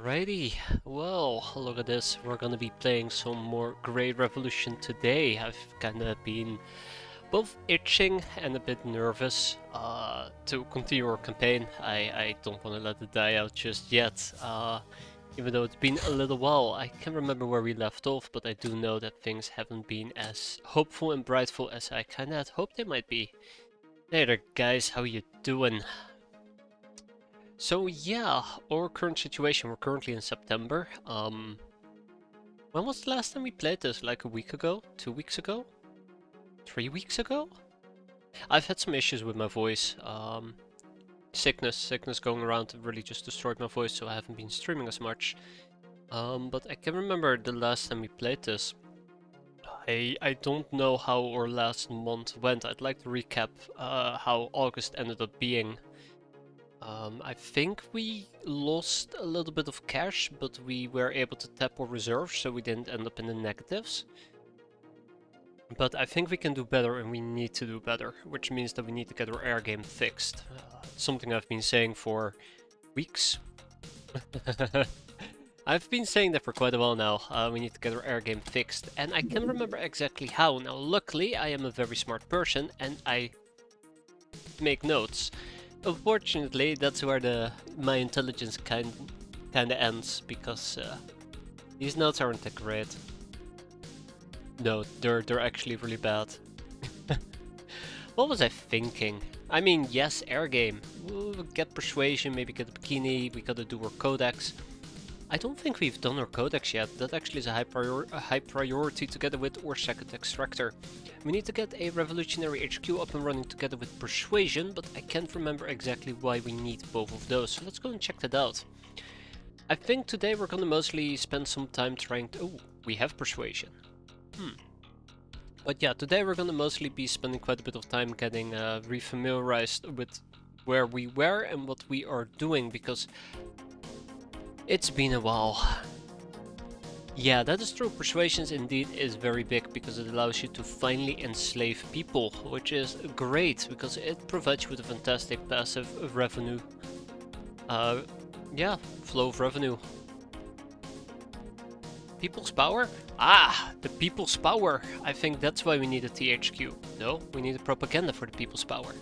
Alrighty, well, look at this. We're gonna be playing some more Grey Revolution today. I've kinda been both itching and a bit nervous to continue our campaign. I don't want to let it die out just yet. Even though it's been a little while, I can't remember where we left off, but I do know that things haven't been as hopeful and brightful as I kinda had hoped they might be. Hey there guys, how you doing? So yeah, our current situation, we're currently in September. When was the last time we played this? Like a week ago? 2 weeks ago? 3 weeks ago? I've had some issues with my voice. Sickness going around really just destroyed my voice, so I haven't been streaming as much. But I can remember the last time we played this. I don't know how our last month went. I'd like to recap how August ended up being. I think we lost a little bit of cash, but we were able to tap our reserves, so we didn't end up in the negatives. But I think we can do better, and we need to do better, which means that we need to get our air game fixed. Something I've been saying for weeks. I've been saying that for quite a while now. We need to get our air game fixed, and I can't remember exactly how. Now, luckily, I am a very smart person, and I make notes. Unfortunately, that's where my intelligence kinda ends, because these notes aren't that great. No, they're actually really bad. What was I thinking? I mean, yes, air game. We'll get persuasion, maybe get a bikini. We gotta do our codex. I don't think we've done our codex yet. That actually is a high priority together with our second extractor. We need to get a revolutionary HQ up and running together with persuasion, but I can't remember exactly why we need both of those. So let's go and check that out. I think today we're gonna mostly spend some time trying to... Oh, we have persuasion. But yeah, today we're gonna mostly be spending quite a bit of time getting refamiliarized with where we were and what we are doing, because it's been a while. Yeah, that is true. Persuasions indeed is very big, because it allows you to finally enslave people, which is great because it provides you with a fantastic passive revenue. Yeah, flow of revenue. People's power? Ah, the people's power. I think that's why we need a THQ. No, we need a propaganda for the people's power.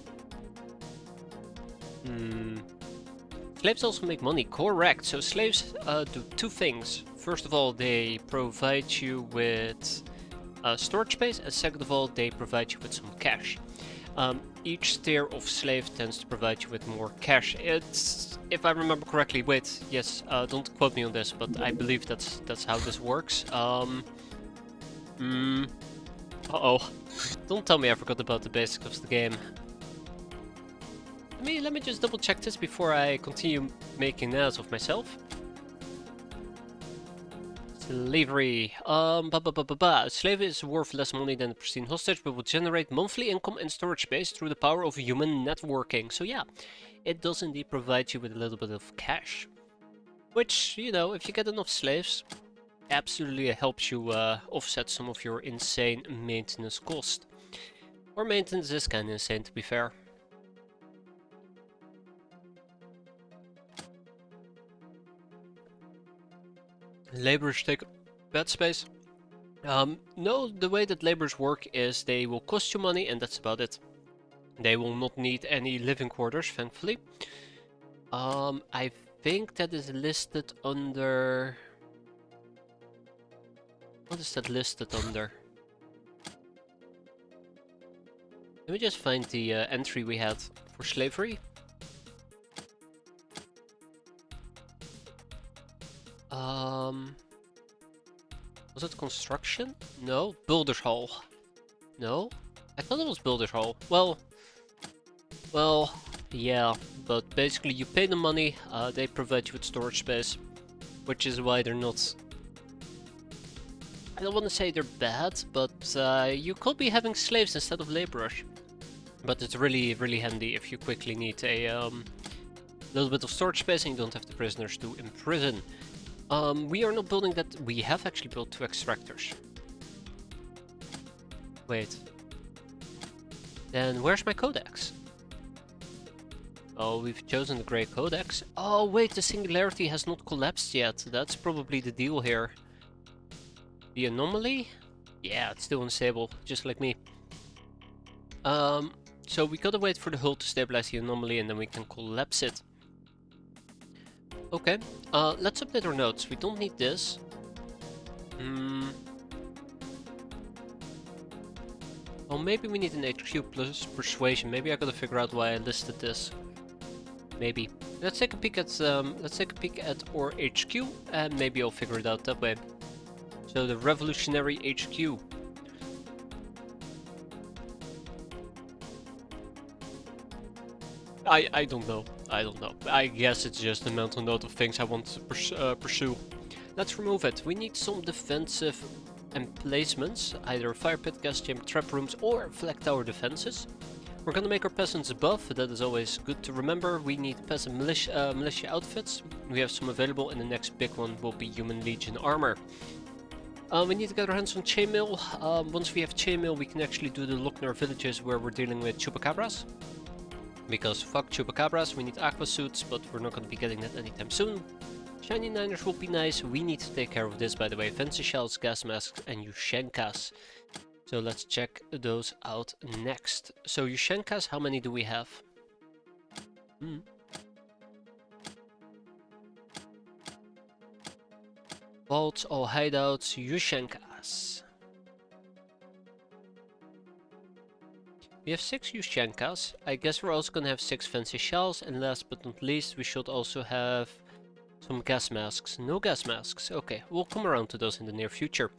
Slaves also make money, correct. So slaves do two things. First of all, they provide you with storage space, and second of all, they provide you with some cash. Each tier of slave tends to provide you with more cash. It's, if I remember correctly, wait, yes, don't quote me on this, but I believe that's how this works. Uh-oh. Don't tell me I forgot about the basics of the game. Let me just double check this before I continue making ass of myself. Slavery. Slave is worth less money than a pristine hostage, but will generate monthly income and storage space through the power of human networking. So yeah, it does indeed provide you with a little bit of cash. Which, you know, if you get enough slaves, absolutely helps you offset some of your insane maintenance cost. Or maintenance is kinda insane, to be fair. Laborers take bed space. No, the way that laborers work is they will cost you money, and that's about it. They will not need any living quarters, thankfully. I think that is listed under... What is that listed under? Let me just find the entry we had for slavery. Was it construction? No. Builder's Hall. No? I thought it was Builder's Hall. Well, yeah, but basically you pay the money, they provide you with storage space, which is why they're not... I don't want to say they're bad, but you could be having slaves instead of laborers. But it's really, really handy if you quickly need a little bit of storage space and you don't have the prisoners to imprison. We are not building that. We have actually built 2 extractors. Wait. Then where's my codex? Oh, we've chosen the Grey Codex. Oh wait, the Singularity has not collapsed yet. That's probably the deal here. The Anomaly? Yeah, it's still unstable, just like me. So we gotta wait for the hull to stabilize the Anomaly and then we can collapse it. Okay, let's update our notes. We don't need this. Oh, maybe we need an HQ plus persuasion. Maybe I gotta figure out why I listed this. Maybe. Let's take a peek at our HQ, and maybe I'll figure it out that way. So the Revolutionary HQ. I don't know. I don't know. I guess it's just a mental note of things I want to pursue. Let's remove it. We need some defensive emplacements, either fire pit, gas chamber, trap rooms, or flag tower defenses. We're gonna make our peasants a buff, that is always good to remember. We need peasant militia outfits. We have some available, and the next big one will be Human Legion armor. We need to get our hands on chainmail. Once we have chainmail, we can actually do the Lochnar villages where we're dealing with chupacabras. Because fuck chupacabras, we need aqua suits, but we're not gonna be getting that anytime soon. Shiny Niners will be nice. We need to take care of this, by the way. Fancy shells, gas masks, and Yushenkas. So let's check those out next. So Yushenkas, how many do we have? Vaults, all hideouts, Yushenkas. We have 6 Yushenkas. I guess we're also gonna have 6 fancy shells, and last but not least, we should also have some gas masks. No gas masks. Okay, we'll come around to those in the near future.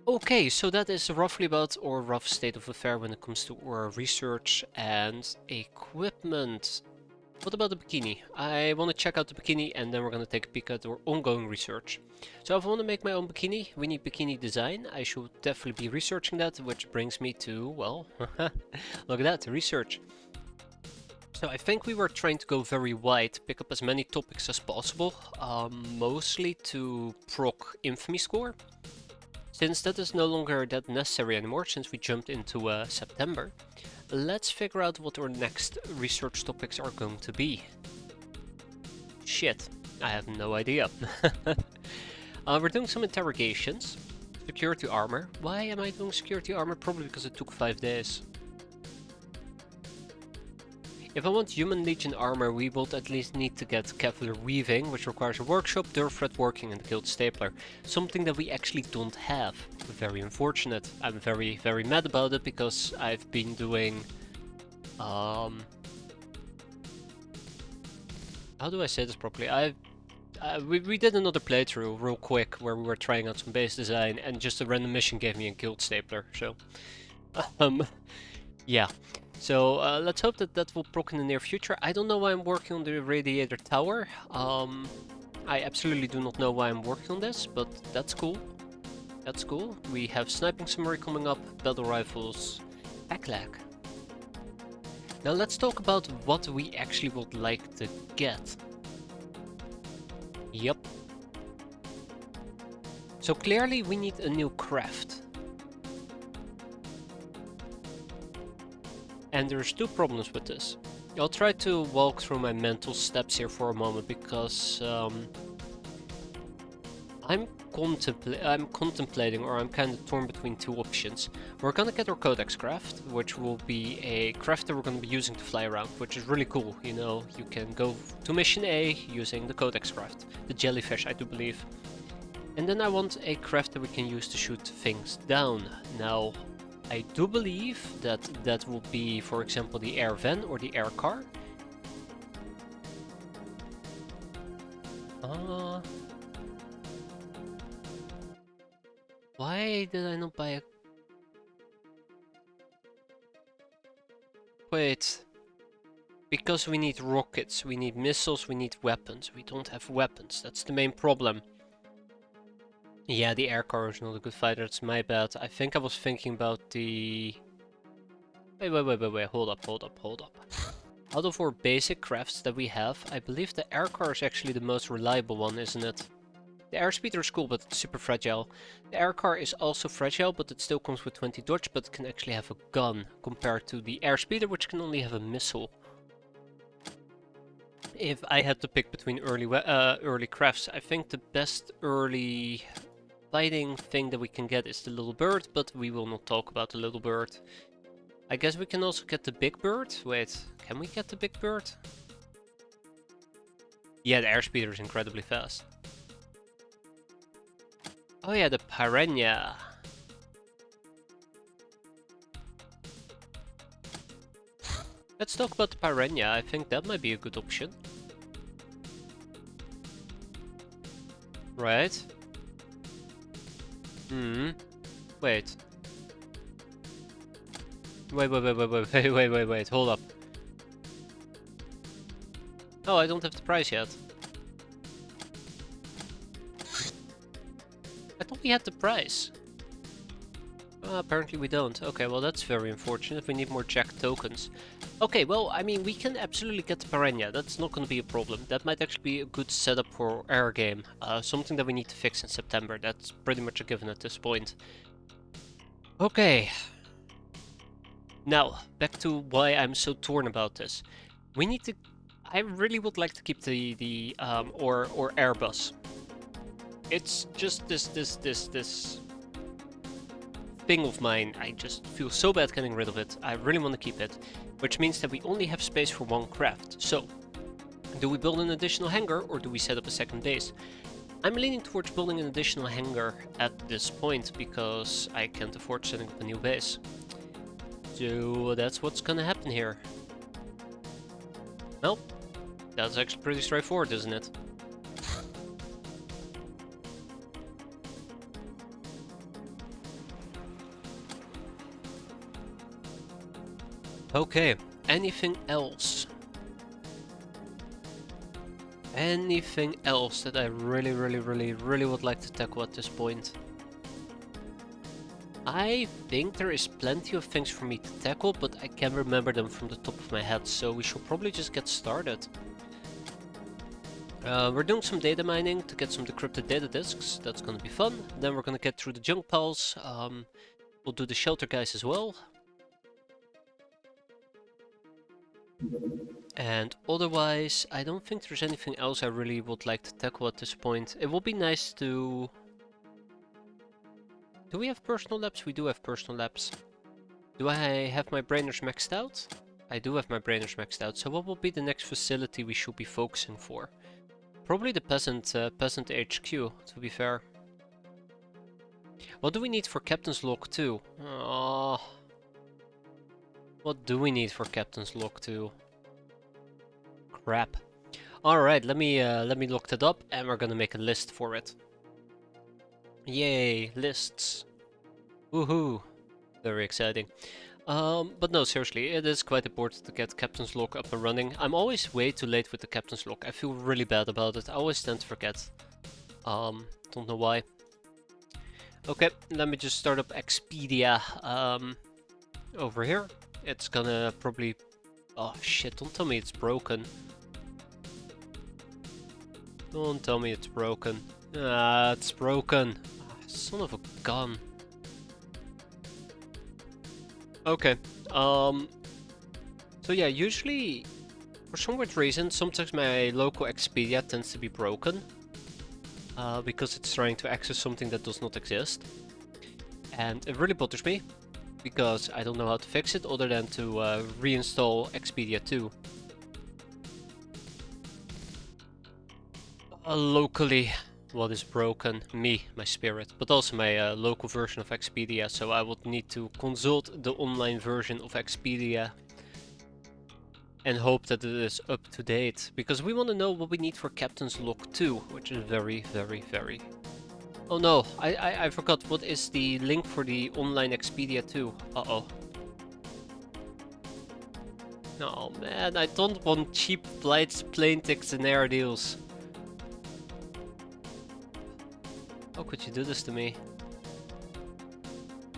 Okay, so that is roughly about our rough state of affair when it comes to our research and equipment. What about the bikini? I want to check out the bikini and then we're going to take a peek at our ongoing research. So if I want to make my own bikini, we need bikini design. I should definitely be researching that, which brings me to, well, look at that, research. So I think we were trying to go very wide, pick up as many topics as possible, mostly to proc infamy score. Since that is no longer that necessary anymore, since we jumped into September, let's figure out what our next research topics are going to be. Shit, I have no idea. We're doing some interrogations. Security armor. Why am I doing security armor? Probably because it took 5 days. If I want Human Legion armor, we will at least need to get Kevlar weaving, which requires a workshop, Durfred working, and guild stapler. Something that we actually don't have. Very unfortunate. I'm very, very mad about it because I've been doing... how do I say this properly? We did another playthrough real quick where we were trying out some base design and just a random mission gave me a guild stapler, so... yeah. So let's hope that that will proc in the near future. I don't know why I'm working on the radiator tower. I absolutely do not know why I'm working on this, but that's cool. That's cool. We have sniping summary coming up, battle rifles, Pack-Lag. Now let's talk about what we actually would like to get. Yep. So clearly we need a new craft. And there's 2 problems with this. I'll try to walk through my mental steps here for a moment because I'm contemplating, or I'm kind of torn between 2 options. We're gonna get our Codex craft, which will be a craft that we're gonna be using to fly around, which is really cool. You know, you can go to mission A using the Codex craft, the jellyfish, I do believe. And then I want a craft that we can use to shoot things down. Now, I do believe that that will be, for example, the air van or the air car. Why did I not buy a... Wait. Because we need rockets, we need missiles, we need weapons. We don't have weapons, that's the main problem. Yeah, the air car is not a good fighter, it's my bad. I think I was thinking about the... Wait, hold up. Out of our basic crafts that we have, I believe the air car is actually the most reliable one, isn't it? The airspeeder is cool, but it's super fragile. The air car is also fragile, but it still comes with 20 dodge, but it can actually have a gun, compared to the airspeeder, which can only have a missile. If I had to pick between early crafts, I think the best early fighting thing that we can get is the little bird, but we will not talk about the little bird. I guess we can also get the big bird. Wait, can we get the big bird? Yeah, the airspeeder is incredibly fast. Oh yeah, the piranha. Let's talk about the piranha. I think that might be a good option. Right. Wait. Wait, hold up. Oh, I don't have the price yet. I thought we had the price. Apparently we don't. Okay, well that's very unfortunate. We need more Jack tokens. Okay, well, I mean, we can absolutely get the piranha. That's not going to be a problem. That might actually be a good setup for our game. Something that we need to fix in September. That's pretty much a given at this point. Okay. Now, back to why I'm so torn about this. We need to... I really would like to keep the or Airbus. It's just this thing of mine. I just feel so bad getting rid of it. I really want to keep it, which means that we only have space for one craft. So, do we build an additional hangar or do we set up a second base? I'm leaning towards building an additional hangar at this point because I can't afford setting up a new base. So that's what's gonna happen here. Well, that's actually pretty straightforward, isn't it? Okay, anything else? Anything else that I really would like to tackle at this point? I think there is plenty of things for me to tackle, but I can't remember them from the top of my head, so we should probably just get started. We're doing some data mining to get some decrypted data disks. That's gonna be fun. Then we're gonna get through the junk piles. We'll do the shelter guys as well. And otherwise, I don't think there's anything else I really would like to tackle at this point. It would be nice to... Do we have personal labs? We do have personal labs. Do I have my brainers maxed out? I do have my brainers maxed out. So what will be the next facility we should be focusing for? Probably the peasant HQ, to be fair. What do we need for Captain's Log 2? Oh. What do we need for Captain's Log 2? Crap. Alright, let me look that up and we're gonna make a list for it. Yay, lists. Woohoo. Very exciting. But no, seriously, it is quite important to get Captain's Log up and running. I'm always way too late with the Captain's Log. I feel really bad about it. I always tend to forget. Don't know why. Okay, let me just start up Expedia over here. It's gonna probably... Oh shit, don't tell me it's broken. Don't tell me it's broken. Ah, it's broken. Son of a gun. Okay, so yeah, usually, for some weird reason, sometimes my local Expedia tends to be broken. Because it's trying to access something that does not exist. And it really bothers me, because I don't know how to fix it other than to reinstall Expedia 2. Locally, what is broken? Me, my spirit, but also my local version of Expedia, so I would need to consult the online version of Expedia and hope that it is up to date, because we want to know what we need for Captain's Log 2, which is very... Oh no, I forgot, what is the link for the online Expedia 2? Uh-oh. Oh man, I don't want cheap flights, plane tickets and air deals. How could you do this to me?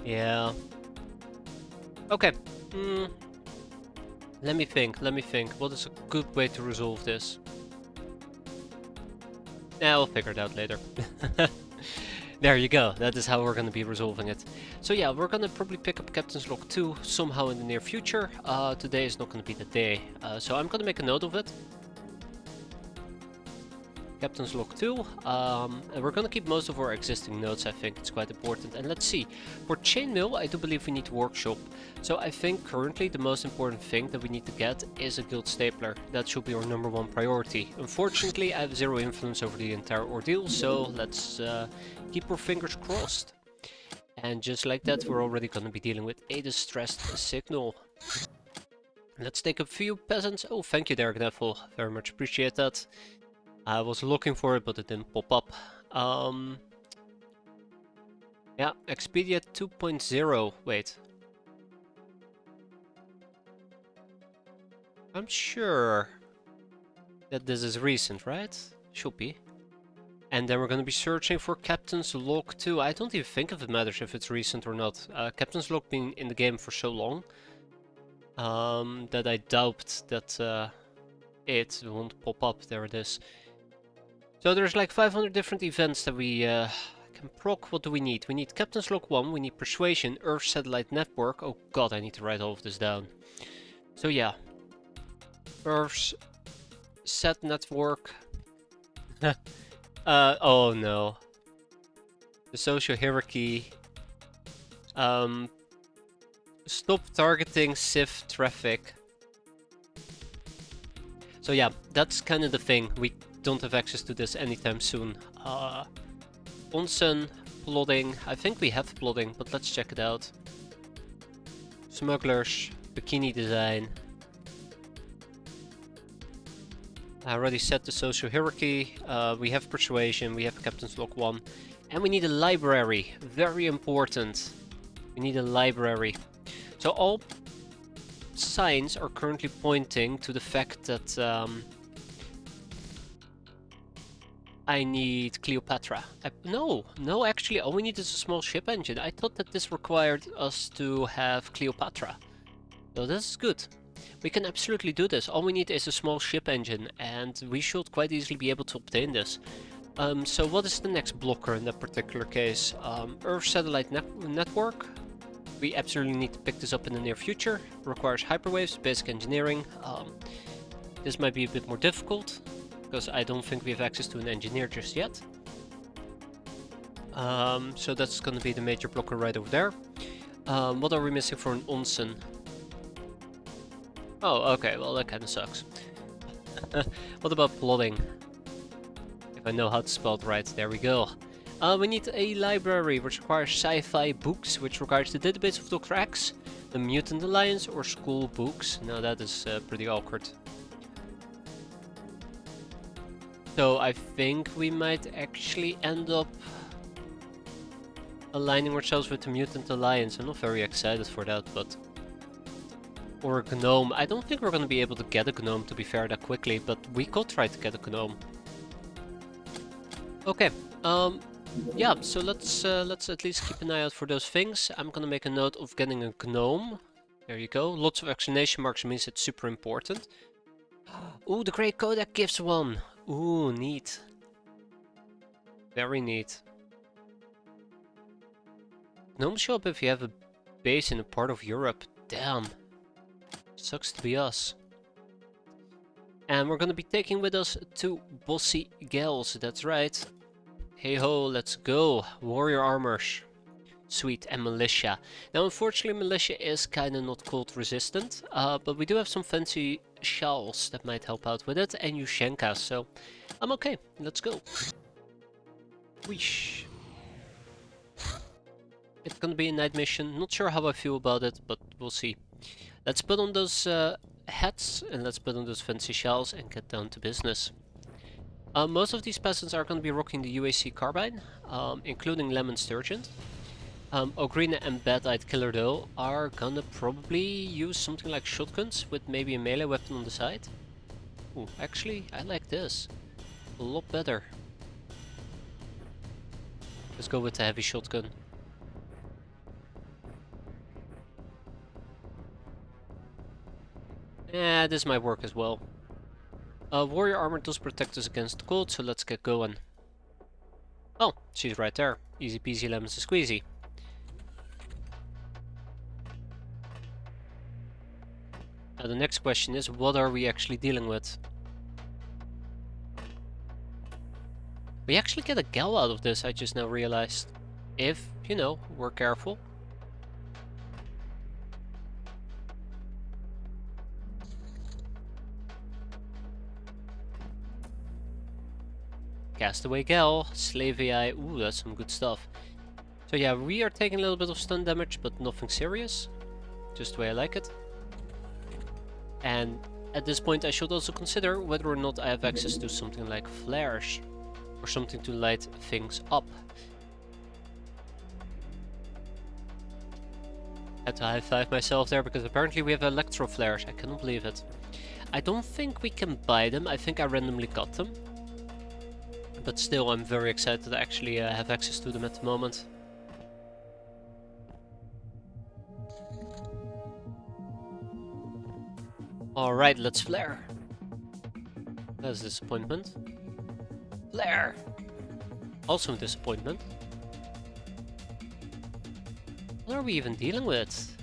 Yeah. Okay. Let me think. What is a good way to resolve this? Yeah, we'll figure it out later. There you go. That is how we're going to be resolving it. So yeah, we're going to probably pick up Captain's Log 2 somehow in the near future. Today is not going to be the day. So I'm going to make a note of it. Captain's Log 2. And we're gonna keep most of our existing notes, I think it's quite important. And let's see, for Chainmail, I do believe we need Workshop. So I think currently the most important thing that we need to get is a guild stapler. That should be our #1 priority. Unfortunately, I have zero influence over the entire ordeal, so let's keep our fingers crossed. And just like that, we're already gonna be dealing with a distressed signal. Let's take a few peasants. Oh, thank you there, Gneffel. Very much appreciate that. I was looking for it, but it didn't pop up. Yeah, Expedia 2.0. Wait. I'm sure that this is recent, right? Should be. And then we're going to be searching for Captain's Log 2. I don't even think if it matters if it's recent or not. Captain's Log being in the game for so long that I doubt that it won't pop up. There it is. So there's like 500 different events that we can proc. What do we need? We need Captain's Log 1, we need Persuasion, Earth Satellite Network. Oh god, I need to write all of this down. So yeah. Earth Sat Network. Oh no. The social hierarchy. Stop targeting civ traffic. So yeah, that's kind of the thing. We don't have access to this anytime soon. Onsen, plotting. I think we have plotting, but let's check it out. Smugglers, bikini design. I already set the social hierarchy. We have persuasion, we have Captain's Log 1. And we need a library. Very important. We need a library. So all signs are currently pointing to the fact that I need Cleopatra. No, actually all we need is a small ship engine. I thought that this required us to have Cleopatra. So this is good. We can absolutely do this. All we need is a small ship engine and we should quite easily be able to obtain this. So what is the next blocker in that particular case? Earth Satellite Network. We absolutely need to pick this up in the near future. Requires hyperwaves, basic engineering. This might be a bit more difficult, because I don't think we have access to an engineer just yet. So that's going to be the major blocker right over there. What are we missing for an onsen? Oh, okay, well that kind of sucks. What about plotting? If I know how to spell it right, there we go. We need a library which requires sci-fi books, which requires the database of Dr. X, the Mutant Alliance, or school books. Now that is pretty awkward. So I think we might actually end up aligning ourselves with the Mutant Alliance. I'm not very excited for that, but... Or a gnome. I don't think we're going to be able to get a gnome, to be fair, that quickly, but we could try to get a gnome. Okay, yeah, so let's at least keep an eye out for those things. I'm gonna make a note of getting a gnome. There you go. Lots of exclamation marks means it's super important. Ooh, the Great Kodak gives one. Ooh, neat. Very neat. Gnomes show up if you have a base in a part of Europe. Damn. Sucks to be us. And we're gonna be taking with us 2 bossy gals, that's right. Hey ho, let's go. Warrior armors. Sweet, and militia. Now unfortunately militia is kinda not cold resistant, but we do have some fancy shawls that might help out with it, and Yushenkas, so I'm okay, let's go. Weesh. It's gonna be a night mission, not sure how I feel about it, but we'll see. Let's put on those hats, and let's put on those fancy shawls and get down to business. Most of these peasants are going to be rocking the UAC carbine, including Lemon Sturgeon. Ogrina and Bad-Eyed Killer though are gonna probably use something like shotguns with maybe a melee weapon on the side. Ooh, actually, I like this a lot better. Let's go with the heavy shotgun. Yeah, this might work as well. Warrior armor does protect us against cold, so let's get going. Oh, she's right there. Easy peasy lemon squeezy. Now the next question is, what are we actually dealing with? We actually get a gal out of this, I just now realized. If, you know, we're careful. Castaway gal, slave AI, ooh, that's some good stuff. So yeah, we are taking a little bit of stun damage, but nothing serious. Just the way I like it. And at this point I should also consider whether or not I have access to something like flares. Or something to light things up. Had to high five myself there because apparently we have electro flares. I cannot believe it. I don't think we can buy them. I think I randomly got them. But still, I'm very excited to actually have access to them at the moment. Alright, let's flare. That's a disappointment. Flare! Also a disappointment. What are we even dealing with?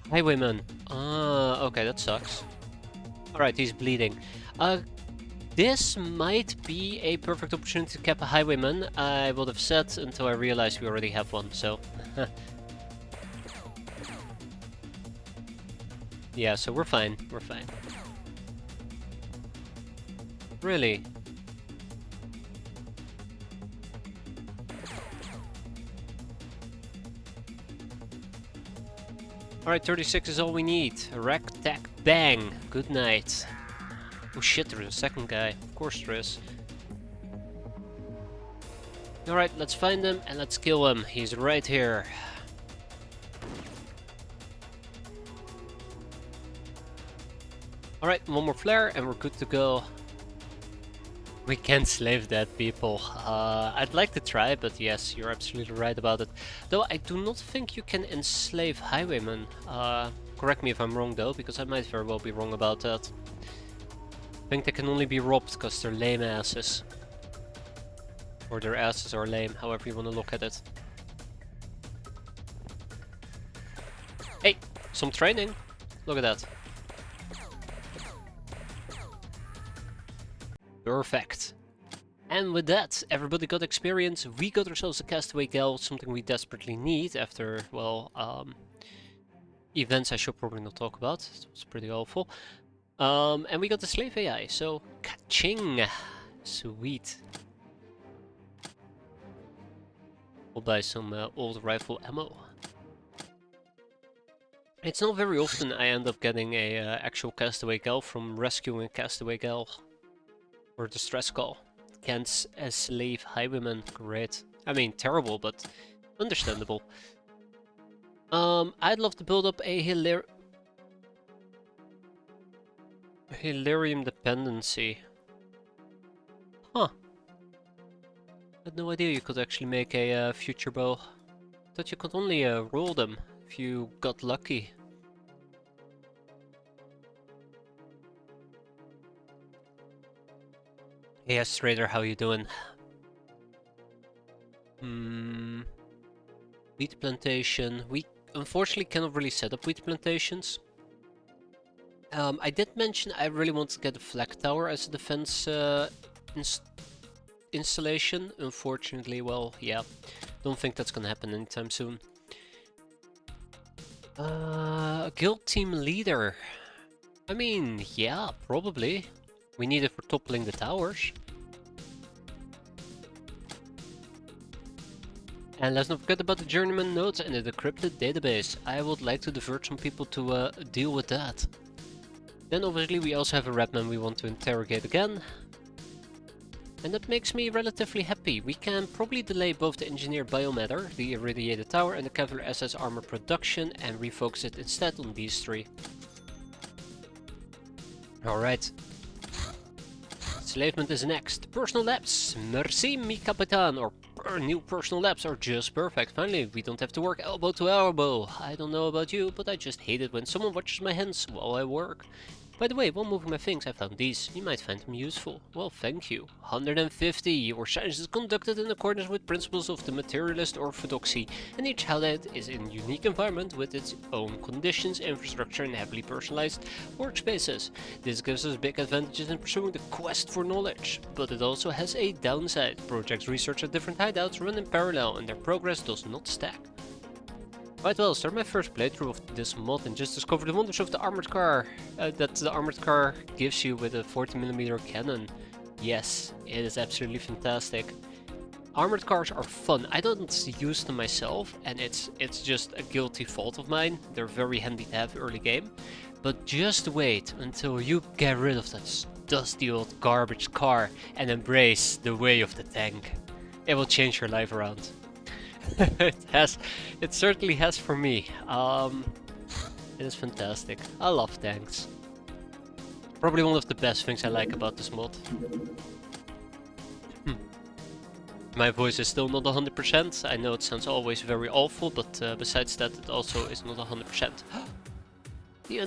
Highwayman. Okay, that sucks. Alright, he's bleeding. This might be a perfect opportunity to cap a highwayman. I would have said until I realized we already have one, so... yeah, so we're fine, we're fine. Really? Alright, 36 is all we need. Rack, tack, bang! Good night. Oh shit, there's a second guy. Of course there is. Alright, let's find him and let's kill him. He's right here. Alright, one more flare and we're good to go. We can't slave dead people. I'd like to try, but yes, you're absolutely right about it. Though I do not think you can enslave highwaymen. Correct me if I'm wrong though, because I might very well be wrong about that. I think they can only be robbed because they're lame asses. Or their asses are lame, however you want to look at it. Hey, some training. Look at that. Perfect. And with that, everybody got experience. We got ourselves a castaway gal, something we desperately need after, well, events I should probably not talk about. It was pretty awful. And we got the slave AI, so ka-ching! Sweet. We'll buy some old rifle ammo. It's not very often I end up getting a actual castaway gal from rescuing a castaway gal. Or distress call. Can't slave highwayman, great. I mean, terrible, but understandable. I'd love to build up a Hilarium dependency. Huh. I had no idea you could actually make a future bow. Thought you could only roll them if you got lucky. Hey Astrader, how you doing? Wheat plantation. We unfortunately cannot really set up wheat plantations. I did mention I really want to get a flag tower as a defense installation. Unfortunately, well, yeah, don't think that's gonna happen anytime soon. A guild team leader. I mean, yeah, probably. We need it for toppling the towers. And let's not forget about the journeyman notes and the decrypted database. I would like to divert some people to deal with that. Then obviously we also have a redman we want to interrogate again. And that makes me relatively happy. We can probably delay both the engineer biomatter, the irradiated tower and the Cavalier SS armor production and refocus it instead on these three. Alright. Enslavement is next. Personal labs. Merci mi capitan. Or new personal labs are just perfect. Finally, we don't have to work elbow to elbow. I don't know about you, but I just hate it when someone watches my hands while I work. By the way, while moving my things, I found these. You might find them useful. Well, thank you. 150. Your science is conducted in accordance with principles of the materialist orthodoxy, and each highlight is in a unique environment with its own conditions, infrastructure, and heavily personalized workspaces. This gives us big advantages in pursuing the quest for knowledge, but it also has a downside. Projects research at different hideouts run in parallel, and their progress does not stack. Right, well, start my first playthrough of this mod and just discover the wonders of the armored car that the armored car gives you with a 40mm cannon. Yes, it is absolutely fantastic. Armored cars are fun. I don't use them myself, and it's just a guilty fault of mine. They're very handy to have early game, but just wait until you get rid of that dusty old garbage car and embrace the way of the tank. It will change your life around. It certainly has for me. It is fantastic. I love tanks. Probably one of the best things I like about this mod. My voice is still not 100%. I know it sounds always very awful, but besides that, it also is not 100%. The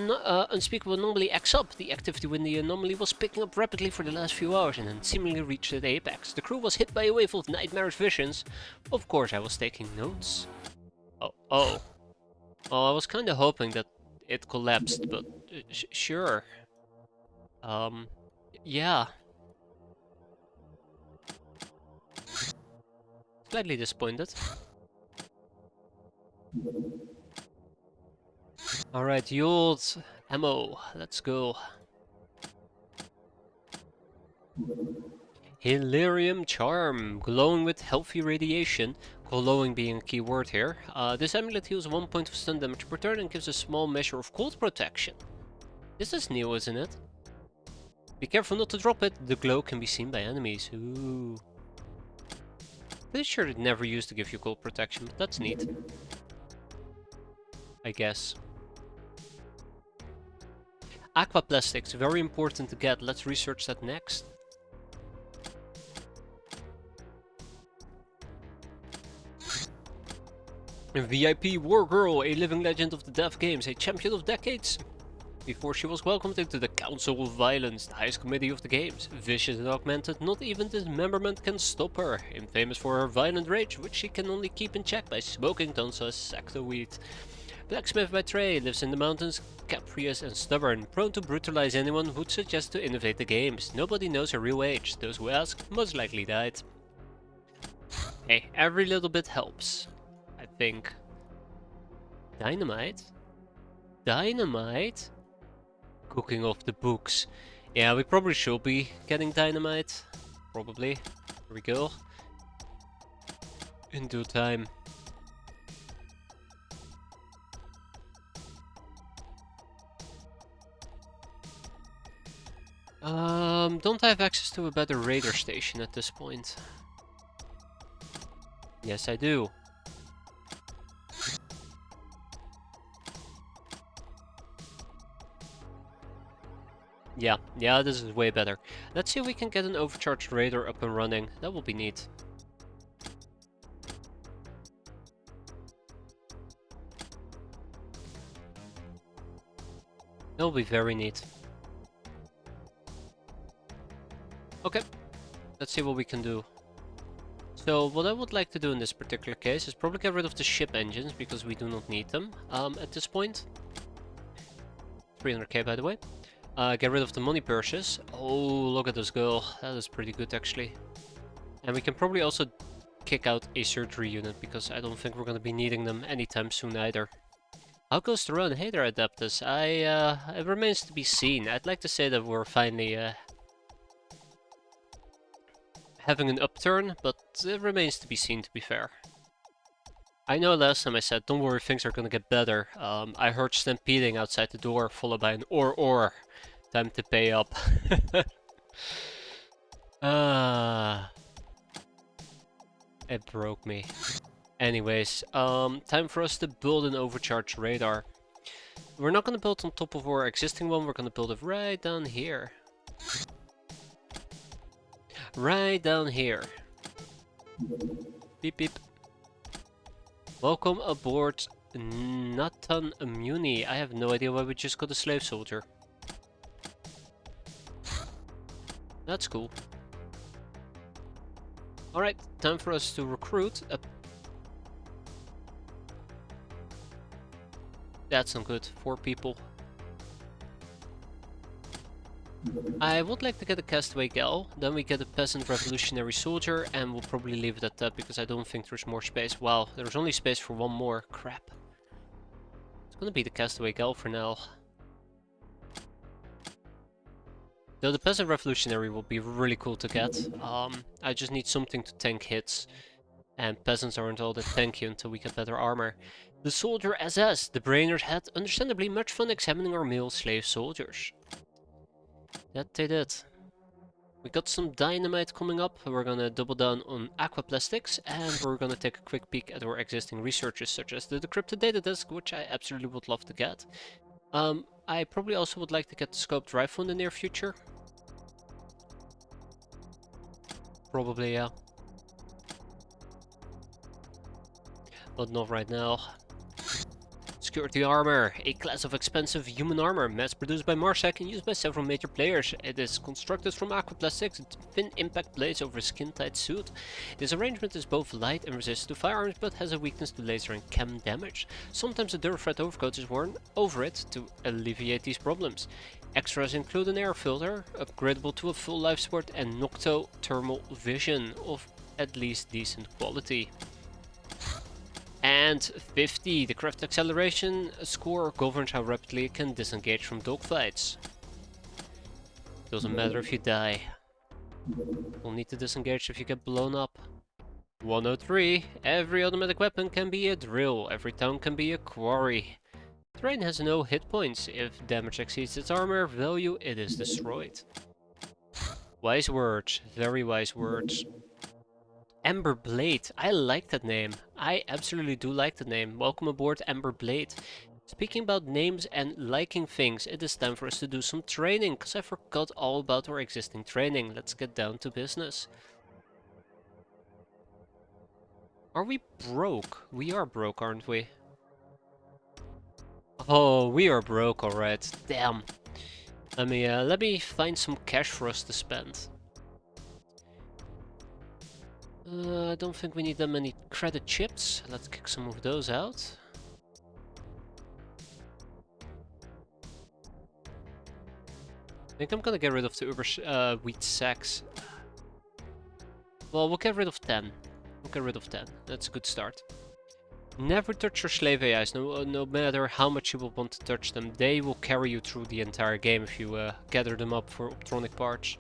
unspeakable anomaly acts up. The activity within the anomaly was picking up rapidly for the last few hours and then seemingly reached its apex. The crew was hit by a wave of nightmarish visions. Of course, I was taking notes. Oh, I was kind of hoping that it collapsed, but sure. Yeah. Slightly disappointed. Alright, the old ammo. Let's go. Hilarium Charm. Glowing with healthy radiation. Glowing being a key word here. This amulet heals 1 point of stun damage per turn and gives a small measure of cold protection. This is new, isn't it? Be careful not to drop it. The glow can be seen by enemies. Ooh. Pretty sure it never used to give you cold protection, but that's neat. I guess. Aquaplastics, very important to get. Let's research that next. A VIP War Girl, a living legend of the dev games, a champion of decades. Before she was welcomed into the Council of Violence, the highest committee of the games. Vicious and augmented, not even dismemberment can stop her. Infamous for her violent rage, which she can only keep in check by smoking tons of sectoweed. Blacksmith by trade, lives in the mountains, capricious and stubborn, prone to brutalize anyone who'd suggest to innovate the games. Nobody knows her real age. Those who ask most likely died. Hey, every little bit helps, I think. Dynamite? Dynamite? Cooking off the books. Yeah, we probably should be getting dynamite. Probably. Here we go. In due time. Don't I have access to a better radar station at this point? Yes, I do. Yeah, this is way better. Let's see if we can get an overcharged radar up and running. That will be neat. That will be very neat. Okay, let's see what we can do. So what I would like to do in this particular case is probably get rid of the ship engines because we do not need them at this point. 300k by the way. Get rid of the money purses. Oh, look at this girl. That is pretty good actually. And we can probably also kick out a surgery unit because I don't think we're going to be needing them anytime soon either. How goes the run? Hey there, Adeptus. It remains to be seen. I'd like to say that we're finally having an upturn, but it remains to be seen, to be fair. I know last time I said, don't worry, things are gonna get better. I heard stampeding outside the door, followed by an or. Time to pay up. It broke me. Anyways, time for us to build an overcharged radar. We're not gonna build on top of our existing one, we're gonna build it right down here. Right down here. Beep beep. Welcome aboard Natan Muni. I have no idea why we just got a slave soldier. That's cool. Alright, time for us to recruit. That's not good. 4 people. I would like to get a castaway gal, then we get a peasant revolutionary soldier, and we'll probably leave it at that because I don't think there's more space. Wow, there's only space for one more. Crap. It's gonna be the castaway gal for now. Though the peasant revolutionary will be really cool to get. I just need something to tank hits. And peasants aren't all that tanky until we get better armor. The soldier SS. The brainers had understandably much fun examining our male slave soldiers. That they did. We got some dynamite coming up. We're gonna double down on aquaplastics, and we're gonna take a quick peek at our existing researches, such as the decrypted data disk, which I absolutely would love to get. I probably also would like to get the scoped rifle in the near future. Probably, yeah. But not right now. Security armor, a class of expensive human armor, mass-produced by Marsec and used by several major players. It is constructed from aquaplastics and thin impact blades over a skin-tight suit. This arrangement is both light and resistant to firearms, but has a weakness to laser and chem damage. Sometimes a Durafret overcoat is worn over it to alleviate these problems. Extras include an air filter, upgradable to a full life support, and Nocto thermal vision of at least decent quality. And 50, the craft acceleration score governs how rapidly it can disengage from dogfights. Doesn't matter if you die. You'll need to disengage if you get blown up. 103, every automatic weapon can be a drill, every town can be a quarry. Terrain has no hit points. If damage exceeds its armor value, it is destroyed. Wise words, very wise words. Ember Blade, I like that name. I absolutely do like the name. Welcome aboard, Ember Blade. Speaking about names and liking things, it is time for us to do some training, because I forgot all about our existing training. Let's get down to business. Are we broke? We are broke, aren't we? Oh, we are broke, alright. Damn. Let me find some cash for us to spend. I don't think we need that many credit chips. Let's kick some of those out. I think I'm gonna get rid of the Uber wheat sacks. Well, we'll get rid of 10. We'll get rid of 10. That's a good start. Never touch your slave AIs, no matter how much you will want to touch them. They will carry you through the entire game if you gather them up for optronic parts.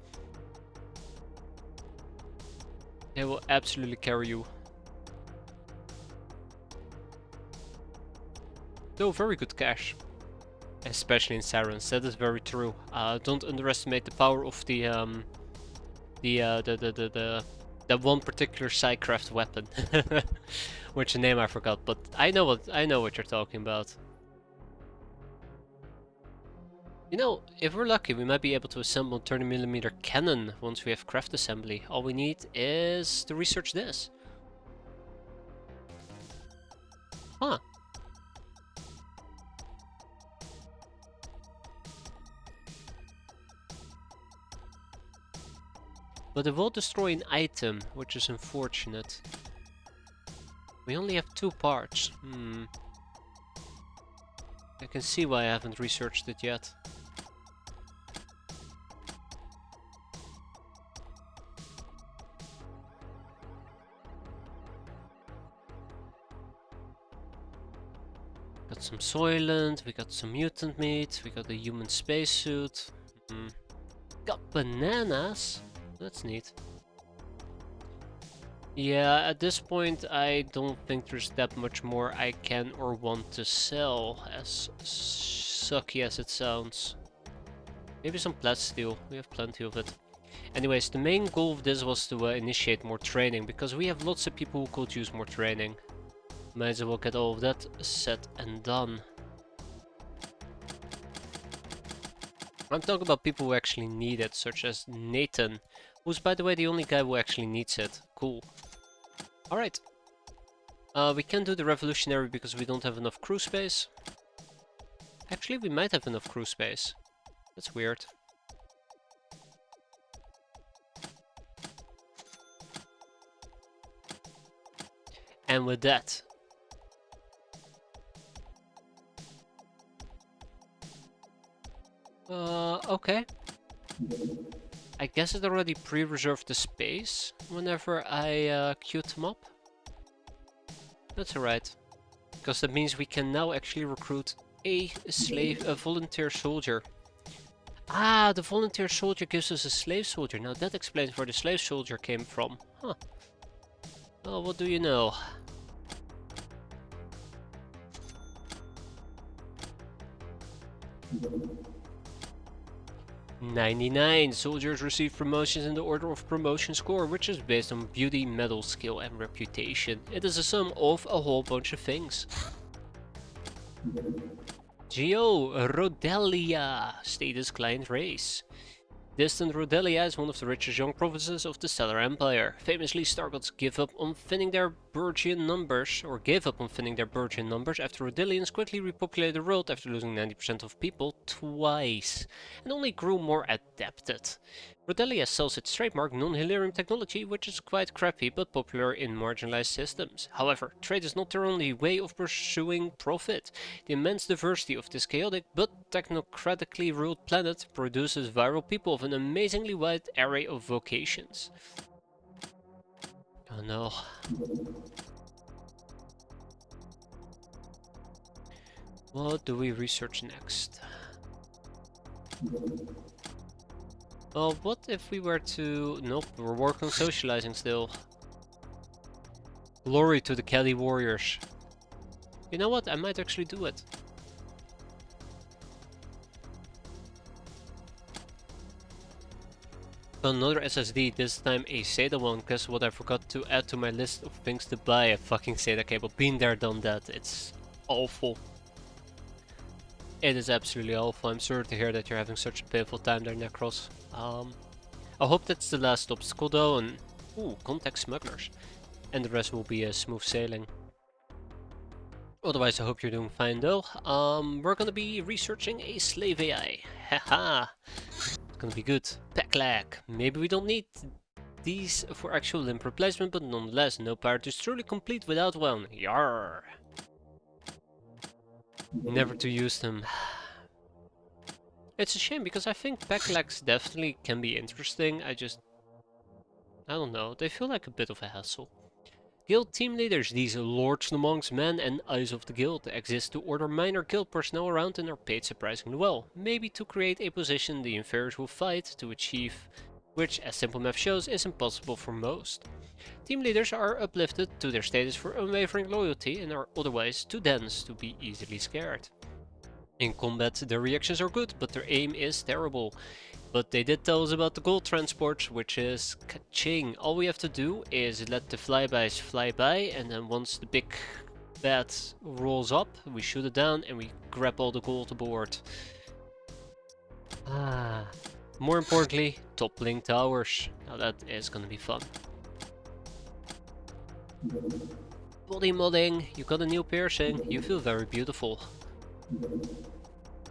They will absolutely carry you. Though very good cash. Especially in Sirens, that is very true. Don't underestimate the power of that one particular Psycraft weapon. Which name I forgot, but I know what you're talking about. You know, if we're lucky, we might be able to assemble a 30mm cannon once we have craft assembly. All we need is to research this. Huh. But it will destroy an item, which is unfortunate. We only have 2 parts. I can see why I haven't researched it yet. Got some Soylent, we got some mutant meat, we got a human spacesuit. Got bananas? That's neat. Yeah, at this point I don't think there's that much more I can or want to sell, as sucky as it sounds. Maybe some plasteel, we have plenty of it. Anyways, the main goal of this was to initiate more training, because we have lots of people who could use more training. Might as well get all of that set and done. I'm talking about people who actually need it, such as Nathan, who's by the way the only guy who actually needs it. Cool. Alright. We can't do the revolutionary because we don't have enough crew space. Actually, we might have enough crew space. That's weird. And with that, okay. I guess it already pre-reserved the space whenever I queued them up. That's alright, because that means we can now actually recruit a volunteer soldier. Ah, the volunteer soldier gives us a slave soldier. Now that explains where the slave soldier came from. Huh. Well, what do you know? "99 soldiers receive promotions in the order of promotion score, which is based on beauty, medal, skill, and reputation. It is a sum of a whole bunch of things." Geo Rodelia, status client race. Distant Rodelia is one of the richest young provinces of the Stellar Empire. Famously, Stargods gave up on thinning their Burgian numbers after Rodelians quickly repopulated the world after losing 90% of people twice, and only grew more adapted. Rodelia sells its trademark non-Hilarium technology, which is quite crappy but popular in marginalized systems. However, trade is not their only way of pursuing profit. The immense diversity of this chaotic but technocratically ruled planet produces viral people of an amazingly wide array of vocations. Oh no. What do we research next? Well, what if we were to... Nope, we're working on socializing still. Glory to the Kelly warriors. You know what? I might actually do it. Another SSD, this time a SATA one. Guess what I forgot to add to my list of things to buy? A fucking SATA cable. Been there, done that. It's awful. It is absolutely awful. I'm sorry to hear that you're having such a painful time there, Necros. I hope that's the last obstacle though, and... Ooh, contact smugglers. And the rest will be smooth sailing. Otherwise, I hope you're doing fine though. We're gonna be researching a slave AI. Haha! It's gonna be good. Packlag. Maybe we don't need these for actual limb replacement, but nonetheless, no pirate is truly complete without one. Yarr! Never to use them. It's a shame because I think packlags definitely can be interesting. I don't know, they feel like a bit of a hassle. Guild team leaders, these lords amongst men and eyes of the guild, exist to order minor guild personnel around and are paid surprisingly well. Maybe to create a position the inferiors will fight to achieve, which as simple math shows is impossible for most. Team leaders are uplifted to their status for unwavering loyalty and are otherwise too dense to be easily scared. In combat their reactions are good, but their aim is terrible. But they did tell us about the gold transport, which is ka-ching. All we have to do is let the flybys fly by, and then once the big bad rolls up, we shoot it down and we grab all the gold aboard. More importantly, toppling towers. Now that is gonna be fun. Body modding, you got a new piercing, you feel very beautiful.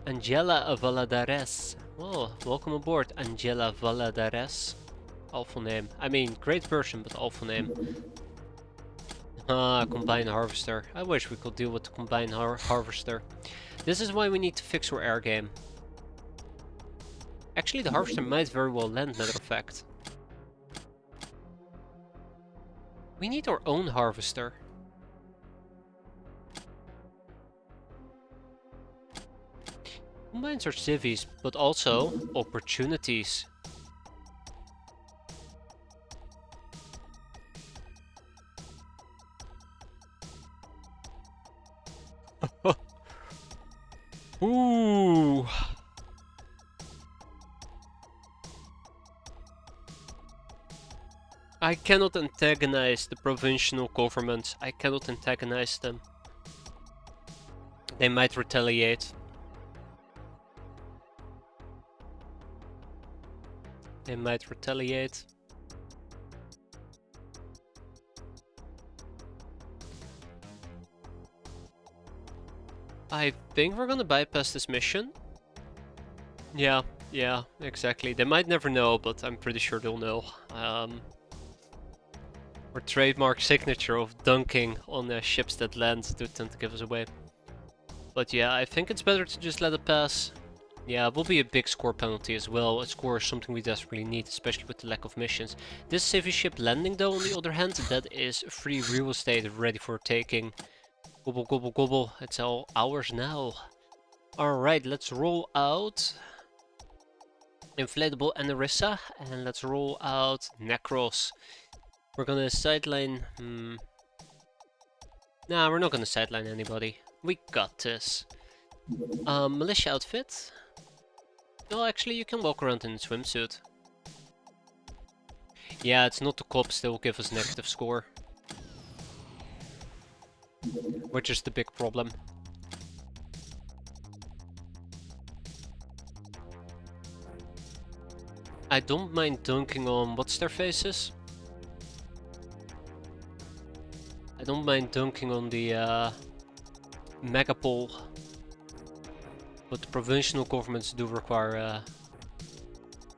Angela Valadares. Well, welcome aboard, Angela Valadares. Awful name. I mean, great person, but awful name. Combine harvester. I wish we could deal with the combine harvester. This is why we need to fix our air game. Actually, the harvester might very well land, matter of fact. We need our own harvester. Combines are civvies, but also opportunities. Ooh. I cannot antagonize the provincial governments. I cannot antagonize them. They might retaliate. They might retaliate. I think we're gonna bypass this mission. Yeah, exactly. They might never know, but I'm pretty sure they'll know. Our trademark signature of dunking on ships that land do tend to give us away. But yeah, I think it's better to just let it pass. Yeah, it will be a big score penalty as well. A score is something we desperately need, especially with the lack of missions. This heavy ship landing though, on the other hand, that is free real estate ready for taking. Gobble, gobble, gobble. It's all ours now. Alright, let's roll out Inflatable Anerissa, and let's roll out Necros. We're gonna sideline... Nah, we're not gonna sideline anybody. We got this. Militia outfit. No, actually, you can walk around in a swimsuit. Yeah, it's not the cops that will give us negative score. Which is the big problem. I don't mind dunking on what's their faces. I don't mind dunking on the megapole. But the provincial governments do require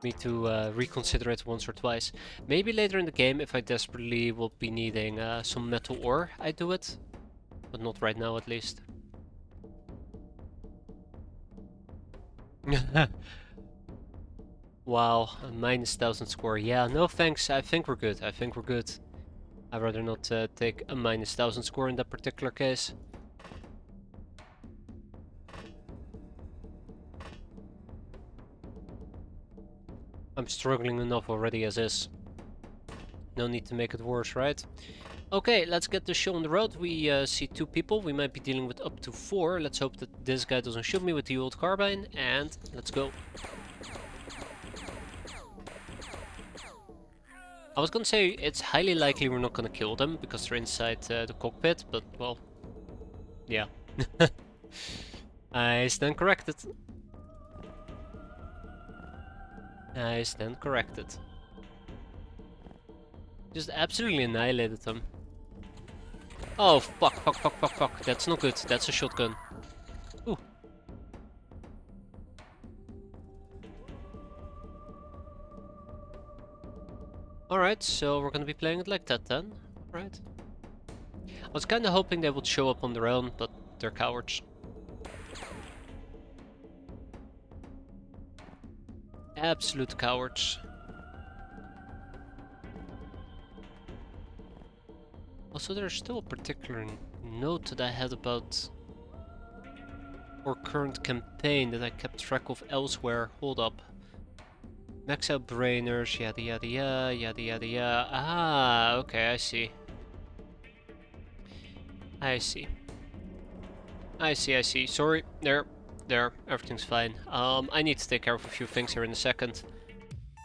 me to reconsider it once or twice. Maybe later in the game, if I desperately will be needing some metal ore, I do it. But not right now, at least. Wow, a minus 1000 score. Yeah, no thanks. I think we're good. I think we're good. I'd rather not take a minus 1000 score in that particular case. I'm struggling enough already as is. No need to make it worse, right? Okay, let's get the show on the road. We see 2 people. We might be dealing with up to 4. Let's hope that this guy doesn't shoot me with the old carbine. And let's go. I was gonna say it's highly likely we're not gonna kill them because they're inside the cockpit, but well, yeah. I stand corrected. I stand corrected. Just absolutely annihilated them. Oh, fuck, fuck, fuck, fuck, fuck. That's not good. That's a shotgun. Ooh. Alright, so we're gonna be playing it like that then. Right. I was kinda hoping they would show up on their own, but they're cowards. Absolute cowards. Also, there's still a particular note that I had about our current campaign that I kept track of elsewhere. Hold up. Max out brainers, yada yada yada, yada yada yada. Ah, okay, I see. I see. I see, I see. Sorry, there, everything's fine. I need to take care of a few things here in a second.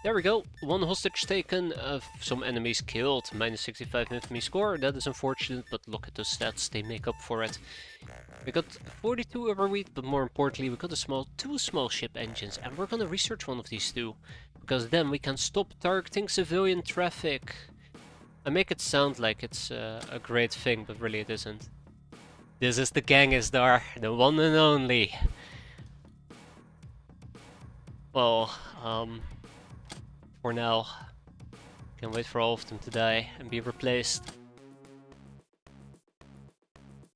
There we go, 1 hostage taken, some enemies killed, minus 65 infamy score. That is unfortunate, but look at those stats, they make up for it. We got 42 overweight, but more importantly, we got 2 small ship engines, and we're gonna research one of these 2. Because then we can stop targeting civilian traffic. I make it sound like it's a great thing, but really it isn't. This is the Gangistar, the one and only. Well, for now, can't wait for all of them to die and be replaced.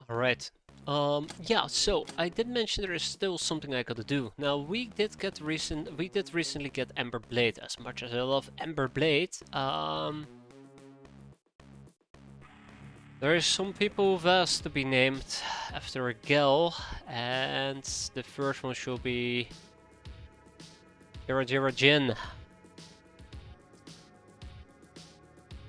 Alright. Yeah, so I did mention there is still something I gotta do. Now we did recently get Ember Blade. As much as I love Ember Blade, there is some people who've asked to be named after a gal, and the first one should be Jira Jin.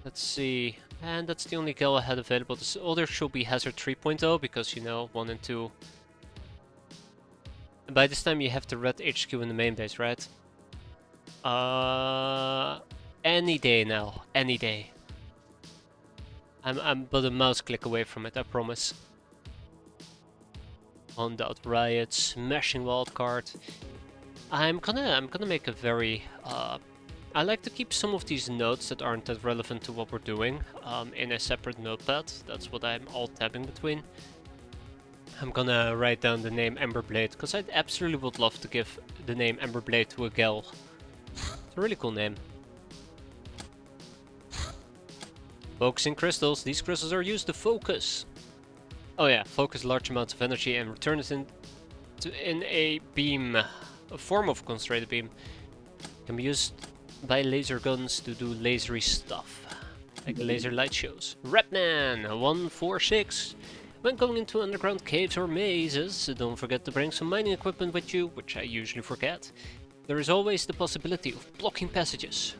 Let's see. And that's the only gal I had available. This other should be Hazard 3.0 because, you know, 1 and 2. And by this time you have the red HQ in the main base, right? Any day now. Any day. I'm but a mouse click away from it, I promise. Undead Riot, smashing wildcard. I'm gonna make a very I like to keep some of these notes that aren't that relevant to what we're doing in a separate notepad. That's what I'm alt-tabbing between. I'm gonna write down the name Emberblade, because I absolutely would love to give the name Emberblade to a gal. It's a really cool name. Focusing crystals. These crystals are used to focus. Oh yeah, focus large amounts of energy and return it in a beam. A form of concentrated beam. Can be used by laser guns to do lasery stuff. Like the laser light shows. Repnan 146. When going into underground caves or mazes, don't forget to bring some mining equipment with you, which I usually forget. There is always the possibility of blocking passages.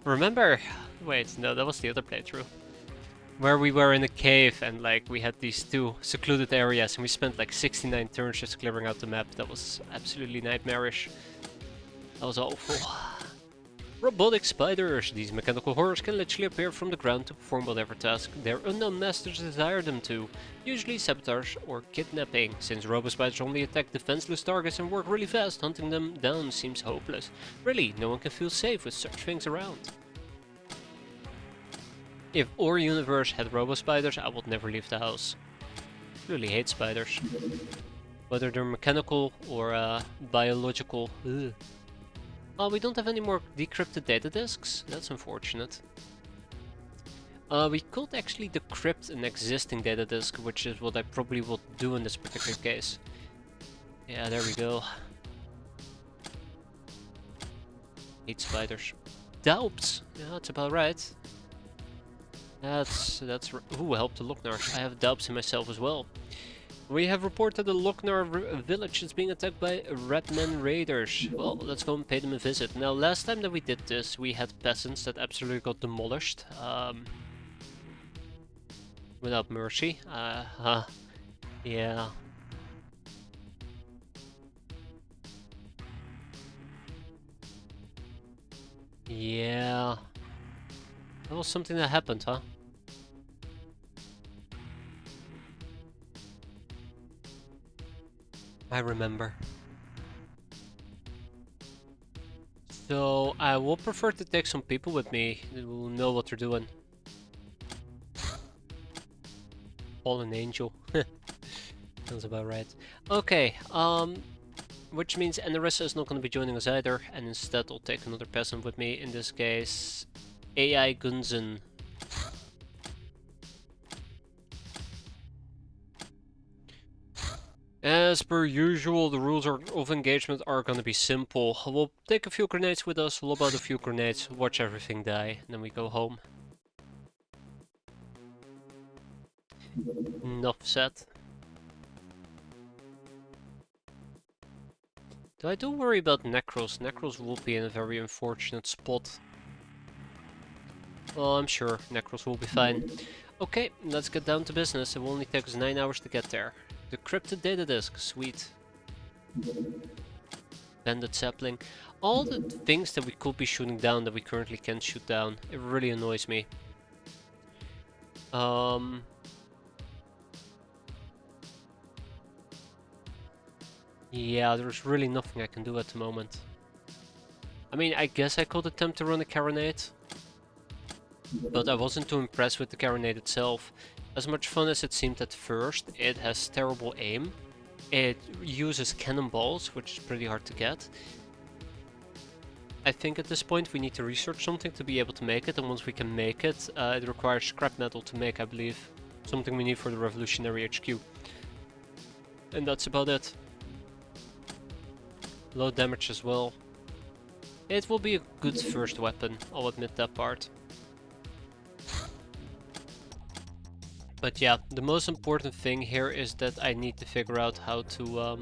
Remember? Wait, no, that was the other playthrough. Where we were in a cave and like we had these two secluded areas and we spent like 69 turns just clearing out the map. That was absolutely nightmarish. That was awful. Robotic spiders. These mechanical horrors can literally appear from the ground to perform whatever task their unknown masters desire them to. Usually sabotage or kidnapping. Since robo spiders only attack defenseless targets and work really fast, hunting them down seems hopeless. Really, no one can feel safe with such things around. If our universe had robo spiders, I would never leave the house. I really hate spiders. Whether they're mechanical or biological. Ugh. Oh, we don't have any more decrypted data disks? That's unfortunate. We could actually decrypt an existing data disk, which is what I probably will do in this particular case. Yeah, there we go. Hate spiders. Doubts! Yeah, that's about right. That's ooh, help the Lochnar. I have doubts in myself as well. We have reported the Lochnar village is being attacked by Redmen raiders. Well, let's go and pay them a visit. Now, last time that we did this, we had peasants that absolutely got demolished. Without mercy. Yeah. Yeah. That was something that happened, huh? I remember. So I will prefer to take some people with me who know what they're doing. Fallen angel. Sounds about right. Okay, which means Enarissa is not going to be joining us either, and instead I'll take another peasant with me, in this case AI Gunzen. As per usual, the rules of engagement are gonna be simple. We'll take a few grenades with us, lob out a few grenades, watch everything die, and then we go home. Enough said. Though I do worry about Necros. Necros will be in a very unfortunate spot. Well, I'm sure Necros will be fine. Okay, let's get down to business. It will only take us 9 hours to get there. Decrypted data disk, sweet. Bandit sapling. All the things that we could be shooting down that we currently can't shoot down. It really annoys me. Yeah, there's really nothing I can do at the moment. I mean, I guess I could attempt to run a carronade. But I wasn't too impressed with the carronade itself. As much fun as it seemed at first, it has terrible aim. It uses cannonballs, which is pretty hard to get. I think at this point we need to research something to be able to make it, and once we can make it, it requires scrap metal to make, I believe. Something we need for the Revolutionary HQ. And that's about it. Low damage as well. It will be a good first weapon, I'll admit that part. But yeah, the most important thing here is that I need to figure out how to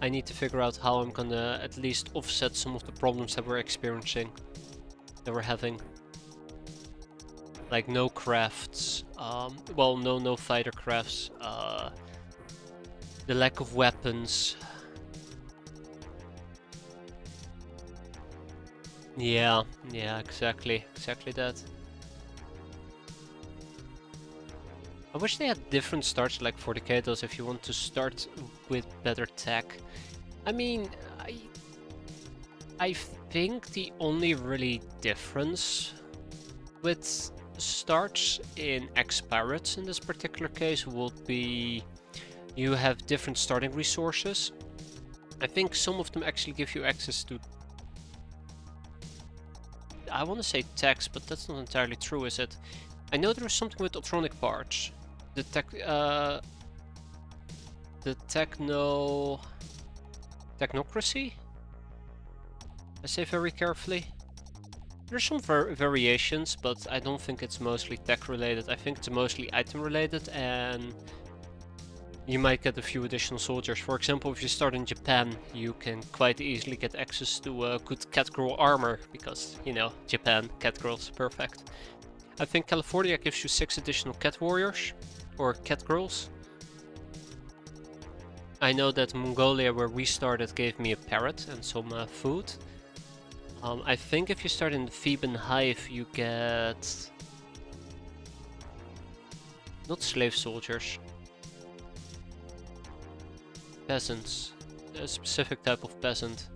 I need to figure out how I'm gonna at least offset some of the problems that we're experiencing, that we're having. Like no crafts, well, no fighter crafts, the lack of weapons. Yeah, exactly that. I wish they had different starts like for the Katos if you want to start with better tech. I mean, I think the only really difference with starts in X-piratez in this particular case would be you have different starting resources. I think some of them actually give you access to I want to say techs, but that's not entirely true, is it? I know there is something with electronic parts. The technocracy? I say very carefully. There's some variations, but I don't think it's mostly tech related. I think it's mostly item related, and you might get a few additional soldiers. For example, if you start in Japan, you can quite easily get access to good catgirl armor, because, you know, Japan, catgirls, perfect. I think California gives you 6 additional cat warriors, or catgirls. I know that Mongolia, where we started, gave me a parrot and some food. I think if you start in the Theban Hive, you get... not slave soldiers. Peasants. A specific type of peasant.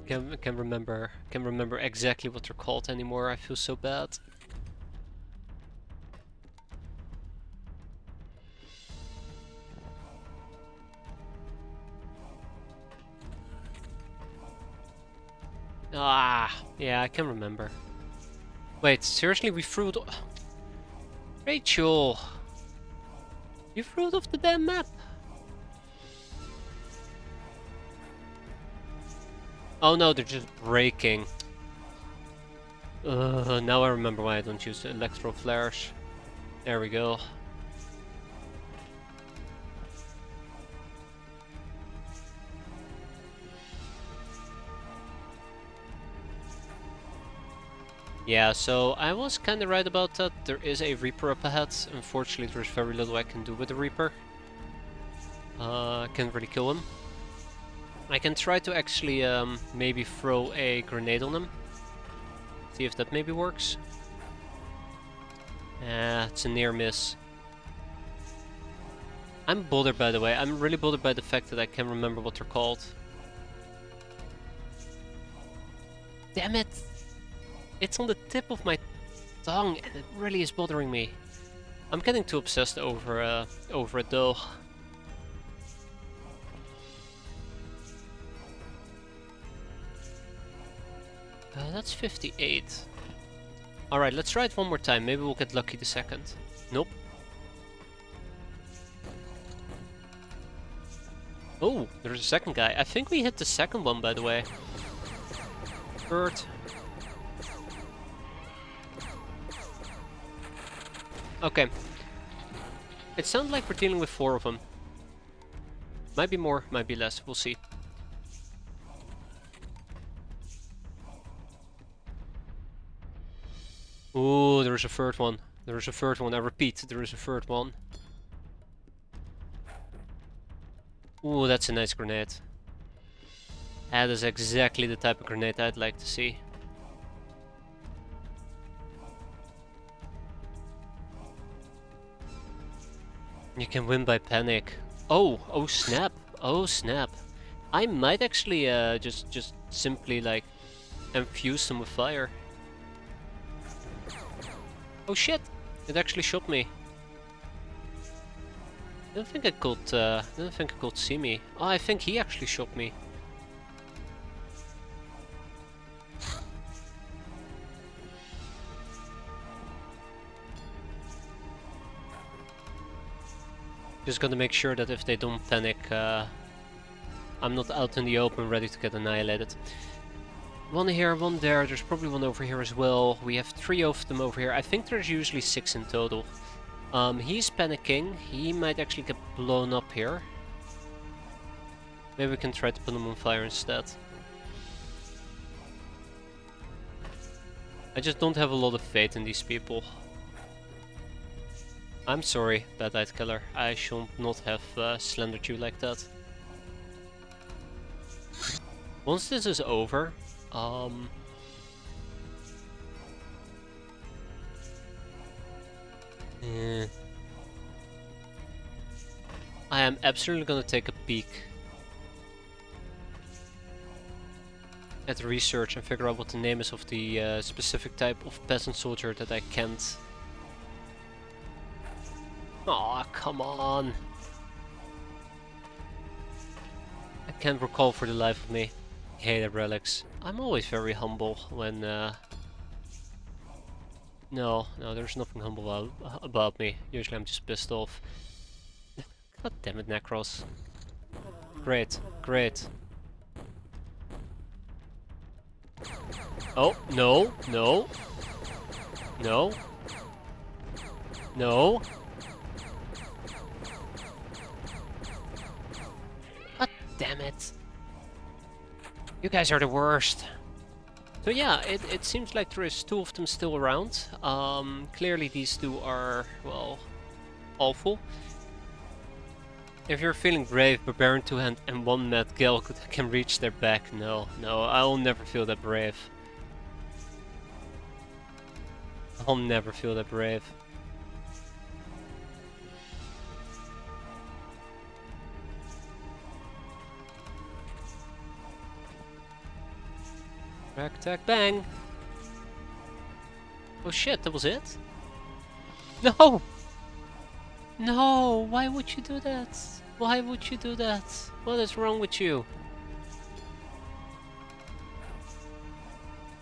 Can remember exactly what they're called anymore. I feel so bad. Ah, yeah, I can remember. Wait, seriously, we threw it. Rachel, you threw it off the damn map. Oh no, they're just breaking. Now I remember why I don't use electro flares. There we go. Yeah, so I was kinda right about that. There is a Reaper up ahead. Unfortunately, there's very little I can do with the Reaper. I can't really kill him. I can try to actually maybe throw a grenade on him. See if that maybe works. It's a near miss. I'm bothered, by the way. I'm really bothered by the fact that I can't remember what they're called. Damn it! It's on the tip of my tongue, and it really is bothering me. I'm getting too obsessed over it though. That's 58. Alright, let's try it one more time. Maybe we'll get lucky the second. Nope. Oh, there's a second guy. I think we hit the second one, by the way. Third. Okay. It sounds like we're dealing with 4 of them. Might be more, might be less. We'll see. Ooh, there is a third one. There is a third one. I repeat, there is a third one. Ooh, that's a nice grenade. That is exactly the type of grenade I'd like to see. You can win by panic. Oh, oh snap. Oh snap. I might actually just simply like infuse them with fire. Oh shit! It actually shot me. I don't think it could see me. Oh, I think he actually shot me. Just gotta make sure that if they don't panic, I'm not out in the open ready to get annihilated. One here, one there, there's probably one over here as well. We have 3 of them over here. I think there's usually 6 in total. He's panicking. He might actually get blown up here. Maybe we can try to put him on fire instead. I just don't have a lot of faith in these people. I'm sorry, Bad-Eyed Killer. I should not have slendered you like that. Once this is over, yeah. I am absolutely gonna take a peek at the research and figure out what the name is of the specific type of peasant soldier that I can't. Aw, come on. I can't recall for the life of me. I hate relics. I'm always very humble when no, there's nothing humble about me. Usually I'm just pissed off. God damn it, Necros. Great, great. Oh, no, no. No. No. God damn it. You guys are the worst. So yeah, it seems like there is two of them still around. Clearly these two are, well, awful. If you're feeling brave, Barbarian 2-hand and 1 Mad Gal can reach their back. No, I'll never feel that brave. I'll never feel that brave. Rack, tack, bang! Oh shit, that was it? No! No! Why would you do that? Why would you do that? What is wrong with you?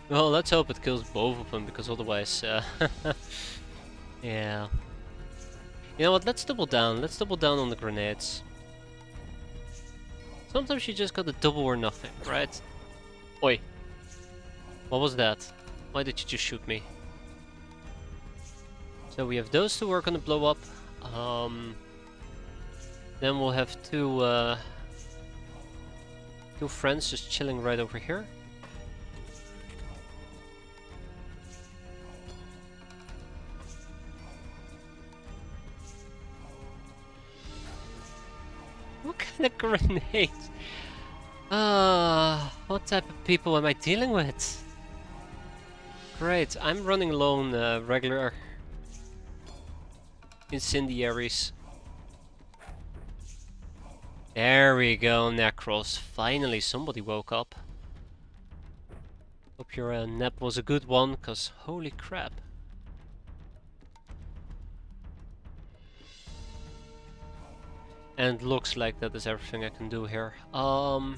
Well, let's hope it kills both of them, because otherwise, yeah. You know what, let's double down. Let's double down on the grenades. Sometimes you just gotta double or nothing, right? Oi. What was that? Why did you just shoot me? So we have those two who are gonna blow up. Then we'll have two friends just chilling right over here. What kind of grenade? What type of people am I dealing with? Great, I'm running alone, regular incendiaries. There we go, Necros. Finally, somebody woke up. Hope your nap was a good one, cause holy crap. And looks like that is everything I can do here. I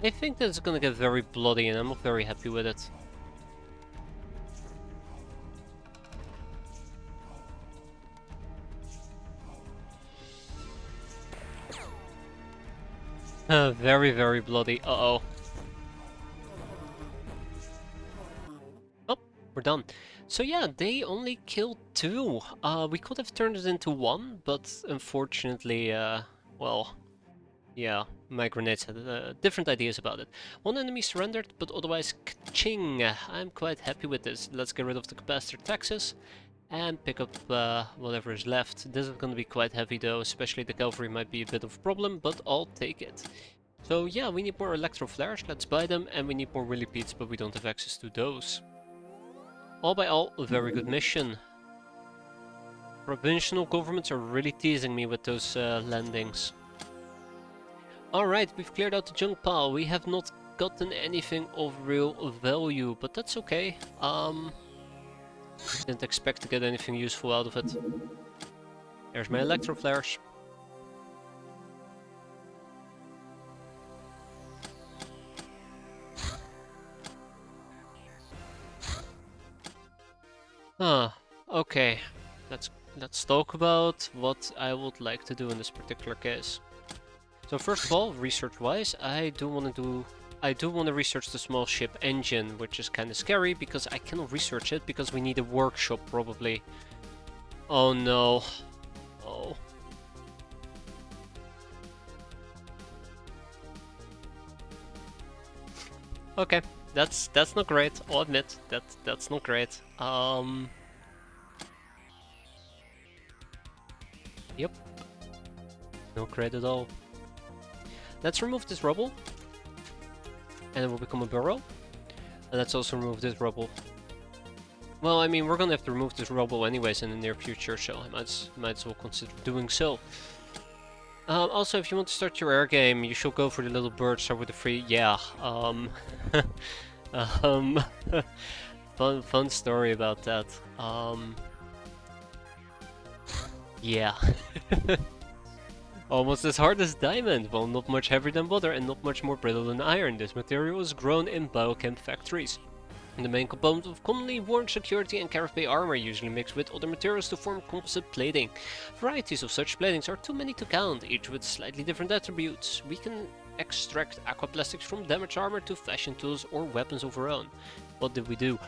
think that it's gonna get very bloody, and I'm not very happy with it. Very, very bloody. Uh-oh. Oh, we're done. So yeah, they only killed 2. We could have turned it into 1, but unfortunately, well, yeah, my grenades had different ideas about it. 1 enemy surrendered, but otherwise, ka-ching! I'm quite happy with this. Let's get rid of the capacitor taxes and pick up whatever is left. This is going to be quite heavy though, especially the cavalry might be a bit of a problem, but I'll take it. So yeah, we need more electro flares, let's buy them, and we need more millipedes, but we don't have access to those. All by all, a very good mission. Provincial governments are really teasing me with those landings. Alright, we've cleared out the junk pile. We have not gotten anything of real value, but that's okay. Didn't expect to get anything useful out of it. There's my electro flares. Okay. Let's talk about what I would like to do in this particular case. So first of all, research-wise, I do want to research the small ship engine, which is kind of scary because I cannot research it because we need a workshop probably. Oh no. Oh. Okay, that's not great. I'll admit that's not great. Yep. Not great at all. Let's remove this rubble. And it will become a burrow. And let's also remove this rubble. Well, I mean, we're gonna have to remove this rubble anyways in the near future, so I might as well consider doing so. Also, if you want to start your air game, you should go for the little bird, start with the free... Yeah, fun story about that. Yeah. Almost as hard as diamond, while not much heavier than water and not much more brittle than iron. This material is grown in biochem factories. The main component of commonly worn security and carafe armor, usually mixed with other materials to form composite plating. Varieties of such platings are too many to count, each with slightly different attributes. We can extract aquaplastics from damaged armor to fashion tools or weapons of our own. What did we do?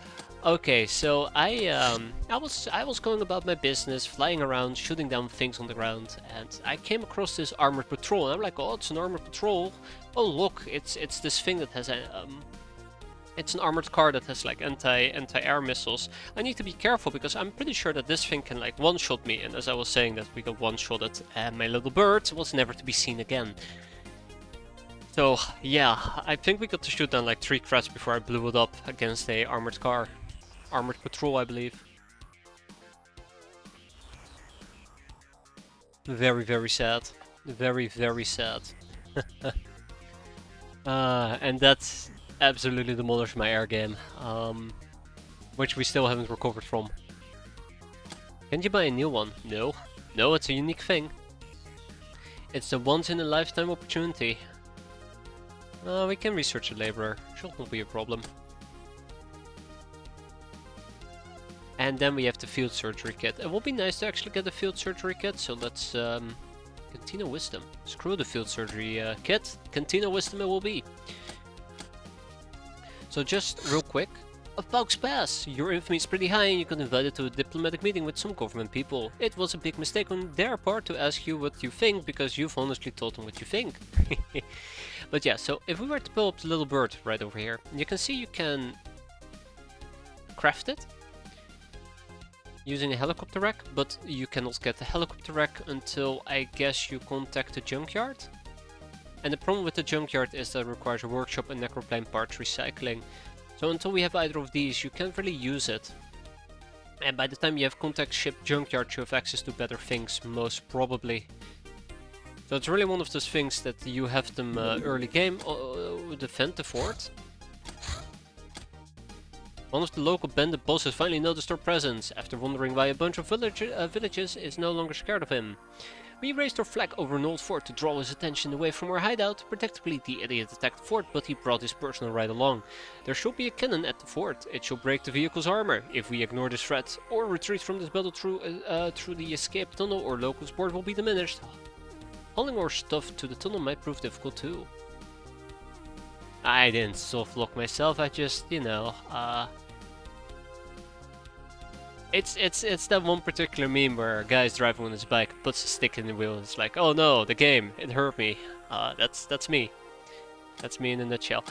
Okay, so I was going about my business, flying around, shooting down things on the ground, and I came across this armored patrol. And I'm like, oh, it's an armored patrol. Oh, look, it's this thing that has a it's an armored car that has like anti-air missiles. I need to be careful because I'm pretty sure that this thing can like one-shot me. And as I was saying that we got one-shotted, my little bird was never to be seen again. So yeah, I think we got to shoot down like 3 crats before I blew it up against a armored car. Armored patrol, I believe. Very, very sad. Very, very sad. And that's absolutely demolished my air game, which we still haven't recovered from. Can you buy a new one? No. No, it's a unique thing. It's a once-in-a-lifetime opportunity. We can research a laborer. Should not be a problem. And then we have the field surgery kit. It would be nice to actually get the field surgery kit, so let's Cantina Wisdom. Screw the field surgery kit. Cantina Wisdom it will be. So just real quick, a Faux Pass! Your infamy is pretty high and you got invited to a diplomatic meeting with some government people. It was a big mistake on their part to ask you what you think, because you've honestly told them what you think. But yeah, so if we were to pull up the little bird right over here, you can see you can craft it using a helicopter rack, but you cannot get the helicopter rack until I guess you contact the junkyard. And the problem with the junkyard is that it requires a workshop and necroplane parts recycling. So until we have either of these, you can't really use it. And by the time you have contact ship junkyard, you have access to better things, most probably. So it's really one of those things that you have them early game, defend the fort. One of the local bandit bosses finally noticed our presence, after wondering why a bunch of villages is no longer scared of him. We raised our flag over an old fort to draw his attention away from our hideout. Predictably, the idiot attacked the fort, but he brought his personal right along. There should be a cannon at the fort. It shall break the vehicle's armor. If we ignore this threat, or retreat from this battle through the escape tunnel, our local support will be diminished. Hauling our stuff to the tunnel might prove difficult too. I didn't soft lock myself, I just, you know, It's that one particular meme where a guy's driving on his bike, puts a stick in the wheel, and it's like, oh no, the game, it hurt me. That's me. That's me in a nutshell.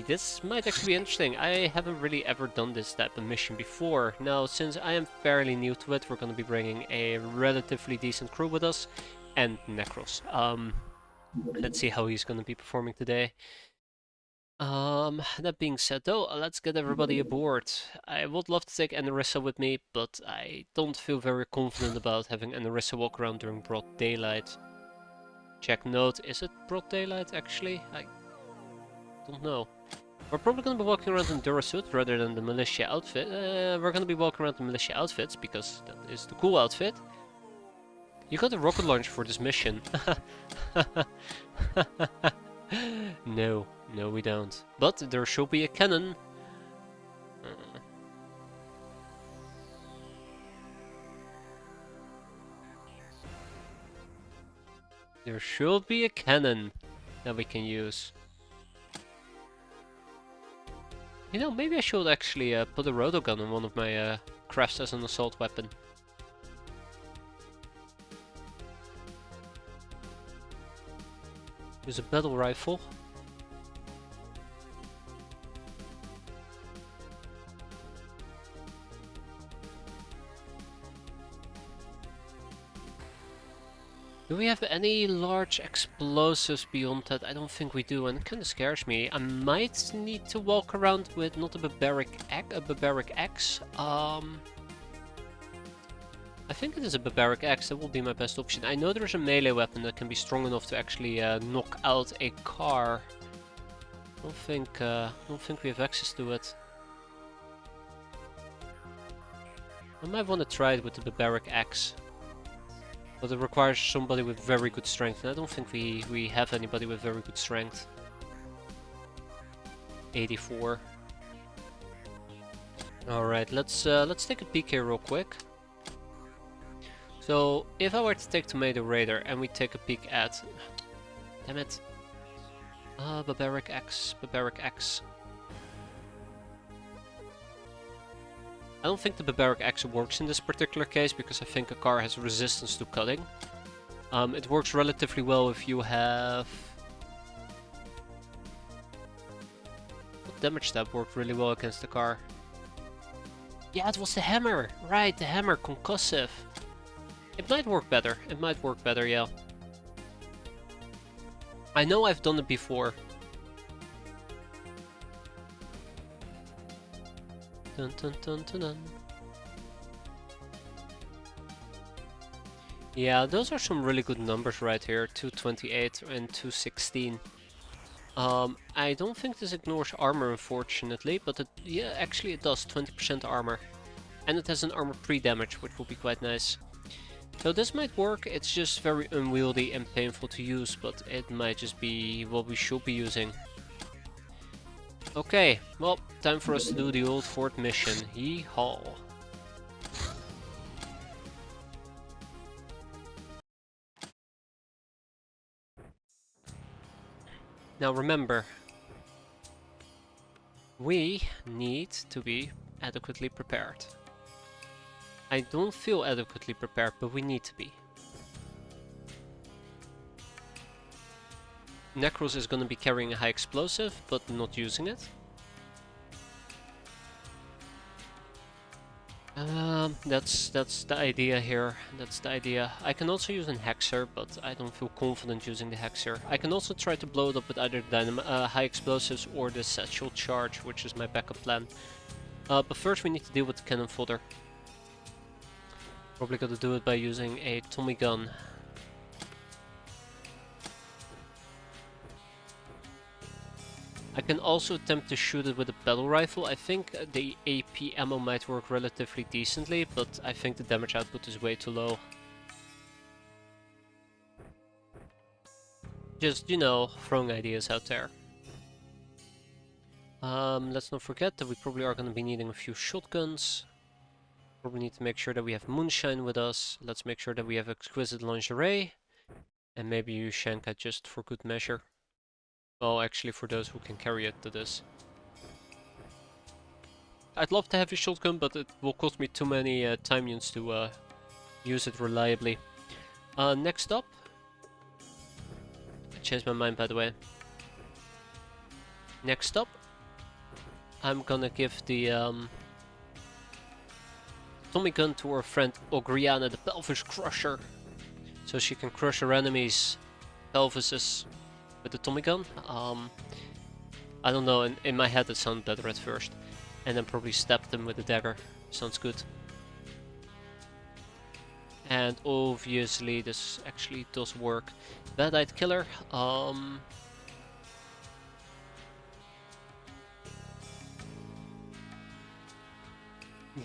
This might actually be interesting. I haven't really ever done this type of mission before. Now, since I am fairly new to it, we're going to be bringing a relatively decent crew with us, and Necros. Let's see how he's going to be performing today. That being said though, let's get everybody aboard. I would love to take Anarissa with me, but I don't feel very confident about having Anarissa walk around during broad daylight. Check note, is it broad daylight actually? I don't know. We're probably gonna be walking around in Durasuit rather than the militia outfit. We're gonna be walking around in militia outfits because that is the cool outfit. You got a rocket launcher for this mission. No, no we don't. But there should be a cannon. There should be a cannon that we can use. You know, maybe I should actually put a rotogun on one of my crafts as an assault weapon. Use a battle rifle. Do we have any large explosives beyond that? I don't think we do, and it kind of scares me. I might need to walk around with not a barbaric axe. I think it is a barbaric axe. That will be my best option. I know there's a melee weapon that can be strong enough to actually knock out a car. I don't think we have access to it. I might want to try it with the barbaric axe. But it requires somebody with very good strength, and I don't think we have anybody with very good strength. 84. Alright, let's take a peek here real quick. So, if I were to take Tomato Raider and we take a peek at... Damn it. Barbaric X. I don't think the Barbaric X works in this particular case because I think a car has resistance to cutting. It works relatively well if you have... What damage stab worked really well against the car? Yeah, it was the hammer! Right, the hammer, concussive. It might work better, yeah. I know I've done it before. Dun dun dun dun dun. Yeah, those are some really good numbers right here, 228 and 216. I don't think this ignores armor, unfortunately, but yeah, actually it does, 20% armor. And it has an armor pre-damage, which will be quite nice. So this might work, it's just very unwieldy and painful to use, but it might just be what we should be using. Okay, well, time for us to do the old fort mission. Yee-haw. Now remember, we need to be adequately prepared. I don't feel adequately prepared, but we need to be. Necros is going to be carrying a high explosive, but not using it. That's the idea here. That's the idea. I can also use an Hexer, but I don't feel confident using the Hexer. I can also try to blow it up with either high explosives or the satchel charge, which is my backup plan. But first we need to deal with the cannon fodder. Probably gotta do it by using a Tommy gun. I can also attempt to shoot it with a battle rifle. I think the AP ammo might work relatively decently, but I think the damage output is way too low. Just, you know, throwing ideas out there. Let's not forget that we probably are going to be needing a few shotguns. Probably need to make sure that we have moonshine with us. Let's make sure that we have exquisite lingerie. And maybe use Shanka just for good measure. Well, actually for those who can carry it to this. I'd love to have a shotgun, but it will cost me too many time units to use it reliably. Next up... I changed my mind, by the way. Next up, I'm gonna give the Tommy gun to our friend Ogriana, the Pelvis Crusher. So she can crush her enemies' pelvises with the Tommy gun. I don't know, in my head it sounded better at first. And then probably stab them with a dagger. Sounds good. And obviously this actually does work. Bad-eyed killer.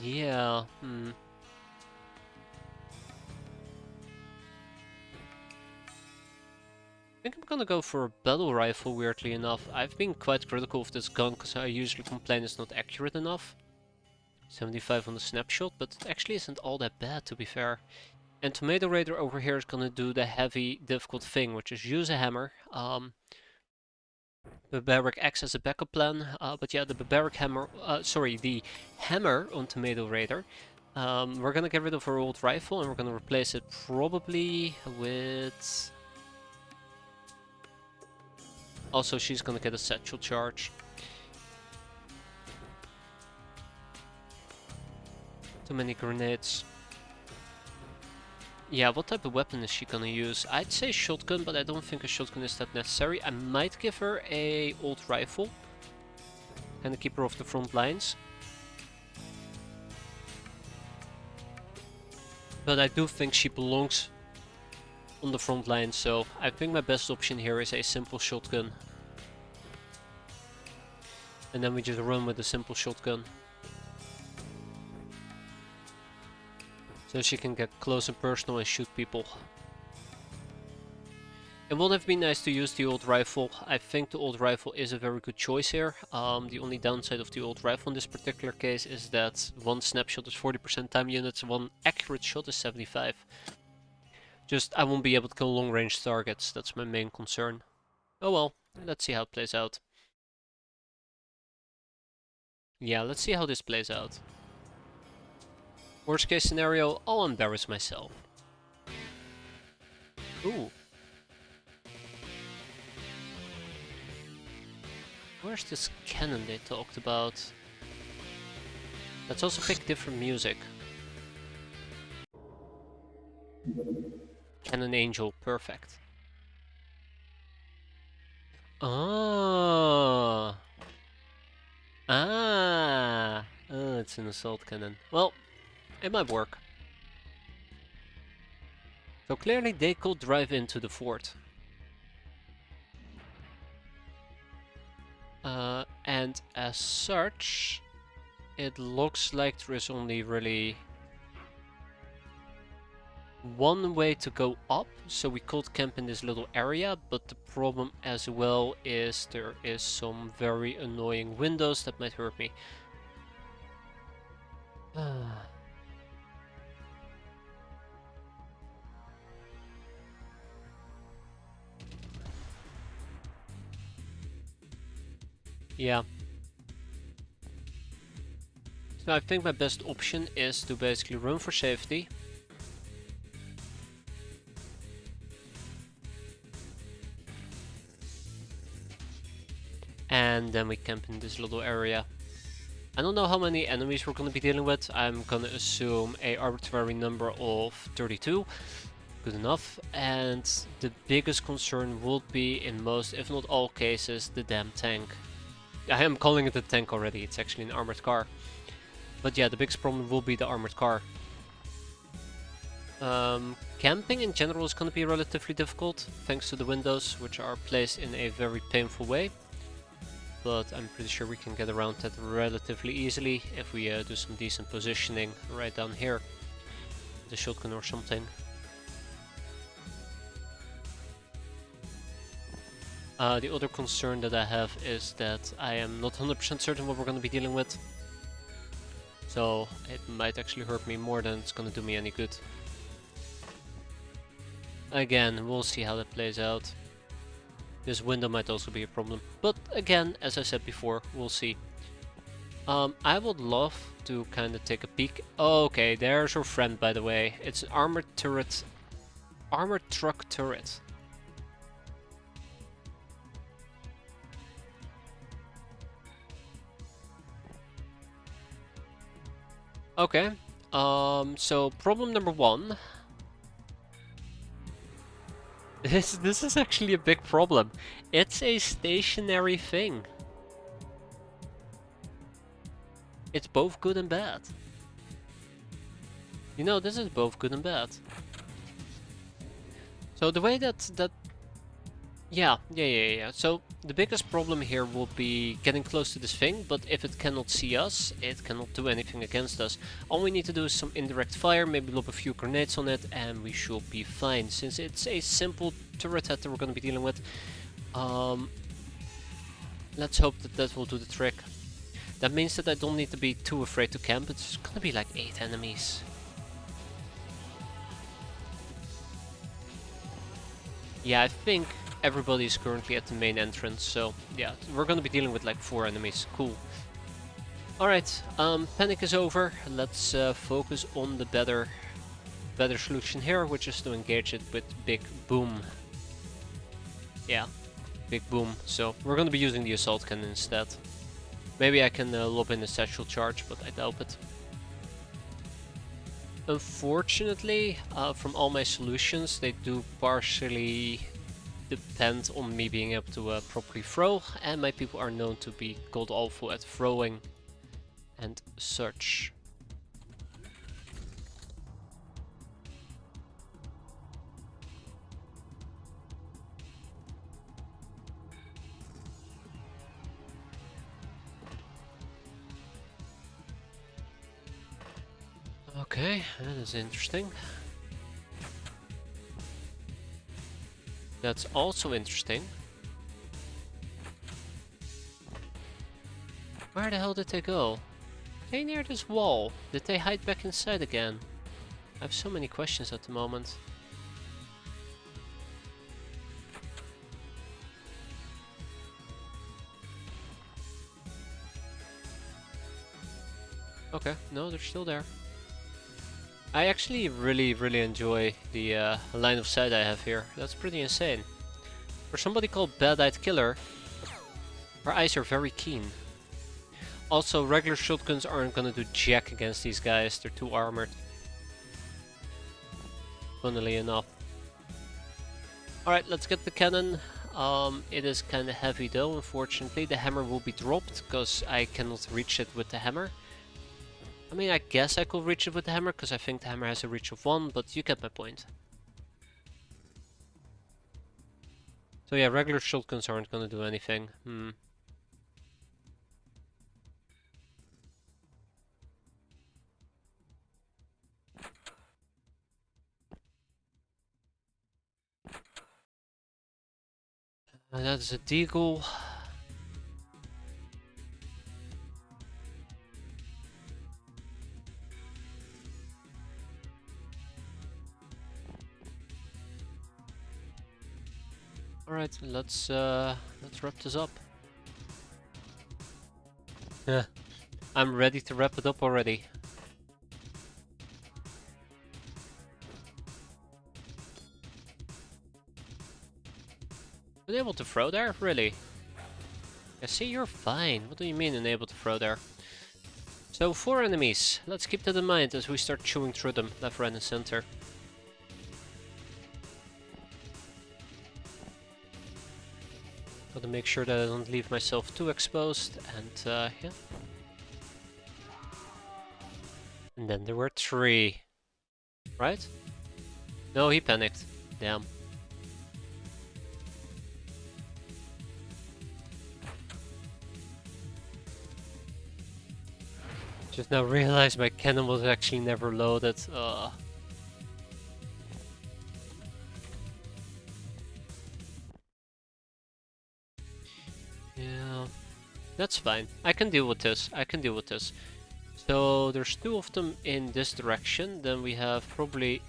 Yeah, I think I'm gonna go for a battle rifle, weirdly enough. I've been quite critical of this gun because I usually complain it's not accurate enough. 75 on the snapshot, but it actually isn't all that bad, to be fair. And Tomato Raider over here is gonna do the heavy, difficult thing, which is use a hammer. The Barbaric X as a backup plan, but yeah, the Barbaric hammer, the hammer on Tomato Raider. We're gonna get rid of our old rifle and we're gonna replace it probably with... Also, she's gonna get a satchel charge. Too many grenades. Yeah, what type of weapon is she gonna use? I'd say shotgun, but I don't think a shotgun is that necessary. I might give her a old rifle. Kinda keep her off the front lines. But I do think she belongs on the front line, so I think my best option here is a simple shotgun. And then we just run with a simple shotgun. So she can get close and personal and shoot people. It would have been nice to use the old rifle. I think the old rifle is a very good choice here. The only downside of the old rifle in this particular case is that one snapshot is 40% time units, one accurate shot is 75. Just, I won't be able to kill long range targets, that's my main concern. Oh well, let's see how it plays out. Yeah, let's see how this plays out. Worst case scenario, I'll embarrass myself. Ooh. Where's this cannon they talked about? Let's also pick different music. Cannon Angel, perfect. Ah. Ah. Oh, it's an assault cannon. Well, it might work. So clearly they could drive into the fort. And as such, it looks like there is only really one way to go up, so we could camp in this little area, but the problem as well is there is some very annoying windows that might hurt me. Yeah. So I think my best option is to basically run for safety. And then we camp in this little area. I don't know how many enemies we're going to be dealing with. I'm going to assume a arbitrary number of 32. Good enough. And the biggest concern would be, in most, if not all cases, the damn tank. I am calling it a tank already, it's actually an armored car. But yeah, the biggest problem will be the armored car. Camping in general is going to be relatively difficult, thanks to the windows, which are placed in a very painful way. But I'm pretty sure we can get around that relatively easily if we do some decent positioning right down here. The shotgun or something. The other concern that I have is that I am not 100% certain what we're going to be dealing with. So it might actually hurt me more than it's going to do me any good. Again, we'll see how that plays out. This window might also be a problem. But again, as I said before, we'll see. I would love to kind of take a peek. Oh, okay, there's our friend, by the way. It's an armored turret. Armored truck turret. Okay, so problem number one. This is actually a big problem. It's a stationary thing. It's both good and bad. You know, this is both good and bad. So the way that yeah. So the biggest problem here will be getting close to this thing, but if it cannot see us, it cannot do anything against us. All we need to do is some indirect fire, maybe lob a few grenades on it, and we should be fine, since it's a simple turret that we're going to be dealing with. Let's hope that that will do the trick. That means that I don't need to be too afraid to camp. It's going to be like 8 enemies. Yeah, I think everybody is currently at the main entrance, so yeah, we're gonna be dealing with like 4 enemies. Cool. Alright, panic is over. Let's focus on the better solution here, which is to engage it with Big Boom. Yeah, Big Boom. So we're gonna be using the assault cannon instead. Maybe I can lob in a satchel charge, but I doubt it. Unfortunately, from all my solutions, they do partially depend on me being able to properly throw, and my people are known to be god awful at throwing and such. Okay, that is interesting. That's also interesting. Where the hell did they go? They near this wall. Did they hide back inside again? I have so many questions at the moment. Okay, no, they're still there. I actually really enjoy the line of sight I have here. That's pretty insane. For somebody called Bad-Eyed Killer, our eyes are very keen. Also, regular shotguns aren't gonna do jack against these guys. They're too armored. Funnily enough. Alright, let's get the cannon. It is kinda heavy though, unfortunately. The hammer will be dropped, because I cannot reach it with the hammer. I mean, I guess I could reach it with the hammer, because I think the hammer has a reach of 1, but you get my point. So yeah, regular shotguns aren't gonna do anything. That is a deagle. Alright, let's wrap this up. Yeah, I'm ready to wrap it up already. Unable to throw there? Really? I see you're fine. What do you mean unable to throw there? So 4 enemies. Let's keep that in mind as we start chewing through them left, right and center. Gotta make sure that I don't leave myself too exposed, and yeah. And then there were 3. Right? No, he panicked. Damn. Just now realized my cannon was actually never loaded. Yeah, that's fine. I can deal with this. I can deal with this. So there's 2 of them in this direction. Then we have probably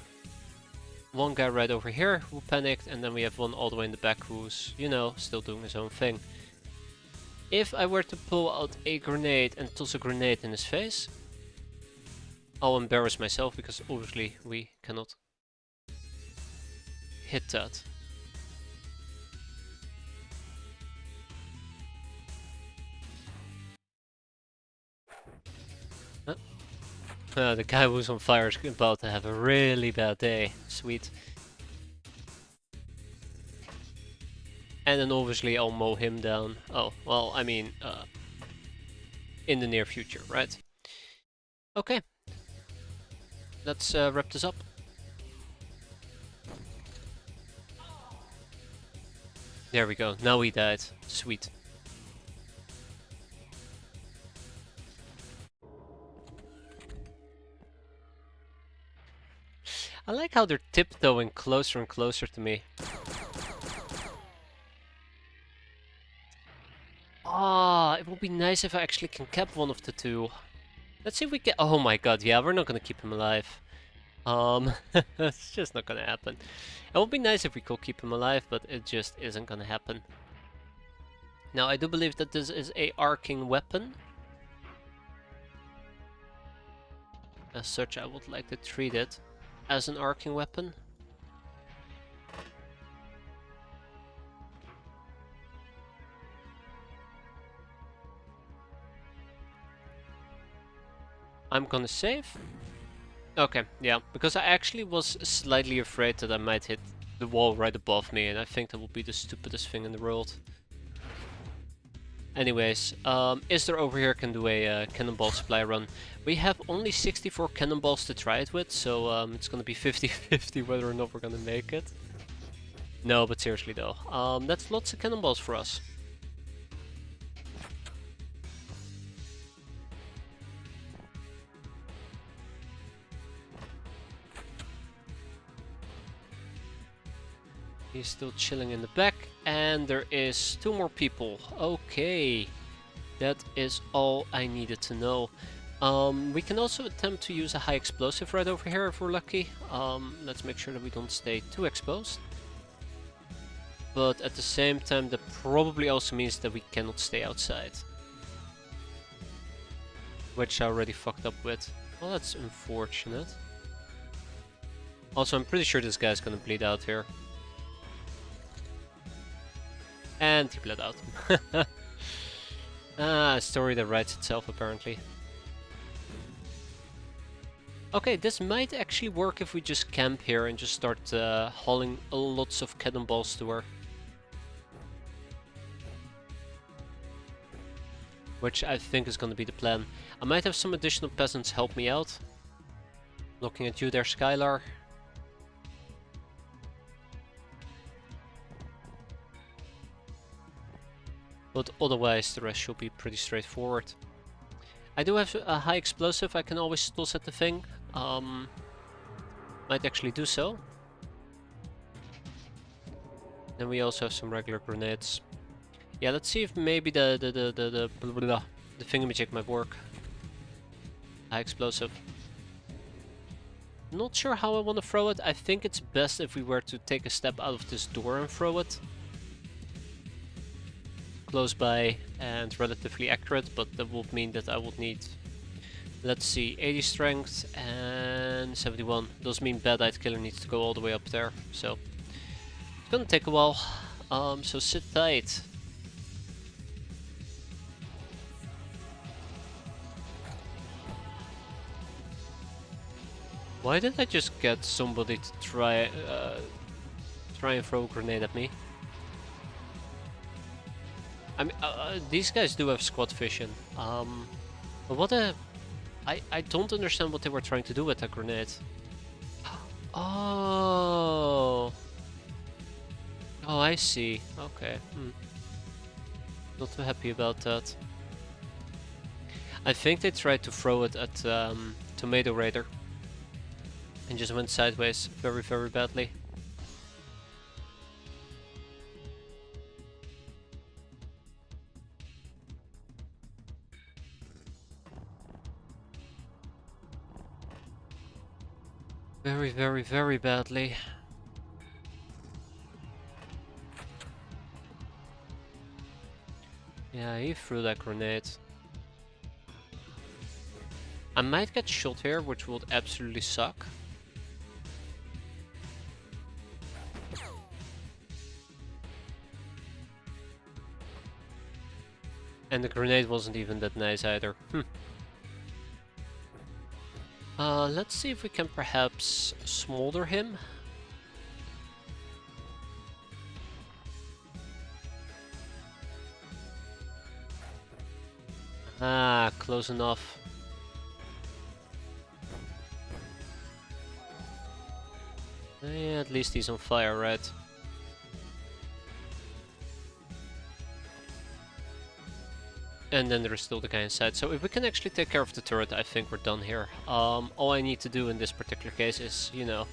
1 guy right over here who panicked, and then we have 1 all the way in the back who's, you know, still doing his own thing. If I were to pull out a grenade and toss a grenade in his face, I'll embarrass myself because obviously we cannot hit that. The guy who's on fire is about to have a really bad day. Sweet. And then obviously I'll mow him down. Oh, well, I mean, in the near future, right? Okay. Let's wrap this up. There we go. Now he died. Sweet. I like how they're tiptoeing closer and closer to me. Ah, it would be nice if I actually can cap one of the 2. Let's see if we get. Oh my god, yeah, we're not gonna keep him alive. It's just not gonna happen. It would be nice if we could keep him alive, but it just isn't gonna happen. Now, I do believe that this is a arcing weapon. As such, I would like to treat it as an arcing weapon. I'm gonna save. Okay, yeah, because I actually was slightly afraid that I might hit the wall right above me, and I think that would be the stupidest thing in the world. Anyways, Isdar over here can do a cannonball supply run. We have only 64 cannonballs to try it with, so it's gonna be 50-50 whether or not we're gonna make it. No, but seriously though, that's lots of cannonballs for us. He's still chilling in the back, and there is 2 more people. Okay, that is all I needed to know. We can also attempt to use a high explosive right over here if we're lucky. Let's make sure that we don't stay too exposed. But at the same time, that probably also means that we cannot stay outside. Which I already fucked up with. Well, that's unfortunate. Also, I'm pretty sure this guy's gonna bleed out here. And he bled out. A story that writes itself, apparently. Okay, this might actually work if we just camp here and just start hauling lots of cannonballs to her. Which I think is going to be the plan. I might have some additional peasants help me out. Looking at you there, Skylar. But otherwise, the rest should be pretty straightforward. I do have a high explosive I can always toss at the thing. Might actually do so. Then we also have some regular grenades. Yeah, let's see if maybe the thingamajig might work. High explosive. Not sure how I want to throw it. I think it's best if we were to take a step out of this door and throw it. Close by and relatively accurate, but that would mean that I would need, let's see, 80 strength and 71. Those mean Bad-Eyed Killer needs to go all the way up there, so it's gonna take a while. So sit tight. Why did I just get somebody to try and throw a grenade at me? I mean, these guys do have squad vision. But what a... I don't understand what they were trying to do with that grenade. Oh... Oh, I see. Okay. Not too happy about that. I think they tried to throw it at Tomato Raider. And just went sideways very, very badly. Very, very, very badly. Yeah, he threw that grenade. I might get shot here, which would absolutely suck. And the grenade wasn't even that nice either. Let's see if we can perhaps smolder him. Ah, close enough. Yeah, at least he's on fire, right? And then there's still the guy inside. So if we can actually take care of the turret, I think we're done here. All I need to do in this particular case is, you know,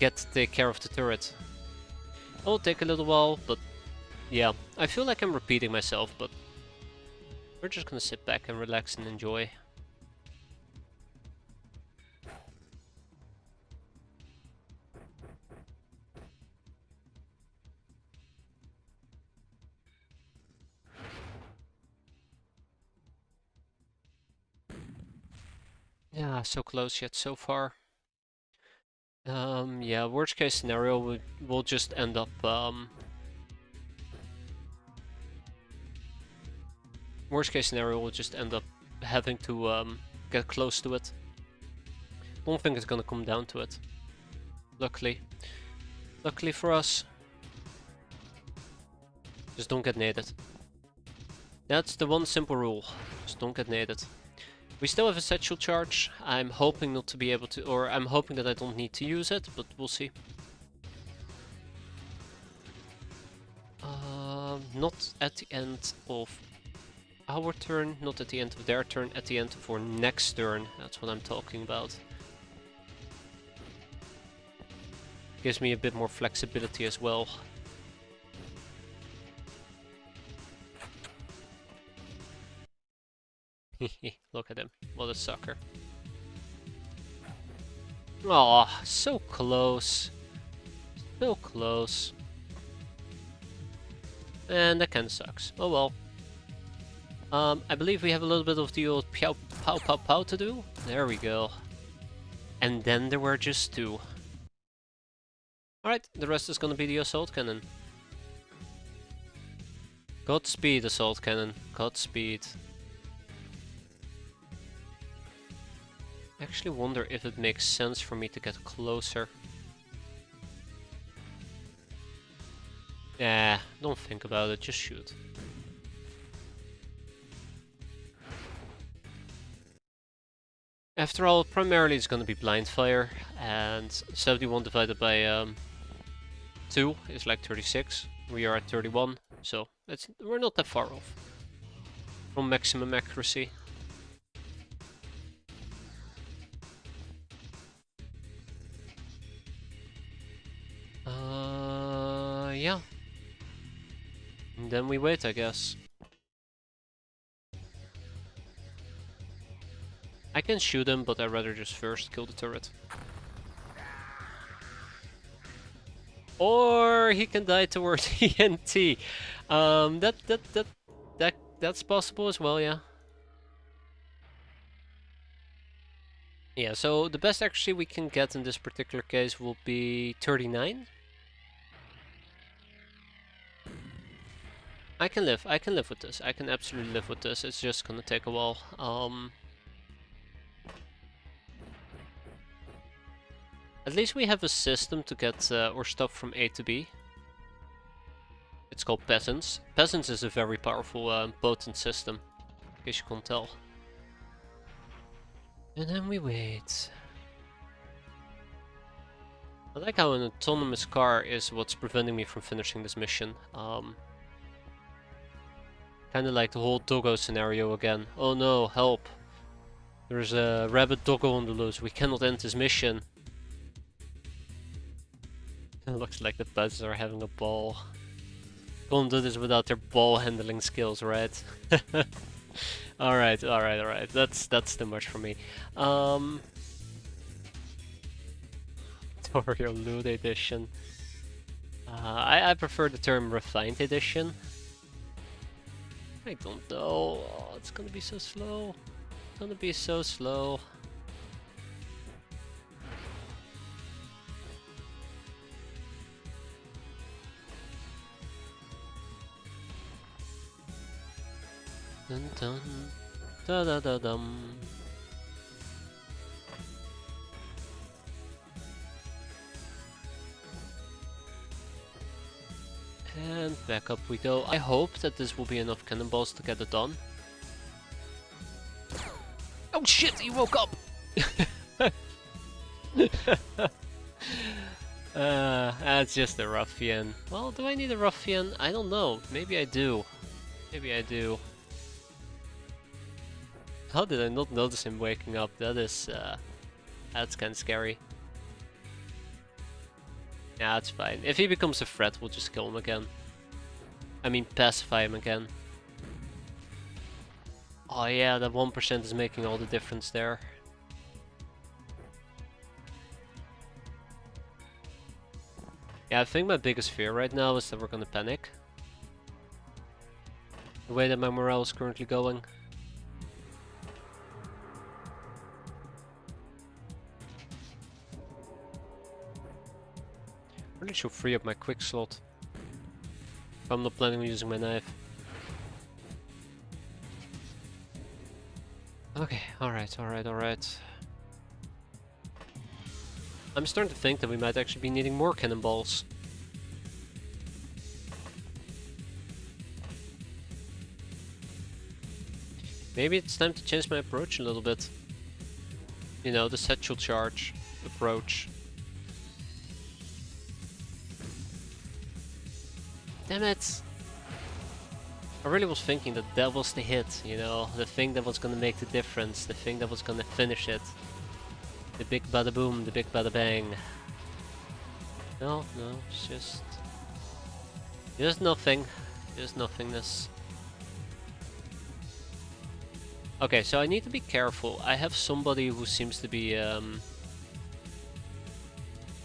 take care of the turret. It'll take a little while, but yeah. I feel like I'm repeating myself, but we're just gonna sit back and relax and enjoy. Yeah, so close yet so far. Yeah, worst case scenario, we'll just end up, worst case scenario, we'll just end up having to, get close to it. Don't think it's gonna come down to it. Luckily. Luckily for us. Just don't get naded. That's the one simple rule. Just don't get naded. We still have a satchel charge. I'm hoping not to be able to, or I'm hoping that I don't need to use it, but we'll see. Not at the end of our turn, not at the end of their turn, at the end of our next turn. That's what I'm talking about. Gives me a bit more flexibility as well. Look at him. What a sucker. Aw, so close. So close. And that kinda sucks. Oh well. I believe we have a little bit of the old pow pow pow pow to do. There we go. And then there were just 2. Alright, the rest is gonna be the assault cannon. Godspeed, assault cannon. Godspeed. I actually wonder if it makes sense for me to get closer. Yeah, don't think about it, just shoot. After all, primarily it's gonna be blind fire, and 71 divided by 2 is like 36. We are at 31, so we're not that far off from maximum accuracy. Yeah. And then we wait, I guess. I can shoot him, but I'd rather just first kill the turret. Or he can die towards ENT. That's possible as well, yeah. Yeah, so the best accuracy we can get in this particular case will be 39. I can live with this. I can absolutely live with this. It's just gonna take a while. At least we have a system to get our stuff from A to B. It's called Peasants. Peasants is a very powerful, potent system, in case you can't tell. And then we wait. I like how an autonomous car is what's preventing me from finishing this mission. Kinda like the whole doggo scenario again. Oh no, help. There's a rabid doggo on the loose. We cannot end this mission. It looks like the buzzers are having a ball. Don't do this without their ball handling skills, right? Alright. That's too much for me. Tutorial loot edition. I prefer the term refined edition. I don't know. Oh, it's gonna be so slow. It's gonna be so slow. Dun dun da da da dum. And back up we go. I hope that this will be enough cannonballs to get it done. Oh shit, he woke up! That's just a ruffian. Well, do I need a ruffian? I don't know. Maybe I do. Maybe I do. How did I not notice him waking up? That is, that's kinda scary. Yeah, that's fine. If he becomes a threat, we'll just kill him again. I mean, pacify him again. Oh yeah, that 1% is making all the difference there. Yeah, I think my biggest fear right now is that we're gonna panic. The way that my morale is currently going. I really should free up my quick slot. If I'm not planning on using my knife. Okay, alright. I'm starting to think that we might actually be needing more cannonballs. Maybe it's time to change my approach a little bit. You know, the satchel charge approach. Damn it! I really was thinking that that was the hit, you know, the thing that was gonna make the difference, the thing that was gonna finish it. The big bada boom, the big bada bang. No, no, it's just nothing. Just nothingness. Okay, so I need to be careful. I have somebody who seems to be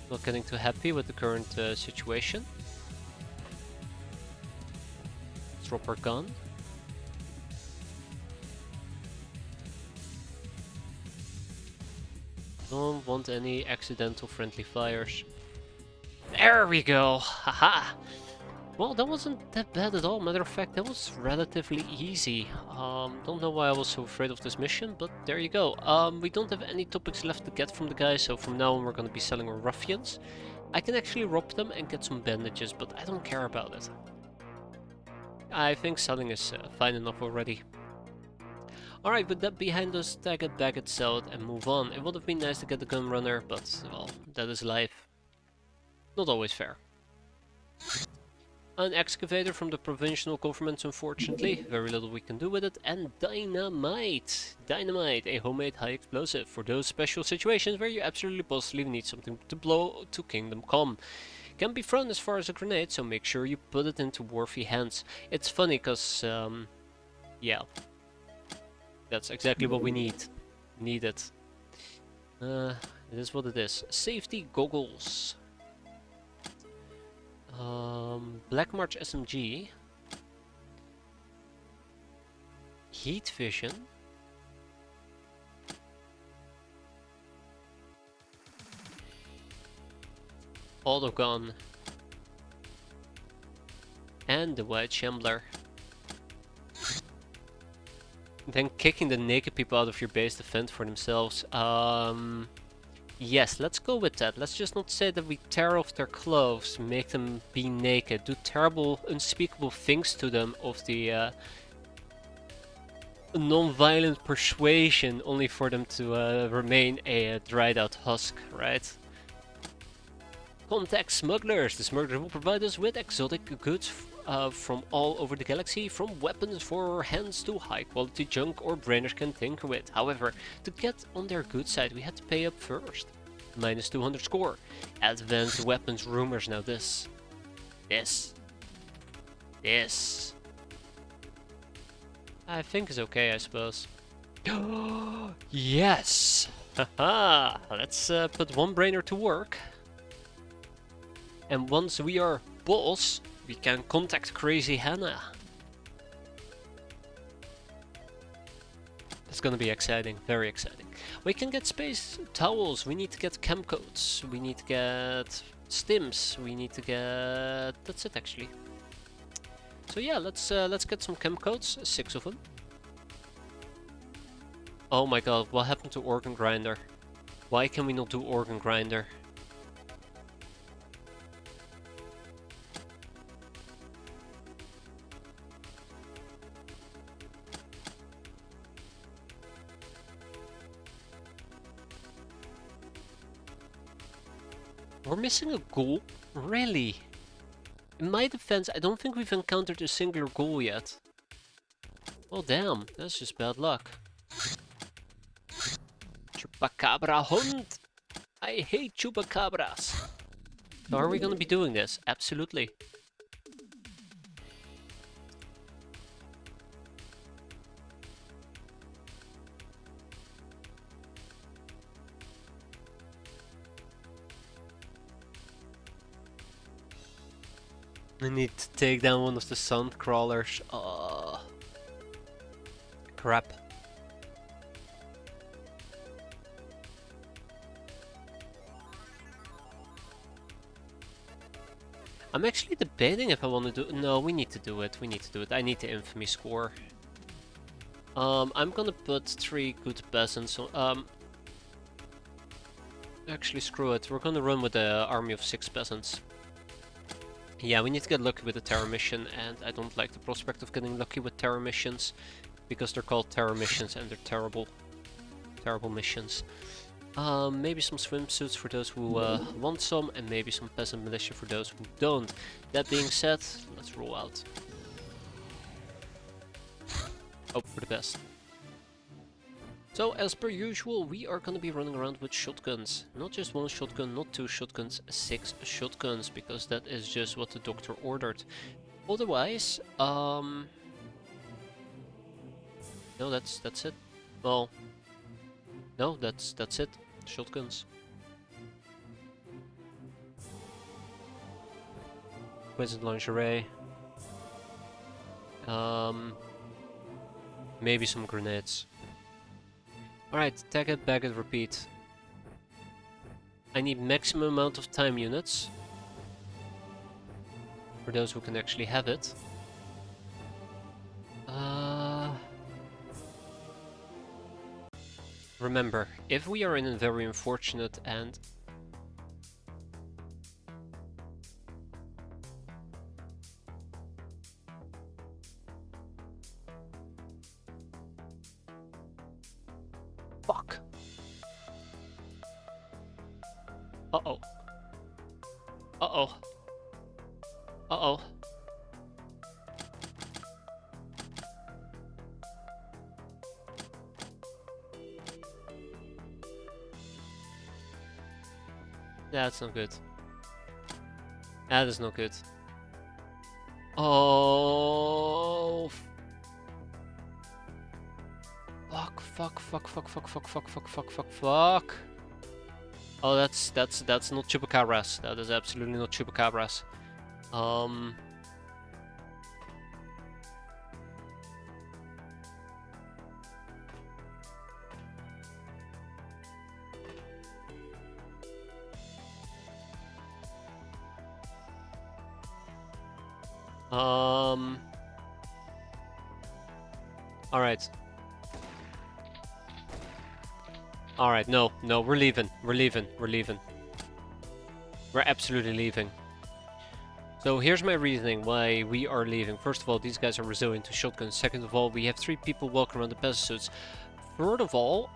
not getting too happy with the current situation. Let's drop our gun. Don't want any accidental friendly fires. There we go! Haha! Well, that wasn't that bad at all. Matter of fact, that was relatively easy. Don't know why I was so afraid of this mission, but there you go. We don't have any topics left to get from the guy, so from now on we're gonna be selling our ruffians. I can actually rob them and get some bandages, but I don't care about it. I think selling is fine enough already. Alright, with that behind us, tag it, bag it, sell it, and move on. It would have been nice to get the gun runner, but, well, that is life. Not always fair. An excavator from the provincial government, unfortunately. Very little we can do with it. And dynamite! Dynamite, a homemade high explosive for those special situations where you absolutely positively need something to blow to Kingdom Come. Can be thrown as far as a grenade, so make sure you put it into worthy hands. It's funny, cause, yeah. That's exactly what we need. Need it. It is what it is. Safety goggles. Black March SMG. Heat vision. Autogun. And the White Shambler. Then kicking the naked people out of your base to fend for themselves. Yes, let's go with that. Let's just not say that we tear off their clothes, make them be naked, do terrible, unspeakable things to them of the non-violent persuasion, only for them to remain a dried out husk, right? Contact smugglers. The smugglers will provide us with exotic goods from all over the galaxy, from weapons for our hands to high quality junk or brainers can tinker with. However, to get on their good side we had to pay up first. Minus 200 score. Advanced weapons rumors. Now this. I think is okay, I suppose. Yes! Haha! Let's put one brainer to work. And once we are boss, we can contact Crazy Hannah. It's gonna be exciting, very exciting. We can get space towels, we need to get chem coats, we need to get stims, we need to get... that's it actually. So yeah, let's get some chem coats, 6 of them. Oh my god, what happened to organ grinder? Why can we not do organ grinder? We're missing a ghoul? Really? In my defense, I don't think we've encountered a singular ghoul yet. Well damn, that's just bad luck. Chupacabra hunt! I hate chupacabras! So are we gonna be doing this? Absolutely. We need to take down one of the sun crawlers. Crap. I'm actually debating if I want to do... no, we need to do it. We need to do it. I need the infamy score. I'm gonna put 3 good peasants on... actually, screw it. We're gonna run with the army of 6 peasants. Yeah, we need to get lucky with the terror mission, and I don't like the prospect of getting lucky with terror missions, because they're called terror missions and they're terrible. Terrible missions. Maybe some swimsuits for those who want some, and maybe some peasant militia for those who don't. That being said, let's roll out. Hope for the best. So, as per usual, we are gonna be running around with shotguns. Not just one shotgun, not two shotguns, 6 shotguns, because that is just what the doctor ordered. Otherwise, no, that's it. Well, no, that's it. Shotguns. Wizard lingerie. Maybe some grenades. Alright, tag it, bag it, repeat. I need maximum amount of time units. For those who can actually have it. Remember, if we are in a very unfortunate and fuck. Uh-oh. Uh-oh. Uh-oh. That's not good. That is not good. Oh. Fuck, fuck, fuck, fuck, fuck, fuck, fuck, fuck, fuck, fuck, fuck. Oh, that's not chupacabras. That is absolutely not chupacabras. Alright. Alright, no, we're leaving. We're leaving. We're leaving. We're absolutely leaving. So here's my reasoning why we are leaving. First of all, these guys are resilient to shotguns. Second of all, we have 3 people walking around the peasant suits. Third of all,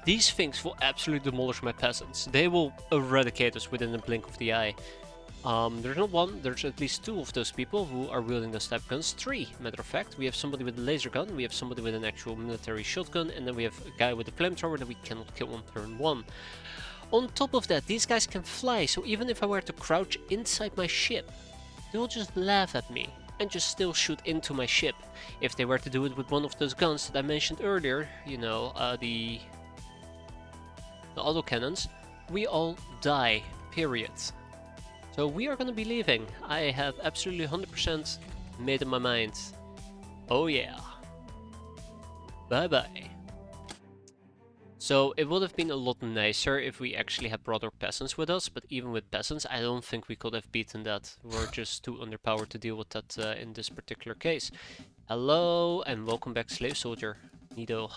these things will absolutely demolish my peasants. They will eradicate us within a blink of the eye. There's not one, there's at least 2 of those people who are wielding those type guns. 3, matter of fact. We have somebody with a laser gun, we have somebody with an actual military shotgun, and then we have a guy with a flamethrower that we cannot kill on turn 1. On top of that, these guys can fly, so even if I were to crouch inside my ship, they'll just laugh at me and just still shoot into my ship. If they were to do it with one of those guns that I mentioned earlier, you know, the autocannons, we all die, period. So we are gonna be leaving. I have absolutely 100% made up my mind. Oh yeah. Bye bye. So it would have been a lot nicer if we actually had brought our peasants with us, but even with peasants I don't think we could have beaten that. We're just too underpowered to deal with that in this particular case. Hello and welcome back, slave soldier. Nido.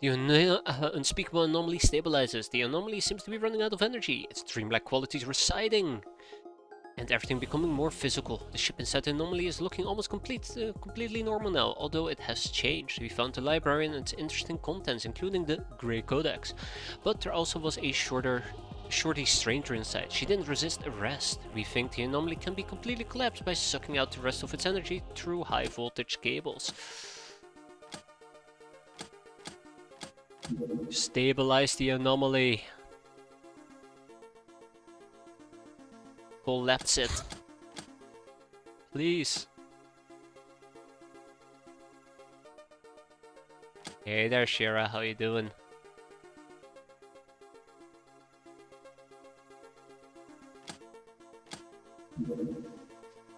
The unspeakable anomaly stabilizes. The anomaly seems to be running out of energy. Its dreamlike qualities receding. And everything becoming more physical. The ship inside the anomaly is looking almost completely normal now, although it has changed. We found the library and its interesting contents, including the Grey Codex. But there also was a shorty stranger inside. She didn't resist arrest. We think the anomaly can be completely collapsed by sucking out the rest of its energy through high voltage cables. Stabilize the anomaly. Collapse it. Please. Hey there, Shira. How you doing?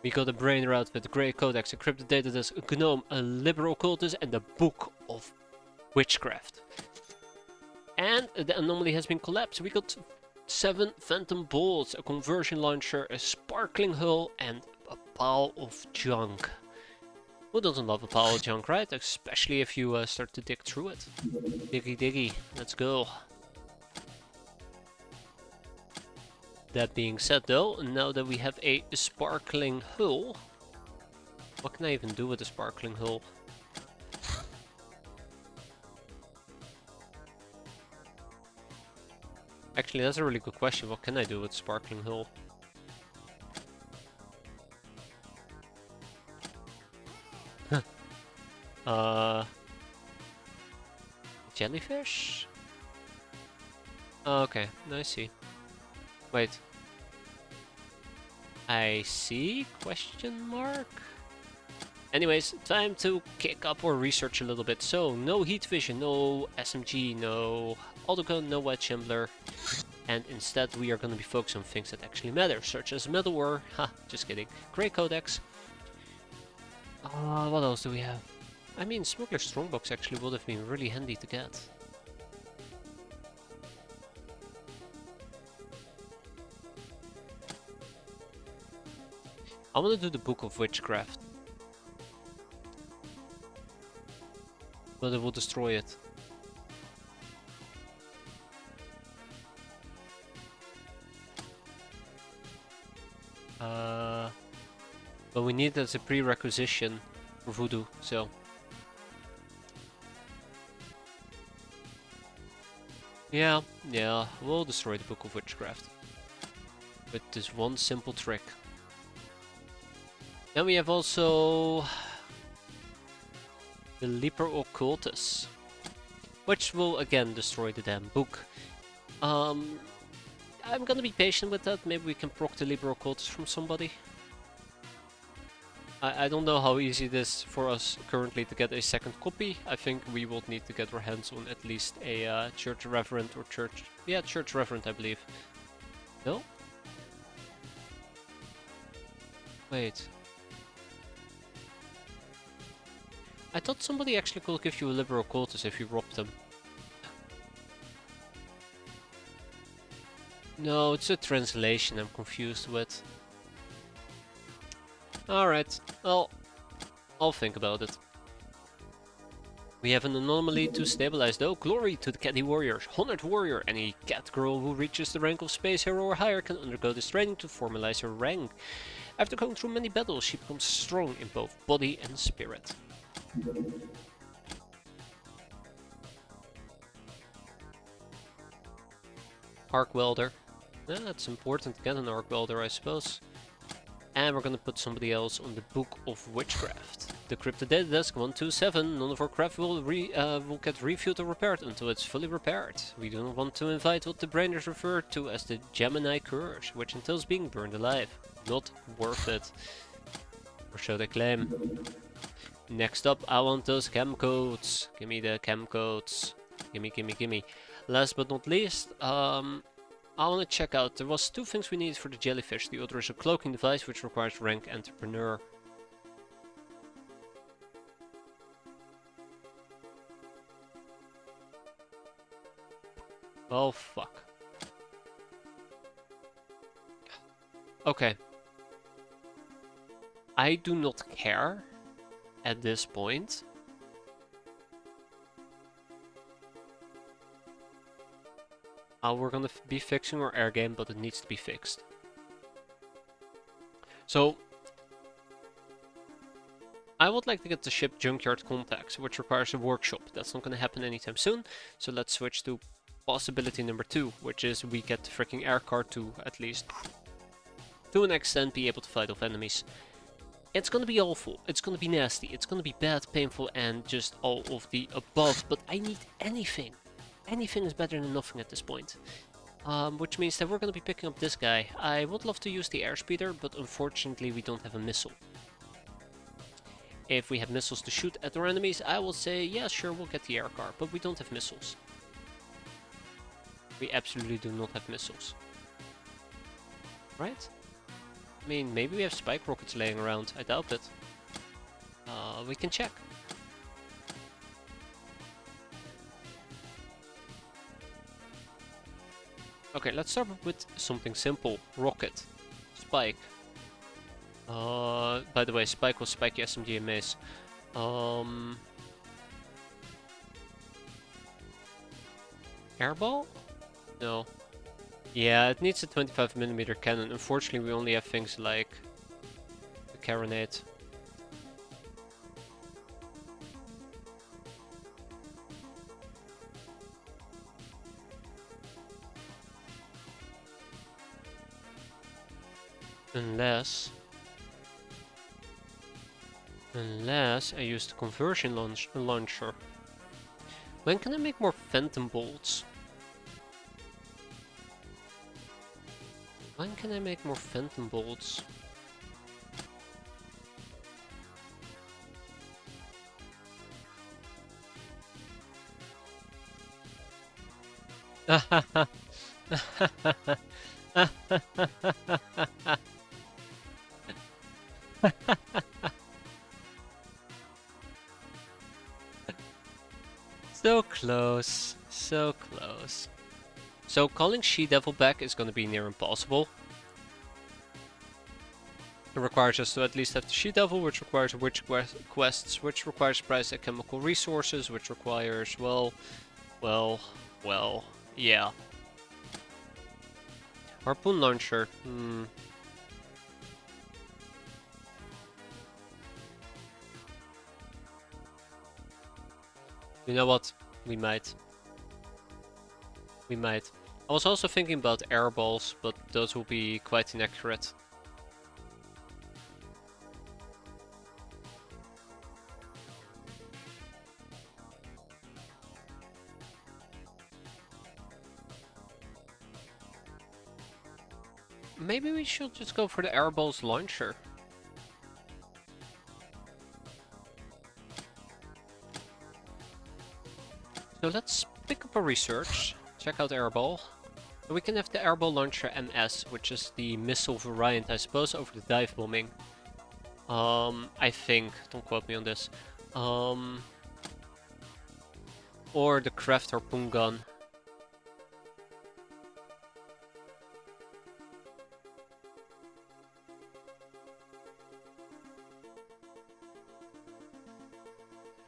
We got a brain route with the Grey Codex, encrypted data disc, a gnome, a liberal cultist, and the Book of Witchcraft. And the anomaly has been collapsed. We got 7 phantom bolts, a conversion launcher, a sparkling hull, and a pile of junk. Who doesn't love a pile of junk, right? Especially if you start to dig through it. Diggy diggy, let's go. That being said though, now that we have a sparkling hull, what can I even do with a sparkling hull? Actually, that's a really good question. What can I do with sparkling hull? Uh, jellyfish? Oh, okay, I see. Wait. I see? Question mark? Anyways, time to kick up our research a little bit. So, no heat vision, no SMG, no autogun, no wedge shambler. And instead we are going to be focused on things that actually matter, such as metal ore, just kidding, grey codex. What else do we have? I mean, smuggler's strongbox actually would have been really handy to get. I want to do the Book of Witchcraft, but it will destroy it. But we need it as a prerequisition for voodoo, so. Yeah, we'll destroy the Book of Witchcraft. With this one simple trick. Then we have also the Liber Occultus, which will again destroy the damn book. I'm gonna be patient with that. Maybe we can proc the Liber Occultus from somebody. I don't know how easy it is for us currently to get a second copy. I think we will need to get our hands on at least a Church Reverend or Church... Yeah, Church Reverend, I believe. No? Wait. I thought somebody actually could give you a Liber Occultus if you robbed them. No, it's a translation I'm confused with. Alright, well, I'll think about it. We have an anomaly to stabilize though. Glory to the Catty Warriors. Honored Warrior. Any cat girl who reaches the rank of Space Hero or higher can undergo this training to formalize her rank. After going through many battles, she becomes strong in both body and spirit. Arc Welder. Yeah, it's important to get an Arc Welder, I suppose. And we're gonna put somebody else on the Book of Witchcraft. Decrypted data desk 127. None of our craft will get reviewed or repaired until it's fully repaired. We do not want to invite what the brainers refer to as the Gemini Curse, which entails being burned alive. Not worth it. Or so they claim. Next up, I want those chem codes. Give me the chem codes. Gimme. Last but not least, I want to check out, there was two things we needed for the jellyfish. The other is a cloaking device, which requires rank entrepreneur. Oh fuck. Okay. I do not care at this point. We're gonna be fixing our air game, but it needs to be fixed. So, I would like to get the ship Junkyard Complex, which requires a workshop. That's not gonna happen anytime soon, so let's switch to possibility number 2, which is we get the freaking air car to at least, to an extent, be able to fight off enemies. It's gonna be awful, it's gonna be nasty, it's gonna be bad, painful, and just all of the above, but I need anything. Anything is better than nothing at this point. Which means that we're going to be picking up this guy. I would love to use the airspeeder, but unfortunately we don't have a missile. If we have missiles to shoot at our enemies, I will say, yeah, sure, we'll get the air car, but we don't have missiles. We absolutely do not have missiles. Right? I mean, maybe we have spike rockets laying around, I doubt it. We can check. Okay, let's start with something simple. Rocket. Spike. By the way, Spike was Spiky SMG and Mace. Airball? No. Yeah, it needs a 25mm cannon. Unfortunately, we only have things like the carronade. Unless... Unless I use the conversion launcher. When can I make more phantom bolts? When can I make more phantom bolts? So close, so close. So calling She-Devil back is gonna be near impossible. It requires us to at least have the She-Devil, which requires witch quests, which requires price at chemical resources, which requires, well, yeah. Harpoon launcher, You know what? We might. We might. I was also thinking about air balls, but those will be quite inaccurate. Maybe we should just go for the air balls launcher. So let's pick up a research, check out airball. We can have the airball launcher MS, which is the missile variant, I suppose, over the dive bombing. I think, don't quote me on this. Or the craft harpoon gun.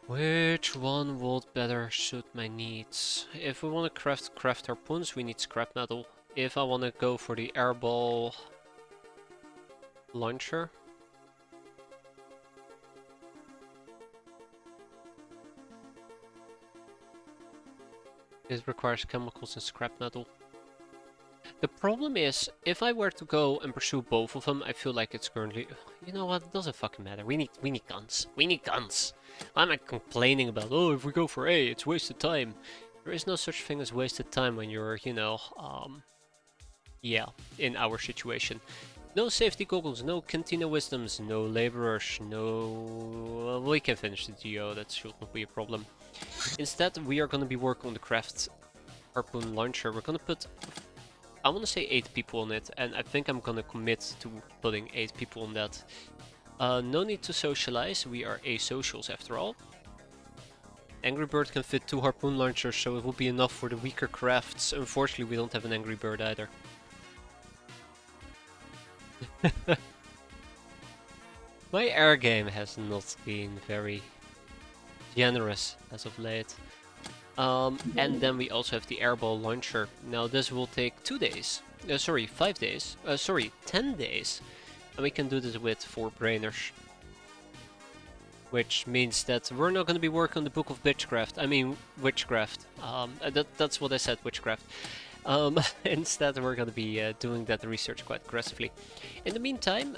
Which one would better suit my needs? If we want to craft harpoons, we need scrap metal. If I want to go for the airball launcher, it requires chemicals and scrap metal. The problem is, if I were to go and pursue both of them, I feel like it's currently... You know what, it doesn't fucking matter. We need guns. We need guns. I'm not complaining about, oh, if we go for A, it's wasted time. There is no such thing as wasted time when you're, you know, yeah, in our situation. No safety goggles, no cantina wisdoms, no laborers, no... we can finish the geo, that should not be a problem. Instead, we are going to be working on the craft harpoon launcher. We're going to put... I want to say 8 people on it, and I think I'm gonna commit to putting 8 people on that. No need to socialize, we are asocials after all. Angry Bird can fit 2 harpoon launchers, so it will be enough for the weaker crafts. Unfortunately, we don't have an Angry Bird either. My air game has not been very generous as of late. And then we also have the airball launcher. Now this will take 2 days. Sorry, 5 days. Sorry, 10 days. And we can do this with 4 brainers. Which means that we're not going to be working on the Book of Witchcraft. I mean, Witchcraft. That's what I said, Witchcraft. Instead, we're going to be doing that research quite aggressively. In the meantime,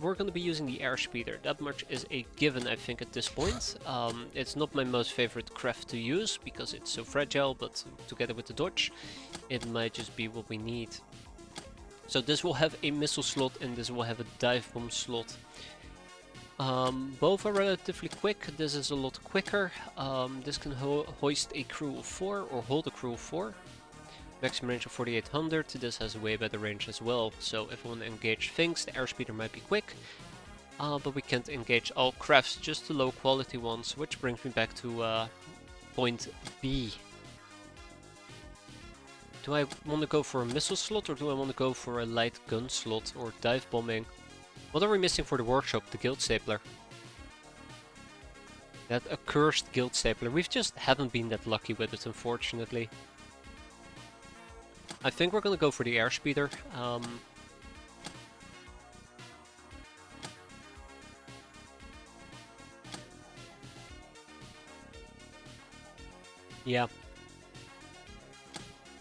we're going to be using the airspeeder. That much is a given, I think, at this point. It's not my most favorite craft to use, because it's so fragile, but together with the dodge, it might just be what we need. So this will have a missile slot, and this will have a dive bomb slot. Both are relatively quick. This is a lot quicker. This can hoist a crew of 4, or hold a crew of 4. Maximum range of 4800, this has a way better range as well, so if we want to engage things, the airspeeder might be quick, but we can't engage all crafts, just the low quality ones, which brings me back to point B. Do I want to go for a missile slot, or do I want to go for a light gun slot, or dive bombing? What are we missing for the workshop? The guild stapler. That accursed guild stapler. We just haven't been that lucky with it, unfortunately. I think we're gonna go for the airspeeder. Yeah.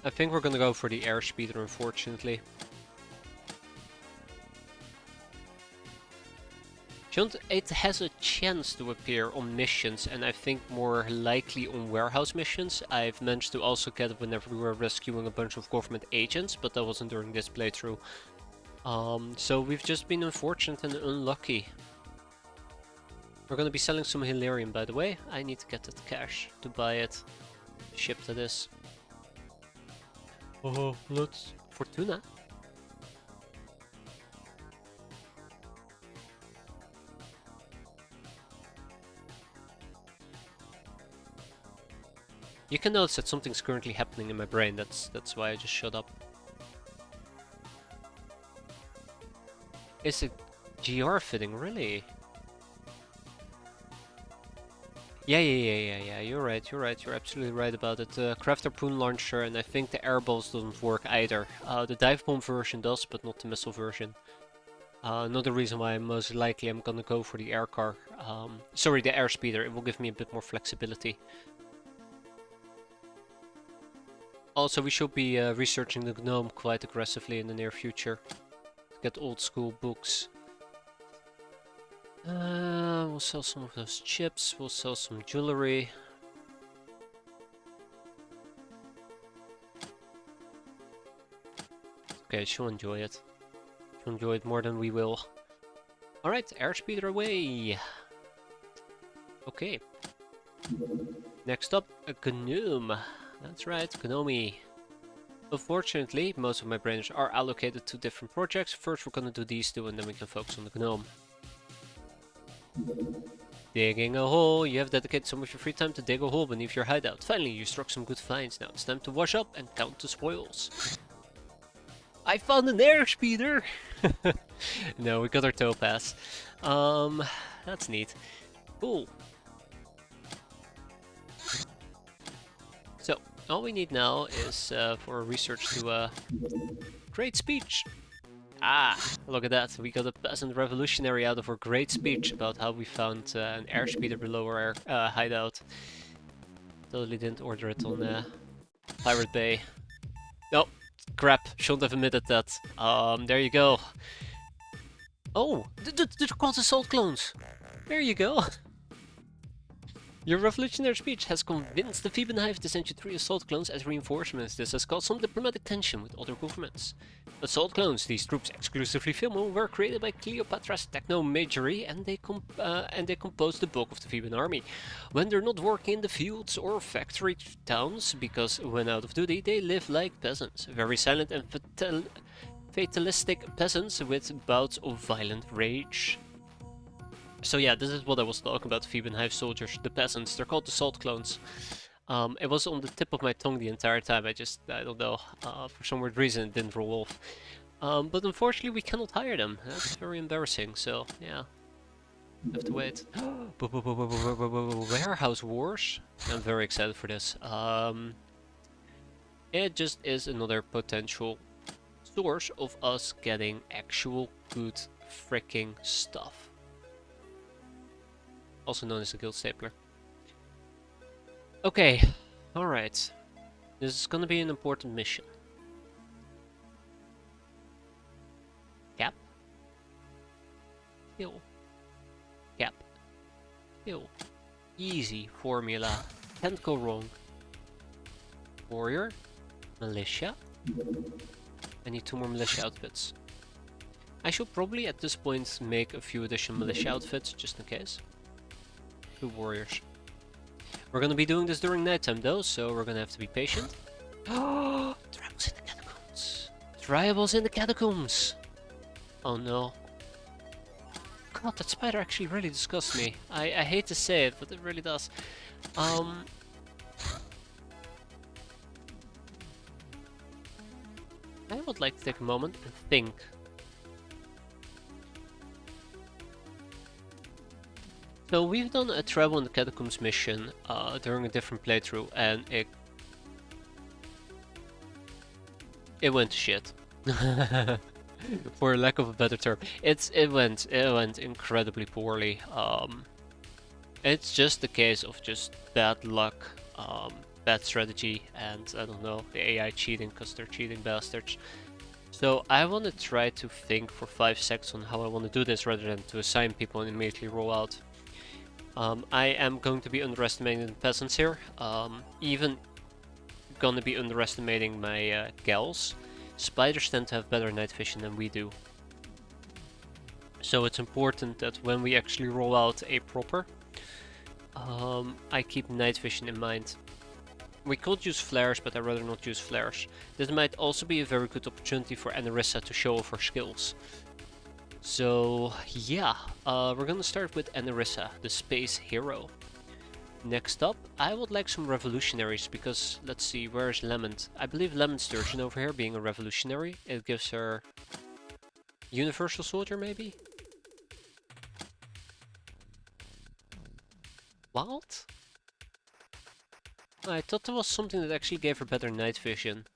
I think we're gonna go for the airspeeder, unfortunately. It has a chance to appear on missions, and I think more likely on warehouse missions. I've managed to also get it whenever we were rescuing a bunch of government agents, but that wasn't during this playthrough. So we've just been unfortunate and unlucky. We're gonna be selling some Hilarium, by the way. I need to get that cash to buy it. Ship to this. Oh, let's... Fortuna? You can notice that something's currently happening in my brain. That's why I just shut up. Is it GR fitting, really? Yeah, you're right, you're absolutely right about it. Craft harpoon launcher, and I think the air balls doesn't work either. The dive bomb version does, but not the missile version. Another reason why most likely I'm gonna go for the air car. Sorry, the air speeder. It will give me a bit more flexibility. Also, we should be researching the GNOME quite aggressively in the near future. To get old school books. We'll sell some of those chips, we'll sell some jewelry. Okay, she'll enjoy it. She'll enjoy it more than we will. Alright, airspeeder away! Okay. Next up, a GNOME. That's right, GNOME. Unfortunately, most of my brains are allocated to different projects. First we're gonna do these two and then we can focus on the GNOME. Digging a hole. You have dedicated some of your free time to dig a hole beneath your hideout. Finally, you struck some good finds. Now it's time to wash up and count the spoils. I found an airspeeder! No, we got our topaz. That's neat. Cool. So, all we need now is for research to great speech. Ah, look at that. We got a peasant revolutionary out of our great speech about how we found an airspeeder below our hideout. Totally didn't order it on Pirate Bay. No, crap. Shouldn't have admitted that. There you go. Oh, the quad assault clones. There you go. Your revolutionary speech has convinced the Theban Hive to send you 3 assault clones as reinforcements. This has caused some diplomatic tension with other governments. Assault clones, these troops exclusively filmed, were created by Cleopatra's techno-magery and they compose the bulk of the Theban army. When they're not working in the fields or factory towns, because when out of duty they live like peasants. Very silent and fatalistic peasants with bouts of violent rage. So yeah, this is what I was talking about, Theban Hive soldiers, the peasants. They're called the salt clones. It was on the tip of my tongue the entire time. I don't know, for some weird reason it didn't roll off. But unfortunately we cannot hire them. That's very embarrassing, so yeah. Have to wait. Warehouse Wars? I'm very excited for this. It just is another potential source of us getting actual good freaking stuff. Also known as a guild stapler. Okay, alright. This is gonna be an important mission. Cap. Kill. Cap. Kill. Easy formula. Can't go wrong. Warrior. Militia. I need 2 more militia outfits. I should probably at this point make a few additional militia outfits, just in case. 2 warriors. We're gonna be doing this during nighttime though, so we're gonna have to be patient. Oh, tribals in the catacombs. Tribals in the catacombs. Oh no. God, that spider actually really disgusts me. I hate to say it, but it really does. I would like to take a moment and think. So we've done a Travel in the Catacombs mission during a different playthrough, and it went to shit. For lack of a better term, it went incredibly poorly. It's just a case of just bad luck, bad strategy, and I don't know, the AI cheating because they're cheating bastards. So I want to try to think for 5 seconds on how I want to do this rather than to assign people and immediately roll out. I am going to be underestimating the peasants here. Even gonna be underestimating my gals. Spiders tend to have better night vision than we do. So it's important that when we actually roll out a proper, I keep night vision in mind. We could use flares, but I'd rather not use flares. This might also be a very good opportunity for Anarissa to show off her skills. So yeah, we're gonna start with Anarissa, the space hero. Next up, I would like some revolutionaries because, let's see, where's Lemon? I believe Lemon Sturgeon over here being a revolutionary. It gives her Universal Soldier maybe? Wild? I thought there was something that actually gave her better night vision.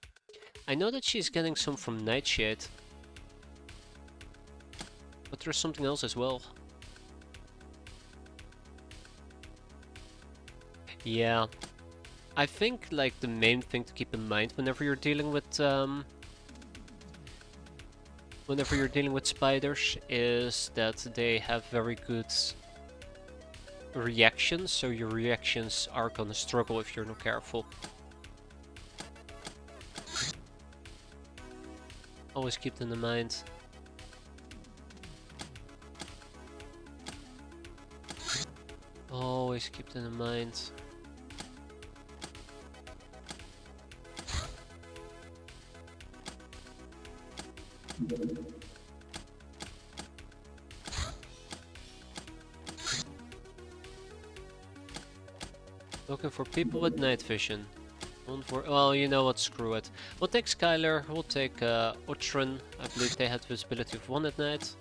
I know that she's getting some from Nightshade. But there's something else as well. Yeah. I think like the main thing to keep in mind whenever you're dealing with spiders is that they have very good reactions, so your reactions are gonna struggle if you're not careful. Always keep them in mind. Always keep them in mind. Looking for people with night vision. Well, you know what, screw it. We'll take Skylar, we'll take Utron. I believe they had visibility of 1 at night.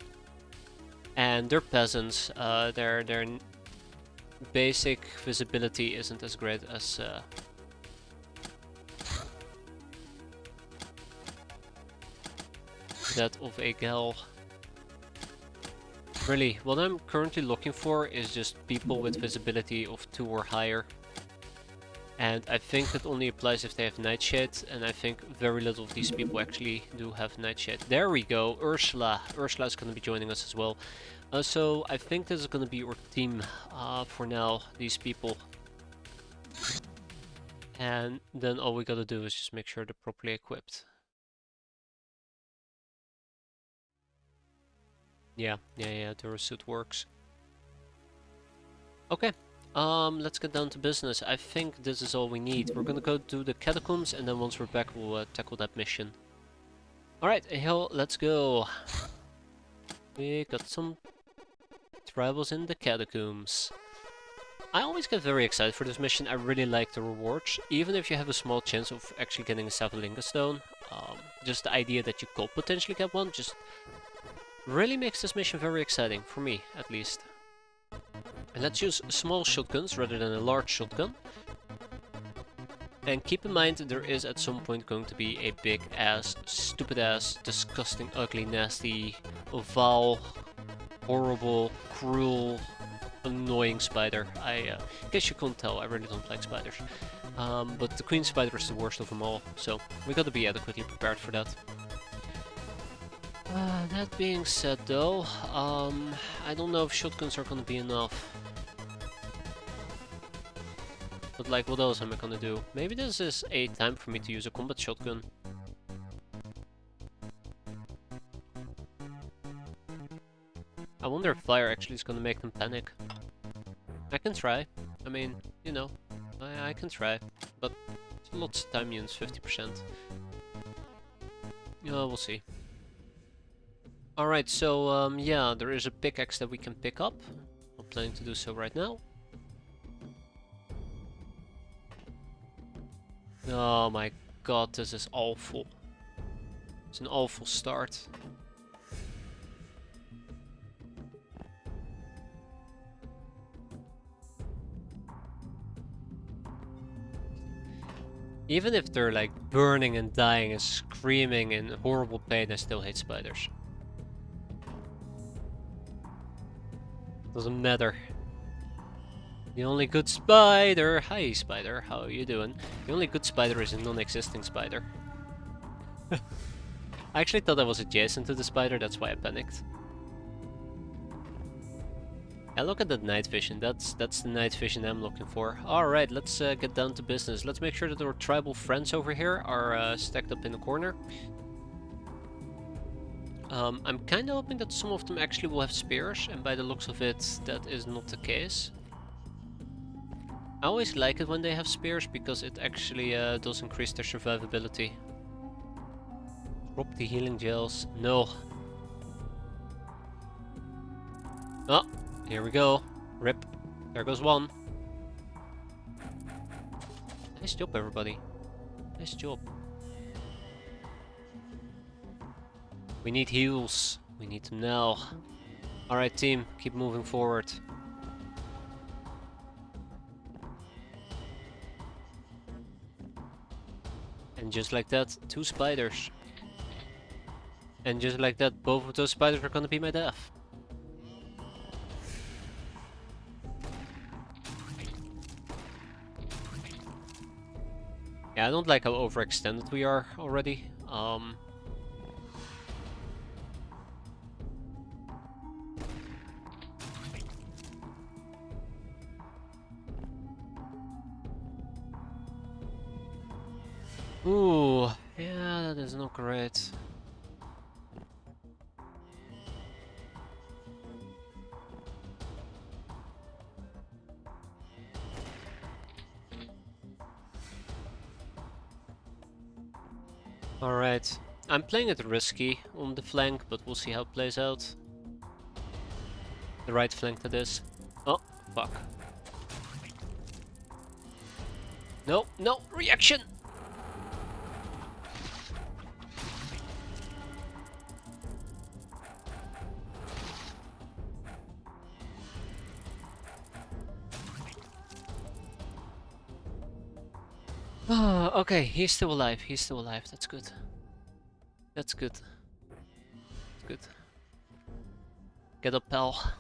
And they're peasants. Their basic visibility isn't as great as that of a gal. Really, what I'm currently looking for is just people with visibility of 2 or higher. And I think it only applies if they have Nightshade, and I think very little of these people actually do have Nightshade. There we go, Ursula. Ursula is going to be joining us as well. So I think this is going to be our team for now, these people. And then all we gotta do is just make sure they're properly equipped. Yeah, Durasuit works. Okay, let's get down to business. I think this is all we need. We're gonna go do the catacombs, and then once we're back, we'll tackle that mission. Alright, Hill, let's go. We got some tribals in the catacombs. I always get very excited for this mission. I really like the rewards. Even if you have a small chance of actually getting a Savalinga Stone, just the idea that you could potentially get one just really makes this mission very exciting, for me at least. And let's use small shotguns rather than a large shotgun. And keep in mind there is at some point going to be a big ass, stupid ass, disgusting, ugly, nasty, vile, horrible, cruel, annoying spider. In case you couldn't tell, I really don't like spiders. But the queen spider is the worst of them all, so we gotta be adequately prepared for that. That being said though, I don't know if shotguns are gonna be enough. But like, what else am I gonna do? Maybe this is a time for me to use a combat shotgun. I wonder if fire actually is gonna make them panic. I can try. I mean, you know, I can try. But lots of time units, 50%. Yeah, we'll see. Alright, so yeah, there is a pickaxe that we can pick up. I'm planning to do so right now. Oh my god, this is awful. It's an awful start. Even if they're like burning and dying and screaming in horrible pain, I still hate spiders. Doesn't matter. The only good spider... Hi spider, how are you doing? The only good spider is a non-existing spider. I actually thought I was adjacent to the spider, that's why I panicked. Yeah, look at that night vision. That's the night vision I'm looking for. Alright, let's get down to business. Let's make sure that our tribal friends over here are stacked up in the corner. I'm kinda hoping that some of them actually will have spears, and by the looks of it, that is not the case. I always like it when they have spears, because it actually does increase their survivability. Drop the healing gels. No. Oh, here we go. Rip. There goes one. Nice job, everybody. Nice job. We need heals. We need them now. Alright, team. Keep moving forward. And just like that, 2 spiders. And just like that, both of those spiders are gonna be my death. Yeah, I don't like how overextended we are already. Ooh, yeah, that is not great. Alright, I'm playing it risky on the flank, but we'll see how it plays out. The right flank, that is. Oh, fuck. No, no, reaction! Ah, okay, he's still alive, that's good. That's good. That's good. Get up, pal.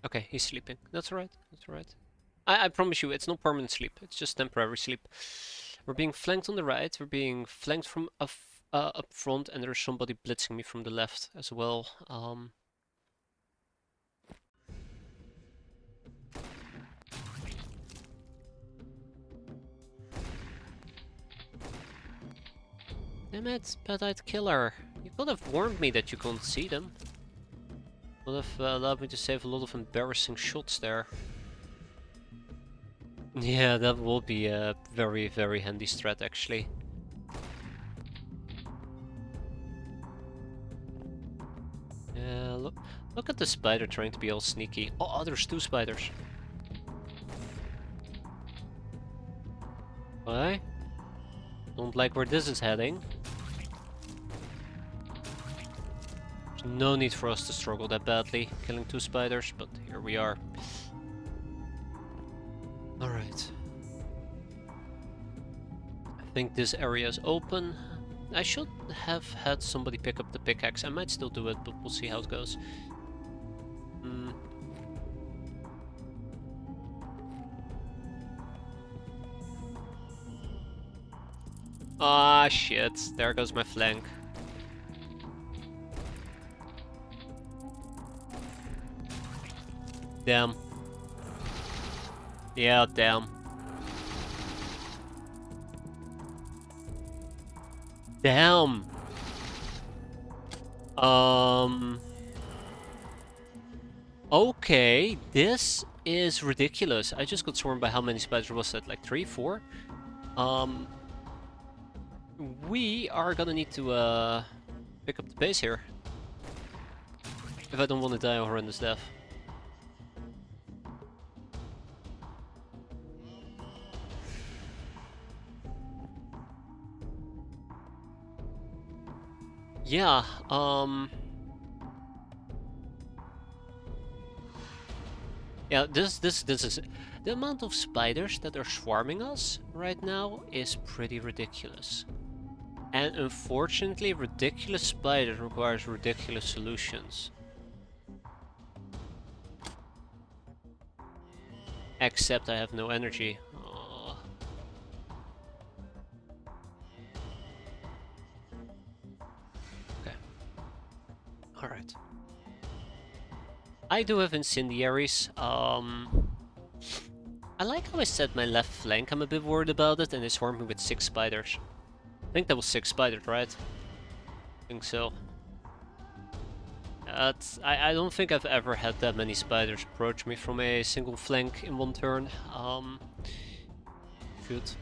Okay, he's sleeping. That's alright, that's alright. I promise you, it's not permanent sleep, it's just temporary sleep. We're being flanked on the right, we're being flanked from up front, and there's somebody blitzing me from the left as well. Damn it, Pet-eyed Killer. You could have warned me that you couldn't see them. Would have allowed me to save a lot of embarrassing shots there. Yeah, that will be a very, very handy strat, actually. Yeah, look at the spider trying to be all sneaky. Oh, there's 2 spiders. Why? Don't like where this is heading. There's no need for us to struggle that badly, killing 2 spiders, but here we are. Alright. I think this area is open. I should have had somebody pick up the pickaxe. I might still do it, but we'll see how it goes. Ah, shit. There goes my flank. Damn. Yeah, damn. Damn. Okay, this is ridiculous. I just got swarmed by how many spiders was that? Like 3, 4? We are gonna need to pick up the pace here. If I don't want to die a horrendous death. Yeah, yeah, this is the amount of spiders that are swarming us right now is pretty ridiculous. And unfortunately, ridiculous spiders requires ridiculous solutions. Except I have no energy. I do have incendiaries. I like how I said my left flank. I'm a bit worried about it, and they swarmed me with 6 spiders. I think that was 6 spiders, right? I think so. I don't think I've ever had that many spiders approach me from a single flank in one turn. Shoot.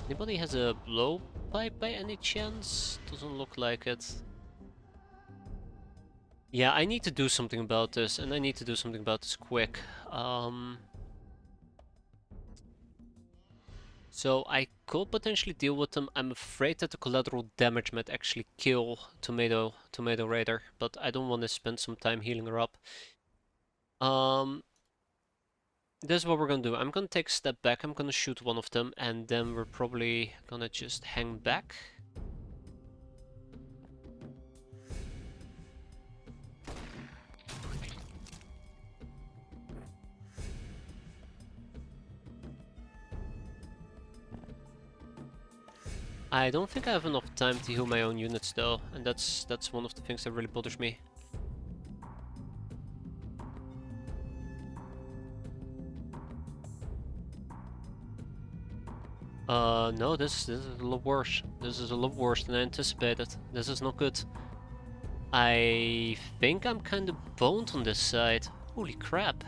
Anybody has a blowpipe by any chance? Doesn't look like it. Yeah, I need to do something about this, and I need to do something about this quick. So I could potentially deal with them. I'm afraid that the collateral damage might actually kill Tomato Raider, but I don't want to spend some time healing her up. This is what we're gonna do. I'm gonna take a step back, I'm gonna shoot one of them, and then we're probably gonna just hang back. I don't think I have enough time to heal my own units though, and that's one of the things that really bothers me. No, this is a lot worse. This is a lot worse than I anticipated. This is not good. I think I'm kind of boned on this side. Holy crap.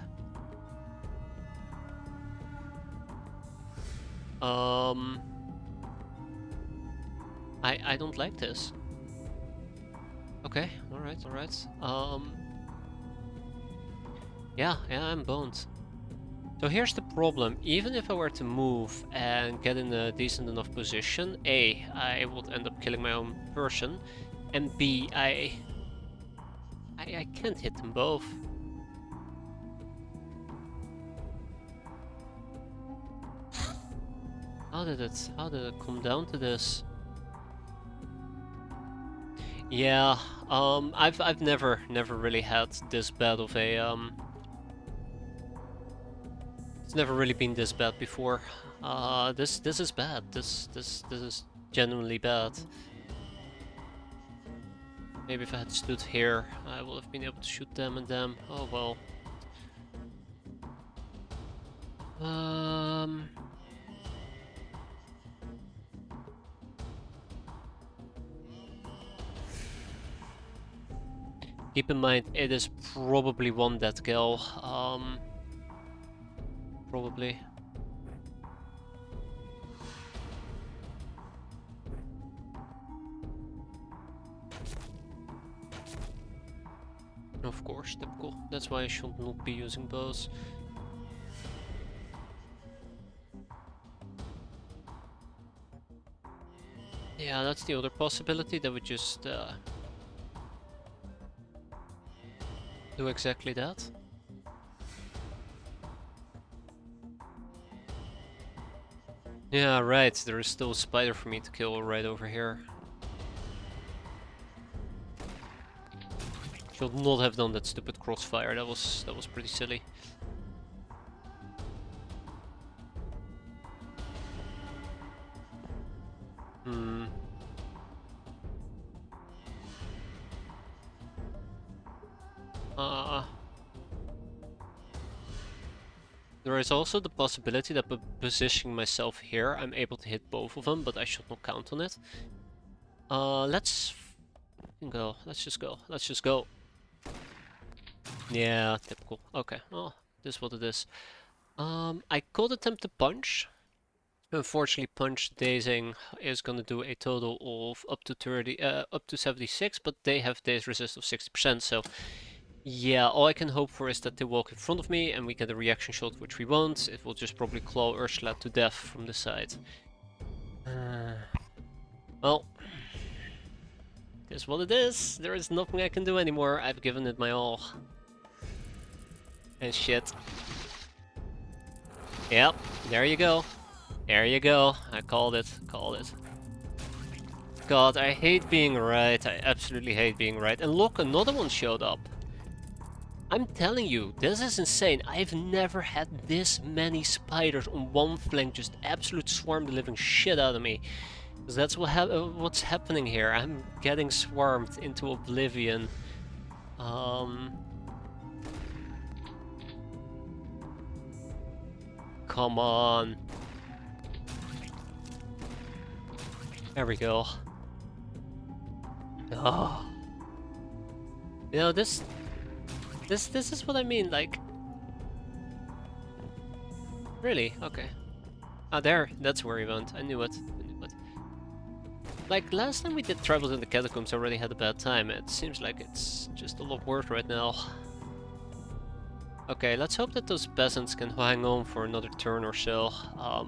I don't like this. Okay, alright. Yeah, I'm boned. So here's the problem. Even if I were to move and get in a decent enough position, A, I would end up killing my own person, and B, I can't hit them both. How did it come down to this? Yeah, I've never really had this bad of a it's never really been this bad before. This is bad. This is genuinely bad. Maybe if I had stood here, I would have been able to shoot them and them. Oh well. Keep in mind, it is probably one dead girl. Probably. Of course, typical. That's why I should not be using bows. Yeah, that's the other possibility, that we just do exactly that. Yeah, right, there is still a spider for me to kill right over here. Should not have done that stupid crossfire, that was pretty silly. There is also the possibility that by positioning myself here, I'm able to hit both of them, but I should not count on it. Let's go. Let's just go. Yeah, typical. Okay, well, this is what it is. I could attempt to punch. Unfortunately, punch dazing is gonna do a total of up to 76, but they have daze resist of 60%, so yeah, all I can hope for is that they walk in front of me and we get a reaction shot, which we won't. It will just probably claw Ursula to death from the side. Well, it is what it is. There is nothing I can do anymore. I've given it my all. And shit. Yep, there you go. There you go. I called it. God, I hate being right. I absolutely hate being right. And look, another one showed up. I'm telling you, this is insane. I've never had this many spiders on one flank just absolute swarm the living shit out of me. Because that's what's happening here. I'm getting swarmed into oblivion. Come on. There we go. Oh. You know, this is what I mean, like... Really? Okay. Ah, there. That's where he went. I knew it. I knew it. Like, last time we did Tribals in the Catacombs, I already had a bad time. It seems like it's just a lot worse right now. Okay, let's hope that those peasants can hang on for another turn or so,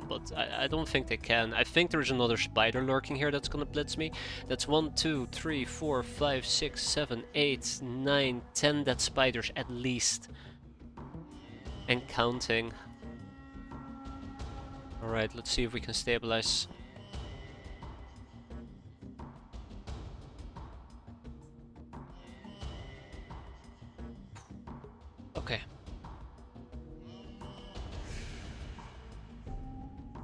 but I don't think they can. I think there's another spider lurking here that's gonna blitz me. That's 1, 2, 3, 4, 5, 6, 7, 8, 9, 10 dead spiders at least. And counting. Alright, let's see if we can stabilize. Okay.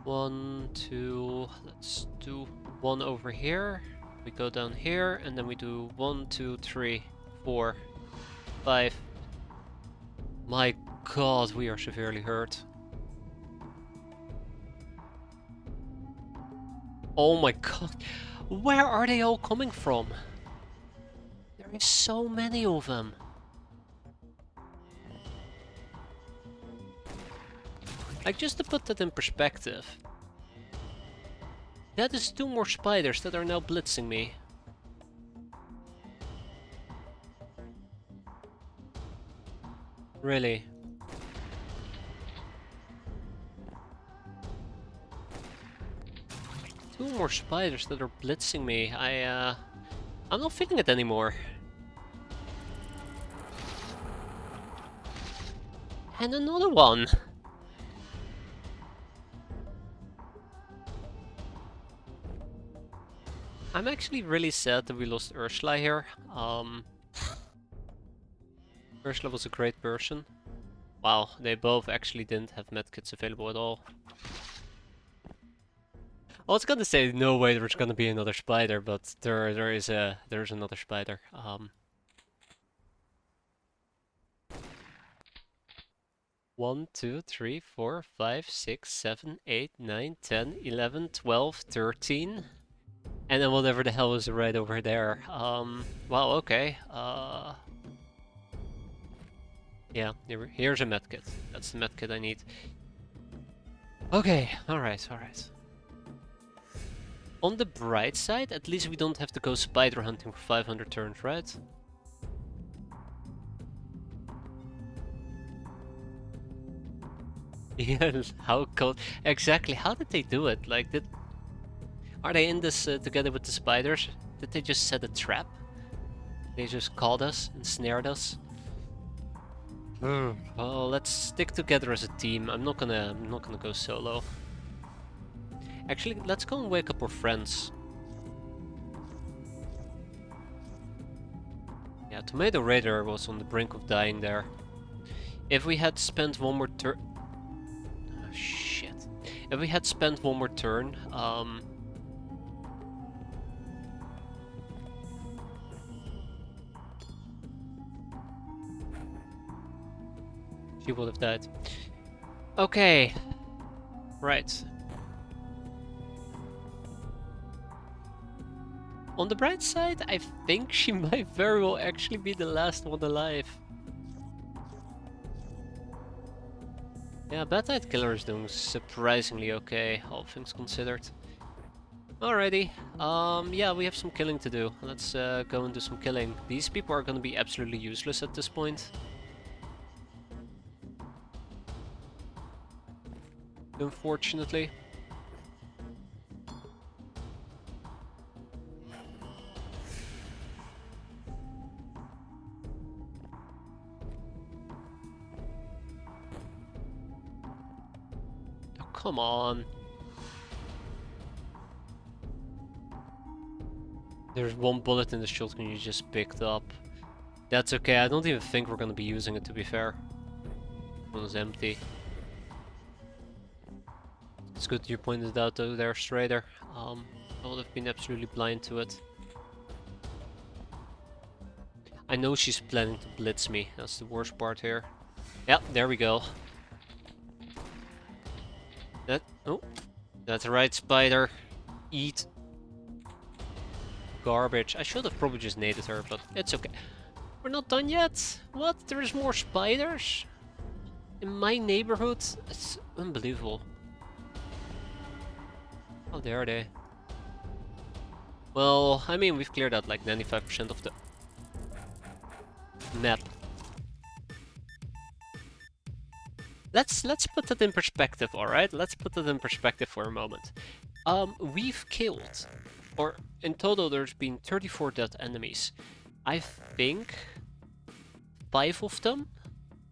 1, 2, let's do 1 over here. We go down here, and then we do 1, 2, 3, 4, 5. My god, we are severely hurt. Oh my god, where are they all coming from? There is so many of them. Like, just to put that in perspective, that is 2 more spiders that are now blitzing me. Really? Two more spiders that are blitzing me. I'm not feeling it anymore. And another one. I'm actually really sad that we lost Ursula here. Ursula was a great person. Wow, they both actually didn't have medkits available at all. I was gonna say no way there's gonna be another spider, but there's another spider. 1, 2, 3, 4, 5, 6, 7, 8, 9, 10, 11, 12, 13. And then whatever the hell is right over there. Wow, okay. Yeah, here's a medkit. That's the medkit I need. Okay, alright, alright. On the bright side, at least we don't have to go spider hunting for 500 turns, right? Yeah, how cold? Exactly, how did they do it? Like, are they in this together with the spiders? Did they just set a trap? They just caught us and snared us? Well, let's stick together as a team. I'm not gonna go solo. Actually, let's go and wake up our friends. Yeah, Tomato Raider was on the brink of dying there. If we had spent one more turn... Oh, shit. If we had spent one more turn, she would have died. Okay. Right. On the bright side, I think she might very well actually be the last one alive. Yeah, Bad-Eyed Killer is doing surprisingly okay, all things considered. Alrighty, yeah, we have some killing to do. Let's go and do some killing. These people are gonna be absolutely useless at this point. Unfortunately. Oh, come on. There's one bullet in the shotgun you just picked up. That's okay, I don't even think we're gonna be using it, to be fair. It was empty. It's good you pointed out though there, Strider. I would have been absolutely blind to it. I know she's planning to blitz me. That's the worst part here. Yep, there we go. Oh, that's right, spider. Eat garbage. I should have probably just naded her, but it's okay. We're not done yet. What? There's more spiders in my neighborhood. It's unbelievable. How dare they? Well, I mean, we've cleared out like 95% of the map. Let's put that in perspective, all right? Let's put that in perspective for a moment. We've killed, or in total, there's been 34 dead enemies. I think 5 of them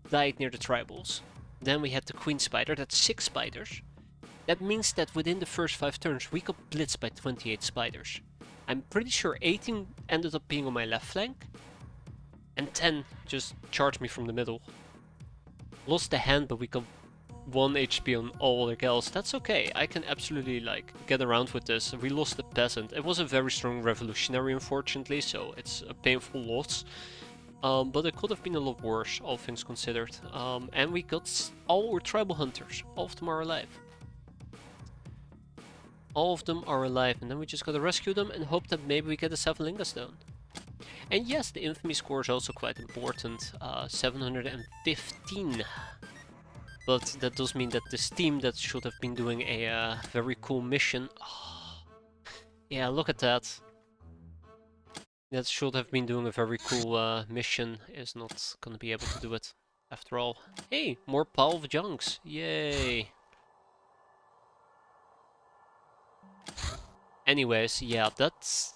died near the tribals. Then we had the queen spider. That's 6 spiders. That means that within the first 5 turns, we got blitzed by 28 spiders. I'm pretty sure 18 ended up being on my left flank, and 10 just charged me from the middle. Lost the hand, but we got 1 HP on all the kills. That's okay. I can absolutely like get around with this. We lost the peasant. It was a very strong revolutionary, unfortunately, so it's a painful loss. But it could have been a lot worse, all things considered. And we got all our tribal hunters. All of them are alive. All of them are alive, and then we just gotta rescue them and hope that maybe we get a 7 Linga Stone. And yes, the infamy score is also quite important, 715. But that does mean that this team that should have been doing a very cool mission... Oh, yeah, look at that. That should have been doing a very cool mission is not gonna be able to do it after all. Hey, more Pile of Junks, yay! Anyways, yeah, that's...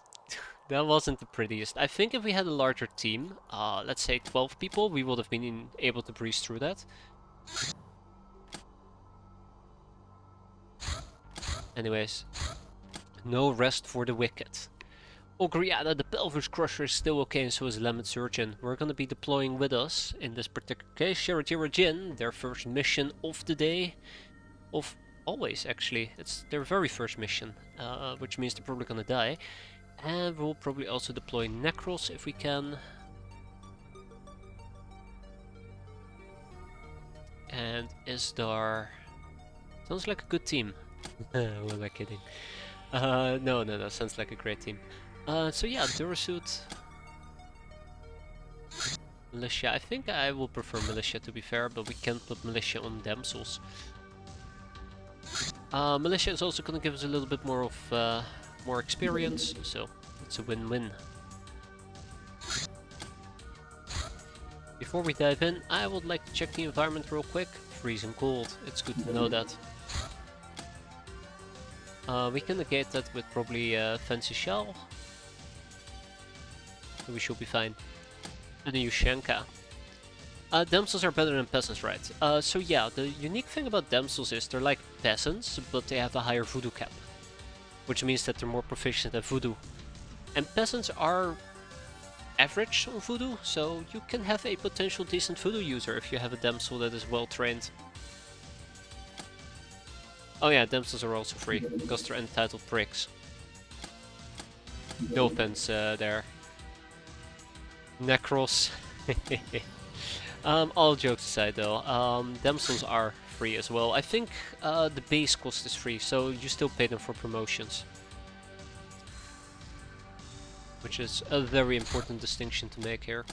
that wasn't the prettiest. I think if we had a larger team, let's say 12 people, we would have been able to breeze through that. Anyways, no rest for the wicked. Ogriada, the Pelvis Crusher, is still okay, and so is Lemon Surgeon. We're gonna be deploying with us, in this particular case, Sharatira Jin, their first mission of the day. Of always, actually. It's their very first mission, which means they're probably gonna die. And we'll probably also deploy Necros if we can. And Isdar... sounds like a good team. Who am I kidding? No, sounds like a great team. So yeah, Durasuit. Militia. I think I will prefer Militia, to be fair, but we can't put Militia on Damsels. Militia is also gonna give us a little bit more of more experience, so it's a win-win. Before we dive in, I would like to check the environment real quick. Freezing cold, it's good to know that. We can negate that with probably a Fancy Shell. So we should be fine. And a Yushenka. Damsels are better than peasants, right? So yeah, the unique thing about damsels is they're like peasants, but they have a higher voodoo cap. Which means that they're more proficient at voodoo. And peasants are average on voodoo, so you can have a potential decent voodoo user if you have a damsel that is well trained. Oh yeah, damsels are also free, because they're entitled pricks. No offense there. Necros. All jokes aside though, damsels are free as well. I think the base cost is free, so you still pay them for promotions. Which is a very important distinction to make here.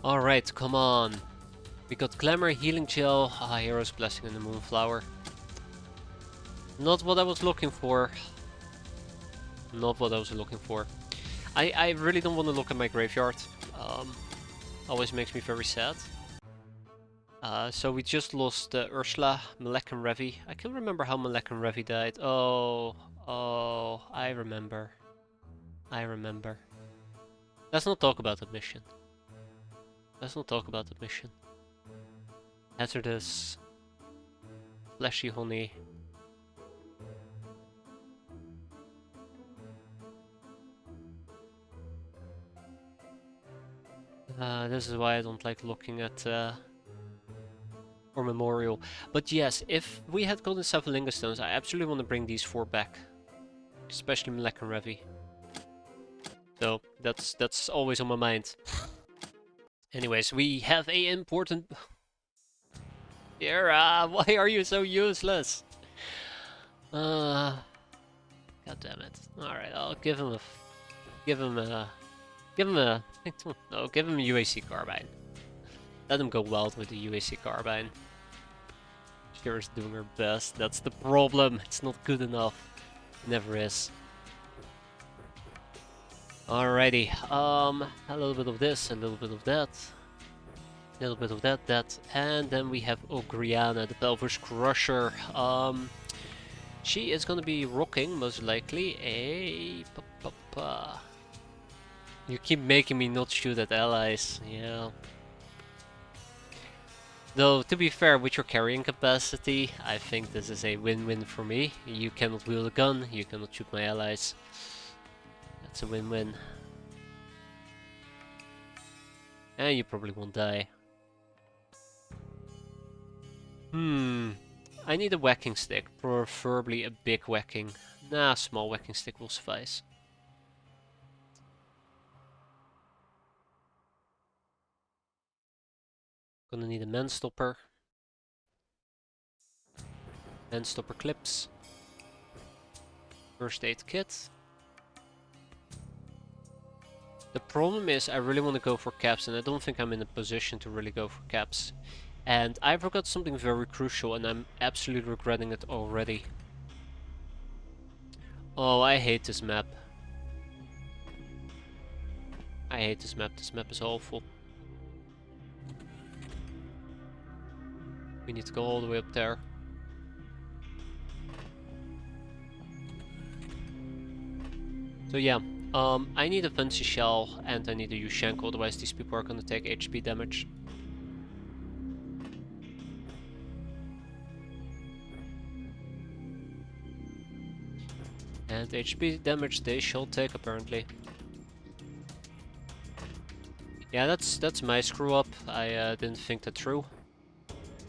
Alright, come on. We got Glamour, Healing Gel, Hero's Blessing and the Moonflower. Not what I was looking for. Not what I was looking for. I really don't want to look at my graveyard. Always makes me very sad. So we just lost Ursula, Malek and Revi. I can't remember how Malek and Revi died. Oh, I remember. I remember. Let's not talk about that mission. Let's not talk about that mission. Hazardous. Fleshy honey. This is why I don't like looking at or memorial. But yes, if we had golden Sapphire stones, I absolutely want to bring these 4 back. Especially Malek and Revi. So that's always on my mind. Anyways, we have a important... Yara, why are you so useless? God damn it. Alright, I'll give him a... Give him a... No, give him a UAC carbine. Let him go wild with the UAC carbine. Shira's doing her best. That's the problem. It's not good enough. It never is. Alrighty. A little bit of this, a little bit of that. A little bit of that. And then we have Ogriana, the Pelvish Crusher. She is gonna be rocking, most likely, a... You keep making me not shoot at allies, yeah. Though, to be fair, with your carrying capacity, I think this is a win-win for me. You cannot wield a gun, you cannot shoot my allies. That's a win-win. And you probably won't die. I need a whacking stick, preferably a big whacking. Nah, small whacking stick will suffice. Gonna need a manstopper. Manstopper clips. First aid kit. The problem is I really want to go for caps and I don't think I'm in a position to really go for caps. And I forgot something very crucial and I'm absolutely regretting it already. Oh, I hate this map. I hate this map is awful. We need to go all the way up there. So yeah, I need a fancy shell and I need a Yushenko, otherwise these people are gonna take HP damage. And HP damage they shall take apparently. Yeah, that's my screw up. I didn't think that through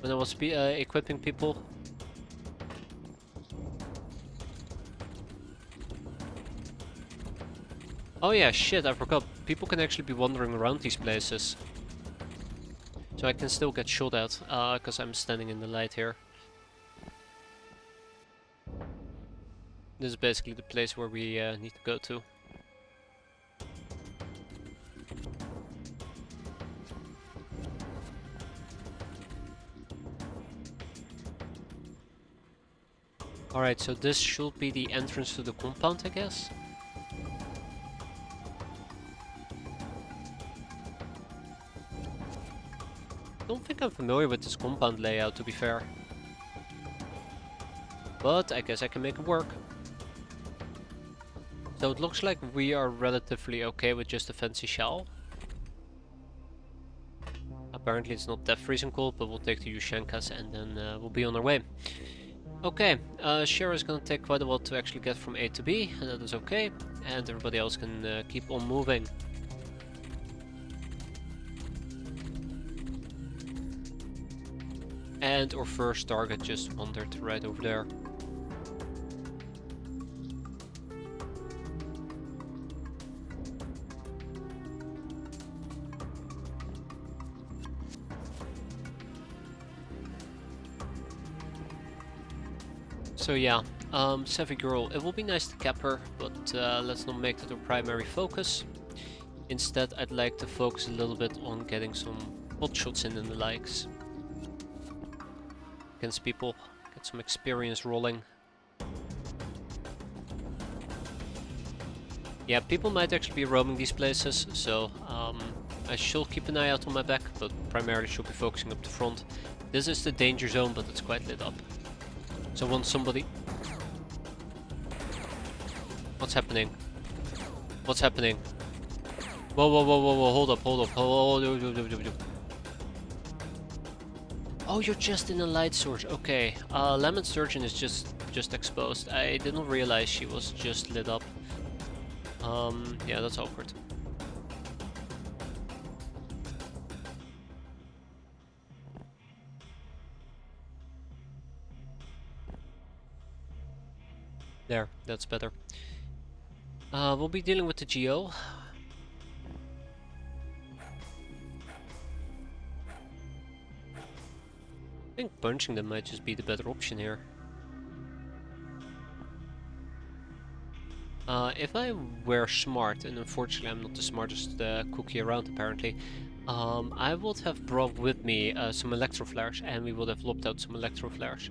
when I was equipping people. Oh yeah, shit, I forgot. People can actually be wandering around these places. So I can still get shot at, because I'm standing in the light here. This is basically the place where we need to go to. Alright, so this should be the entrance to the compound, I guess. I don't think I'm familiar with this compound layout, to be fair. But I guess I can make it work. So it looks like we are relatively okay with just a fancy shell. Apparently it's not death freezing cold, but we'll take the Yushenkas and then we'll be on our way. Okay, Shara is gonna take quite a while to actually get from A to B, and that is okay. And everybody else can keep on moving. And our first target just wandered right over there. So yeah, Savvy Girl, it will be nice to cap her, but let's not make that our primary focus. Instead, I'd like to focus a little bit on getting some hot shots in the likes. Against people, get some experience rolling. Yeah, people might actually be roaming these places, so I should keep an eye out on my back, but primarily should be focusing up the front. This is the danger zone, but it's quite lit up. So once somebody... What's happening? What's happening? Whoa, whoa, whoa, whoa, whoa, hold up, hold up, hold up. Oh, you're just in a light source, okay. Lemon Surgeon is just exposed. I didn't realize she was just lit up. Yeah, that's awkward. There, that's better. We'll be dealing with the Geo. I think punching them might just be the better option here. If I were smart, and unfortunately I'm not the smartest cookie around apparently, I would have brought with me some electro flares, and we would have lobbed out some electro flares.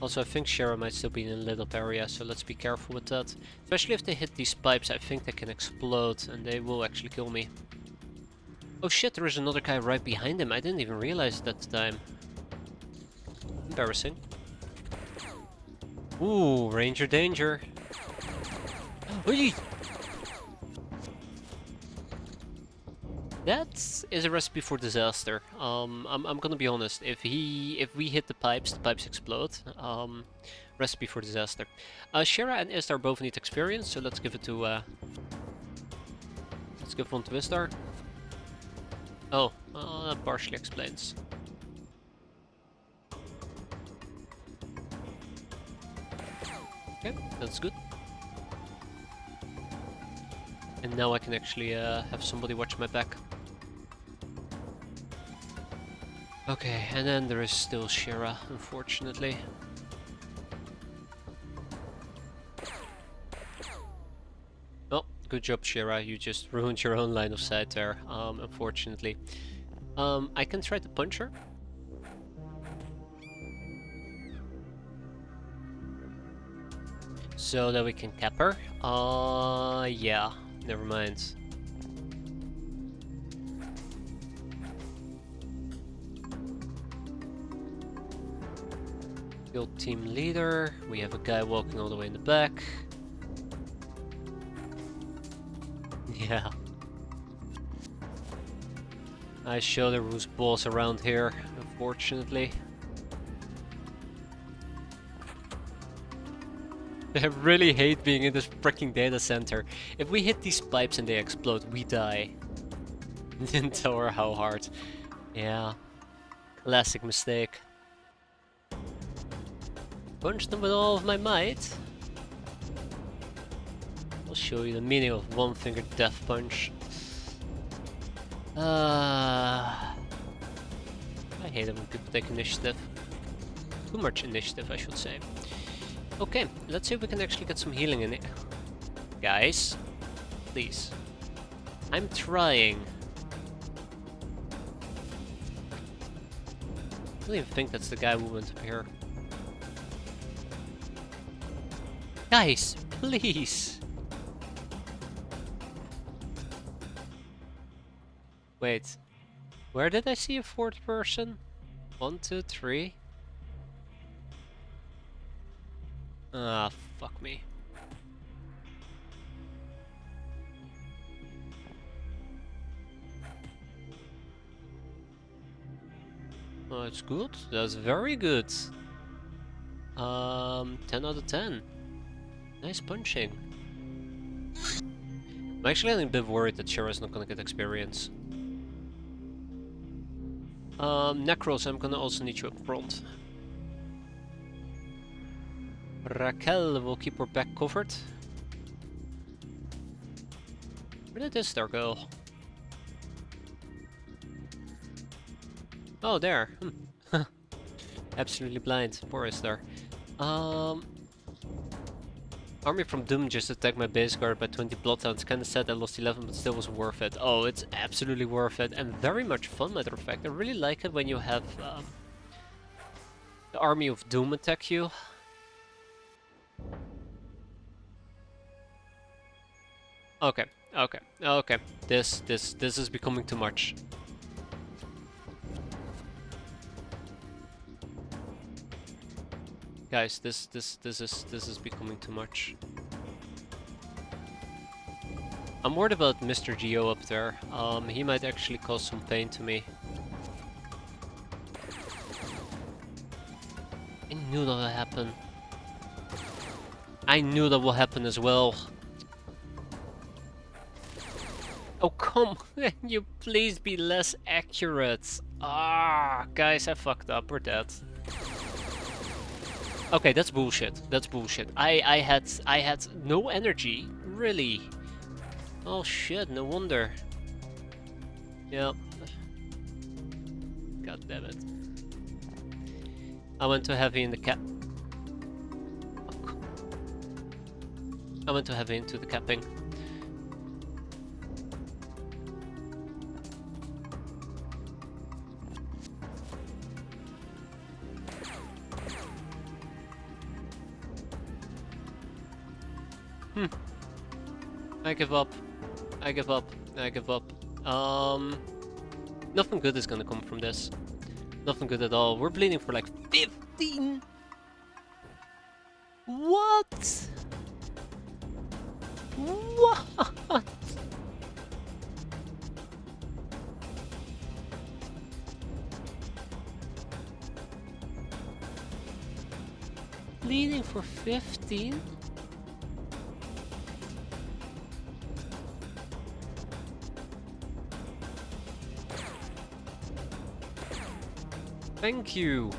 Also, I think Shara might still be in a lit up area, so let's be careful with that. Especially if they hit these pipes, I think they can explode, and they will actually kill me. Oh shit, there is another guy right behind him. I didn't even realize it at the time. Embarrassing. Ooh, Ranger danger. That is a recipe for disaster. I'm gonna be honest. If we hit the pipes explode. Recipe for disaster. Shara and Istar both need experience, so let's give it to. Let's give one to Istar. Oh, that partially explains. Okay, that's good. And now I can actually have somebody watch my back. Okay, and then there is still Shira, unfortunately. Oh, good job, Shira. You just ruined your own line of sight there, unfortunately. I can try to punch her. So that we can cap her. Yeah, never mind. Guild team leader. We have a guy walking all the way in the back. Yeah. I show there was balls around here, unfortunately. I really hate being in this freaking data center. If we hit these pipes and they explode, we die. Didn't tell her how hard. Yeah. Classic mistake. Punch them with all of my might. I'll show you the meaning of one-finger death punch. I hate it when people take initiative. Too much initiative, I should say. Okay, let's see if we can actually get some healing in it. Guys, please. I'm trying. I don't even think that's the guy who went up here. Guys, please! Wait, where did I see a fourth person? 1, 2, 3. Ah, fuck me. Oh, it's good. That's very good. 10 out of 10. Nice punching. I'm actually a bit worried that Shira's not gonna get experience. Necros, I'm gonna also need you up front. Raquel will keep her back covered. Where did this star go? Oh, there. Absolutely blind. Poor Istar. Army from Doom just attacked my base guard by 20 bloodhounds. Kinda sad I lost 11, but still was worth it. Oh, it's absolutely worth it, and very much fun, matter of fact. I really like it when you have the Army of Doom attack you. Okay, okay, okay. This is becoming too much. Guys, this is becoming too much. I'm worried about Mr. Geo up there. He might actually cause some pain to me. I knew that would happen. I knew that would happen as well. Oh, come on, you please be less accurate. Ah, guys, I fucked up. We're dead. Okay, that's bullshit. That's bullshit. I had no energy. Really? Oh shit, no wonder. Yeah. God damn it. I went too heavy in the cap. I went too heavy into the capping. I give up. I give up. I give up. Nothing good is gonna come from this. Nothing good at all. We're bleeding for like 15. What? What? Bleeding for 15? Thank you.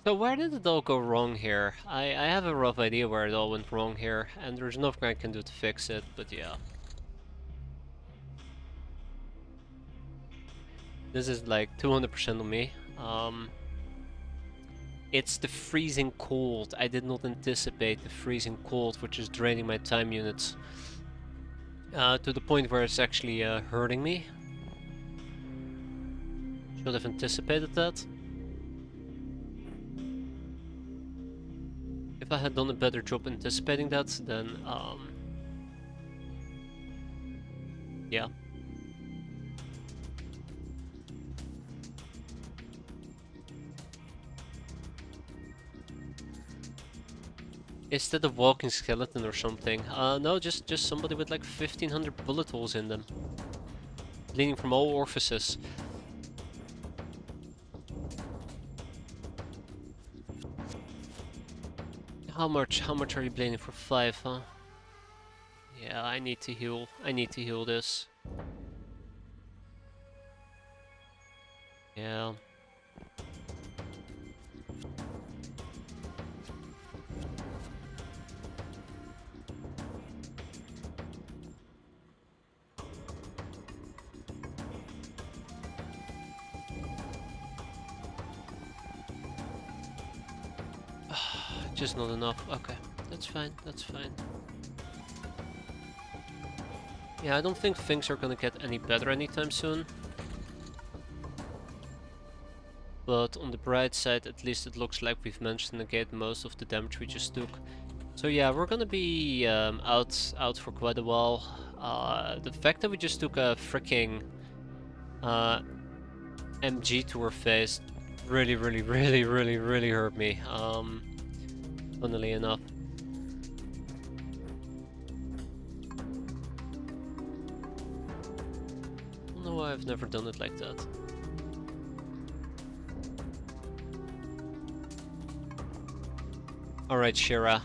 So where did it all go wrong here? I have a rough idea where it all went wrong here, and there's nothing I can do to fix it, but yeah. This is like 200% on me. It's the freezing cold. I did not anticipate the freezing cold, which is draining my time units. To the point where it's actually hurting me. Should have anticipated that. If I had done a better job anticipating that, then yeah. Is that a walking skeleton or something? No, just somebody with like 1500 bullet holes in them. Bleeding from all orifices. How much are you bleeding for? 5, huh? Yeah, I need to heal. I need to heal this. Yeah. Just not enough. Okay, that's fine. That's fine. Yeah, I don't think things are gonna get any better anytime soon. But on the bright side, at least it looks like we've managed to negate most of the damage we just took. So yeah, we're gonna be out for quite a while. The fact that we just took a freaking MG to our face really hurt me. Funnily enough. I don't know why I've never done it like that. Alright, Shira.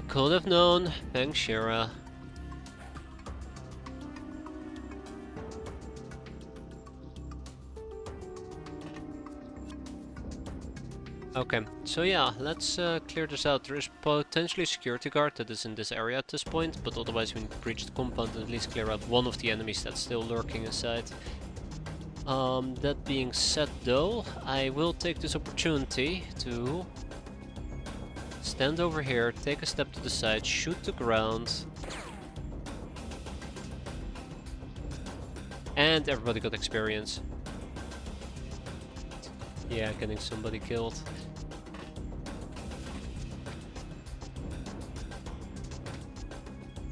Could have known. Thanks, Shira. Okay, so yeah, let's clear this out. There is potentially a security guard that is in this area at this point, but otherwise we need to breach the compound and at least clear out one of the enemies that's still lurking inside. That being said though, I will take this opportunity to stand over here, take a step to the side, shoot the ground. And everybody got experience. Yeah, getting somebody killed.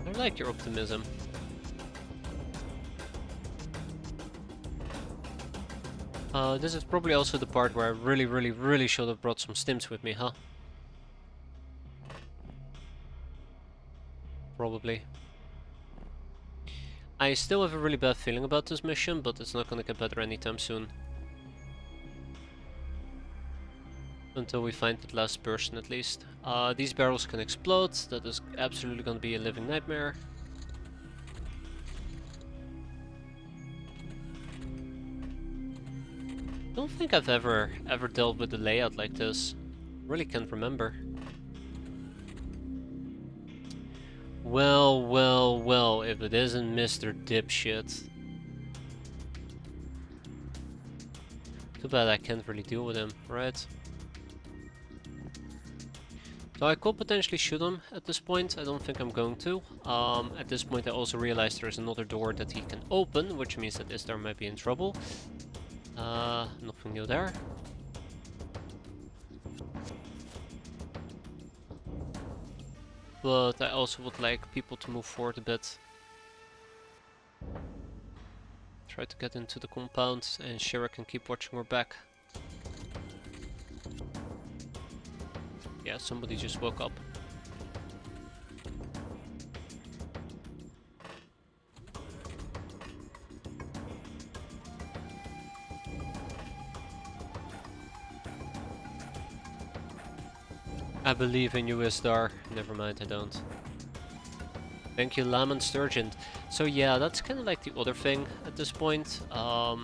I like your optimism. This is probably also the part where I really should have brought some stims with me, huh? Probably. I still have a really bad feeling about this mission, but it's not gonna get better anytime soon. Until we find the last person at least. These barrels can explode, that is absolutely gonna be a living nightmare. Don't think I've ever dealt with a layout like this. Really can't remember. Well, well, well, if it isn't Mr. Dipshit. Too bad I can't really deal with him, right? So I could potentially shoot him at this point. I don't think I'm going to. At this point I also realized there's another door that he can open, which means that Istar might be in trouble. Nothing new there. But I also would like people to move forward a bit. Try to get into the compound and Shira can keep watching her back. Yeah, somebody just woke up. I believe in you, Istar. Never mind, I don't. Thank you, Lam and Sturgeon. So yeah, that's kind of like the other thing at this point. I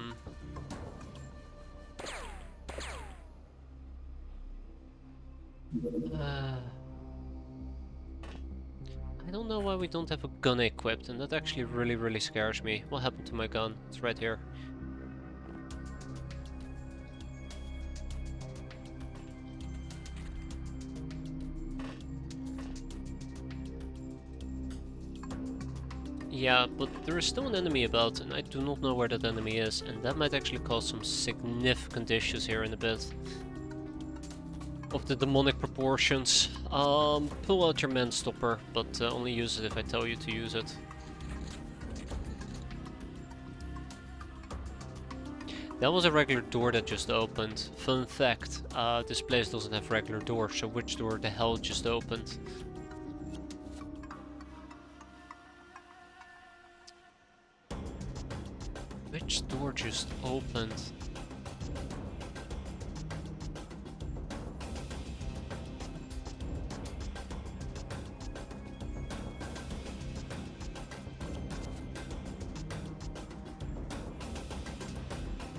don't know why we don't have a gun equipped, and that actually really scares me. What happened to my gun? It's right here. Yeah, but there is still an enemy about, and I do not know where that enemy is, and that might actually cause some significant issues here in a bit. Of the demonic proportions. Pull out your man stopper, but only use it if I tell you to use it. That was a regular door that just opened. Fun fact, this place doesn't have regular doors, so which door the hell just opened? Which door just opened?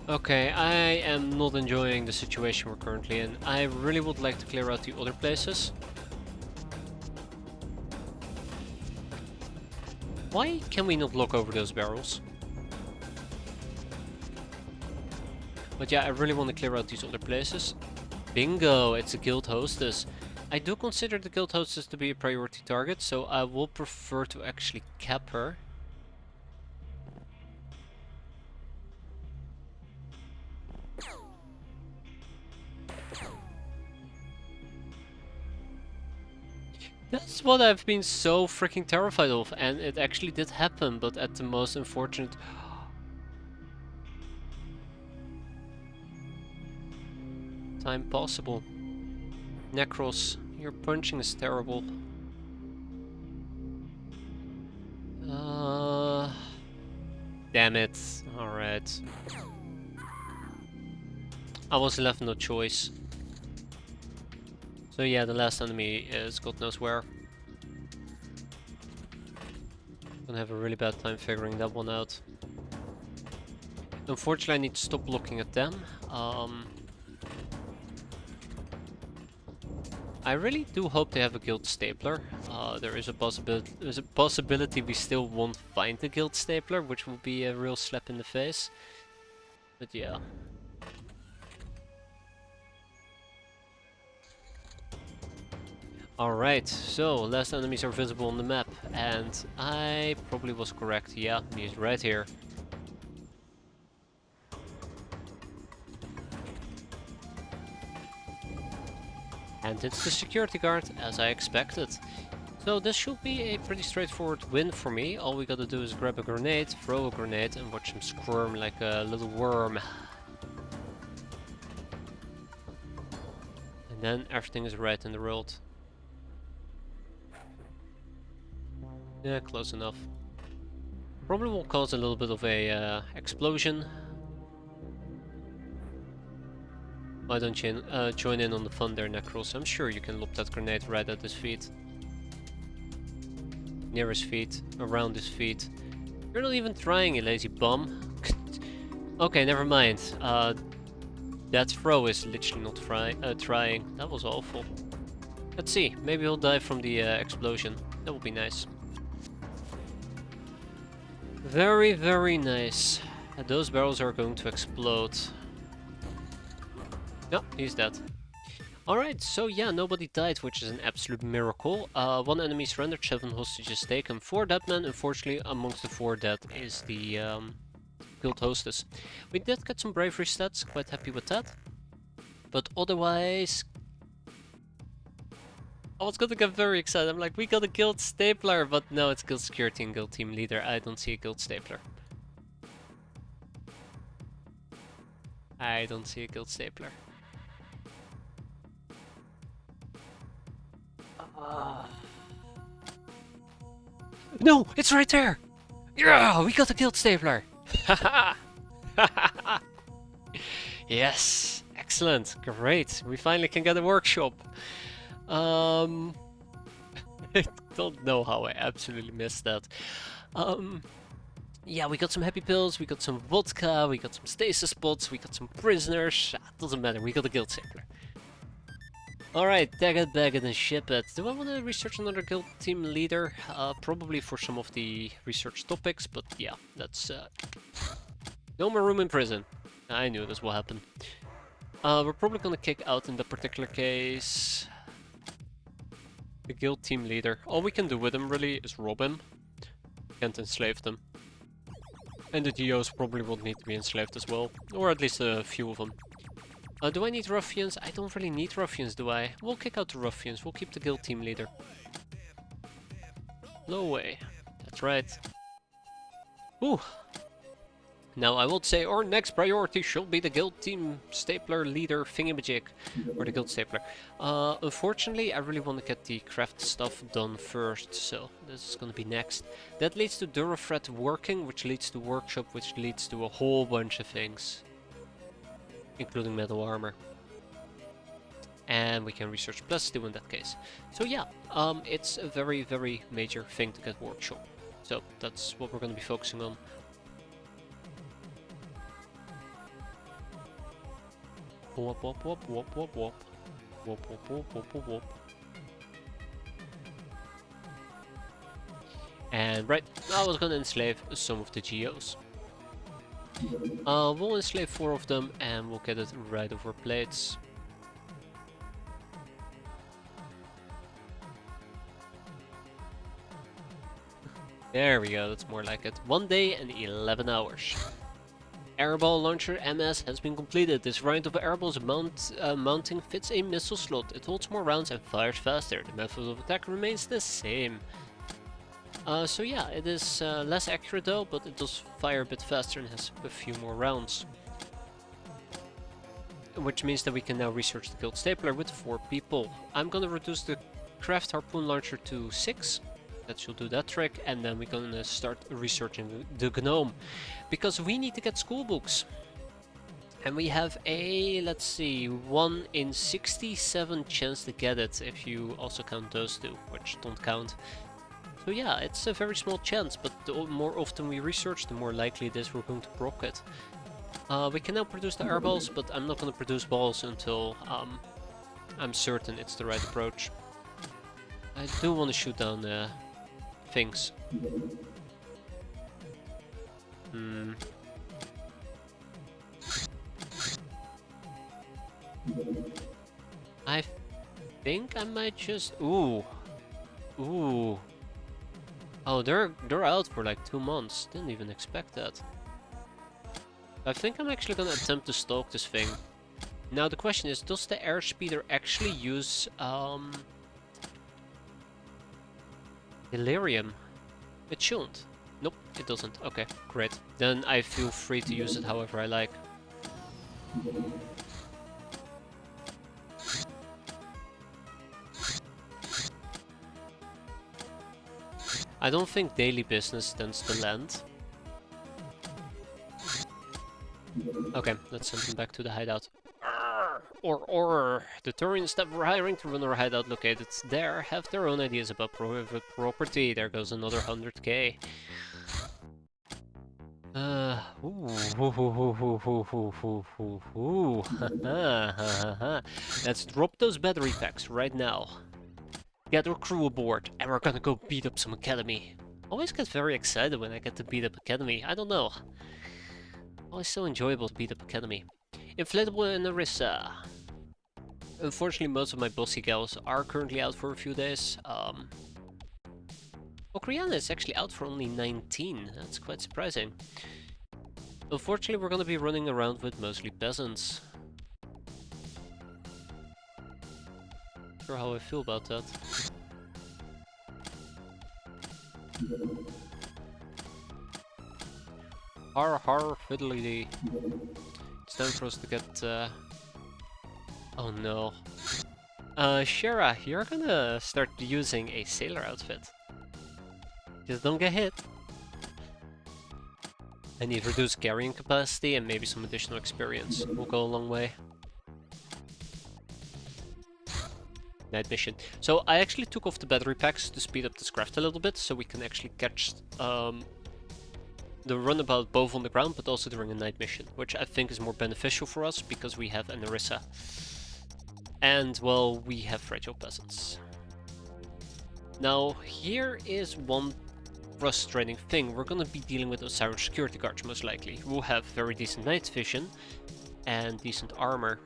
Okay, I am not enjoying the situation we're currently in. I really would like to clear out the other places. Why can we not look over those barrels? But yeah, I really want to clear out these other places. Bingo, it's a guild hostess. I do consider the guild hostess to be a priority target, so I will prefer to actually cap her. That's what I've been so freaking terrified of, and it actually did happen, but at the most unfortunate time possible. Necros, your punching is terrible. Damn it. Alright. I was left no choice. So yeah, the last enemy is God knows where. Gonna have a really bad time figuring that one out. Unfortunately, I need to stop looking at them. I really do hope they have a guild stapler. There is a possibility we still won't find the guild stapler, which will be a real slap in the face. But yeah. Alright, so last enemies are visible on the map, and I probably was correct. Yeah, he's right here. And it's the security guard, as I expected. So this should be a pretty straightforward win for me. All we gotta do is grab a grenade, throw a grenade, and watch him squirm like a little worm. And then everything is right in the world. Yeah, close enough. Probably will cause a little bit of a explosion. Why don't you join in on the fun there, Necros? I'm sure you can lob that grenade right at his feet. Near his feet, around his feet. You're not even trying, you lazy bum. Okay, never mind. That throw is literally not trying. That was awful. Let's see, maybe he'll die from the explosion. That would be nice. Very, very nice. Those barrels are going to explode. No, he's dead. Alright, so yeah, nobody died, which is an absolute miracle. 1 enemy surrendered, 7 hostages taken. 4 dead men, unfortunately, amongst the 4 dead is the guild hostess. We did get some bravery stats, quite happy with that. But otherwise... I was gonna get very excited, I'm like, we got a guild stapler, but no, it's guild security and guild team leader. I don't see a guild stapler. I don't see a guild stapler. No, it's right there! Yeah, we got a guild stapler! Yes, excellent, great. We finally can get a workshop. I don't know how I absolutely missed that. Yeah, we got some happy pills, we got some vodka, we got some stasis pots, we got some prisoners. Doesn't matter, we got a guild stapler. Alright, tag it, bag it, and ship it. Do I want to research another guild team leader? Probably for some of the research topics, but yeah, that's... no more room in prison. I knew this will happen. We're probably gonna kick out in that particular case... the guild team leader. All we can do with him really is rob him. Can't enslave them. And the GOs probably will need to be enslaved as well. Or at least a few of them. Do I need ruffians? I don't really need ruffians, do I? We'll kick out the ruffians, we'll keep the guild team leader. No way. That's right. Ooh. Now I would say our next priority should be the guild team stapler leader thingamajig. Or the guild stapler. Unfortunately, I really want to get the craft stuff done first, so this is gonna be next. That leads to Durafret working, which leads to workshop, which leads to a whole bunch of things. Including metal armor. And we can research plus 2 in that case. So yeah, it's a very, very major thing to get workshop. So that's what we're going to be focusing on. Wop wop wop wop wop wop. Wop wop wop wop wop wop. And right, I was going to enslave some of the GOs. We'll enslave 4 of them and we'll get it right over plates. There we go, that's more like it. 1 day and 11 hours. Airball launcher MS has been completed. This variant of airball's mounting fits a missile slot. It holds more rounds and fires faster. The method of attack remains the same. So yeah, it is less accurate though, but it does fire a bit faster and has a few more rounds. Which means that we can now research the guild stapler with 4 people. I'm gonna reduce the craft harpoon launcher to 6. That should do that trick, and then we're gonna start researching the gnome. Because we need to get school books. And we have a, let's see, 1 in 67 chance to get it, if you also count those 2, which don't count. So yeah, it's a very small chance, but the more often we research, the more likely it is we're going to proc it. We can now produce the airballs, but I'm not going to produce balls until I'm certain it's the right approach. I do want to shoot down things. I think I might just... Ooh. Oh, they're out for like 2 months. Didn't even expect that. I think I'm actually gonna attempt to stalk this thing. Now the question is, does the airspeeder actually use delirium? It shouldn't. Nope, it doesn't. Okay, great. Then I feel free to use it however I like. I don't think daily business tends to land. Okay, let's send them back to the hideout. Or the Turians that we're hiring to run our hideout located there have their own ideas about private property. There goes another 100k. Let's drop those battery packs right now. Get our crew aboard, and we're gonna go beat up some academy. Always get very excited when I get to beat up academy. I don't know. Always so enjoyable to beat up academy. Inflatable and Narissa. Unfortunately, most of my bossy gals are currently out for a few days. Okriana is actually out for only 19. That's quite surprising. Unfortunately, we're gonna be running around with mostly peasants. Not sure how I feel about that. Har fiddly. It's time for us to get oh no. Shara, you're gonna start using a sailor outfit. Just don't get hit. I need reduced carrying capacity and maybe some additional experience. Will go a long way. Night mission. So I actually took off the battery packs to speed up this craft a little bit, so we can actually catch the runabout both on the ground, but also during a night mission, which I think is more beneficial for us because we have an Narissa. And, well, we have fragile peasants. Now, here is one frustrating thing. We're gonna be dealing with Osiris security guards, most likely, who will have very decent night vision and decent armor.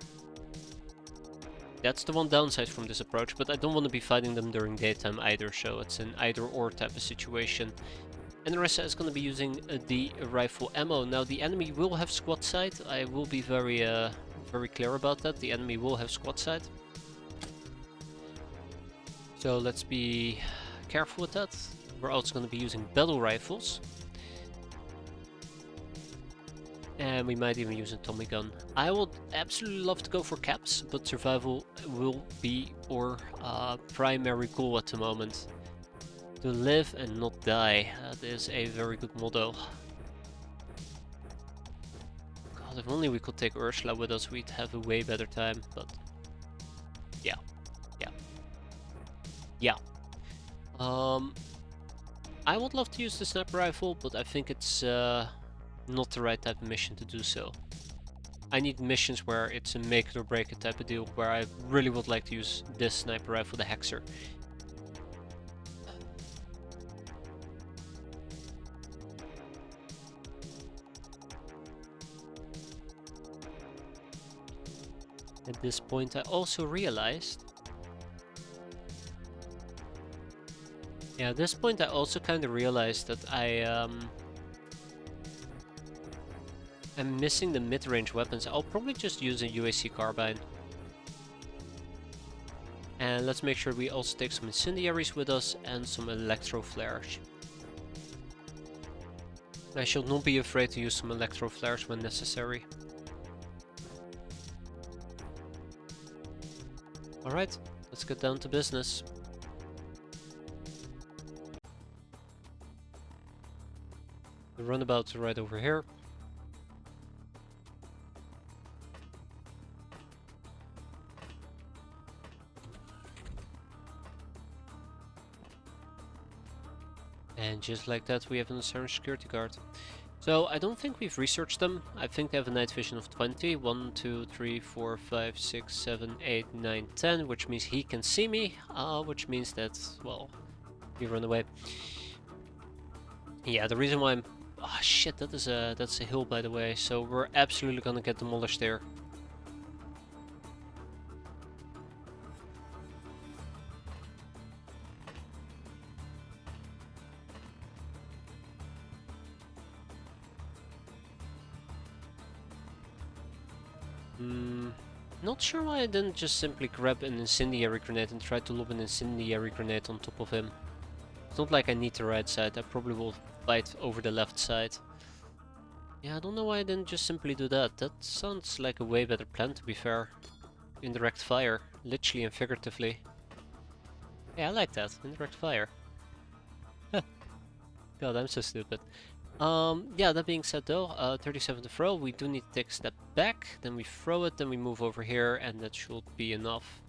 That's the one downside from this approach, but I don't want to be fighting them during daytime either, so it's an either-or type of situation. And Narissa is going to be using the rifle ammo. Now, the enemy will have squad sight. I will be very clear about that. The enemy will have squad sight. So let's be careful with that. We're also going to be using battle rifles. And we might even use a Tommy gun. I would absolutely love to go for caps, but survival will be our primary goal at the moment. To live and not die. That is a very good motto. God, if only we could take Ursula with us, we'd have a way better time, but... Yeah. I would love to use the sniper rifle, but I think it's not the right type of mission to do so. I need missions where it's a make it or break it type of deal, where I really would like to use this sniper rifle, the Hexer. At this point I also realized... Yeah, at this point I also kind of realized that I'm missing the mid-range weapons. I'll probably just use a UAC carbine. And let's make sure we also take some incendiaries with us and some electro flares. I shall not be afraid to use some electro flares when necessary. Alright, let's get down to business. The runabouts are right over here. And just like that we have an Osiris security guard. So I don't think we've researched them. I think they have a night vision of 20. 1, 2, 3, 4, 5, 6, 7, 8, 9, 10, which means he can see me, which means that, well, he run away. Yeah, the reason why I'm... Oh shit, that's a hill by the way, so we're absolutely gonna get demolished there. Not sure why I didn't just simply grab an incendiary grenade and try to lob an incendiary grenade on top of him. It's not like I need the right side, I probably will fight over the left side. Yeah, I don't know why I didn't just simply do that. That sounds like a way better plan, to be fair. Indirect fire, literally and figuratively. Yeah, I like that, indirect fire. God, I'm so stupid. Yeah, that being said though, 37 to throw, we do need to take a step back, then we throw it, then we move over here, and that should be enough.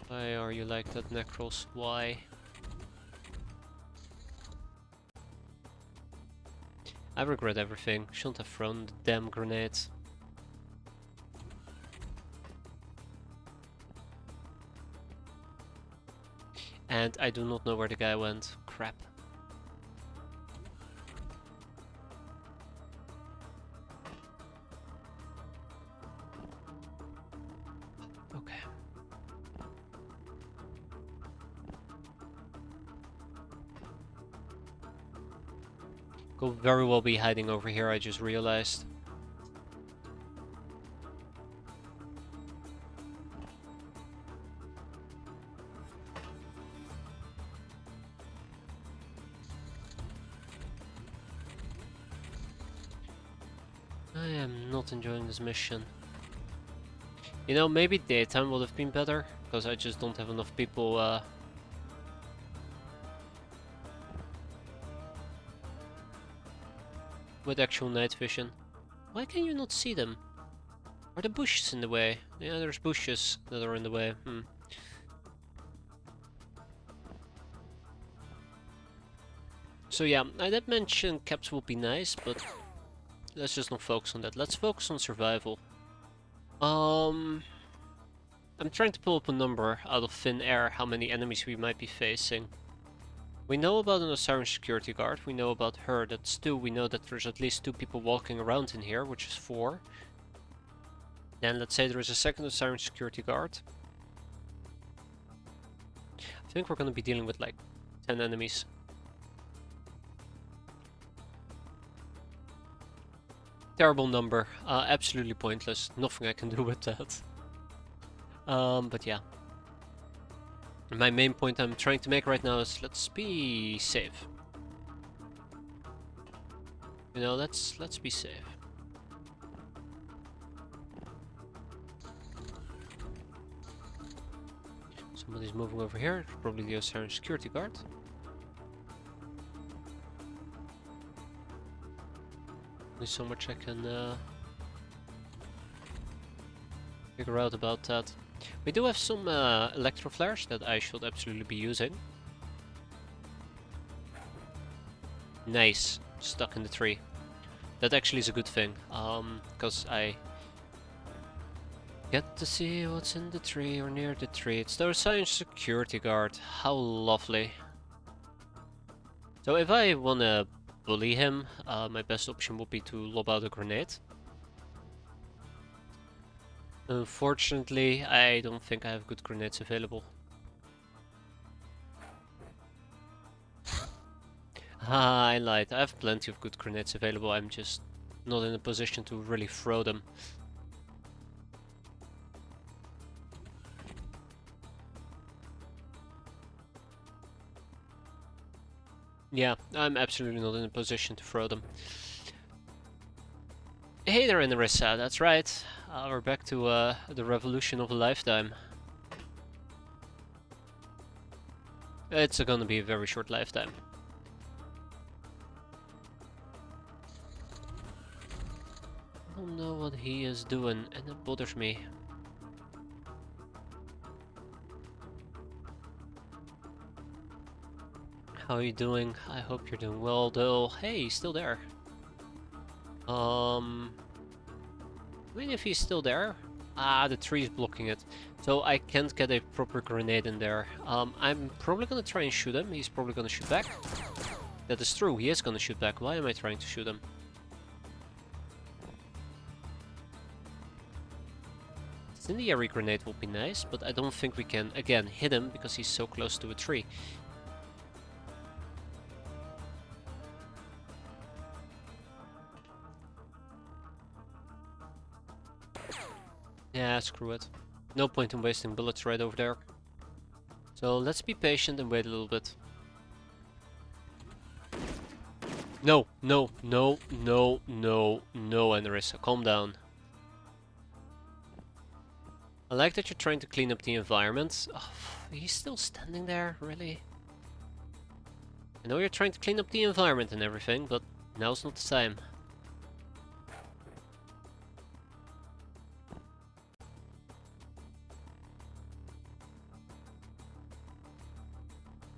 Why are you like that, Necros? Why? I regret everything. Shouldn't have thrown the damn grenades. And I do not know where the guy went. Crap. Okay. Could very well be hiding over here, I just realized. I am not enjoying this mission. You know, maybe daytime would have been better, because I just don't have enough people with actual night vision. Why can you not see them? Are the bushes in the way? Yeah, there's bushes that are in the way. So yeah, I did mention caps would be nice, but let's just not focus on that. Let's focus on survival. I'm trying to pull up a number out of thin air how many enemies we might be facing. We know about an Osiris security guard, we know about her, that's 2, we know that there's at least 2 people walking around in here, which is 4. Then let's say there is a second Osiris security guard. I think we're gonna be dealing with like 10 enemies. Terrible number, absolutely pointless, nothing I can do with that. But yeah. My main point I'm trying to make right now is let's be safe. You know, let's be safe. Somebody's moving over here, probably the Osiris security guard. Only so much I can figure out about that. We do have some electro flares that I should absolutely be using. Nice, stuck in the tree. That actually is a good thing, because I get to see what's in the tree or near the tree. It's the science security guard. How lovely. So if I wanna bully him, my best option would be to lob out a grenade. Unfortunately, I don't think I have good grenades available. Ah, I lied. I have plenty of good grenades available. I'm just not in a position to really throw them. Yeah, I'm absolutely not in a position to throw them. Hey there, Narissa, that's right. We're back to the revolution of a lifetime. It's gonna be a very short lifetime. I don't know what he is doing, and it bothers me. How are you doing? I hope you're doing well, though. Hey, he's still there. I mean, if he's still there... Ah, the tree is blocking it. So I can't get a proper grenade in there. I'm probably gonna try and shoot him. He's probably gonna shoot back. That is true, he is gonna shoot back. Why am I trying to shoot him? Incendiary grenade would be nice, but I don't think we can, again, hit him because he's so close to a tree. Yeah, screw it. No point in wasting bullets right over there. So let's be patient and wait a little bit. No, no, no, no, no, no, Anarissa, calm down. I like that you're trying to clean up the environment. Oh, he's still standing there, really? I know you're trying to clean up the environment and everything, but now's not the time.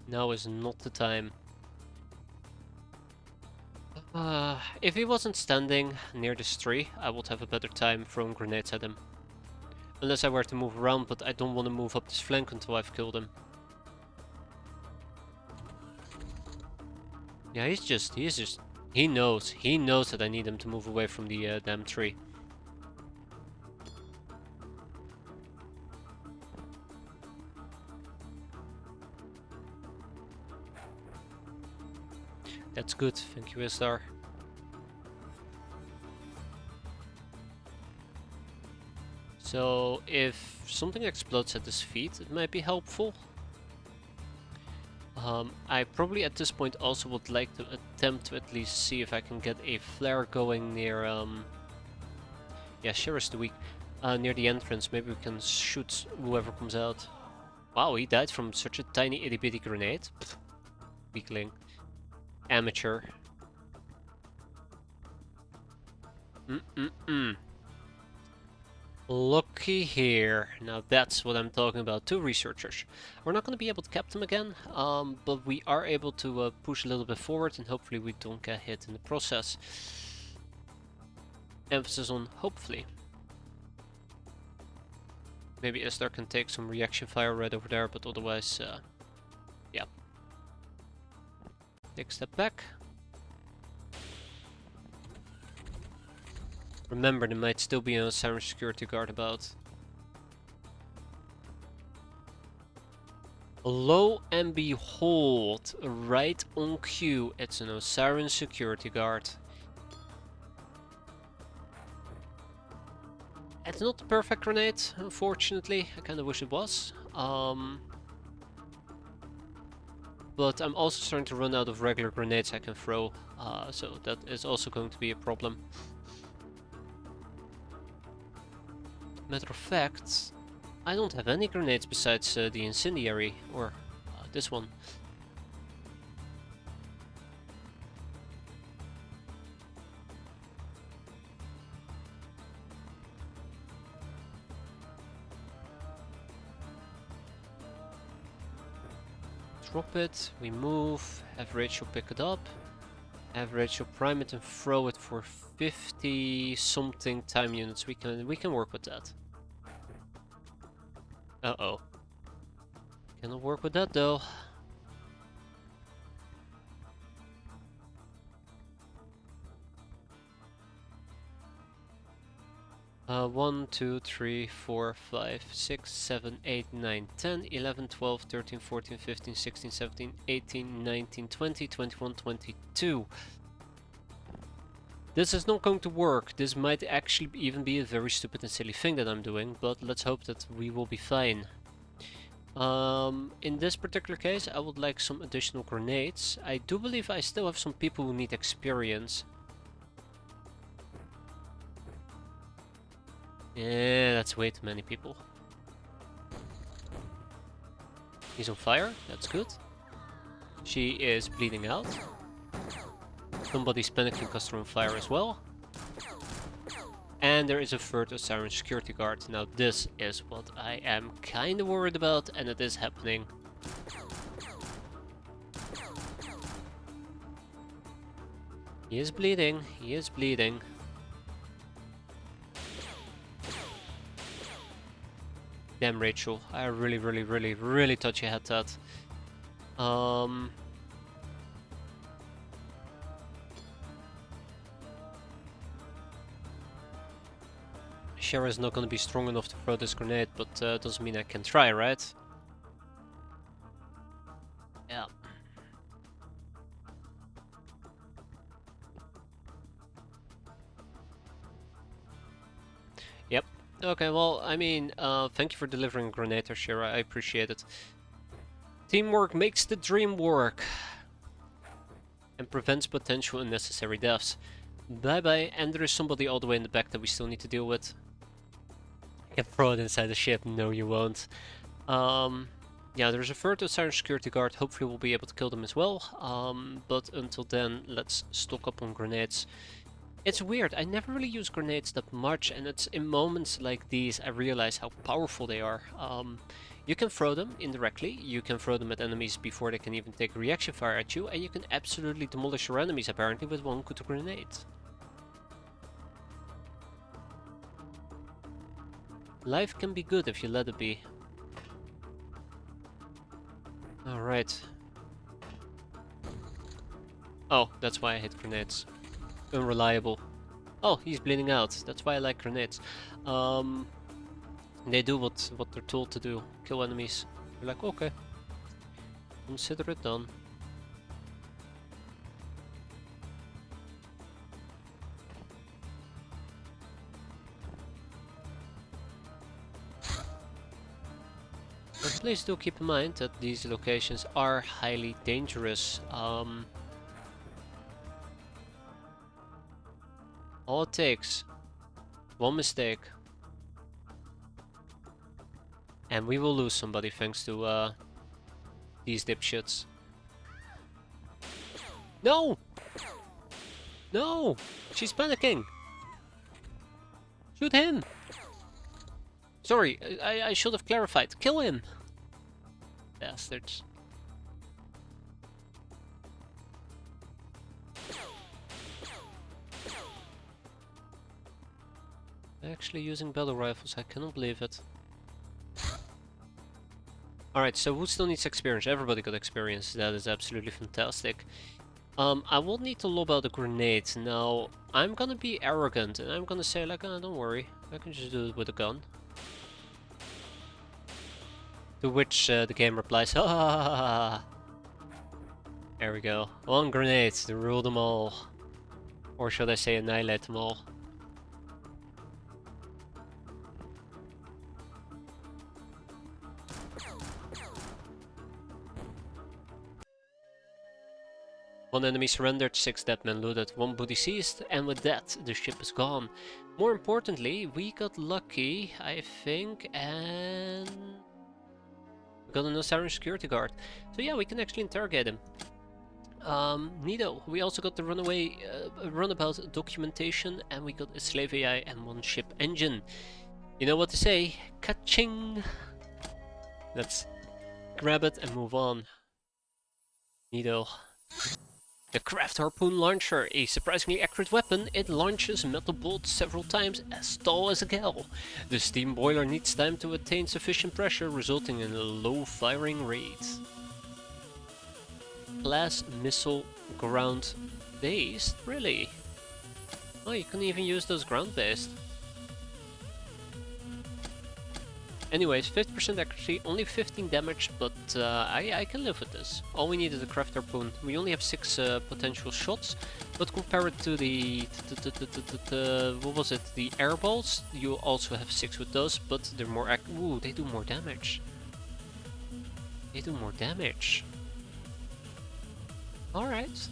Now is not the time. If he wasn't standing near this tree, I would have a better time throwing grenades at him. Unless I were to move around, but I don't want to move up this flank until I've killed him. Yeah, he knows that I need him to move away from the damn tree. That's good, thank you, Istar. So, if something explodes at his feet, it might be helpful. I probably at this point also would like to attempt to at least see if I can get a flare going near, yeah, Shira's the weak. Near the entrance, maybe we can shoot whoever comes out. Wow, he died from such a tiny itty bitty grenade. Pfft. Weakling. Amateur. Looky here. Now that's what I'm talking about. 2 researchers. We're not going to be able to cap them again, but we are able to push a little bit forward and hopefully we don't get hit in the process. Emphasis on hopefully. Maybe Esther can take some reaction fire right over there, but otherwise, yeah. Take a step back. Remember, there might still be a siren security guard about. Lo and behold, right on cue, it's an Osiren security guard. It's not the perfect grenade, unfortunately. I kind of wish it was. But I'm also starting to run out of regular grenades I can throw, so that is also going to be a problem. Matter of fact, I don't have any grenades besides the incendiary, or this one. Drop it, we move, have Rachel pick it up, have Rachel prime it and throw it for 50 something time units. We can work with that. Uh-oh. Cannot work with that though. One, 2, 3, 4, 5, 6, 7, 8, 9, 10, 11, 12, 13, 14, 15, 16, 17, 18, 19, 20, 21, 22. This is not going to work. This might actually even be a very stupid and silly thing that I'm doing, but let's hope that we will be fine. In this particular case, I would like some additional grenades. I do believe I still have some people who need experience. Yeah, that's way too many people. He's on fire, that's good. She is bleeding out. Somebody's panicking because they're on fire as well. And there is a third Osiren security guard. Now this is what I am kind of worried about, and it is happening. He is bleeding, he is bleeding. Damn, Rachel, I really thought you had that. Shara is not going to be strong enough to throw this grenade, but doesn't mean I can try, right? Yeah. Yep. Okay, well, I mean, thank you for delivering a grenade, Shira. I appreciate it. Teamwork makes the dream work. And prevents potential unnecessary deaths. Bye bye, and there is somebody all the way in the back that we still need to deal with. can throw it inside the ship. No, you won't. Yeah, there's a third Osiren security guard. Hopefully we'll be able to kill them as well. But until then, let's stock up on grenades. It's weird, I never really use grenades that much, and it's in moments like these I realize how powerful they are. You can throw them indirectly, you can throw them at enemies before they can even take a reaction fire at you, and you can absolutely demolish your enemies apparently with one good grenade. Life can be good if you let it be. Alright. Oh, that's why I hate grenades. Unreliable. Oh, he's bleeding out. That's why I like grenades. They do what they're told to do. Kill enemies. You're like, okay. Consider it done. But please do keep in mind that these locations are highly dangerous. All it takes, one mistake, and we will lose somebody thanks to these dipshits. No! No! She's panicking! Shoot him! Sorry, I should have clarified. Kill him! Bastards. Actually using battle rifles, I cannot believe it. Alright, so who still needs experience? Everybody got experience, that is absolutely fantastic. I will need to lob out a grenade. Now, I'm gonna be arrogant and I'm gonna say like, oh, don't worry, I can just do it with a gun. To which the game replies, ha ha ha ha. There we go. One grenade to rule them all. Or should I say annihilate them all. One enemy surrendered, 6 dead men looted, 1 booty seized, and with that, the ship is gone. More importantly, we got lucky, I think, and we got an Osiren security guard. So yeah, we can actually interrogate him. Neato. We also got the runabout documentation, and we got a slave AI and 1 ship engine. You know what to say? Ka-ching! Let's grab it and move on. Neato. The Craft Harpoon Launcher, a surprisingly accurate weapon, it launches metal bolts several times as tall as a gal. The steam boiler needs time to attain sufficient pressure, resulting in a low firing rate. Class Missile Ground Based? Really? Oh, you can even use those ground based. Anyways, 50% accuracy, only 15 damage, but I can live with this. All we need is a Craft Harpoon. We only have 6 potential shots, but compared to the what was it? The air balls, you also have 6 with those, but they're more ooh, they do more damage. They do more damage. Alright.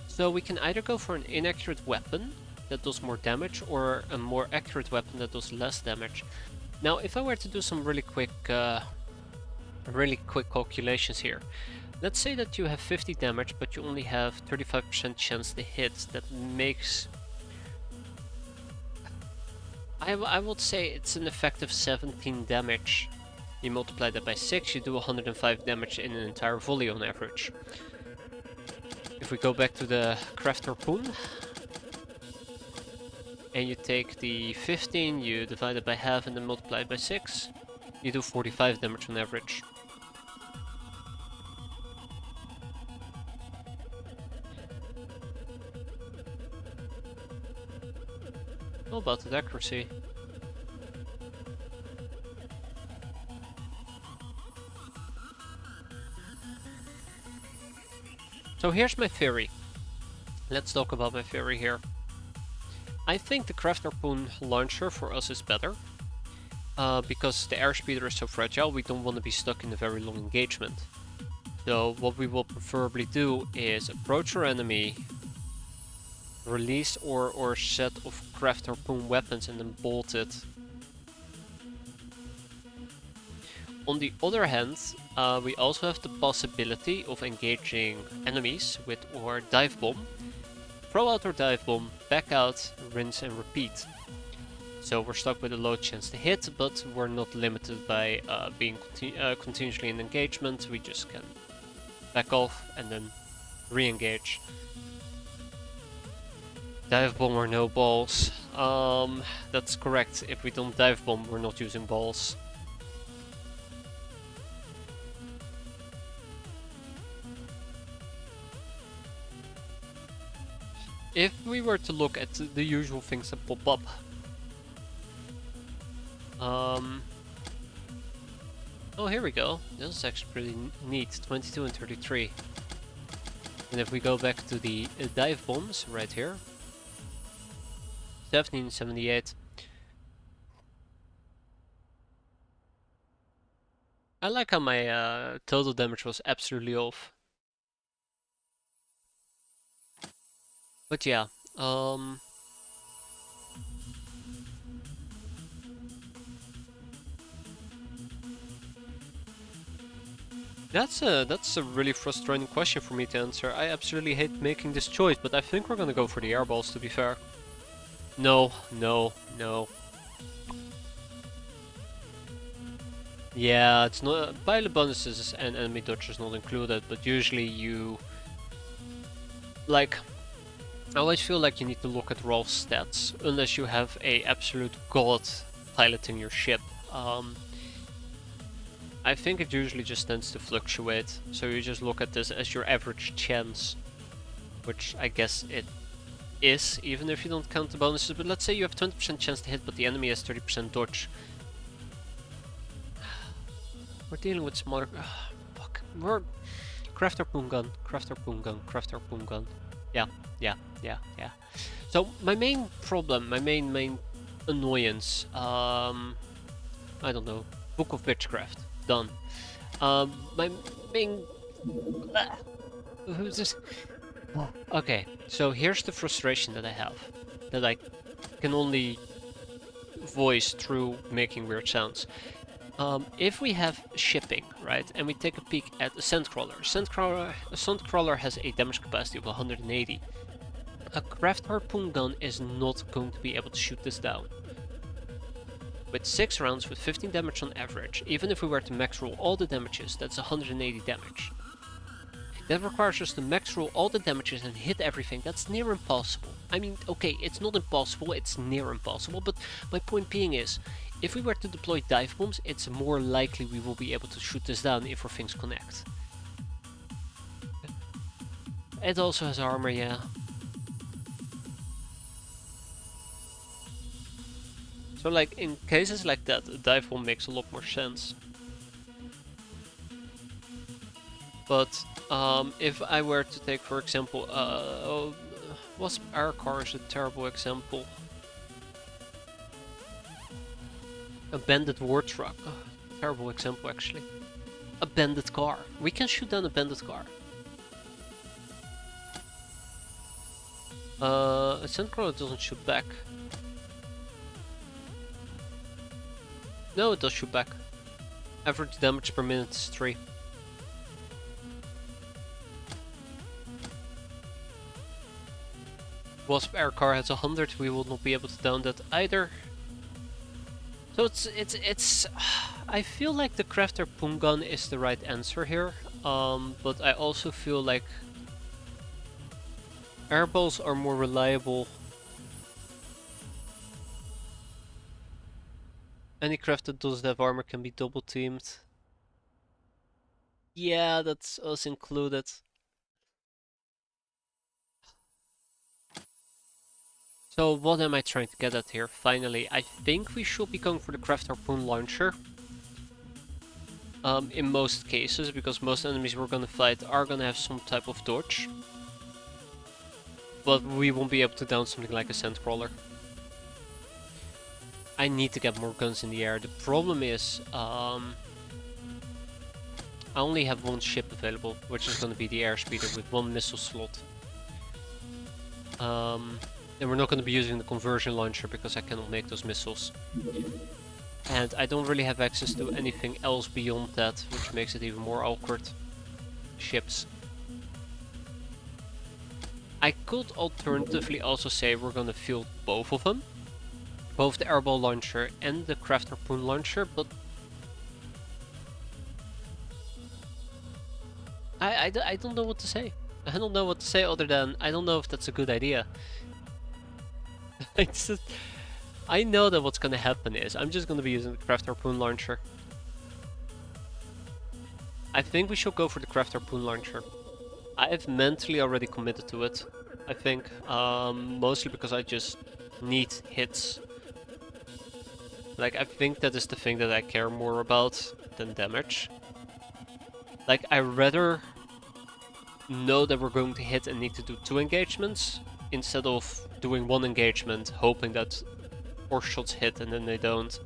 So we can either go for an inaccurate weapon that does more damage, or a more accurate weapon that does less damage. Now, if I were to do some really quick calculations here, let's say that you have 50 damage, but you only have 35% chance to hit. That makes, I would say it's an effective 17 damage. You multiply that by 6, you do 105 damage in an entire volley on average. If we go back to the Craft Harpoon, and you take the 15, you divide it by half and then multiply it by 6, you do 45 damage on average. How about that accuracy? So here's my theory. Let's talk about my theory here. I think the Craft Harpoon launcher for us is better. Because the airspeeder is so fragile, we don't want to be stuck in a very long engagement. So what we will preferably do is approach our enemy, release our set of Craft Harpoon weapons and then bolt it On the other hand, we also have the possibility of engaging enemies with our dive bomb. Throw out our dive bomb, back out, rinse and repeat. So we're stuck with a low chance to hit, but we're not limited by being continuously in engagement. We just can back off and then re-engage. Dive bomb or no balls. That's correct. If we don't dive bomb, we're not using balls. If we were to look at the usual things that pop up, oh, here we go. This is actually pretty neat. 22 and 33. And if we go back to the dive bombs right here, 1778. I like how my total damage was absolutely off. But yeah, that's a really frustrating question for me to answer. I absolutely hate making this choice, but I think we're gonna go for the airballs, to be fair. No, no, no. Yeah, it's not pilot bonuses and enemy dodges not included, but usually you like. I always feel like you need to look at raw stats, unless you have a absolute god piloting your ship. I think it usually just tends to fluctuate, so you just look at this as your average chance, which I guess it is, even if you don't count the bonuses. But let's say you have 20% chance to hit, but the enemy has 30% dodge. We're dealing with smaller... fuck. We're... Craft harpoon gun, craft harpoon gun, craft harpoon gun. Yeah. So my main problem, my main annoyance, I don't know, Book of Witchcraft, done. My main... Who's this? Okay, so here's the frustration that I have, that I can only voice through making weird sounds. If we have shipping, right, and we take a peek at a Sandcrawler. A Sandcrawler has a damage capacity of 180. A craft harpoon gun is not going to be able to shoot this down. With 6 rounds with 15 damage on average, even if we were to max roll all the damages, that's 180 damage. That requires us to max roll all the damages and hit everything. That's near impossible. I mean, okay, it's not impossible, it's near impossible, but my point being is, if we were to deploy dive bombs, it's more likely we will be able to shoot this down if our things connect. It also has armor, yeah. So like, in cases like that, a dive bomb makes a lot more sense. But if I were to take, for example, Wasp Air Car is a terrible example. A bandit war truck. Oh, terrible example, actually. A bandit car. We can shoot down a bandit car. A Sandcrawler doesn't shoot back. No, it does shoot back. Average damage per minute is 3. Wasp Air Car has 100. We will not be able to down that either. So it's I feel like the craft harpoon gun is the right answer here, but I also feel like airballs are more reliable. Any craft that doesn't have armor can be double teamed. Yeah, that's us included. So what am I trying to get at here? Finally, I think we should be going for the craft harpoon launcher. In most cases, because most enemies we're gonna fight are gonna have some type of dodge. But we won't be able to down something like a Sandcrawler. I need to get more guns in the air. The problem is, I only have one ship available, which is gonna be the airspeeder with 1 missile slot. And we're not going to be using the conversion launcher because I cannot make those missiles. And I don't really have access to anything else beyond that, which makes it even more awkward. Ships. I could alternatively also say we're gonna field both of them. Both the airball launcher and the craft harpoon launcher, but I don't know what to say. I don't know what to say other than I don't know if that's a good idea. I know that what's gonna happen is I'm just gonna be using the craft harpoon launcher. I think we should go for the craft harpoon launcher. I have mentally already committed to it, I think. Mostly because I just need hits. Like, I think that is the thing that I care more about than damage. Like, I rather know that we're going to hit and need to do 2 engagements instead of doing 1 engagement, hoping that 4 shots hit and then they don't.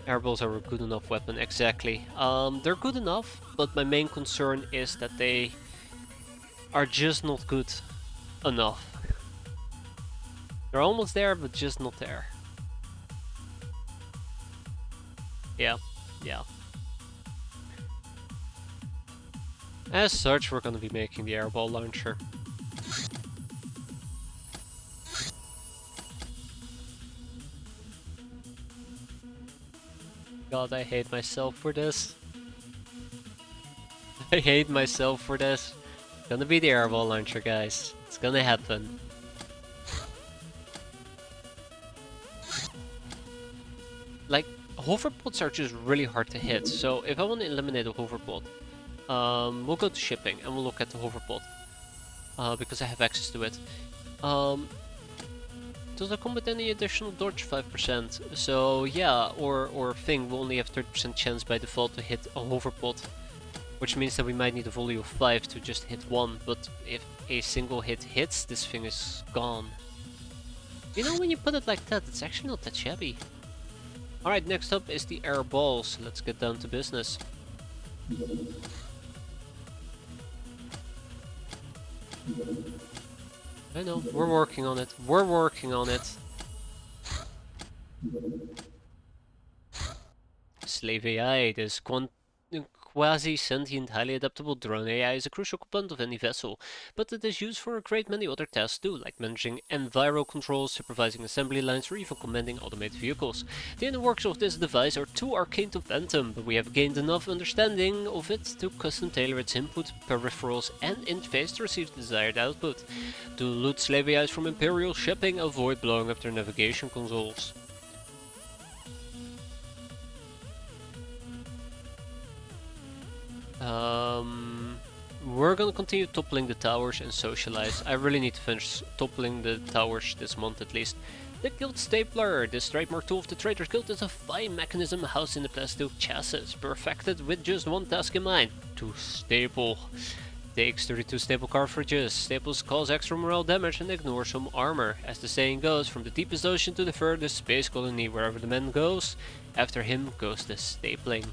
Airballs are a good enough weapon, exactly. They're good enough, but my main concern is that they are just not good enough. They're almost there, but just not there. Yeah. As such, we're gonna be making the airball launcher. God, I hate myself for this. I hate myself for this. It's gonna be the airball launcher, guys. It's gonna happen. Like, hoverbots are just really hard to hit, so if I want to eliminate a hoverbot, we'll go to shipping and we'll look at the hoverbot. Because I have access to it. Does it come with any additional dodge? 5%. So yeah, or thing will only have 30% chance by default to hit a hoverbot. Which means that we might need a volley of 5 to just hit 1, but if a single hit hits, this thing is gone. You know, when you put it like that, it's actually not that shabby. Alright, next up is the air balls. Let's get down to business. I know, we're working on it. We're working on it. Slave AI, this quasi-sentient, highly adaptable drone AI is a crucial component of any vessel, but it is used for a great many other tasks too, like managing enviro controls, supervising assembly lines, or even commanding automated vehicles. The inner works of this device are too arcane to fathom, but we have gained enough understanding of it to custom tailor its input, peripherals, and interface to receive the desired output. To loot slave AIs from Imperial shipping, avoid blowing up their navigation consoles. We're gonna continue toppling the towers and socialize. I really need to finish toppling the towers this month at least. The Guild Stapler. This trademark tool of the Traders Guild is a fine mechanism housed in the plastic chassis, perfected with just one task in mind: to staple. Takes 32 staple cartridges. Staples cause extra morale damage and ignore some armor. As the saying goes, from the deepest ocean to the furthest space colony, wherever the man goes, after him goes the stapling.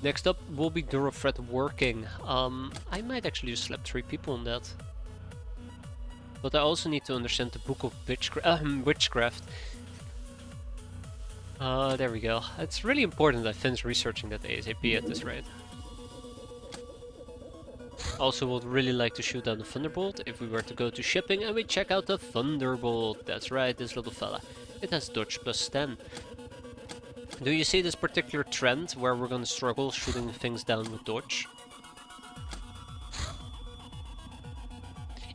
Next up will be Durafred working. I might actually just slap 3 people on that. But I also need to understand the Book of Witchcraft. There we go. It's really important that I finish researching that ASAP at this rate. Also would really like to shoot down the Thunderbolt if we were to go to shipping and we check out the Thunderbolt. That's right, this little fella. It has dodge plus 10. Do you see this particular trend where we're gonna struggle shooting things down with dodge?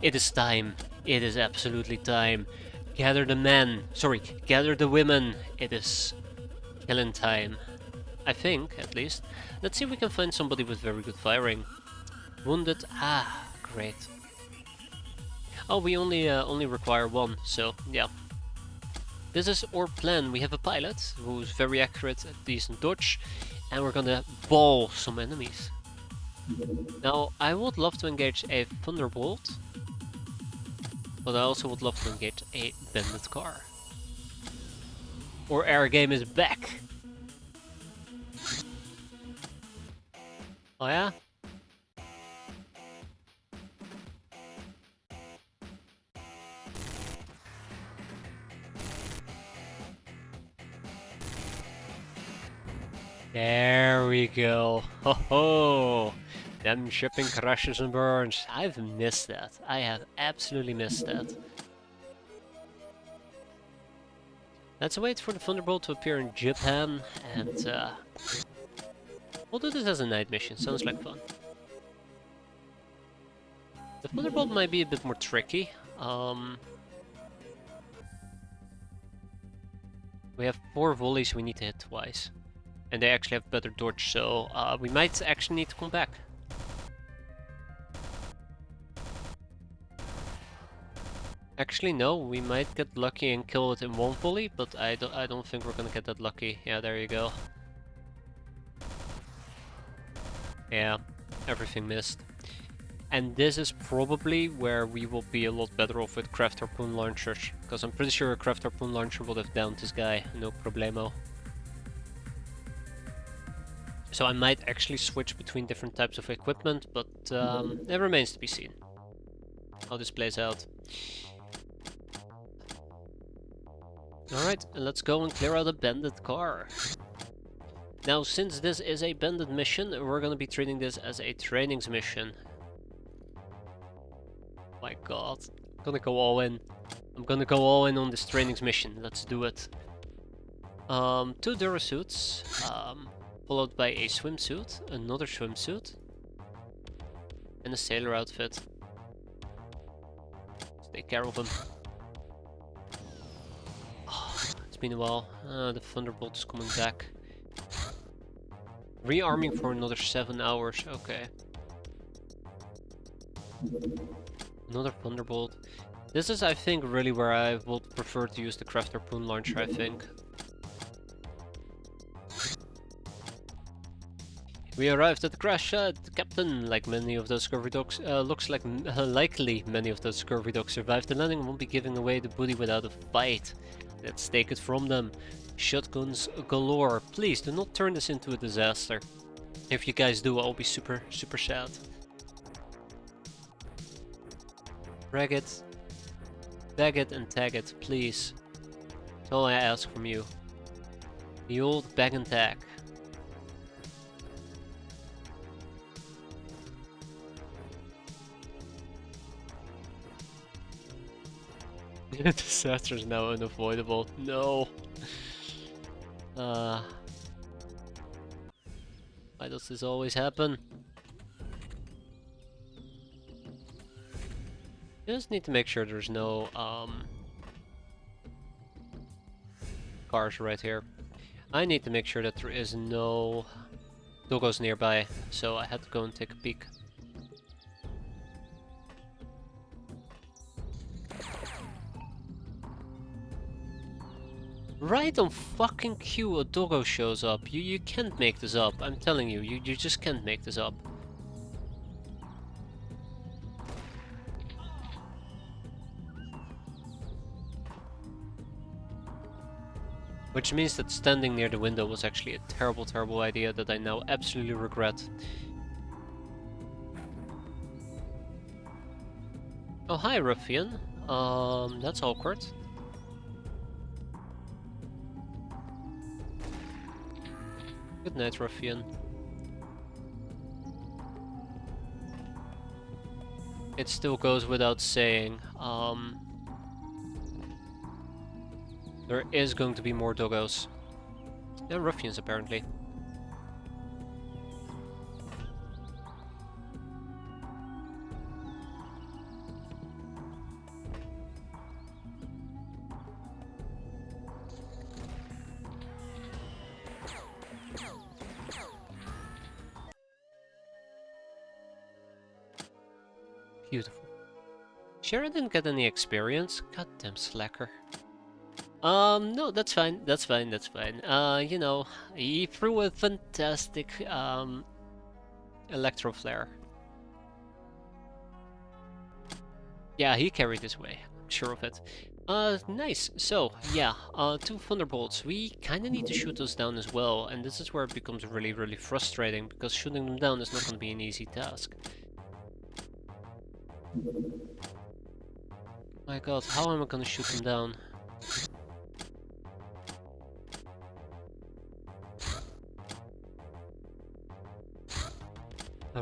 It is time. It is absolutely time. Gather the men. Sorry, gather the women. It is killing time. I think, at least. Let's see if we can find somebody with very good firing. Wounded. Ah, great. Oh, we only require 1, so yeah. This is our plan. We have a pilot who's very accurate at decent dodge, and we're gonna ball some enemies. Now, I would love to engage a Thunderbolt, but I also would love to engage a Bandit car. Our air game is back! Oh yeah? There we go. Ho ho! Them shipping crashes and burns. I've missed that. I have absolutely missed that. Let's wait for the Thunderbolt to appear in Japan, and we'll do this as a night mission. Sounds like fun. The Thunderbolt might be a bit more tricky. We have 4 volleys we need to hit twice. And they actually have better dodge, so we might actually need to come back. Actually, no, we might get lucky and kill it in 1 volley, but I don't think we're gonna get that lucky. Yeah, there you go. Yeah, everything missed. And this is probably where we will be a lot better off with craft harpoon launchers, because I'm pretty sure a craft harpoon launcher would have downed this guy, no problemo. So I might actually switch between different types of equipment, but it remains to be seen how this plays out. Alright, let's go and clear out a bandit car. Now, since this is a bandit mission, we're gonna be treating this as a trainings mission. My god, I'm gonna go all in. I'm gonna go all in on this trainings mission, let's do it. 2 Durasuits, followed by a swimsuit, another swimsuit, and a sailor outfit. Let's take care of him. It's been a while. The Thunderbolt is coming back. Rearming for another 7 hours, okay. Another Thunderbolt. This is, I think, really where I would prefer to use the craft harpoon launcher, I think. We arrived at the crash. The captain, like many of those scurvy dogs, looks like likely many of those scurvy dogs survived the landing and won't be giving away the booty without a fight. Let's take it from them. Shotguns galore. Please do not turn this into a disaster. If you guys do, I'll be super sad. Rag it, bag it and tag it, please. That's all I ask from you. The old bag and tag. Disaster is now unavoidable. No. Why does this always happen? Just need to make sure there's no cars right here. I need to make sure that there is no doggos nearby, so I had to go and take a peek. Right on fucking cue, a doggo shows up. You can't make this up. I'm telling you, you just can't make this up. Which means that standing near the window was actually a terrible idea that I now absolutely regret. Oh, hi, ruffian. That's awkward. Good night, ruffian. It still goes without saying, there is going to be more doggos. And ruffians, apparently. Beautiful. Sure I didn't get any experience? Goddamn slacker. No, that's fine, that's fine. You know, he threw a fantastic, electro flare. Yeah, he carried his way, I'm sure of it. Nice. So, yeah, 2 Thunderbolts. We kinda need to shoot those down as well, and this is where it becomes really frustrating, because shooting them down is not gonna be an easy task. My god, how am I gonna shoot them down?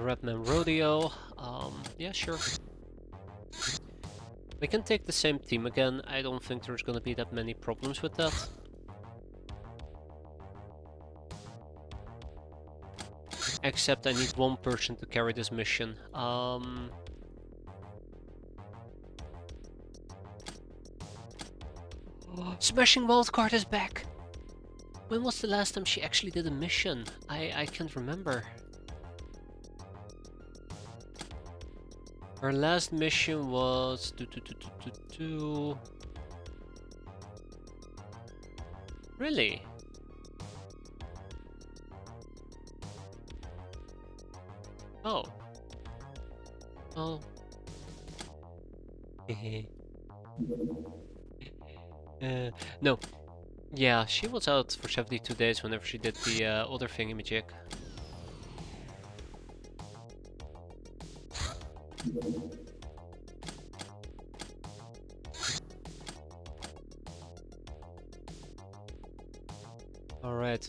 Redman Rodeo. Yeah, sure. We can take the same team again. I don't think there's gonna be that many problems with that. Except I need one person to carry this mission. Smashing Wildcard is back! When was the last time she actually did a mission? I can't remember. Her last mission was... Really? Oh. Oh. No. Yeah, she was out for 72 days whenever she did the other thingamajig. Alright.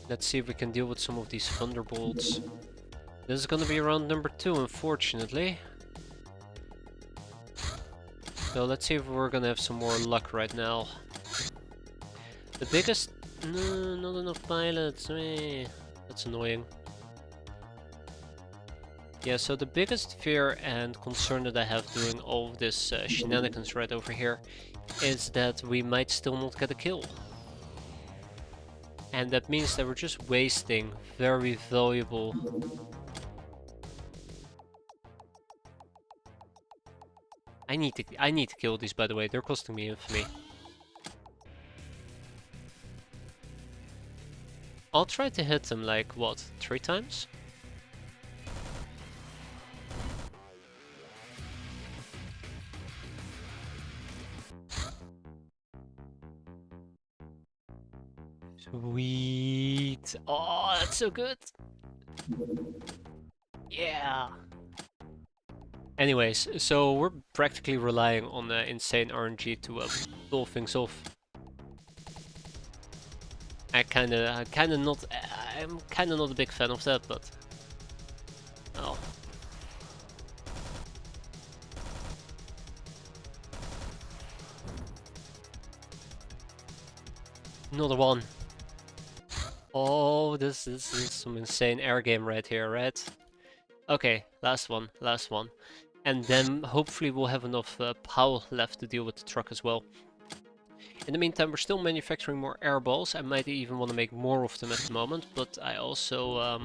Let's see if we can deal with some of these thunderbolts. This is gonna be round number 2, unfortunately. So let's see if we're gonna have some more luck right now. The biggest... No, not enough pilots. That's annoying. Yeah, so the biggest fear and concern that I have doing all of this shenanigans right over here is that we might still not get a kill. And that means that we're just wasting very valuable... I need to kill these, by the way. They're costing me infamy. I'll try to hit them like, what, 3 times? Sweet! Oh, that's so good! Yeah! Anyways, so we're practically relying on insane RNG to pull things off. I'm kinda not a big fan of that, but... Oh. Another one. Oh, this is some insane air game right here, right? Okay, last one. And then hopefully we'll have enough power left to deal with the truck as well. In the meantime, we're still manufacturing more airballs. I might even want to make more of them at the moment, but I also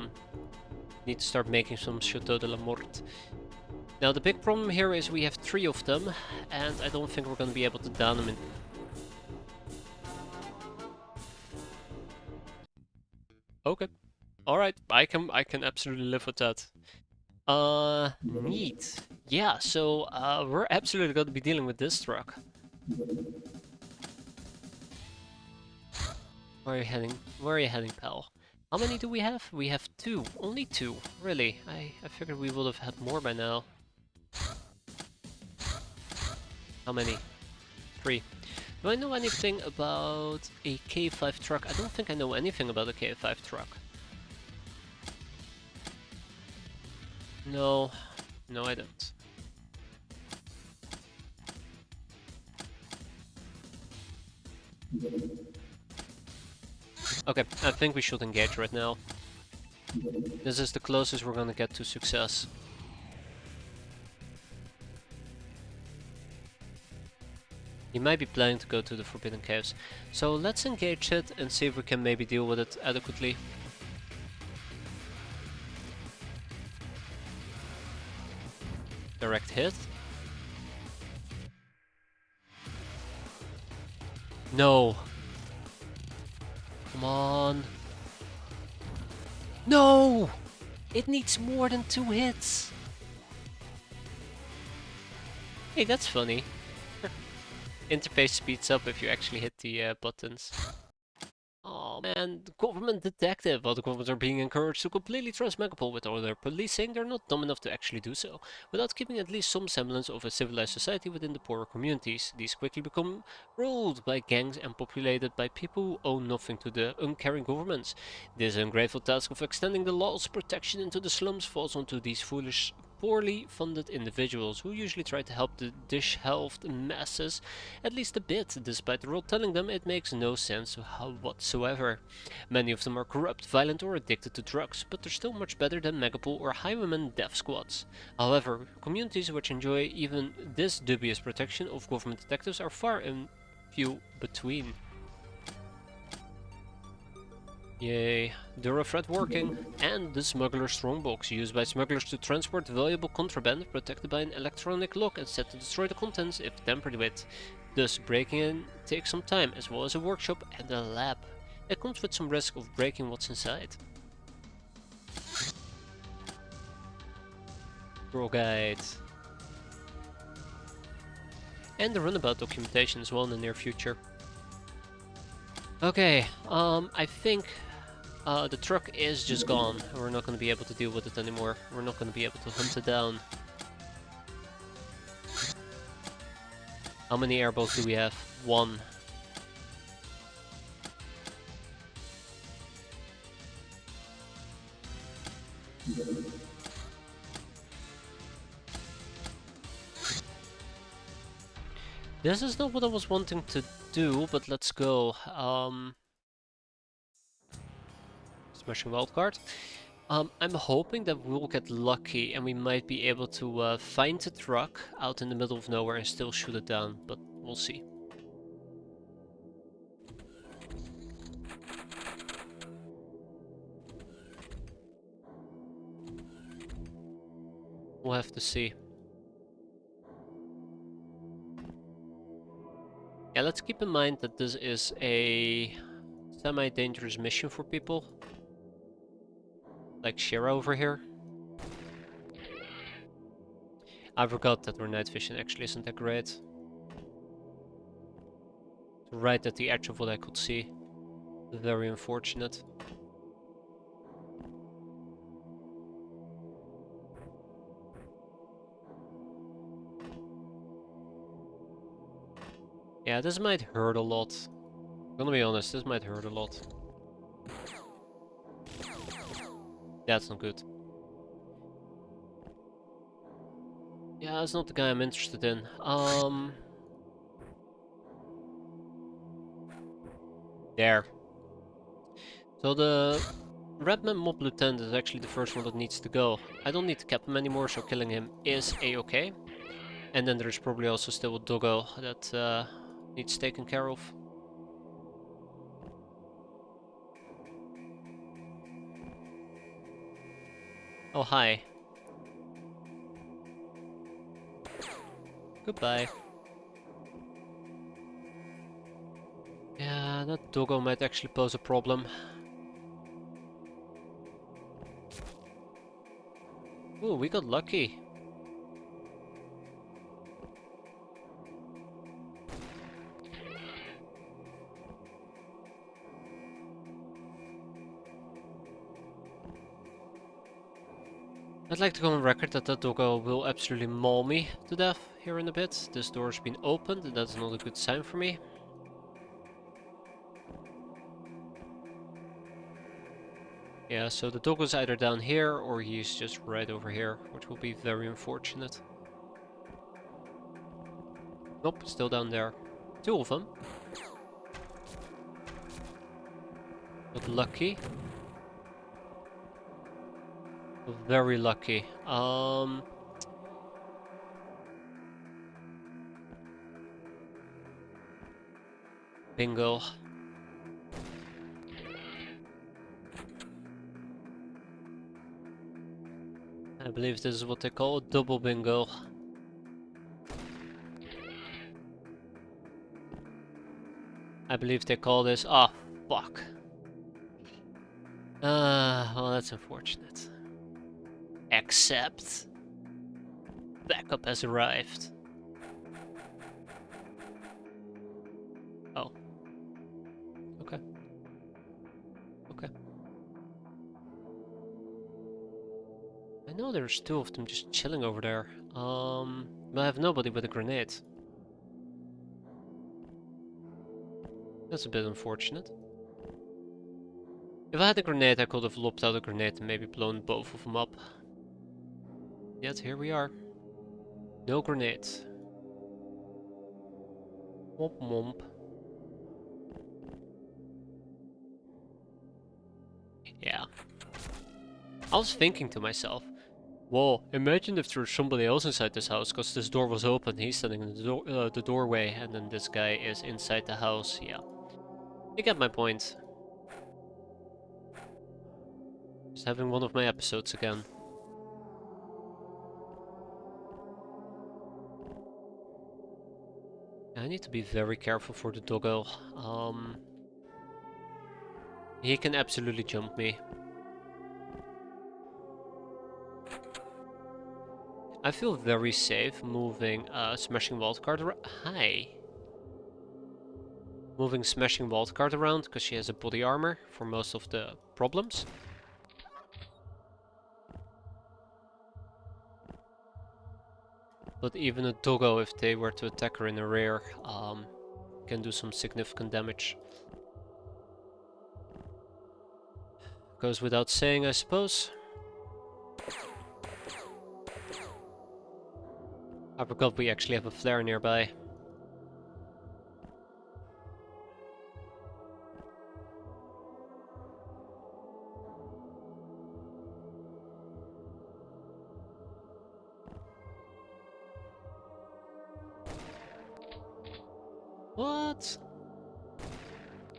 need to start making some Chateau de la Morte. Now the big problem here is we have 3 of them, and I don't think we're going to be able to down them in... Okay. Alright, I can absolutely live with that. Neat. Yeah, so we're absolutely going to be dealing with this truck. Where are you heading? Where are you heading, pal? How many do we have? We have 2. Only 2. Really? I figured we would have had more by now. How many? 3. Do I know anything about a K5 truck? I don't think I know anything about a K5 truck. No. No, I don't. Okay, I think we should engage right now. This is the closest we're gonna get to success. He might be planning to go to the Forbidden Caves. So let's engage it and see if we can maybe deal with it adequately. Direct hit. No. Come on. No! It needs more than 2 hits. Hey, that's funny. Interface speeds up if you actually hit the buttons. Oh. Oh man, the government detective. While the governments are being encouraged to completely trust Megapol with all their policing, they're not dumb enough to actually do so. Without keeping at least some semblance of a civilized society within the poorer communities, these quickly become ruled by gangs and populated by people who owe nothing to the uncaring governments. This ungrateful task of extending the law's protection into the slums falls onto these foolish, poorly funded individuals who usually try to help the dish-helved masses at least a bit, despite the rule telling them it makes no sense whatsoever. Many of them are corrupt, violent or addicted to drugs, but they're still much better than Megapol or Highwayman death squads. However, communities which enjoy even this dubious protection of government detectives are far and few between. Yay, Durafred working, and the smuggler's strongbox, used by smugglers to transport valuable contraband, protected by an electronic lock and set to destroy the contents if tampered with. Thus, breaking in takes some time, as well as a workshop and a lab. It comes with some risk of breaking what's inside. Pro guide. And the runabout documentation as well in the near future. Okay, I think the truck is just gone. We're not going to be able to deal with it anymore. We're not going to be able to hunt it down. How many airboats do we have? One. This is not what I was wanting to do, but let's go. Smashing wildcard. I'm hoping that we'll get lucky and we might be able to find the truck out in the middle of nowhere and still shoot it down, but we'll see. We'll have to see. Yeah, let's keep in mind that this is a semi-dangerous mission for people. Like Shira over here. I forgot that our night vision actually isn't that great. Right at the edge of what I could see. Very unfortunate. Yeah, this might hurt a lot. I'm gonna be honest, this might hurt a lot. That's not good. Yeah, that's not the guy I'm interested in. There. So the Redman Mob Lieutenant is actually the first one that needs to go. I don't need to cap him anymore, so killing him is a-okay. And then there's probably also still a doggo that needs taken care of. Oh, hi. Goodbye. Yeah, that doggo might actually pose a problem. Ooh, we got lucky. I'd like to go on record that that doggo will absolutely maul me to death here in a bit. This door's been opened, and that's not a good sign for me. Yeah, so the doggo's either down here or he's just right over here, which will be very unfortunate. Nope, still down there. Two of them. But lucky. Very lucky. Bingo. I believe this is what they call a double bingo. I believe they call this... Oh, fuck. Well, that's unfortunate. Except... backup has arrived. Oh. Okay. there's two of them just chilling over there. But I have nobody with a grenade. That's a bit unfortunate. If I had a grenade, I could have lobbed out a grenade and maybe blown both of them up. Yet here we are. No grenades. Womp womp. Yeah. I was thinking to myself, whoa, imagine if there was somebody else inside this house, because this door was open, he's standing in the doorway, and then this guy is inside the house. Yeah. You get my point. Just having one of my episodes again. I need to be very careful for the doggo. He can absolutely jump me. I feel very safe moving Smashing Wildcard around. Hi. Moving Smashing Wildcard around because she has a body armor for most of the problems. But even a doggo, if they were to attack her in the rear, can do some significant damage. Goes without saying, I suppose. I forgot we actually have a flare nearby. What?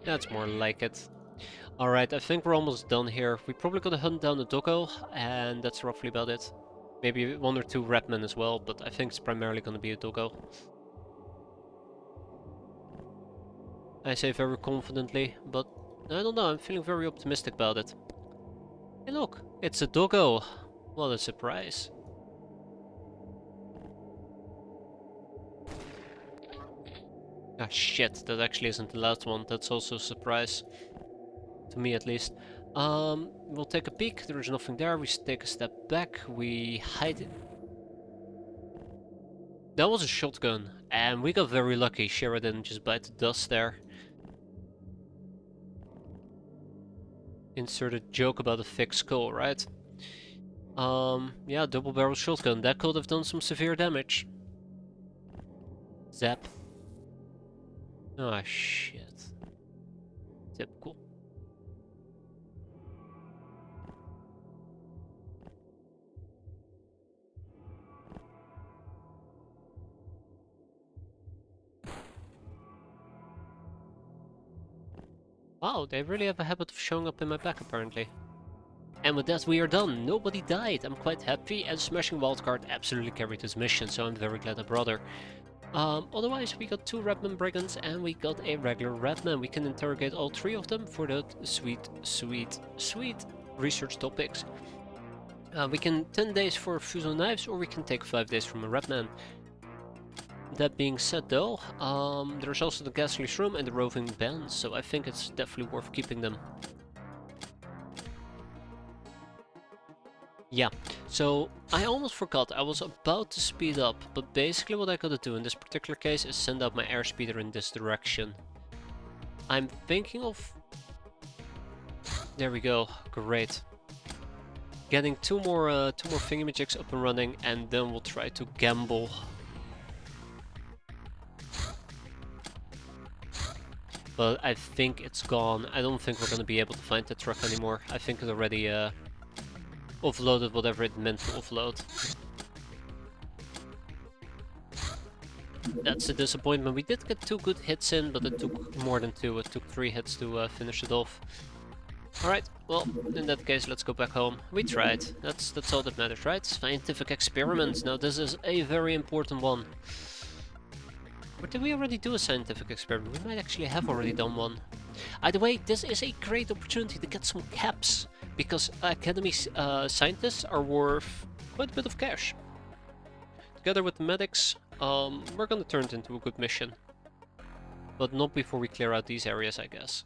That's more like it. Alright, I think we're almost done here. We probably gotta hunt down the doggo, and that's roughly about it. Maybe one or two redmen as well, but I think it's primarily gonna be a doggo. I say very confidently, but I don't know, I'm feeling very optimistic about it. Hey look, it's a doggo! What a surprise. Ah shit, that actually isn't the last one, that's also a surprise. To me at least. We'll take a peek, there is nothing there, we take a step back, we hide it. That was a shotgun, and we got very lucky, Shira didn't just bite the dust there. Insert a joke about a thick skull, right? Yeah, double barrel shotgun, that could have done some severe damage. Zap. Ah shit. Typical. Wow, they really have a habit of showing up in my back apparently. And with that we are done. Nobody died. I'm quite happy, and Smashing Wildcard absolutely carried this mission, so I'm very glad I brought her. Otherwise we got two Redman Brigands and we got a regular Redman. We can interrogate all three of them for the sweet research topics. We can 10 days for Fuso Knives, or we can take 5 days from a Redman. That being said though, there's also the Ghastly Shroom and the Roving Band, so I think it's definitely worth keeping them. Yeah, so I almost forgot, I was about to speed up, but basically what I gotta do in this particular case is send out my airspeeder in this direction. I'm thinking of... There we go, great. Getting two more thingamajigs up and running, and then we'll try to gamble. But I think it's gone. I don't think we're gonna be able to find the truck anymore. I think it already offloaded whatever it meant to offload. That's a disappointment. We did get 2 good hits in, but it took more than 2. It took 3 hits to finish it off. Alright, well, in that case, let's go back home. We tried. That's all that matters, right? Scientific experiments. Now, this is a very important one. Or did we already do a scientific experiment? We might actually have already done one. Either way, this is a great opportunity to get some caps, because Academy scientists are worth quite a bit of cash. Together with the medics, we're gonna turn it into a good mission. But not before we clear out these areas, I guess.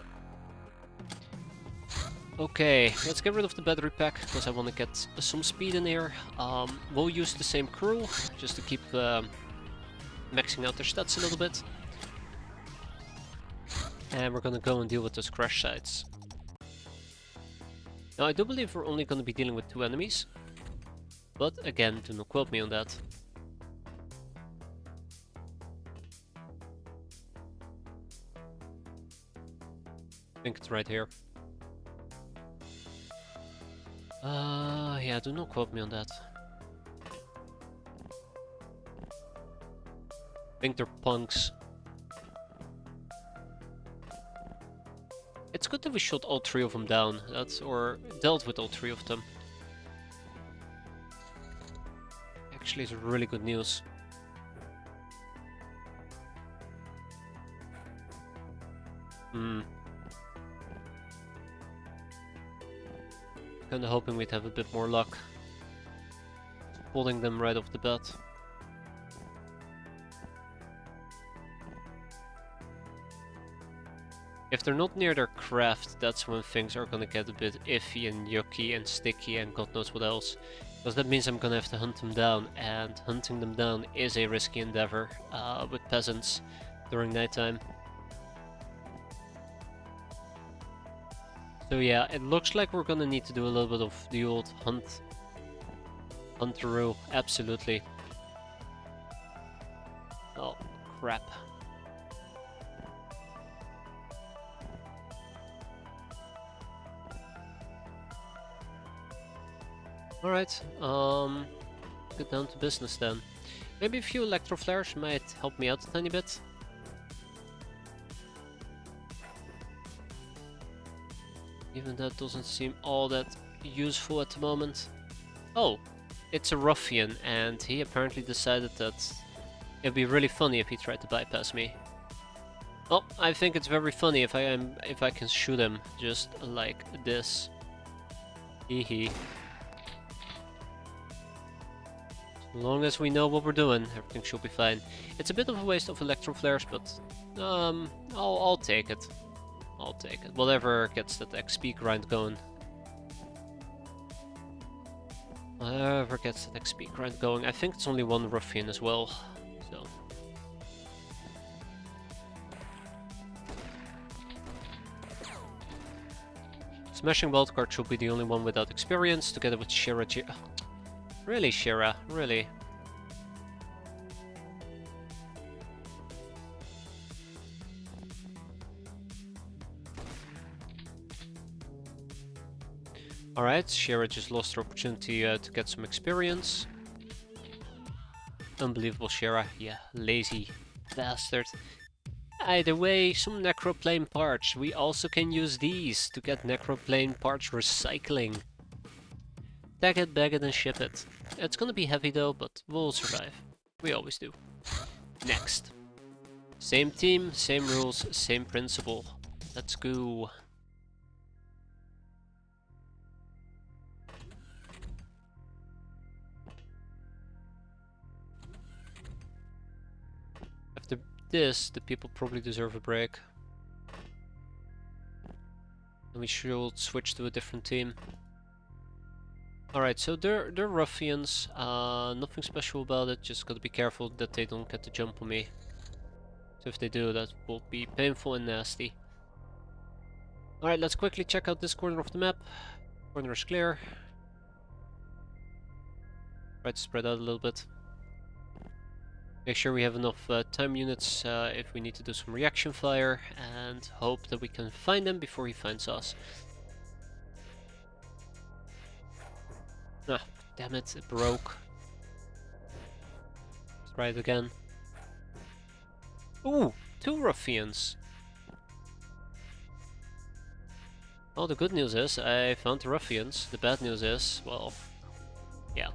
Okay, let's get rid of the battery pack, because I want to get some speed in here. We'll use the same crew, just to keep maxing out their stats a little bit. And we're gonna go and deal with those crash sites. Now, I do believe we're only gonna be dealing with 2 enemies. But again, do not quote me on that. I think it's right here. Yeah, do not quote me on that. I think they're punks. It's good that we shot all 3 of them down, or dealt with all 3 of them. Actually, it's really good news. Kinda hoping we'd have a bit more luck. Spotting them right off the bat. If they're not near their craft, that's when things are gonna get a bit iffy and yucky and sticky and god knows what else. Because that means I'm gonna have to hunt them down, and hunting them down is a risky endeavor with peasants during nighttime. So yeah, it looks like we're gonna need to do a little bit of the old hunteroo, absolutely. Oh, crap. Alright, get down to business then. Maybe a few electro flares might help me out a tiny bit. Even that doesn't seem all that useful at the moment. Oh, it's a ruffian, and he apparently decided that it'd be really funny if he tried to bypass me. Oh, I think it's very funny if I can shoot him just like this. Hee hee. As long as we know what we're doing, everything should be fine. It's a bit of a waste of electro flares, but I'll take it. I'll take it. Whatever gets that XP grind going. Whatever gets that XP grind going. I think it's only 1 ruffian as well, so. Smashing Wildcard should be the only one without experience, together with Shira. Really, Shira? Really? Alright, Shira just lost her opportunity to get some experience. Unbelievable, Shira. Yeah, lazy bastard. Either way, some necroplane parts. We also can use these to get necroplane parts recycling. Tag it, bag it, and ship it. It's gonna be heavy though, but we'll survive. We always do. Next. Same team, same rules, same principle. Let's go. After this, the people probably deserve a break. And we should switch to a different team. Alright, so they're ruffians, nothing special about it, just gotta be careful that they don't get the jump on me. So if they do, that will be painful and nasty. Alright, let's quickly check out this corner of the map. Corner is clear. Try to spread out a little bit. Make sure we have enough time units if we need to do some reaction fire, and hope that we can find them before he finds us. Ah, damn it, it broke. Let's try it again. Ooh, 2 ruffians. Well, the good news is I found the ruffians. The bad news is, well, yeah.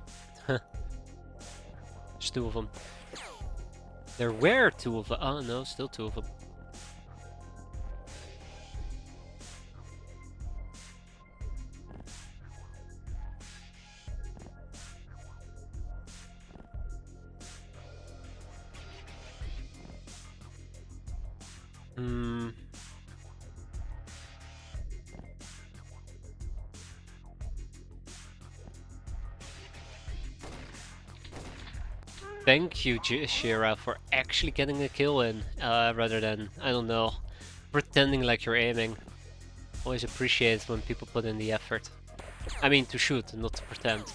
There's 2 of them. There were 2 of them. Oh no, still 2 of them. Thank you, Shira, for actually getting a kill in, rather than, I don't know, pretending like you're aiming. Always appreciate when people put in the effort. I mean, to shoot, not to pretend.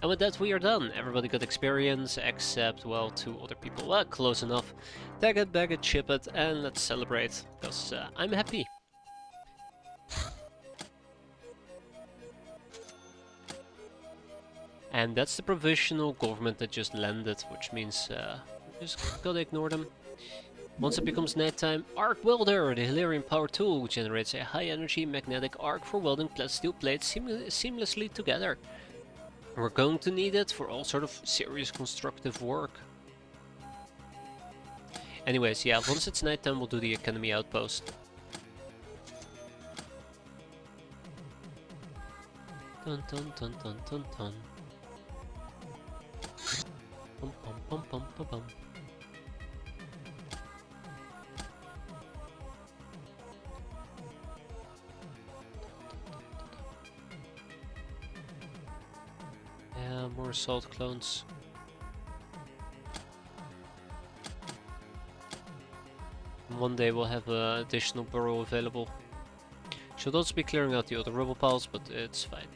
And with that, we are done. Everybody got experience, except, well, 2 other people. Well, close enough. Tag it, bag it, ship it, and let's celebrate, because I'm happy. And that's the provisional government that just landed, which means we just gotta ignore them. Once it becomes nighttime, Arc Welder, the Hilarion power tool, generates a high-energy magnetic arc for welding steel plates seamlessly together. We're going to need it for all sort of serious constructive work. Anyways, yeah, once it's nighttime, we'll do the Academy outpost. Dun dun dun dun dun dun. Pum pum pum pum pum pum. Yeah, more assault clones. One day we'll have an additional burrow available. Should also be clearing out the other rubble piles, but it's fine.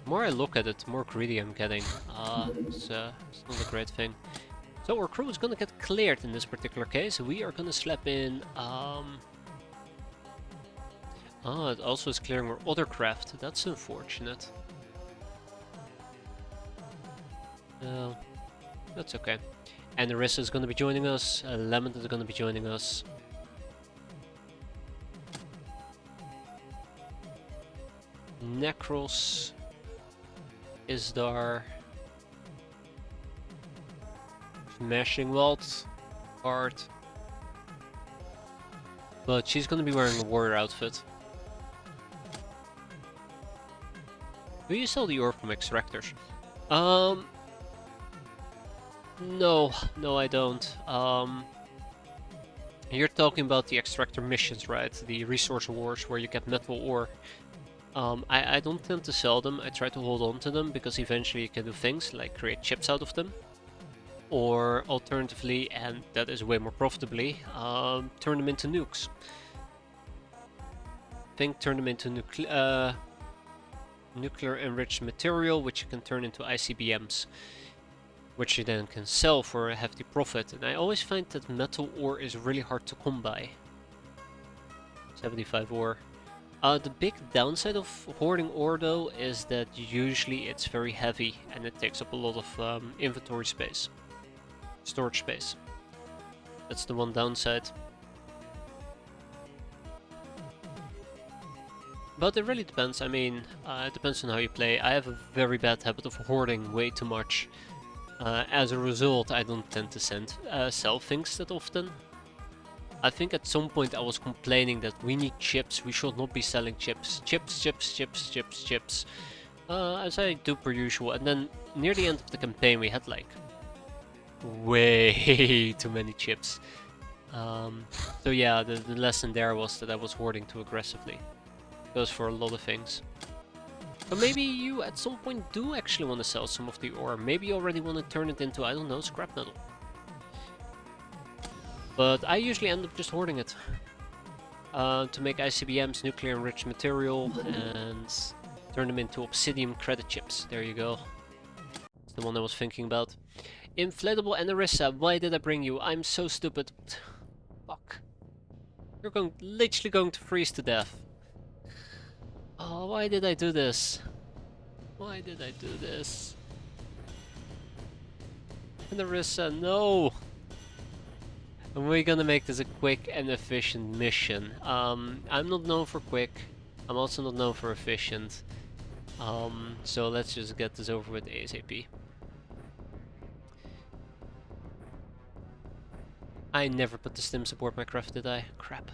The more I look at it, the more greedy I'm getting. It's not a great thing. So our crew is gonna get cleared in this particular case. We are gonna slap in... it also is clearing our other craft. That's unfortunate. That's okay. And Narissa is gonna be joining us. Lemon is gonna be joining us. Necros, Isdar, Smashing Walt, Art. But she's gonna be wearing a warrior outfit. Do you sell the ore from extractors? No, I don't. You're talking about the extractor missions, right? The resource wars where you get metal ore. I don't tend to sell them. I try to hold on to them because eventually you can do things like create chips out of them. Or alternatively, and that is way more profitably, turn them into nukes. Turn them into nuclear enriched material, which you can turn into ICBMs, which you then can sell for a hefty profit. And I always find that metal ore is really hard to come by. 75 ore. The big downside of hoarding ore though is that usually it's very heavy and it takes up a lot of inventory space. Storage space. That's the one downside. But it really depends. I mean, it depends on how you play. I have a very bad habit of hoarding way too much. As a result, I don't tend to sell things that often. I think at some point I was complaining that we need chips, we should not be selling chips. Chips. As I do per usual. And then near the end of the campaign we had like way too many chips. So yeah, the lesson there was that I was hoarding too aggressively. Goes for a lot of things. So maybe you at some point do actually want to sell some of the ore. Maybe you already want to turn it into, I don't know, scrap metal. But I usually end up just hoarding it. To make ICBMs, nuclear enriched material, and turn them into obsidian credit chips. There you go. That's the one I was thinking about. Inflatable and Narissa, why did I bring you? I'm so stupid. Fuck. You're literally going to freeze to death. Oh, why did I do this? Why did I do this? Narissa, no! And we're gonna make this a quick and efficient mission. I'm not known for quick. I'm also not known for efficient. So let's just get this over with ASAP. I never put the stims aboard my craft, did I? Crap.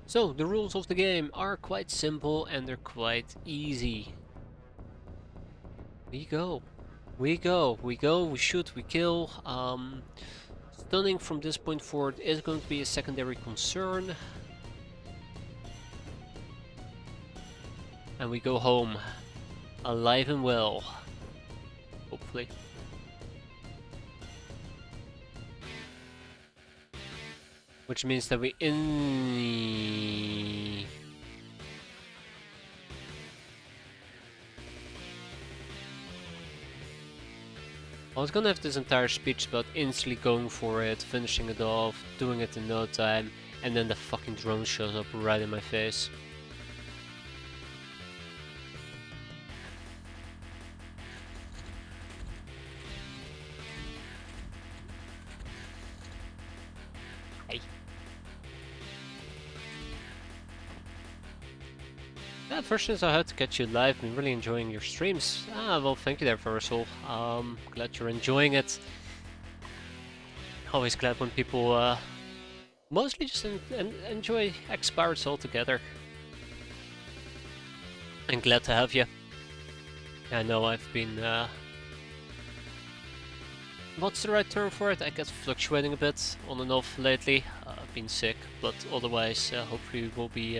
So, the rules of the game are quite simple and they're quite easy. We go, we shoot, we kill. Stunning from this point forward is going to be a secondary concern. And we go home. Alive and well. Hopefully. Which means that we I was gonna have this entire speech about instantly going for it, finishing it off, doing it in no time, and then the fucking drone shows up right in my face. Hey. Yeah, first since I had to catch you live, been really enjoying your streams. Well, thank you there, Versal. Glad you're enjoying it. Always glad when people mostly just enjoy X-piratez altogether. And glad to have you. I know I've been what's the right term for it? I guess fluctuating a bit on and off lately. I've been sick, but otherwise hopefully we'll be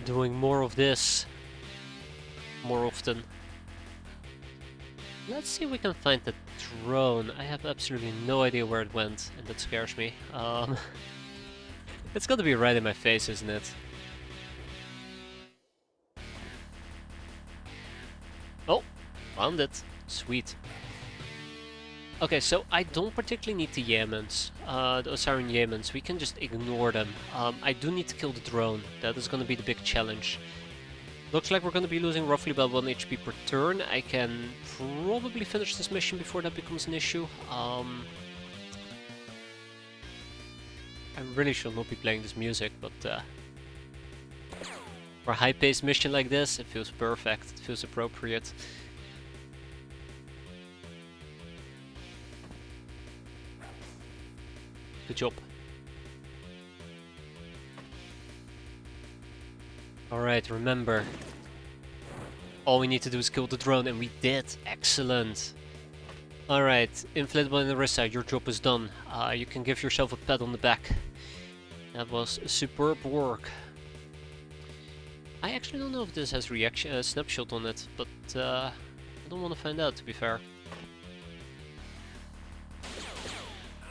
doing more of this more often. Let's see if we can find the drone. I have absolutely no idea where it went, and that scares me. It's gotta be right in my face, isn't it? Oh, found it. Sweet. Okay, so I don't particularly need the Yemens, the Osirian Yemens. We can just ignore them. I do need to kill the drone. That is going to be the big challenge. Looks like we're going to be losing roughly about 1 HP per turn. I can probably finish this mission before that becomes an issue. I really should not be playing this music, but for a high-paced mission like this, it feels perfect. It feels appropriate. Good job. Alright, remember. All we need to do is kill the drone, and we did. Excellent. Alright, Inflatable and Narissa, your job is done. You can give yourself a pat on the back. That was superb work. I actually don't know if this has reaction snapshot on it, but I don't want to find out, to be fair.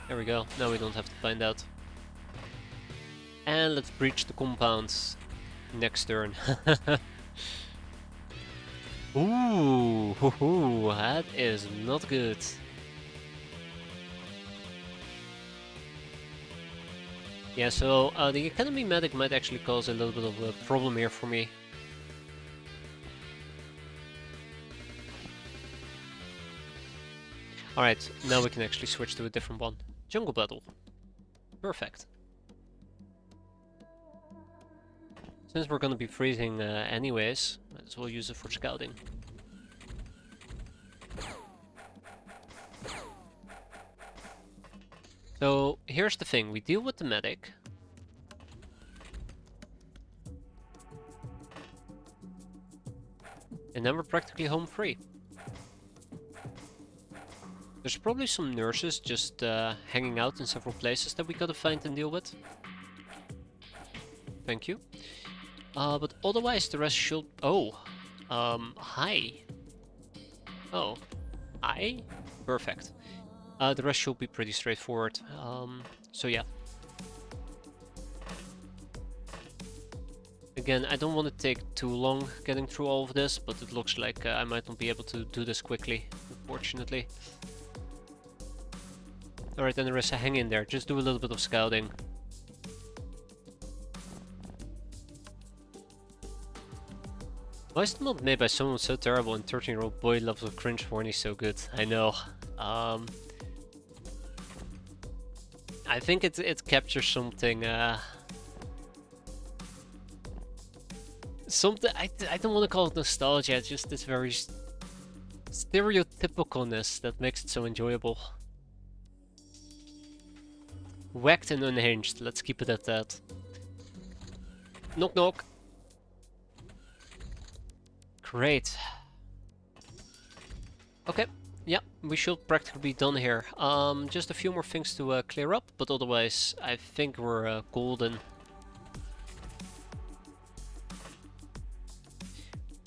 There we go, now we don't have to find out. And let's breach the compound next turn. Ooh, that is not good. Yeah, so the Academy Medic might actually cause a little bit of a problem here for me. Alright, now we can actually switch to a different one. Jungle Battle. Perfect. Since we're gonna be freezing anyways, might as well use it for scouting. So, here's the thing, we deal with the medic. And then we're practically home free. There's probably some nurses just hanging out in several places that we gotta find and deal with. Thank you. But otherwise the rest should... Oh! Hi! Oh. Hi? Perfect. The rest should be pretty straightforward. So yeah. Again, I don't want to take too long getting through all of this, but it looks like I might not be able to do this quickly, unfortunately. Alright, then Narissa, hang in there. Just do a little bit of scouting. Why is the mod made by someone so terrible and 13-year-old boy loves a cringe porn is so good? I know. I think it captures something. Something I don't want to call it nostalgia. It's just this very stereotypicalness that makes it so enjoyable. Whacked and unhinged. Let's keep it at that. Knock knock. Great. Okay. Yeah, we should practically be done here. Just a few more things to clear up, but otherwise I think we're golden.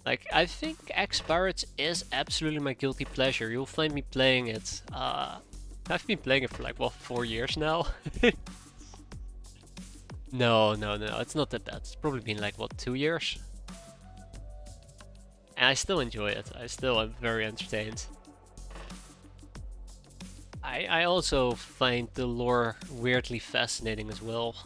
Like, I think X-piratez is absolutely my guilty pleasure. You'll find me playing it. I've been playing it for like, what, 4 years now? No, no, no, it's not that bad. It's probably been like, what, 2 years? And I still enjoy it. I still am very entertained. I also find the lore weirdly fascinating as well.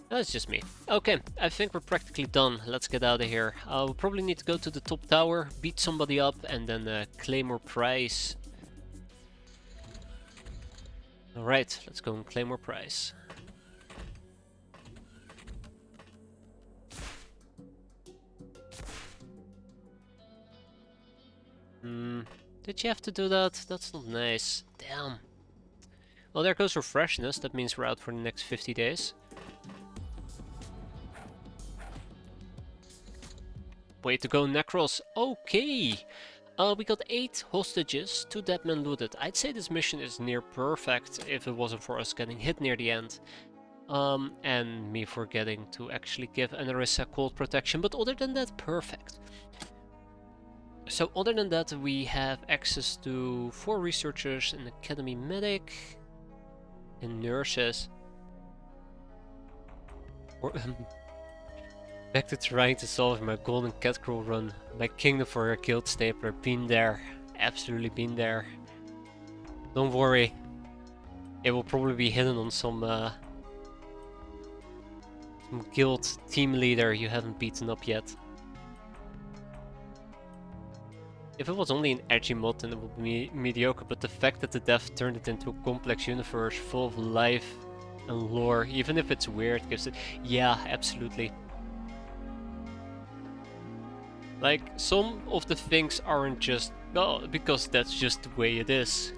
That's just me. Okay, I think we're practically done. Let's get out of here. We'll probably need to go to the top tower, beat somebody up, and then claim our prize. Alright, let's go and claim our prize. Did you have to do that? That's not nice. Damn. Well, there goes our freshness. That means we're out for the next 50 days. Way to go, Necros. Okay. We got 8 hostages, 2 dead men looted. I'd say this mission is near perfect if it wasn't for us getting hit near the end. And me forgetting to actually give Anarissa cold protection. But other than that, perfect. So other than that, we have access to 4 researchers, an academy medic, and nurses. Back to trying to solve my golden cat crawl run. My kingdom for a guild stapler. Been there. Absolutely been there. Don't worry. It will probably be hidden on some guild team leader you haven't beaten up yet. If it was only an edgy mod, then it would be mediocre, but the fact that the dev turned it into a complex universe full of life and lore, even if it's weird, gives it... Yeah, absolutely. Like, some of the things aren't just... well, because that's just the way it is.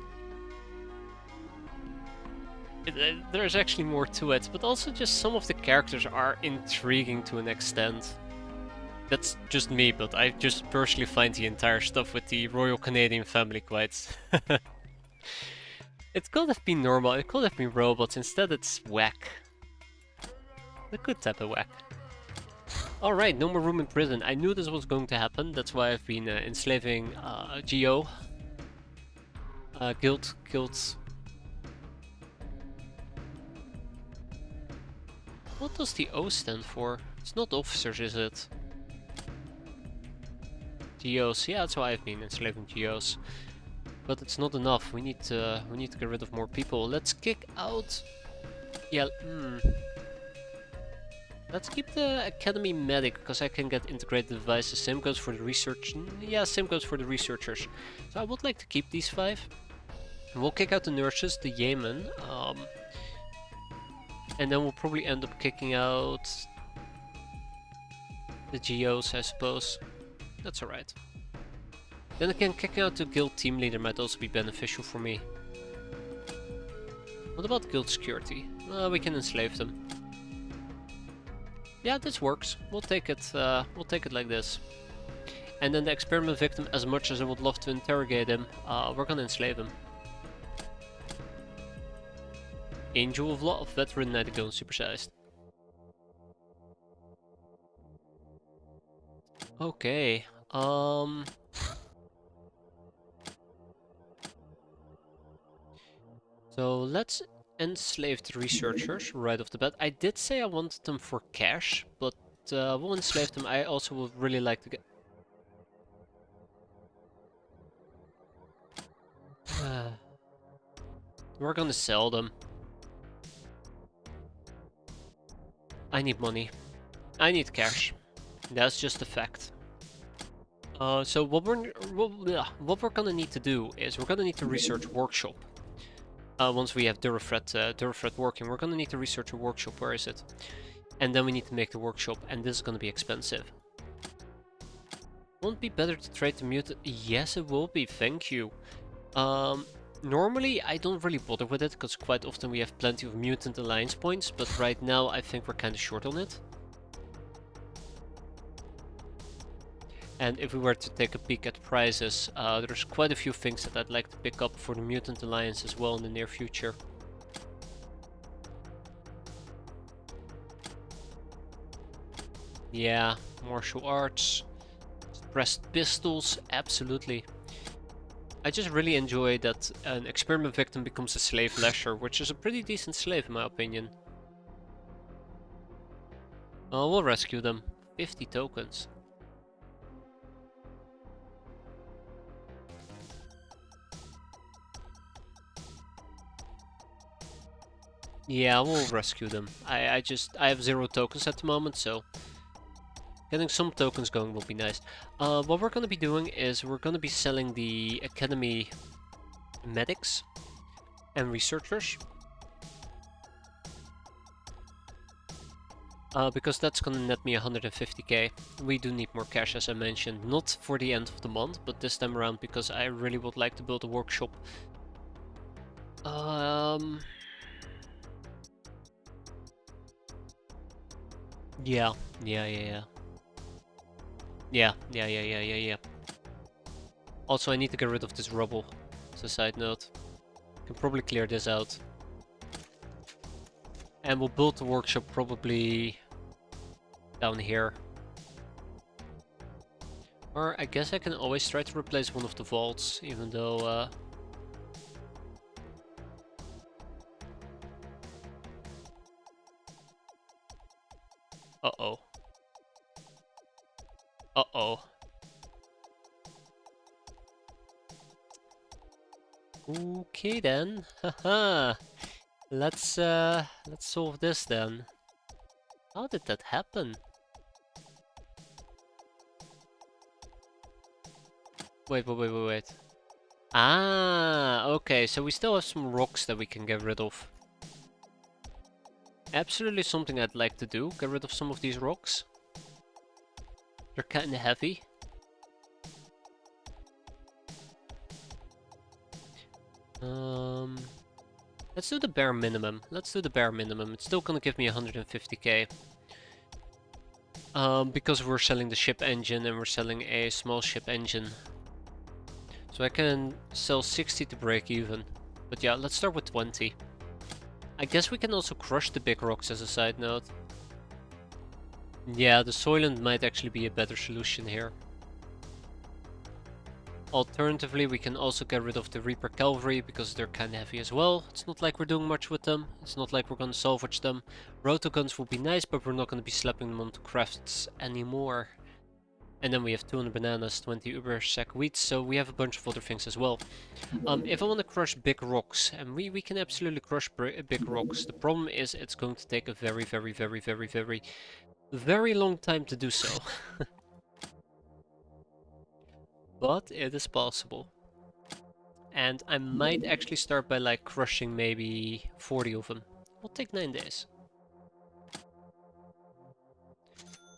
There's actually more to it, but also just some of the characters are intriguing to an extent. That's just me, but I just personally find the entire stuff with the Royal Canadian family quite... It could have been normal, it could have been robots, instead it's whack. A good type of whack. Alright, no more room in prison. I knew this was going to happen, that's why I've been enslaving Geo. Guild. What does the O stand for? It's not officers, is it? Geos, yeah, that's why I've been enslaving Geos. But it's not enough, we need to get rid of more people. Let's kick out... Yeah, Let's keep the academy medic, because I can get integrated devices. Same goes for the research... Yeah, same goes for the researchers. So I would like to keep these 5. And we'll kick out the nurses, the yeomen. And then we'll probably end up kicking out... the Geos, I suppose. That's alright. Then again, kicking out the guild team leader might also be beneficial for me. What about guild security? We can enslave them. Yeah, this works. We'll take it like this. And then the experiment victim, as much as I would love to interrogate him, we're gonna enslave him. Angel of Law of Veteran Nightingale supersized. Okay. So let's enslave the researchers right off the bat. I did say I wanted them for cash, but we'll enslave them. I also would really like to get... We're gonna sell them. I need money. I need cash. That's just a fact. So what we're gonna need to do is we're gonna need to research workshop. Once we have Durafret working, we're gonna need to research a workshop. Where is it? And then we need to make the workshop, and this is gonna be expensive. Won't it be better to trade the mutant? Yes, it will be. Thank you. Normally, I don't really bother with it, because quite often we have plenty of mutant alliance points, but right now I think we're kind of short on it. And if we were to take a peek at prices, there's quite a few things that I'd like to pick up for the Mutant Alliance as well in the near future. Yeah, martial arts, suppressed pistols, absolutely. I just really enjoy that an experiment victim becomes a slave lasher, which is a pretty decent slave in my opinion. We'll rescue them. 50 tokens. Yeah, we'll rescue them. I have 0 tokens at the moment, so getting some tokens going will be nice. What we're gonna be doing is we're gonna be selling the academy medics and researchers. Because that's gonna net me 150k. We do need more cash, as I mentioned. Not for the end of the month, but this time around because I really would like to build a workshop. Yeah. Yeah. Also, I need to get rid of this rubble, as a side note. Can probably clear this out. And we'll build the workshop probably down here. Or I guess I can always try to replace one of the vaults, even though... Uh-oh. Uh-oh. Okay then. Haha. Let's solve this then. How did that happen? Wait. Ah, okay, so we still have some rocks that we can get rid of. Absolutely something I'd like to do, get rid of some of these rocks. They're kinda heavy. Let's do the bare minimum. It's still gonna give me 150k. Because we're selling the ship engine and we're selling a small ship engine. So I can sell 60 to break even. But yeah, let's start with 20. I guess we can also crush the big rocks as a side note. Yeah, the Soylent might actually be a better solution here. Alternatively, we can also get rid of the Reaper Cavalry because they're kinda heavy as well. It's not like we're doing much with them. It's not like we're gonna salvage them. Rotoguns will be nice, but we're not gonna be slapping them onto crafts anymore. And then we have 200 bananas, 20 uber sack wheat, so we have a bunch of other things as well. If I want to crush big rocks, and we can absolutely crush big rocks. The problem is it's going to take a very long time to do so. But it is possible. And I might actually start by like crushing maybe 40 of them. It'll take 9 days.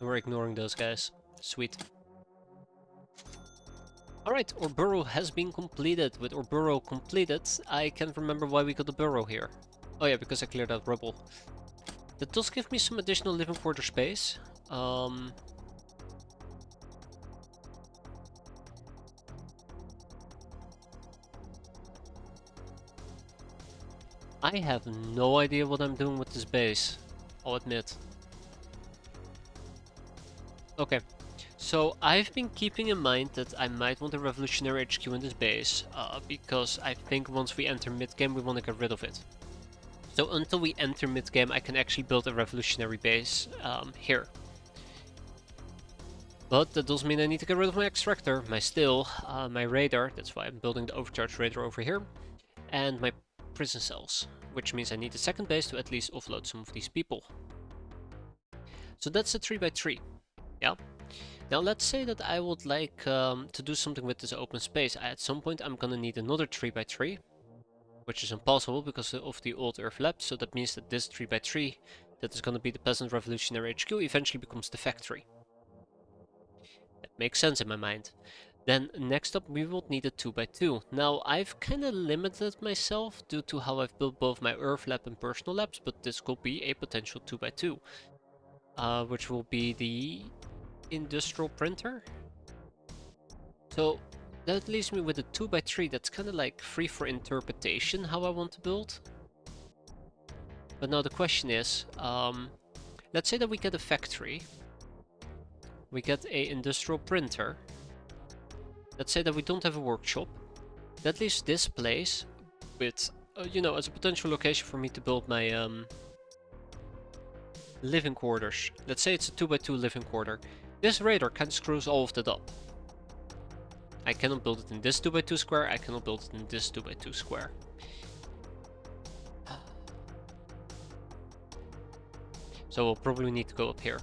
We're ignoring those guys. Sweet. Alright, our burrow has been completed. With our burrow completed, I can't remember why we got the burrow here. Oh yeah, because I cleared out rubble. That does give me some additional living quarter space. I have no idea what I'm doing with this base, I'll admit. Okay, so I've been keeping in mind that I might want a revolutionary HQ in this base, because I think once we enter mid-game we want to get rid of it. So until we enter mid-game I can actually build a revolutionary base here. But that does mean I need to get rid of my extractor, my still, my radar, that's why I'm building the overcharged radar over here, and my prison cells, which means I need a second base to at least offload some of these people. So that's a 3x3, yeah? Now let's say that I would like to do something with this open space. At some point I'm gonna need another 3x3, which is impossible because of the old Earth lab, so that means that this 3x3 that is gonna be the Peasant Revolutionary HQ eventually becomes the factory. That makes sense in my mind. Then next up we will need a 2x2. Now I've kinda limited myself due to how I've built both my Earth lab and personal labs, but this could be a potential 2x2. Which will be the industrial printer. So that leaves me with a 2x3 that's kinda like free for interpretation how I want to build. But now the question is, let's say that we get a factory. we get a industrial printer. Let's say that we don't have a workshop. That leaves this place with, you know, as a potential location for me to build my living quarters. Let's say it's a 2x2 living quarter. This radar kind of screws all of that up. I cannot build it in this 2x2 square, I cannot build it in this 2x2 square. So we'll probably need to go up here.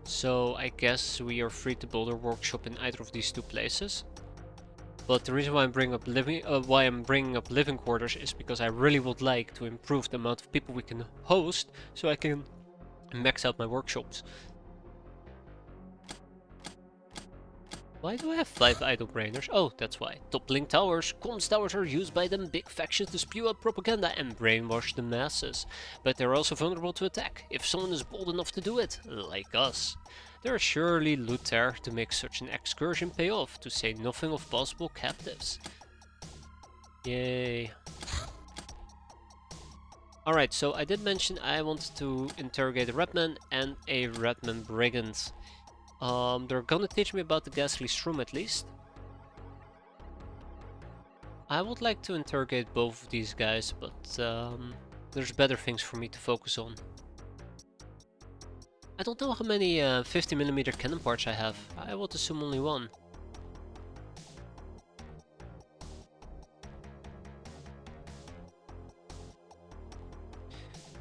So I guess we are free to build a workshop in either of these two places. But the reason why I'm bringing up living quarters is because I really would like to improve the amount of people we can host, so I can max out my workshops. Why do I have 5 idle brainers? Oh, that's why. Toppling towers. Comms towers are used by them big factions to spew out propaganda and brainwash the masses. But they're also vulnerable to attack, if someone is bold enough to do it, like us. There is surely loot there to make such an excursion pay off, to say nothing of possible captives. Yay. Alright, so I did mention I wanted to interrogate a Redman and a Redman Brigand. They're gonna teach me about the ghastly shroom at least. I would like to interrogate both of these guys, but there's better things for me to focus on. I don't know how many 50mm cannon parts I have. I would assume only one.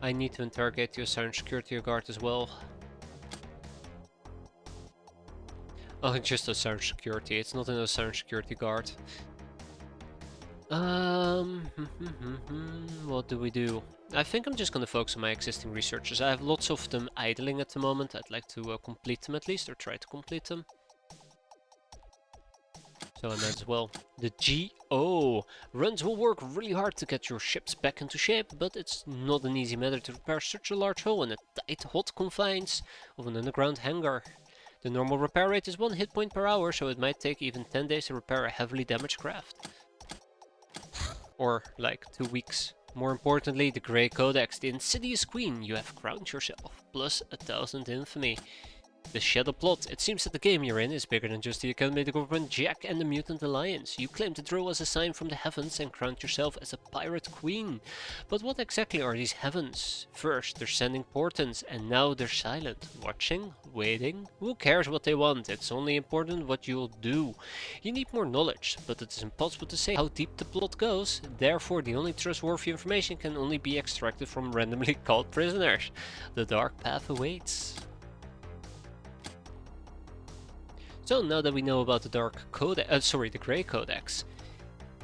I need to interrogate the assigned security guard as well. Oh, just assigned security. It's not an assigned security guard. What do we do? I think I'm just gonna focus on my existing researchers. I have lots of them idling at the moment. I'd like to complete them at least, or try to complete them. So I might as well. The GO! Runs will work really hard to get your ships back into shape, but it's not an easy matter to repair such a large hole in the tight, hot confines of an underground hangar. The normal repair rate is 1 hit point per hour, so it might take even 10 days to repair a heavily damaged craft. Or, like, 2 weeks. More importantly, the Grey Codex, the insidious queen, you have crowned yourself, plus 1000 infamy. The Shadow Plot, it seems that the game you're in is bigger than just the Academy, the Government, Jack and the Mutant Alliance. You claim to draw as a sign from the heavens and crowned yourself as a pirate queen. But what exactly are these heavens? First, they're sending portents, and now they're silent. Watching? Waiting? Who cares what they want? It's only important what you'll do. You need more knowledge, but it's impossible to say how deep the plot goes. Therefore, the only trustworthy information can only be extracted from randomly caught prisoners. The dark path awaits. So now that we know about the Dark Codex, the Grey Codex,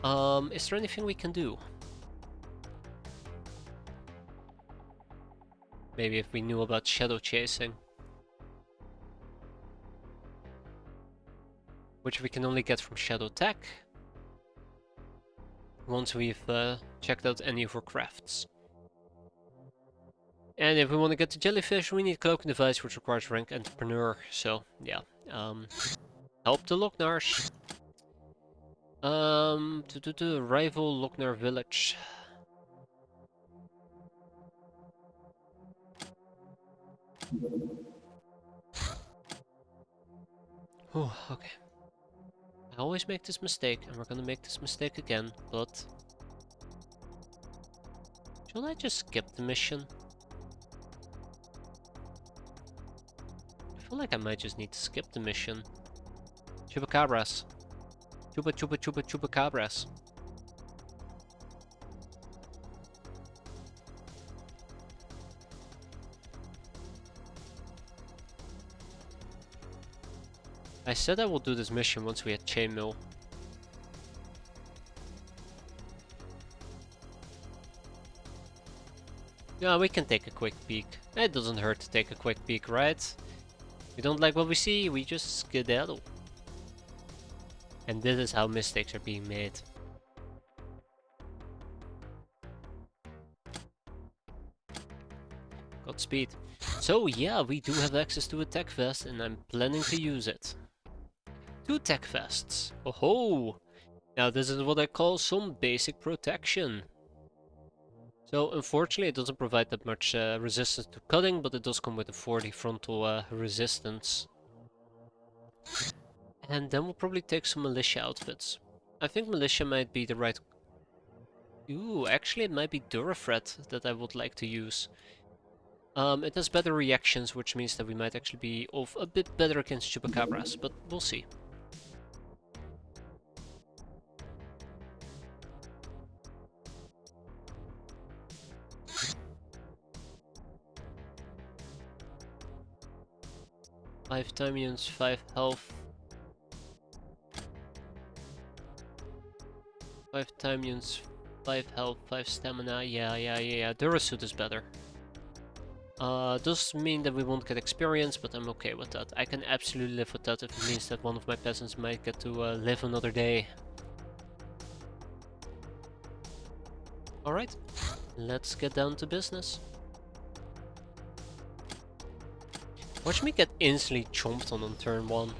is there anything we can do? Maybe if we knew about shadow chasing, which we can only get from Shadow Tech once we've checked out any of our crafts. And if we want to get to jellyfish, we need cloaking device, which requires rank entrepreneur. So yeah, help the Locknars. Rival Locknar village. Oh, okay. I always make this mistake, and we're gonna make this mistake again. But should I just skip the mission? I feel like I might just need to skip the mission. Chupacabras. Chupacabras. I said I will do this mission once we had chainmail. Yeah, we can take a quick peek. It doesn't hurt to take a quick peek, right? We don't like what we see, we just skedaddle. And this is how mistakes are being made. Godspeed. So yeah, we do have access to a tech vest and I'm planning to use it. 2 tech vests. Oh ho! Now this is what I call some basic protection. So unfortunately it doesn't provide that much resistance to cutting, but it does come with a 40 frontal resistance. And then we'll probably take some militia outfits. I think militia might be the right... Ooh, actually it might be Durafret that I would like to use. It has better reactions, which means that we might actually be off a bit better against Chupacabras, but we'll see. Five time units, 5 health. 5 time units, 5 health, 5 stamina. Yeah. Durasuit is better. Does mean that we won't get experience, but I'm okay with that. I can absolutely live with that if it means that one of my peasants might get to live another day. Alright, let's get down to business. Watch me get instantly chomped on turn 1.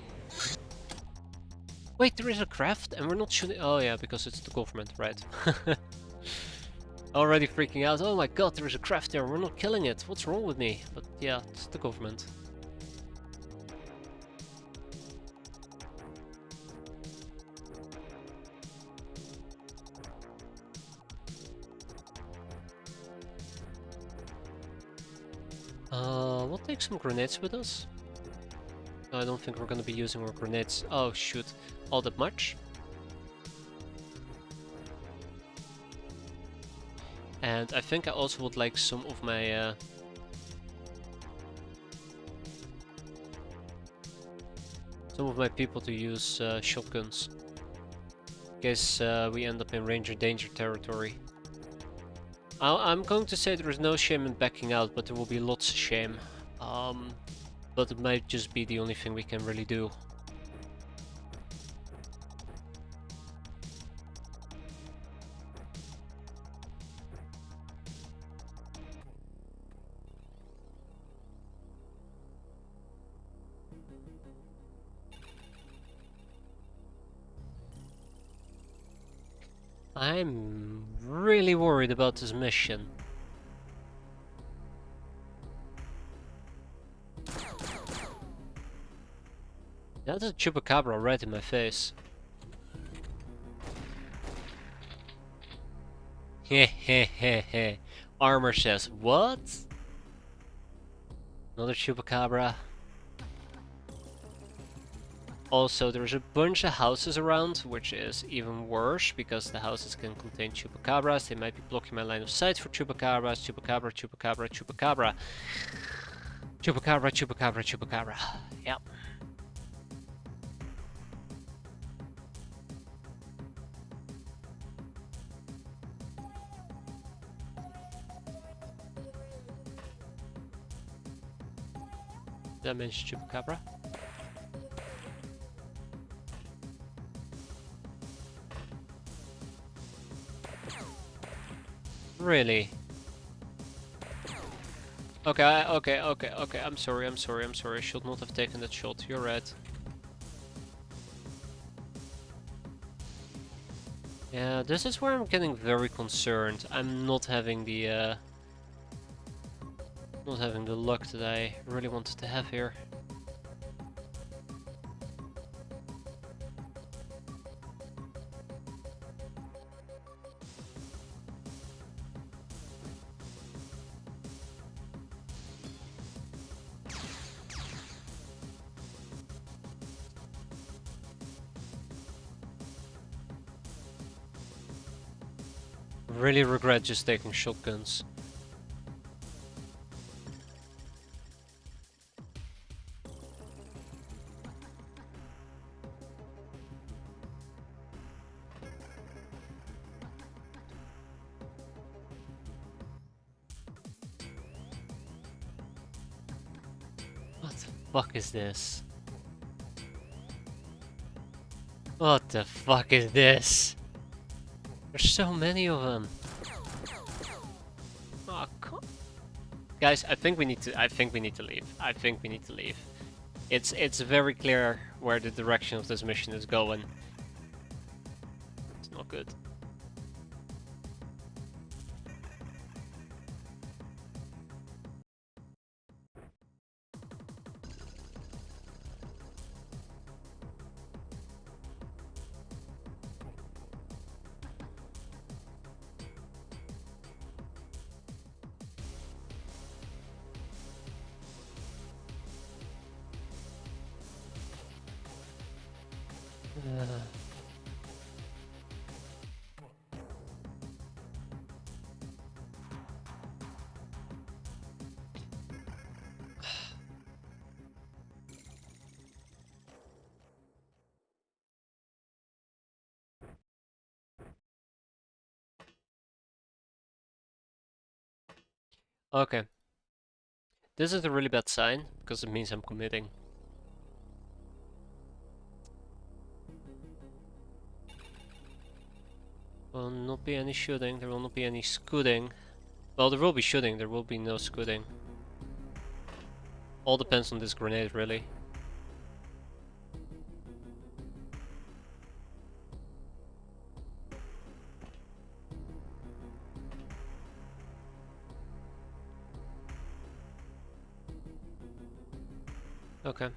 Wait, there is a craft and we're not shooting... Oh yeah, because it's the government, right. Already freaking out. Oh my god, there is a craft there, we're not killing it. What's wrong with me? But yeah, it's the government. We'll take some grenades with us. No, I don't think we're gonna be using our grenades. Oh shoot, all that much. And I think I also would like some of my people to use shotguns, in case we end up in ranger danger territory. I'm going to say there is no shame in backing out, but there will be lots of shame. But it might just be the only thing we can really do. I'm really worried about this mission. That's a chupacabra right in my face. Hehehehe. Armor says, what? Another chupacabra. Also, there's a bunch of houses around, which is even worse, because the houses can contain chupacabras. They might be blocking my line of sight for chupacabras. Chupacabra, chupacabra, chupacabra. Chupacabra, chupacabra, chupacabra. Yep. That means chupacabra. Really? Okay, okay. I'm sorry. I should not have taken that shot. You're right. Yeah, this is where I'm getting very concerned. I'm not having the luck that I really wanted to have here. Really regret just taking shotguns. What the fuck is this? What the fuck is this? There's so many of them. Oh, guys, I think we need to leave. It's very clear where the direction of this mission is going. It's not good. Okay. This is a really bad sign, because it means I'm committing. Will not be any shooting, there will not be any scooting. Well, there will be shooting, there will be no scooting. All depends on this grenade, really. Okay.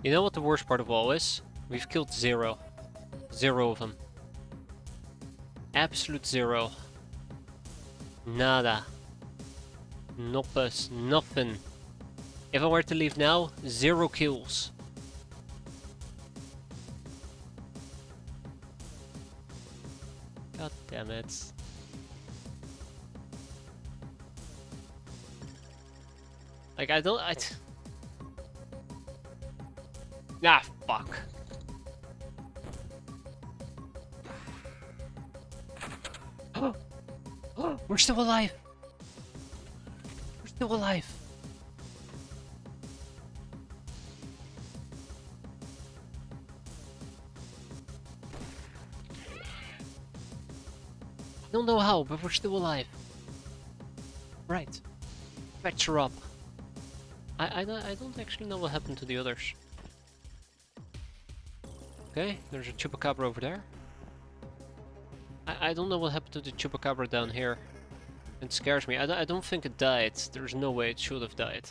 You know what the worst part of all is? We've killed 0. 0 of them. Absolute 0. Nada. Noppes. Nothing. If I were to leave now, 0 kills. God damn it. Like, Ah, fuck. We're still alive. We're still alive. I don't know how, but we're still alive. Right. Fetch her up. I don't actually know what happened to the others. Okay, there's a chupacabra over there. I don't know what happened to the chupacabra down here. It scares me. I don't think it died. There's no way it should have died.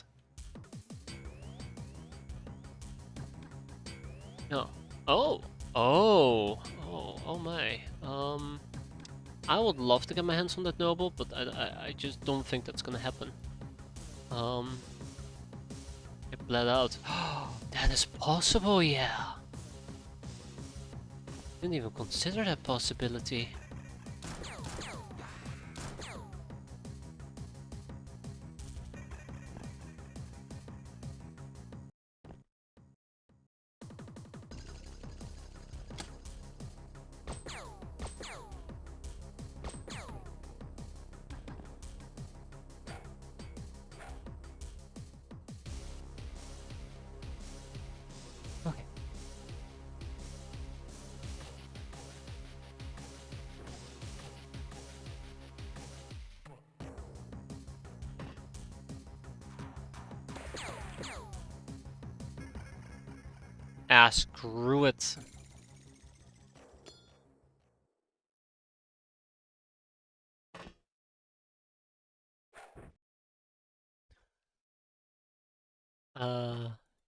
No. Oh! Oh! Oh, oh my. I would love to get my hands on that noble, but I just don't think that's gonna happen. It bled out. That is possible, yeah. Didn't even consider that possibility. Okay. Ah, screw it.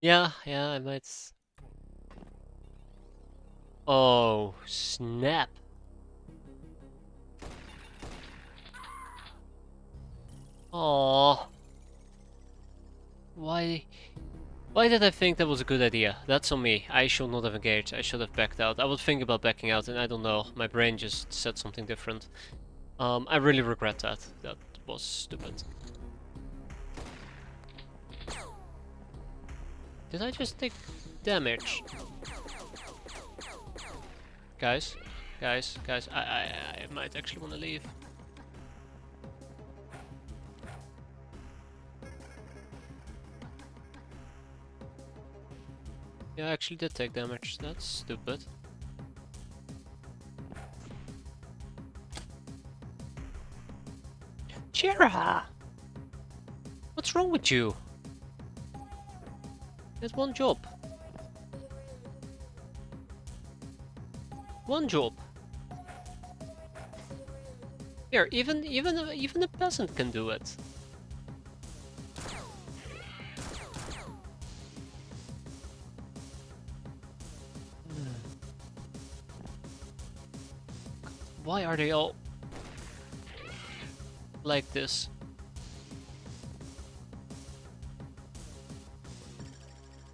Yeah, I might. Oh, snap. Oh, why? Why did I think that was a good idea? That's on me. I should not have engaged. I should have backed out. I would think about backing out, and I don't know. My brain just said something different. I really regret that. That was stupid. Did I just take damage? Guys, I might actually want to leave. Yeah, I actually did take damage. That's stupid. Chira! What's wrong with you? There's one job. One job. Here, even a peasant can do it. Why are they all like this?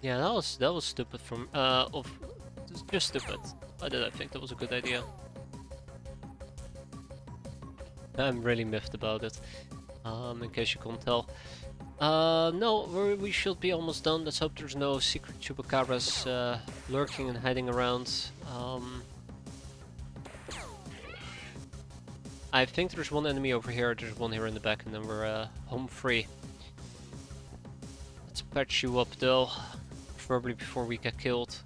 Yeah, that was stupid from just stupid. Why did I think that was a good idea? I'm really miffed about it. In case you couldn't tell. No, we should be almost done. Let's hope there's no secret chupacabras lurking and hiding around. I think there's one enemy over here, there's one here in the back, and then we're home free. Let's patch you up though, preferably before we get killed.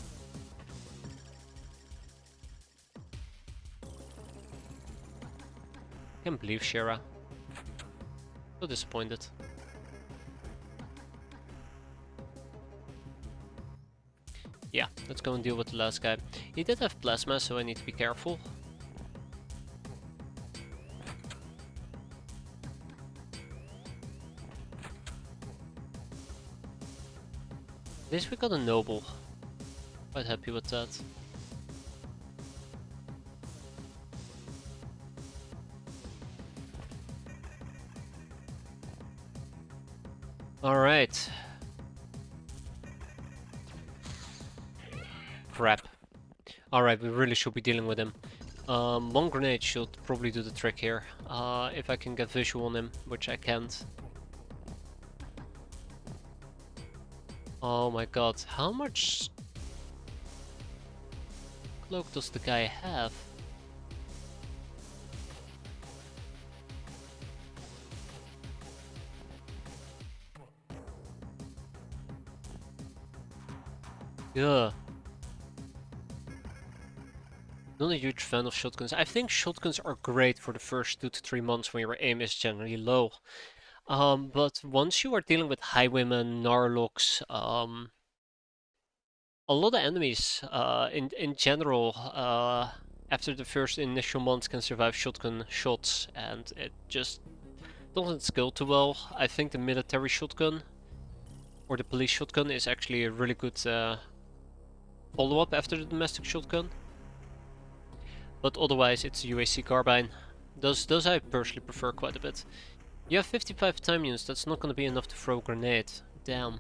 Can't believe Shara. So disappointed. Yeah, let's go and deal with the last guy. He did have plasma, so I need to be careful. At least we got a noble. Quite happy with that. Alright. Crap. Alright, we really should be dealing with him. One grenade should probably do the trick here. If I can get visual on him, which I can't. Oh my god, how much cloak does the guy have? Yeah. Not a huge fan of shotguns. I think shotguns are great for the first 2 to 3 months when your aim is generally low. But once you are dealing with highwaymen, Narloks, a lot of enemies in general after the first initial months can survive shotgun shots, and it just doesn't scale too well. I think the military shotgun or the police shotgun is actually a really good follow-up after the domestic shotgun. But otherwise it's UAC carbine. Those I personally prefer quite a bit. You have 55 time units, that's not gonna be enough to throw a grenade. Damn.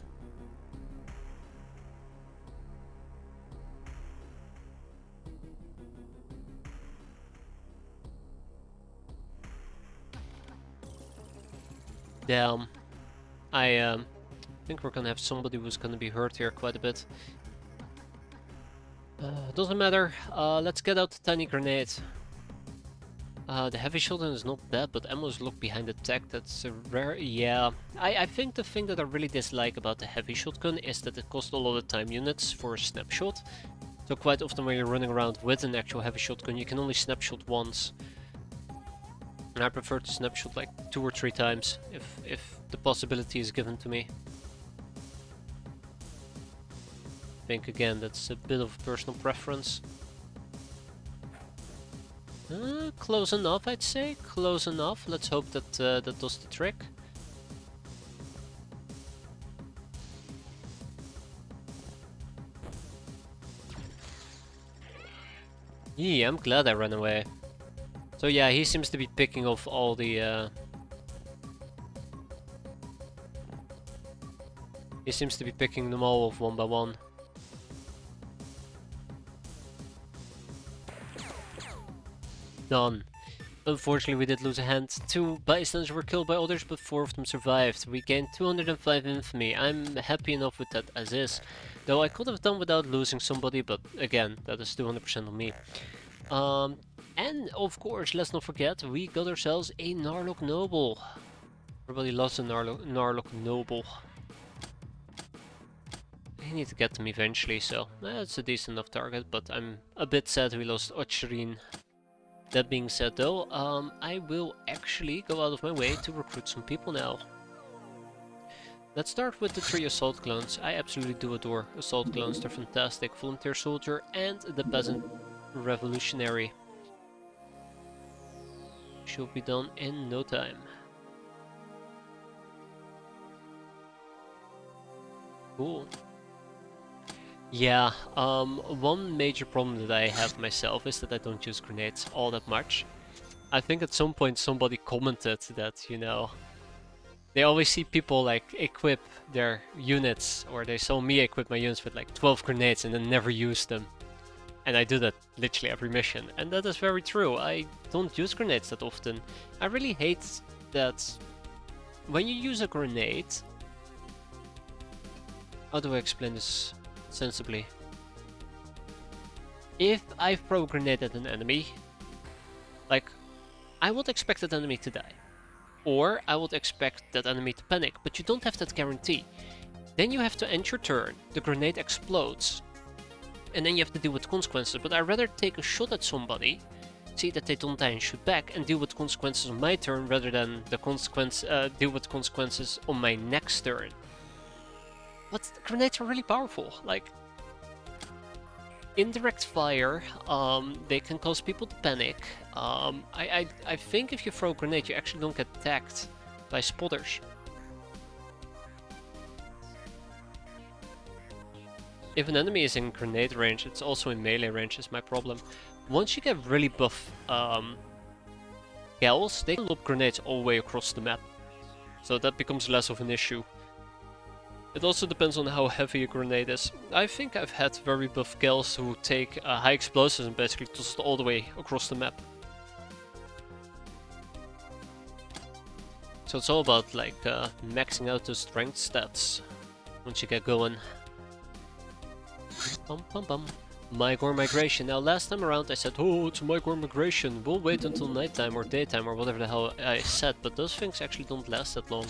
Damn. I think we're gonna have somebody who's gonna be hurt here quite a bit. Doesn't matter. Let's get out the tiny grenade. The heavy shotgun is not bad, but ammo's locked behind the tech. That's a rare. Yeah, I think the thing that I really dislike about the heavy shotgun is that it costs a lot of time units for a snapshot. So quite often when you're running around with an actual heavy shotgun, you can only snapshot once. And I prefer to snapshot like 2 or 3 times if the possibility is given to me. I think again that's a bit of personal preference. Close enough, I'd say. Close enough. Let's hope that that does the trick. Yeah, I'm glad I ran away. So yeah, he seems to be picking off all the... He seems to be picking them all off one by one. Done. Unfortunately, we did lose a hand. 2 bystanders were killed by others, but 4 of them survived. We gained 205 infamy. I'm happy enough with that as is. Though I could have done without losing somebody, but again, that is 200% on me. And of course, let's not forget, we got ourselves a Narlock Noble. Everybody loves a Narlock Noble. They need to get them eventually, so that's a decent enough target, but I'm a bit sad we lost Ocherine. That being said though, I will actually go out of my way to recruit some people now. Let's start with the 3 assault clones. I absolutely do adore assault clones, they're fantastic. Volunteer soldier and the peasant revolutionary. Should be done in no time. Cool. Yeah, one major problem that I have myself is that I don't use grenades all that much. I think at some point somebody commented that, you know, they always see people like equip their units, or they saw me equip my units with like 12 grenades and then never use them. And I do that literally every mission, and that is very true. I don't use grenades that often. I really hate that when you use a grenade... How do I explain this sensibly? If I throw a grenade at an enemy, like, I would expect that enemy to die. Or I would expect that enemy to panic, but you don't have that guarantee. Then you have to end your turn, the grenade explodes, and then you have to deal with consequences. But I'd rather take a shot at somebody, see that they don't die and shoot back, and deal with consequences on my turn rather than the deal with consequences on my next turn. But the grenades are really powerful. Like, indirect fire, they can cause people to panic. I think if you throw a grenade, you actually don't get attacked by spotters. If an enemy is in grenade range, it's also in melee range is my problem. Once you get really buff gals, they can lob grenades all the way across the map. So that becomes less of an issue. It also depends on how heavy a grenade is. I think I've had very buff gals who take high explosives and basically toss it all the way across the map. So it's all about like maxing out the strength stats once you get going. Bum bum bum. Mygor migration. Now last time around I said, oh, it's a Mygor migration, we'll wait until nighttime or daytime or whatever the hell I said, but those things actually don't last that long.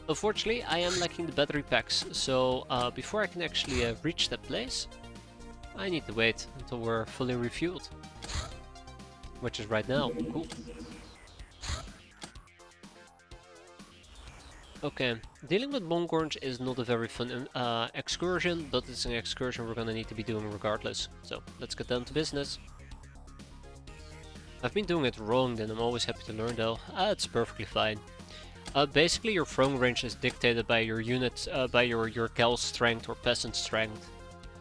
Unfortunately, I am lacking the battery packs, so before I can actually reach that place, I need to wait until we're fully refueled. Which is right now. Cool. Okay, dealing with Mongorns is not a very fun excursion, but it's an excursion we're gonna need to be doing regardless. So, let's get down to business. I've been doing it wrong, then I'm always happy to learn though. It's perfectly fine. Basically, your throwing range is dictated by your unit, by your gal's strength or peasant strength.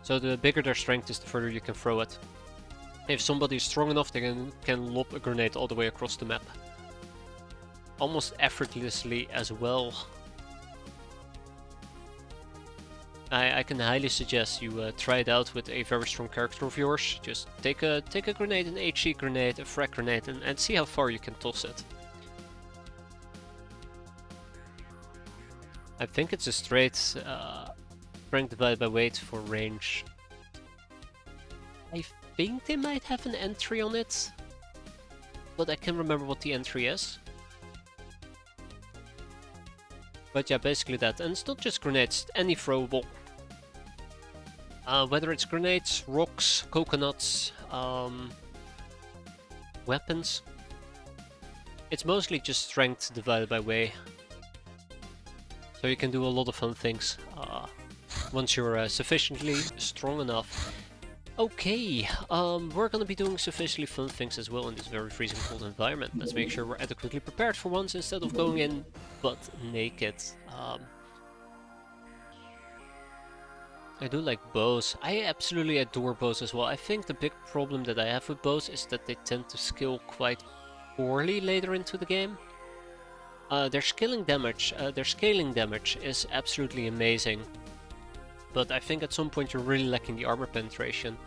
So the bigger their strength is, the further you can throw it. If somebody is strong enough, they can lob a grenade all the way across the map. Almost effortlessly as well. I can highly suggest you try it out with a very strong character of yours. Just take a grenade, an HE grenade, a frag grenade, and see how far you can toss it. I think it's a straight strength divided by weight for range. I think they might have an entry on it, but I can't remember what the entry is. But yeah, basically that. And it's not just grenades, any throwable. Whether it's grenades, rocks, coconuts, weapons. It's mostly just strength divided by weight. So you can do a lot of fun things once you're sufficiently strong enough. Okay, we're gonna be doing sufficiently fun things as well in this very freezing cold environment. Let's make sure we're adequately prepared for once instead of going in butt naked. I do like bows. I absolutely adore bows as well. I think the big problem that I have with bows is that they tend to scale quite poorly later into the game. Their scaling damage is absolutely amazing, but I think at some point you're really lacking the armor penetration.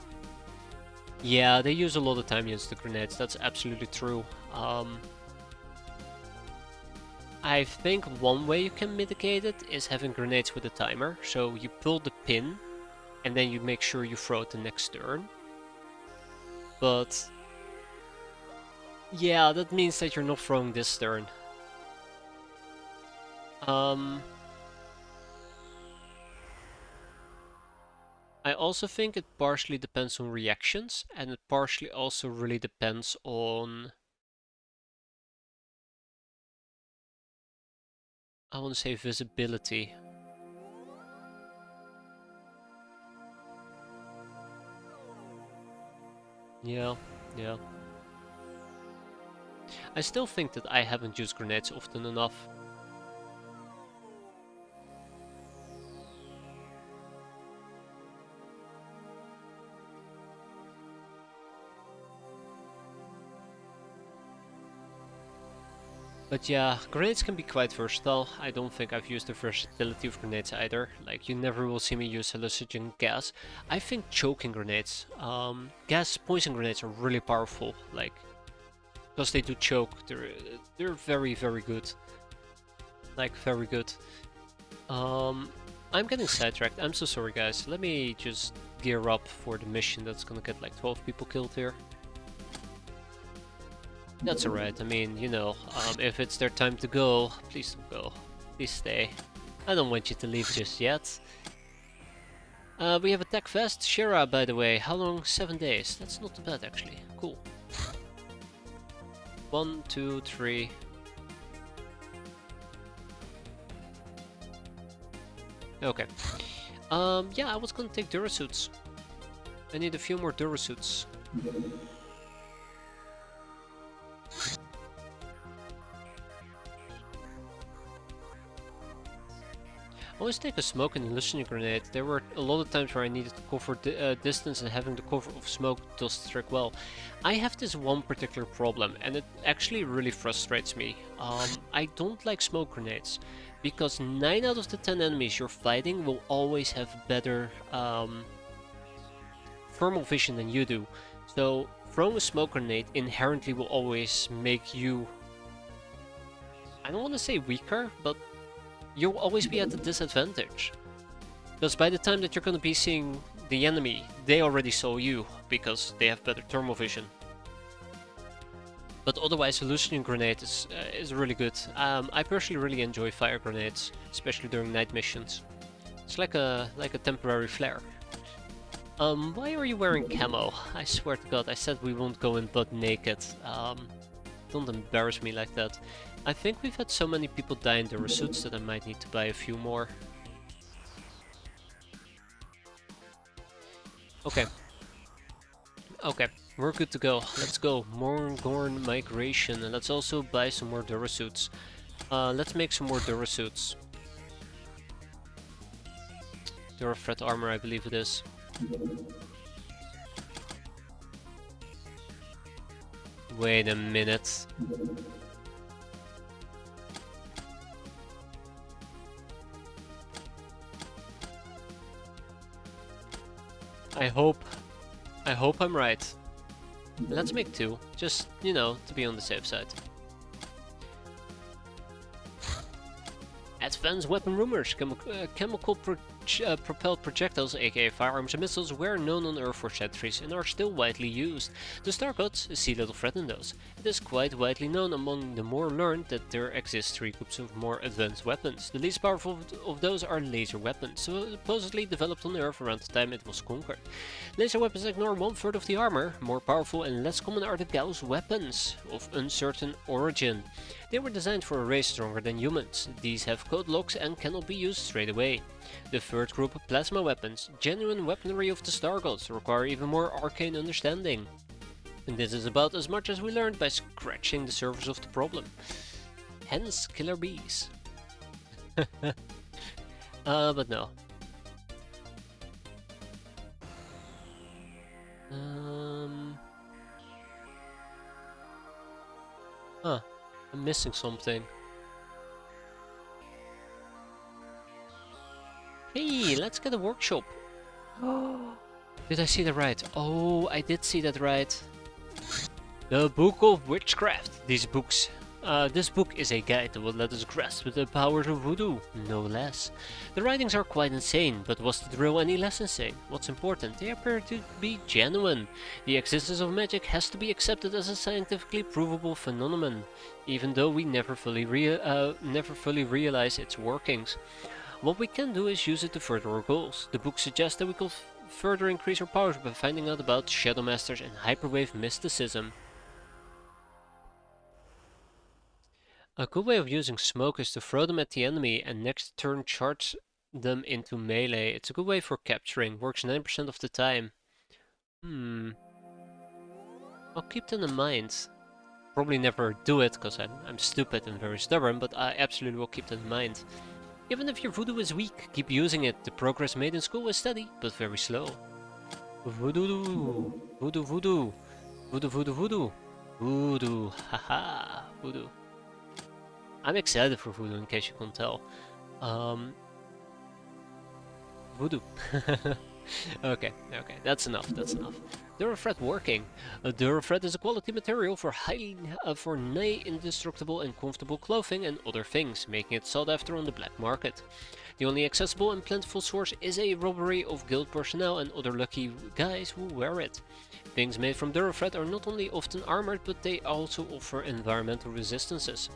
Yeah, they use a lot of time against the grenades, that's absolutely true. I think one way you can mitigate it is having grenades with a timer, so you pull the pin and then you make sure you throw it the next turn. But yeah, that means that you're not throwing this turn. I also think it partially depends on reactions, and it partially also really depends on, I want to say, visibility. Yeah, yeah. I still think that I haven't used grenades often enough. But yeah, grenades can be quite versatile. I don't think I've used the versatility of grenades either. Like, you never will see me use hallucinogen gas. I think choking grenades, gas poison grenades are really powerful. Like, because they do choke, they're very, very good. Like, very good. Um, I'm getting sidetracked. I'm so sorry, guys. Let me just gear up for the mission that's gonna get like 12 people killed here. That's alright. I mean, you know, if it's their time to go, please don't go. Please stay. I don't want you to leave just yet. We have a tech fest. Shira, by the way. How long? 7 days. That's not too bad, actually. Cool. 1, 2, 3. Okay. Yeah, I was gonna take Durasuits. I need a few more Durasuits. Always take a smoke and illusion grenade. There were a lot of times where I needed to cover distance, and having the cover of smoke does the trick well. I have this one particular problem, and it actually really frustrates me. I don't like smoke grenades, because 9 out of the 10 enemies you're fighting will always have better thermal vision than you do. So throwing a smoke grenade inherently will always make you, I don't want to say weaker, but you'll always be at a disadvantage. Because by the time that you're going to be seeing the enemy, they already saw you, because they have better thermal vision. But otherwise, hallucinogen grenade is really good. I personally really enjoy fire grenades, especially during night missions. It's like a temporary flare. Why are you wearing camo? I swear to God, I said we won't go in butt naked. Don't embarrass me like that. I think we've had so many people die in their suits that I might need to buy a few more. Okay. Okay, we're good to go. Let's go. Morngorn migration. And let's also buy some more Durasuits. Let's make some more Durasuits. Durafret armor, I believe it is. Wait a minute. I hope I'm right. Let's make 2, just, you know, to be on the safe side. Advanced weapon rumors. Chemical propelled projectiles, aka firearms and missiles, were known on Earth for centuries and are still widely used. The Star Gods see little threat in those. It is quite widely known among the more learned that there exist 3 groups of more advanced weapons. The least powerful of those are laser weapons, supposedly developed on Earth around the time it was conquered. Laser weapons ignore 1/3 of the armor. More powerful and less common are the Gauss weapons, of uncertain origin. They were designed for a race stronger than humans. These have code locks and cannot be used straight away. The third group, plasma weapons, genuine weaponry of the Star Gods, require even more arcane understanding. And this is about as much as we learned by scratching the surface of the problem. Hence, killer bees. But no. Huh. I'm missing something. Hey, let's get a workshop. Oh, did I see that right? Oh, I did see that right. The Book of Witchcraft. This book is a guide that will let us grasp the powers of voodoo, no less. The writings are quite insane, but was the drill any less insane? What's important? They appear to be genuine. The existence of magic has to be accepted as a scientifically provable phenomenon, even though we never fully realize its workings. What we can do is use it to further our goals. The book suggests that we could further increase our powers by finding out about Shadow Masters and hyperwave mysticism. A good way of using smoke is to throw them at the enemy and next turn charge them into melee. It's a good way for capturing, works 9% of the time. I'll keep that in mind. Probably never do it, because I'm stupid and very stubborn, but I absolutely will keep that in mind. Even if your voodoo is weak, keep using it. The progress made in school is steady, but very slow. Voodoo, voodoo, voodoo, voodoo, voodoo, voodoo, voodoo, haha, voodoo. I'm excited for voodoo, in case you can't tell. Voodoo. Okay, that's enough, that's enough. Durafred working. Durafred is a quality material for for nigh indestructible and comfortable clothing and other things, making it sought after on the black market. The only accessible and plentiful source is a robbery of guild personnel and other lucky guys who wear it. Things made from Durafred are not only often armored, but they also offer environmental resistances.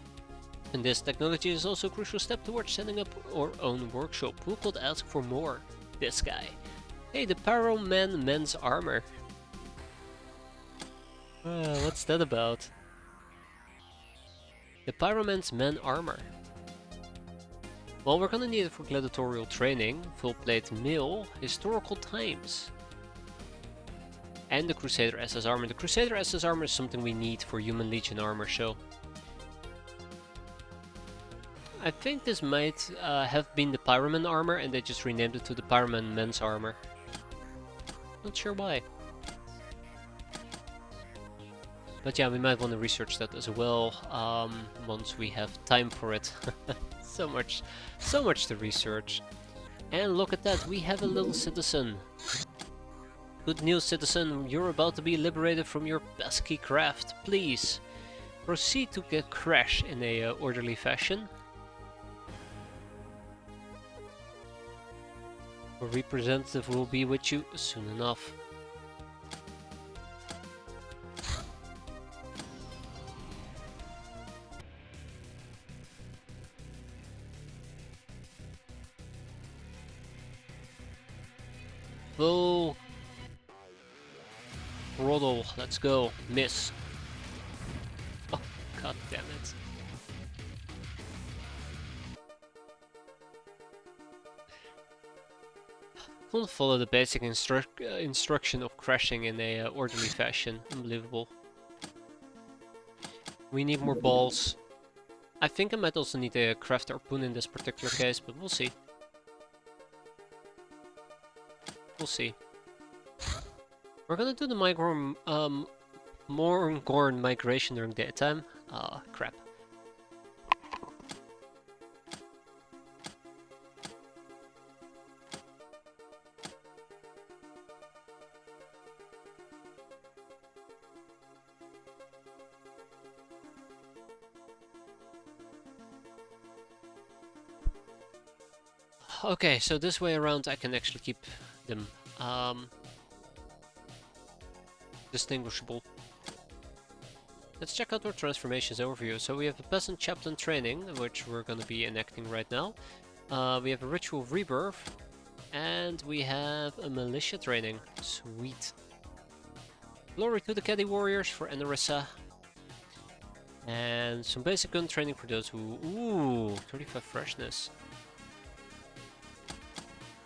And this technology is also a crucial step towards setting up our own workshop. Who could ask for more? This guy. Hey, the Pyroman men's armor. What's that about? The Pyroman's men armor. Well, we're gonna need it for gladiatorial training, full plate mail, historical times. And the Crusader SS armor. The Crusader SS armor is something we need for Human Legion armor, so... I think this might have been the Pyroman armor and they just renamed it to the Pyroman men's armor. Not sure why. But yeah, we might want to research that as well once we have time for it. so much to research. And look at that, we have a little citizen. Good news, citizen, you're about to be liberated from your pesky craft. Please, proceed to get crash in a orderly fashion. A representative will be with you soon enough. Full throttle, let's go. Miss. Oh, god damn it. Can't follow the basic instruction of crashing in a orderly fashion. Unbelievable. We need more balls. I think I might also need a craft harpoon in this particular case, but we'll see. We'll see. We're gonna do the Morngorn migration during daytime. Ah, crap. Okay, so this way around I can actually keep them distinguishable. Let's check out our transformations overview. So we have a peasant chaplain training, which we're going to be enacting right now. We have a ritual of rebirth, and we have a militia training. Sweet. Glory to the Caddy Warriors for Enarissa. And some basic gun training for those who... Ooh, 35 freshness.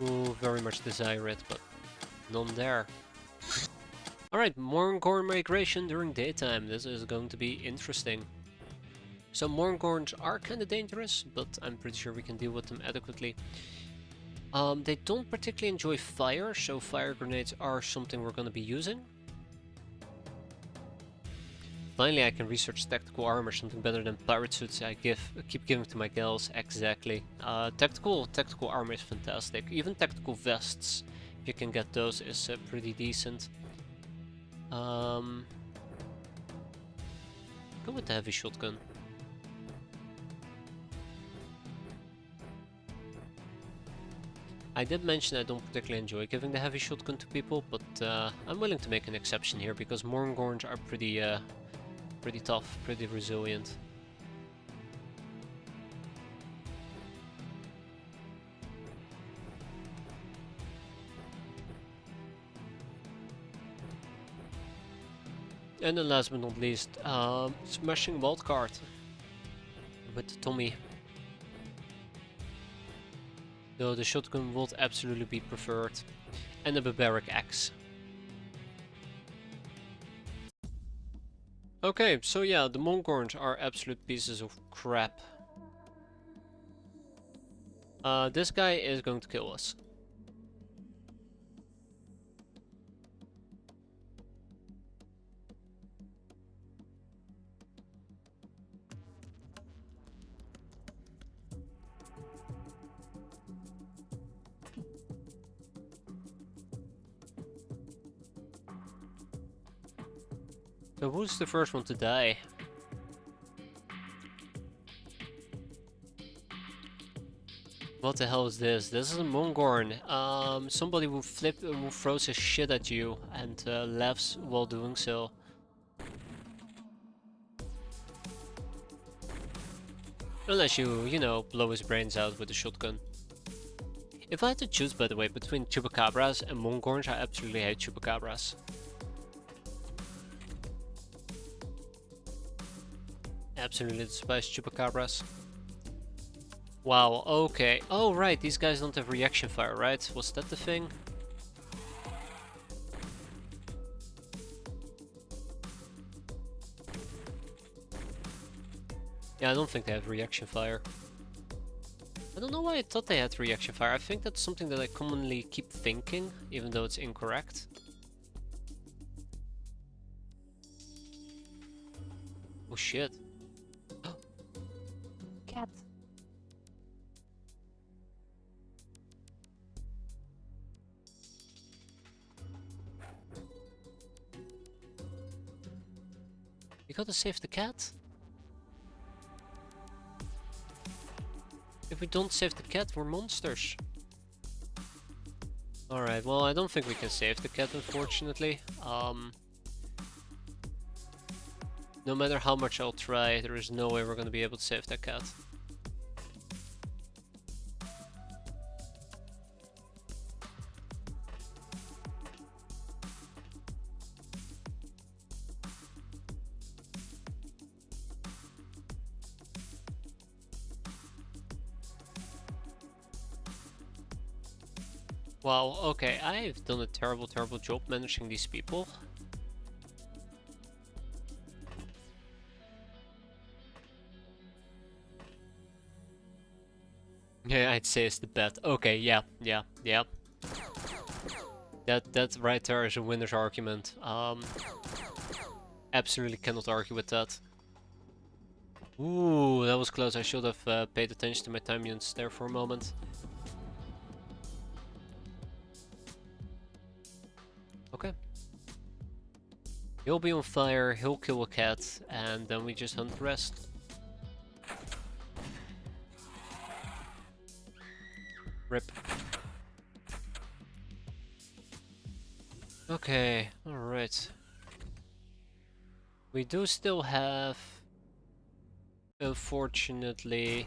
Ooh, very much desire it, but none there. Alright, Morngorn migration during daytime. This is going to be interesting. So Morngorns are kinda dangerous, but I'm pretty sure we can deal with them adequately. They don't particularly enjoy fire, so fire grenades are something we're gonna be using. Finally, I can research tactical armor, something better than pirate suits I keep giving to my gals. Exactly. Tactical armor is fantastic. Even tactical vests, if you can get those, is pretty decent. Go with the heavy shotgun. I did mention I don't particularly enjoy giving the heavy shotgun to people, but I'm willing to make an exception here because Morngorns are pretty tough, pretty resilient. And then last but not least, smashing wildcard with Tommy. Though the shotgun would absolutely be preferred. And a barbaric axe. Okay, so yeah, the Mongorns are absolute pieces of crap. This guy is going to kill us. So who's the first one to die? What the hell is this? This is a Mongorn. Somebody who throws his shit at you and laughs while doing so. Unless you know, blow his brains out with a shotgun. If I had to choose, by the way, between Chupacabras and Mongorns, I absolutely hate Chupacabras. Absolutely despise Chupacabras. Wow, okay. Oh, right, these guys don't have reaction fire, right? Was that the thing? Yeah, I don't think they have reaction fire. I don't know why I thought they had reaction fire. I think that's something that I commonly keep thinking, even though it's incorrect. Oh shit. Cat. You gotta save the cat? If we don't save the cat, we're monsters. Alright, well, I don't think we can save the cat, unfortunately. No matter how much I'll try, there is no way we're gonna be able to save that cat. Wow, okay, I've done a terrible job managing these people. Yeah, I'd say it's the bet. Okay, yeah. That right there is a winner's argument. Absolutely cannot argue with that. Ooh, that was close. I should have paid attention to my time units there for a moment. Okay. He'll be on fire, he'll kill a cat, and then we just hunt the rest. Rip. Okay, alright. We do still have, unfortunately,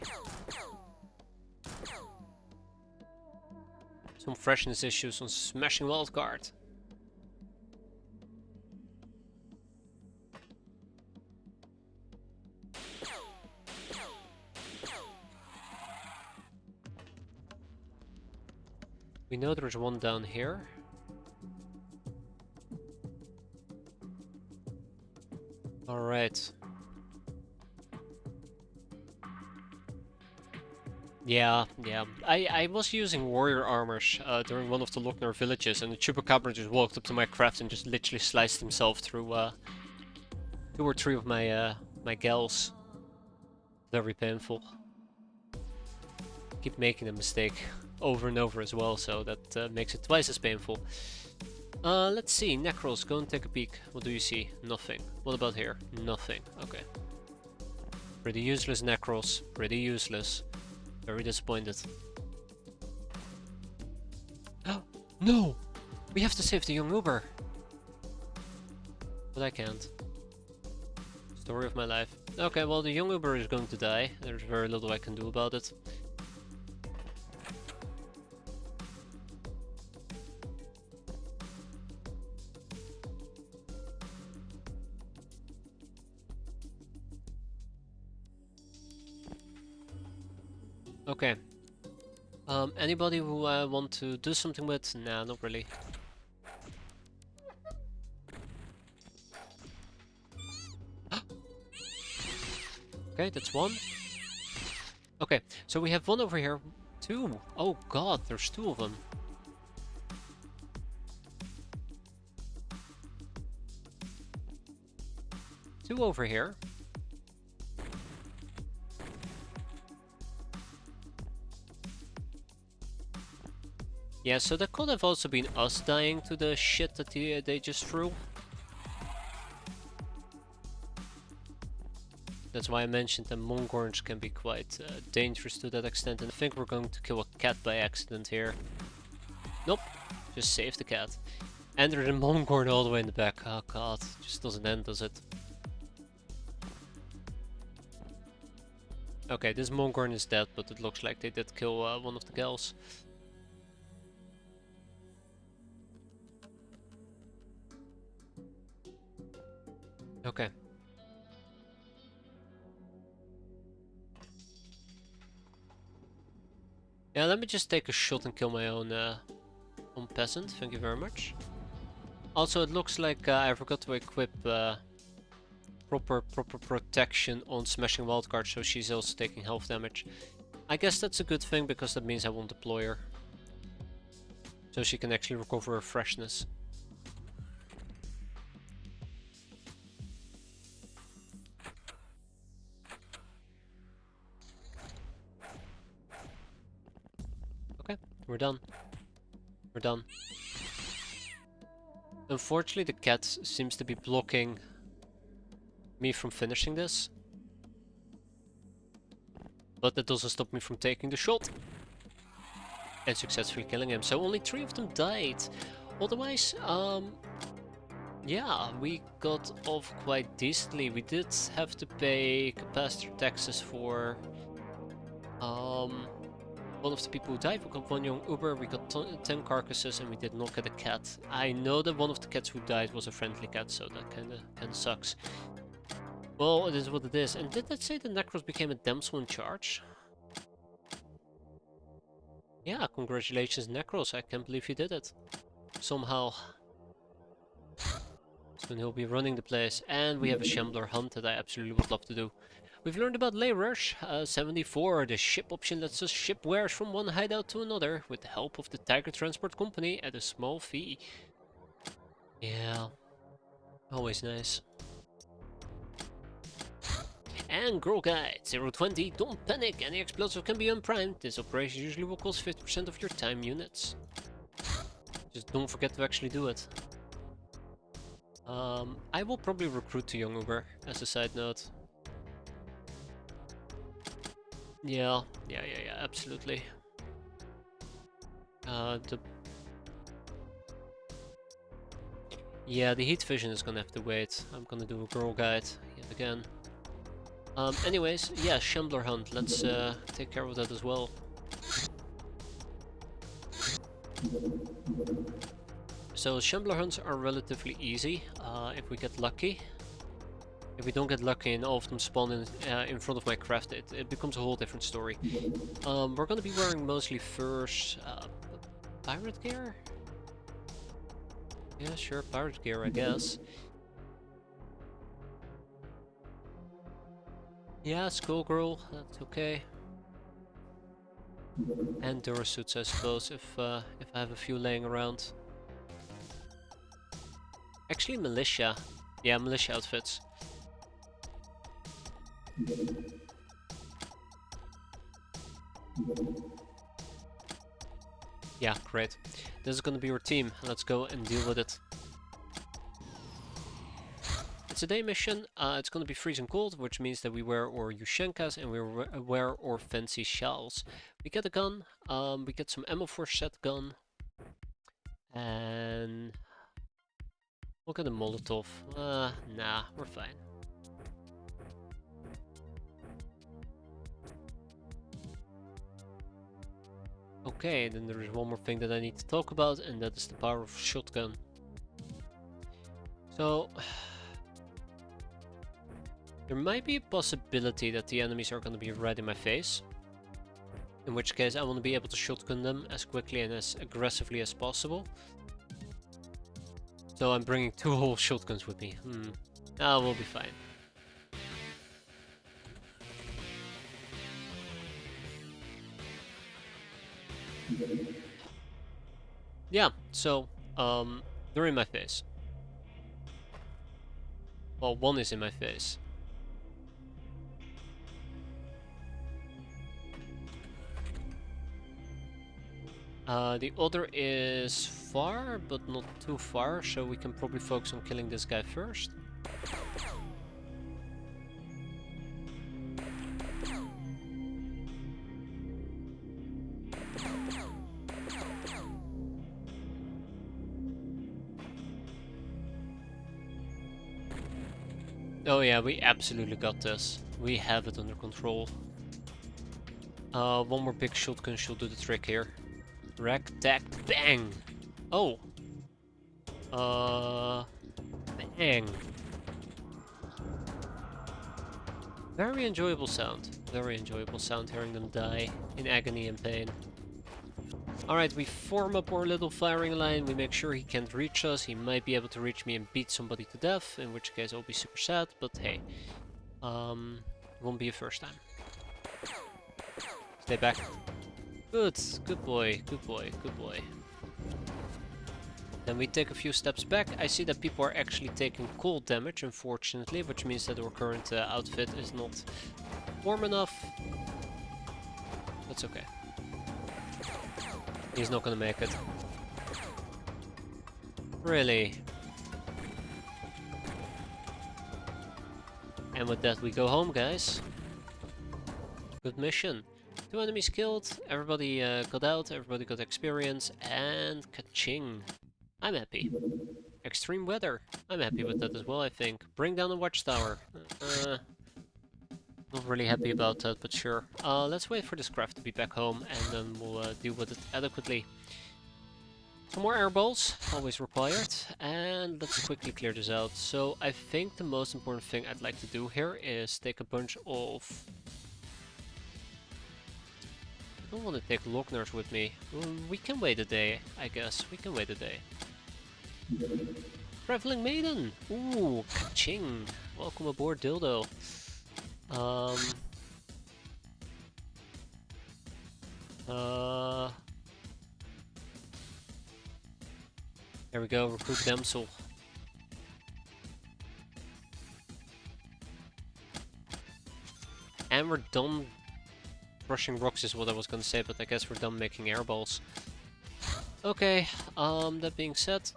some freshness issues on Smashing Wildcard. We know there's one down here. Alright. Yeah. I was using warrior armors during one of the Lochner villages, and the Chupacabra just walked up to my craft and just literally sliced himself through 2 or 3 of my gals. Very painful. Keep making a mistake over and over as well, so that makes it twice as painful. Let's see, Necrals, go and take a peek. What do you see? Nothing. What about here? Nothing. Okay. Pretty useless Necrals. Pretty useless. Very disappointed. No! We have to save the young Uber! But I can't. Story of my life. Okay, well, the young Uber is going to die. There's very little I can do about it. Okay. Anybody who I want to do something with? Nah, not really. Okay, that's one. Okay, so we have one over here. Two. Oh god, there's two of them. Two over here. Yeah, so that could have also been us dying to the shit that they just threw. That's why I mentioned that Mongorns can be quite dangerous to that extent, and I think we're going to kill a cat by accident here. Nope, just save the cat. And there's a Mongorn all the way in the back. Oh god, just doesn't end, does it? Okay, this Mongorn is dead, but it looks like they did kill one of the gals. Okay. Yeah, let me just take a shot and kill my own peasant. Thank you very much. Also, it looks like I forgot to equip proper protection on smashing wildcard, so she's also taking health damage. I guess that's a good thing because that means I won't deploy her, so she can actually recover her freshness. Okay, we're done. We're done. Unfortunately, the cat seems to be blocking me from finishing this. But that doesn't stop me from taking the shot. And successfully killing him. So only 3 of them died. Otherwise, yeah, we got off quite decently. We did have to pay capacitor taxes for one of the people who died. We got one young Uber, we got 10 carcasses, and we did not get a cat. I know that one of the cats who died was a friendly cat, so that kinda sucks. Well, it is what it is. And did that say the Necros became a damsel in charge? Yeah, congratulations Necros, I can't believe you did it. Somehow. Soon he'll be running the place, and we have a Shambler hunt that I absolutely would love to do. We've learned about laborers. 74, the ship option lets us ship wares from one hideout to another with the help of the Tiger Transport Company at a small fee. Yeah, always nice. And Girl Guide 020, don't panic, any explosive can be unprimed. This operation usually will cost 50% of your time units. Just don't forget to actually do it. I will probably recruit to Young Uber as a side note. Yeah, absolutely. Yeah, the heat vision is gonna have to wait. I'm gonna do a Girl Guide yet again. Anyways, yeah, Shambler Hunt. Let's take care of that as well. So Shambler hunts are relatively easy if we get lucky. If we don't get lucky and all of them spawn in front of my craft, it becomes a whole different story. We're gonna be wearing mostly furs, pirate gear? Yeah, sure, pirate gear, I guess. Yeah, Skullgirl, that's okay. And Durasuits, I suppose, if I have a few laying around. Actually, militia. Yeah, militia outfits. Yeah, great. This is gonna be our team. Let's go and deal with it. It's a day mission. It's gonna be freezing cold, which means that we wear our Yushenkas and we wear our fancy shawls. We get a gun. We get some ammo for set gun. And we'll get a Molotov. Nah, we're fine. Okay, then there is one more thing that I need to talk about, and that is the power of shotgun. So, there might be a possibility that the enemies are going to be right in my face. In which case I want to be able to shotgun them as quickly and as aggressively as possible. So I'm bringing 2 whole shotguns with me. We'll be fine. Yeah, so, they're in my face. Well, one is in my face. The other is far, but not too far, so we can probably focus on killing this guy first. Oh yeah, we absolutely got this. We have it under control. One more big shotgun should do the trick here. Rack, tack, bang! Oh! Bang! Very enjoyable sound. Very enjoyable sound hearing them die in agony and pain. Alright, we form up our little firing line. We make sure he can't reach us. He might be able to reach me and beat somebody to death, in which case I'll be super sad, but hey. Won't be a first time. Stay back. Good boy, good boy, good boy. Then we take a few steps back. I see that people are actually taking cold damage, unfortunately, which means that our current outfit is not warm enough. That's okay. He's not gonna make it. Really? And with that we go home, guys. Good mission. 2 enemies killed, everybody got out, everybody got experience, and ka-ching. I'm happy. Extreme weather. I'm happy with that as well, I think. Bring down the watchtower. Not really happy about that, but sure. Let's wait for this craft to be back home, and then we'll deal with it adequately. Some more airballs, always required, and let's quickly clear this out. So I think the most important thing I'd like to do here is take a bunch of... I don't want to take Logners with me. We can wait a day, I guess. We can wait a day. Traveling Maiden! Ooh, ka-ching! Welcome aboard, Dildo. There we go, recruit Damsel. And we're done rushing rocks is what I was gonna say, but I guess we're done making airballs. Okay, that being said...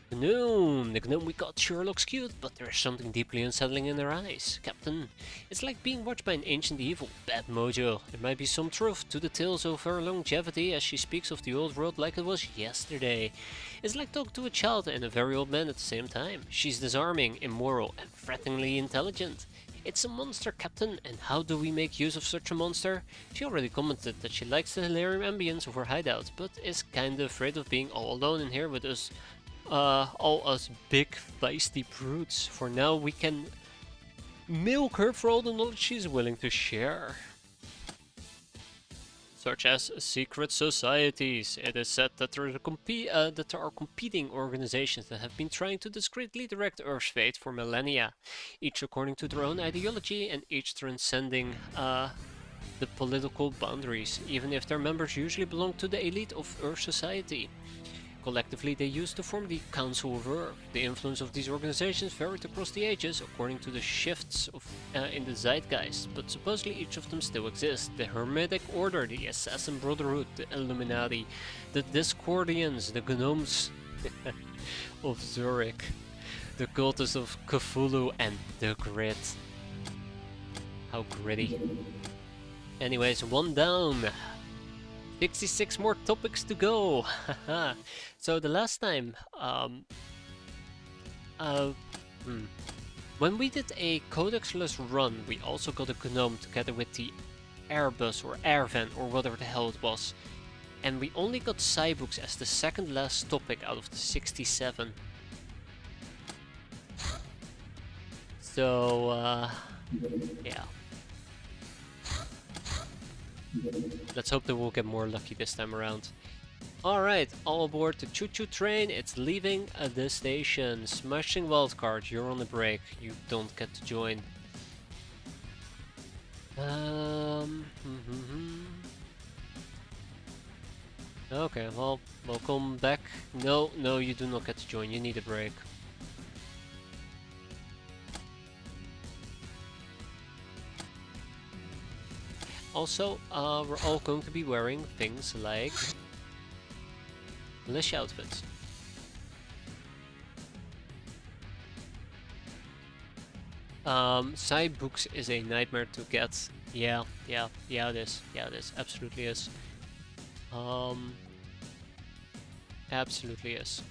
The gnome we got sure looks cute, but there's something deeply unsettling in her eyes. Captain, it's like being watched by an ancient evil. Bad mojo. There might be some truth to the tales of her longevity as she speaks of the old world like it was yesterday. It's like talking to a child and a very old man at the same time. She's disarming, immoral, and threateningly intelligent. It's a monster, Captain, and how do we make use of such a monster? She already commented that she likes the hilarious ambience of her hideout, but is kinda afraid of being all alone in here with us. All us big feisty brutes. For now we can milk her for all the knowledge she's willing to share. Such as secret societies. It is said that there are competing organizations that have been trying to discreetly direct Earth's fate for millennia, each according to their own ideology and each transcending the political boundaries, even if their members usually belong to the elite of Earth society. Collectively, they used to form the Council of Earth. The influence of these organizations varied across the ages according to the shifts in the zeitgeist, but supposedly each of them still exists. The Hermetic Order, the Assassin Brotherhood, the Illuminati, the Discordians, the Gnomes of Zurich, the Cultists of Cthulhu, and the Grid. How gritty. Anyways, one down. 66 more topics to go. So the last time, when we did a Codexless run, we also got a Gnome together with the Airbus or Airvan or whatever the hell it was. And we only got Cybooks as the second last topic out of the 67. So, yeah. Let's hope that we'll get more lucky this time around. Alright, all aboard the choo-choo train. It's leaving the station. Smashing wildcard, you're on the break. You don't get to join. Okay, well, welcome back. No, no, you do not get to join. You need a break. Also, we're all going to be wearing things like militia outfits. Side books is a nightmare to get. Yeah, it is. Yeah, it is. Absolutely is. Um, absolutely is.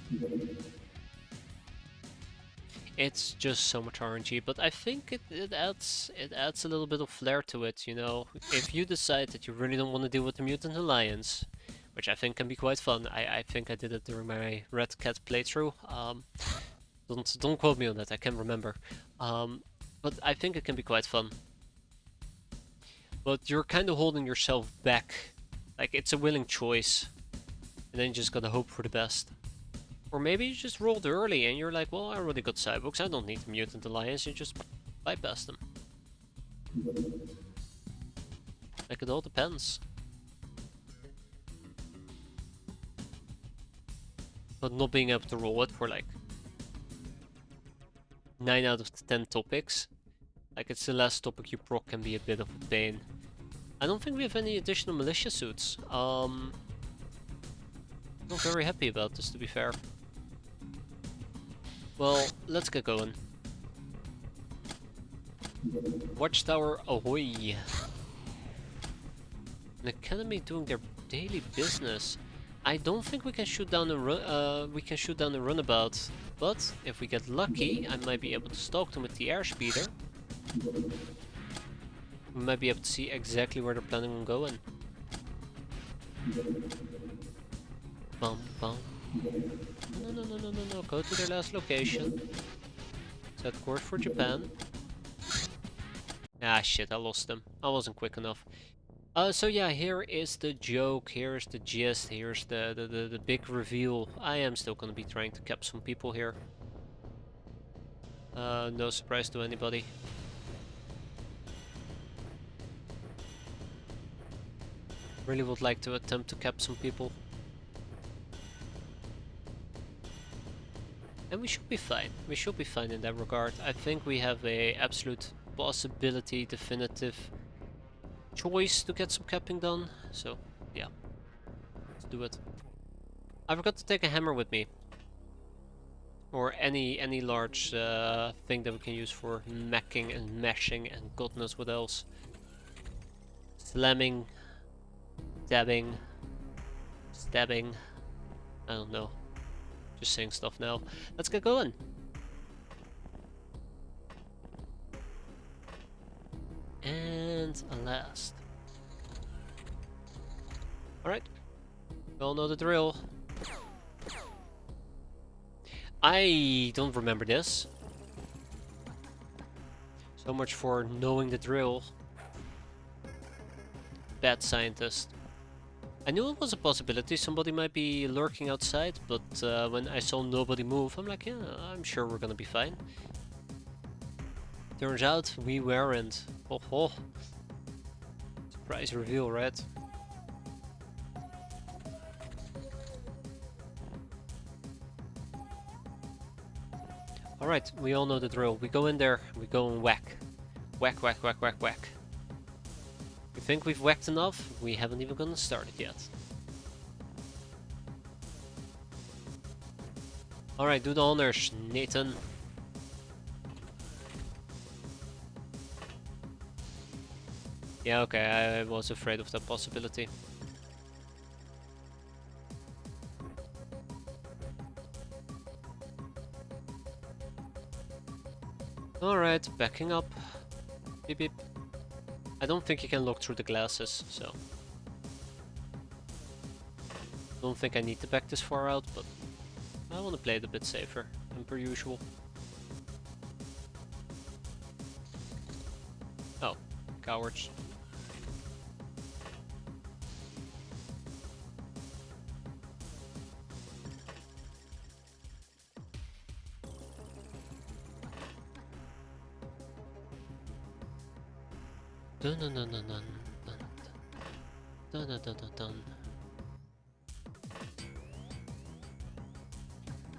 It's just so much RNG, but I think it adds a little bit of flair to it, you know. If you decide that you really don't want to deal with the Mutant Alliance, which I think can be quite fun. I think I did it during my Red Cat playthrough. Don't quote me on that, I can't remember. But I think it can be quite fun. But you're kind of holding yourself back. Like, it's a willing choice. And then you just gotta hope for the best. Or maybe you just rolled early and you're like, well, I already got Cyborgs, I don't need the Mutant Alliance, you just bypass them. Like, it all depends. But not being able to roll it for like 9 out of 10 topics, like it's the last topic you proc, can be a bit of a pain. I don't think we have any additional militia suits. Not very happy about this, to be fair. Well, let's get going. Watchtower ahoy! An academy doing their daily business. I don't think we can shoot down a runabout, but if we get lucky, I might be able to stalk them with the airspeeder. We might be able to see exactly where they're planning on going. Bum bum. No. Go to their last location. Set course for Japan. Ah shit, I lost them. I wasn't quick enough. So yeah, here is the joke, here's the gist, here's the big reveal. I am still gonna be trying to cap some people here. No surprise to anybody. Really would like to attempt to cap some people. And we should be fine. We should be fine in that regard. I think we have a absolute possibility, definitive choice to get some capping done. So, yeah. Let's do it. I forgot to take a hammer with me. Or any large thing that we can use for macking and mashing and god knows what else. Slamming, dabbing, stabbing. I don't know. Just saying stuff now. Let's get going. And a last. Alright. We all know the drill. I don't remember this. So much for knowing the drill. Bad scientist. I knew it was a possibility, somebody might be lurking outside, but when I saw nobody move, I'm like, yeah, I'm sure we're gonna be fine. Turns out we weren't. Oh ho. Surprise reveal, right? Alright, we all know the drill. We go in there, we go and whack. Whack, whack, whack, whack, whack. We think we've whacked enough, we haven't even gotten started yet. Alright, do the honors, Nathan. Yeah, okay, I was afraid of that possibility. Alright, backing up. Beep beep. I don't think you can look through the glasses, so... Don't think I need to back this far out, but... I want to play it a bit safer, than per usual. Oh, cowards. Dun dun dun dun dun dun dun dun dun dun dun.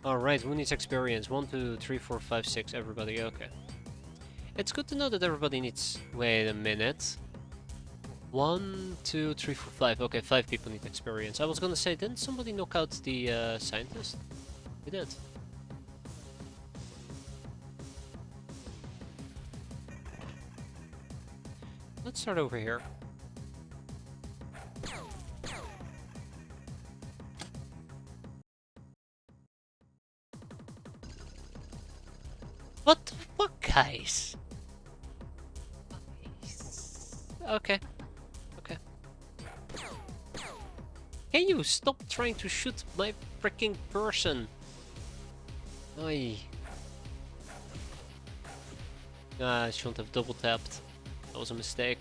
Alright, who needs experience? 1, 2, 3, 4, 5, 6, everybody, okay. It's good to know that everybody needs... Wait a minute. 1, 2, 3, 4, 5. Okay, 5 people need experience. I was gonna say, didn't somebody knock out the scientist? They did. Let's start over here. What the fuck, guys? Okay. Okay. Can you stop trying to shoot my freaking person? Oi. I shouldn't have double tapped. That was a mistake.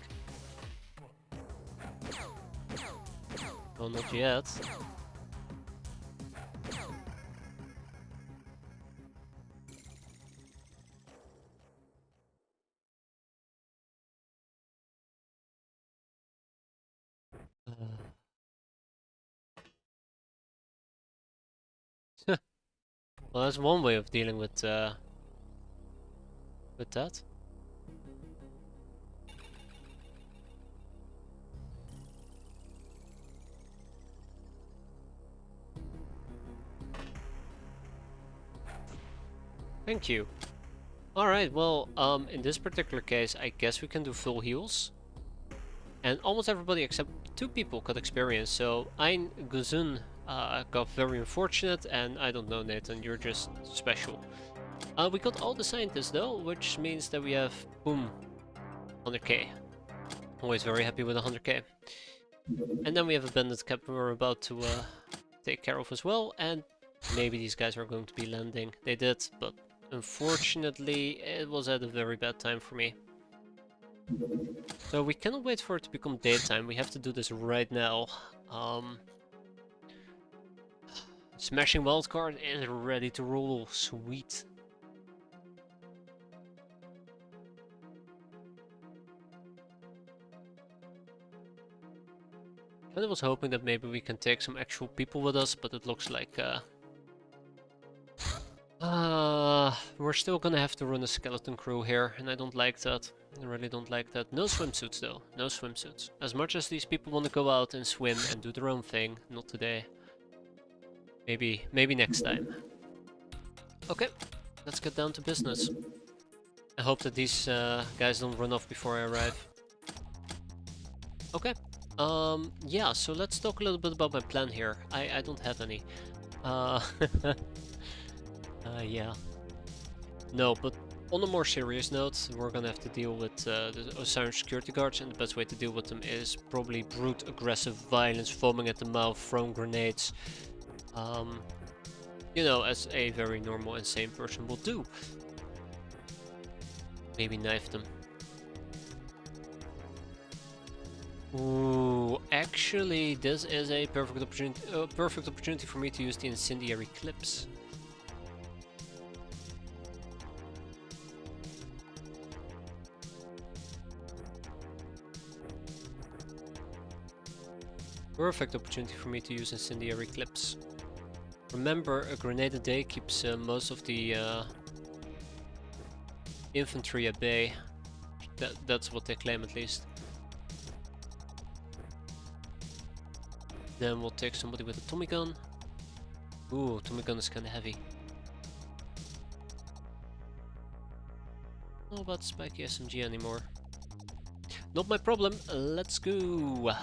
Well, not yet. Well, that's one way of dealing with that. Thank you. Alright, well, in this particular case, I guess we can do full heals. And almost everybody except 2 people got experience, so Ein Guzun got very unfortunate, and I don't know, Nathan, you're just special. We got all the scientists though, which means that we have, boom, 100k. Always very happy with 100k. And then we have a bandit captain we're about to take care of as well, and maybe these guys are going to be landing. They did, but unfortunately it was at a very bad time for me. So we cannot wait for it to become daytime, we have to do this right now. Smashing wildcard is ready to roll, sweet. I was hoping that maybe we can take some actual people with us, but it looks like we're still gonna have to run a skeleton crew here, and I don't like that. I really don't like that. No swimsuits though, no swimsuits. As much as these people want to go out and swim and do their own thing, not today. Maybe next time. Okay, let's get down to business. I hope that these guys don't run off before I arrive. Okay. Yeah, so let's talk a little bit about my plan here. I don't have any. Yeah. No, but on a more serious note, we're gonna have to deal with the Osiris security guards, and the best way to deal with them is probably brute aggressive violence, foaming at the mouth, throwing grenades. You know, as a very normal, insane person will do. Maybe knife them. Ooh, actually, this is a perfect opportunity for me to use the incendiary clips. Perfect opportunity for me to use incendiary clips. Remember, a grenade a day keeps most of the infantry at bay. That's what they claim, at least. Then we'll take somebody with a Tommy gun. Ooh, Tommy gun is kinda heavy. Not about spiky SMG anymore. Not my problem, let's go!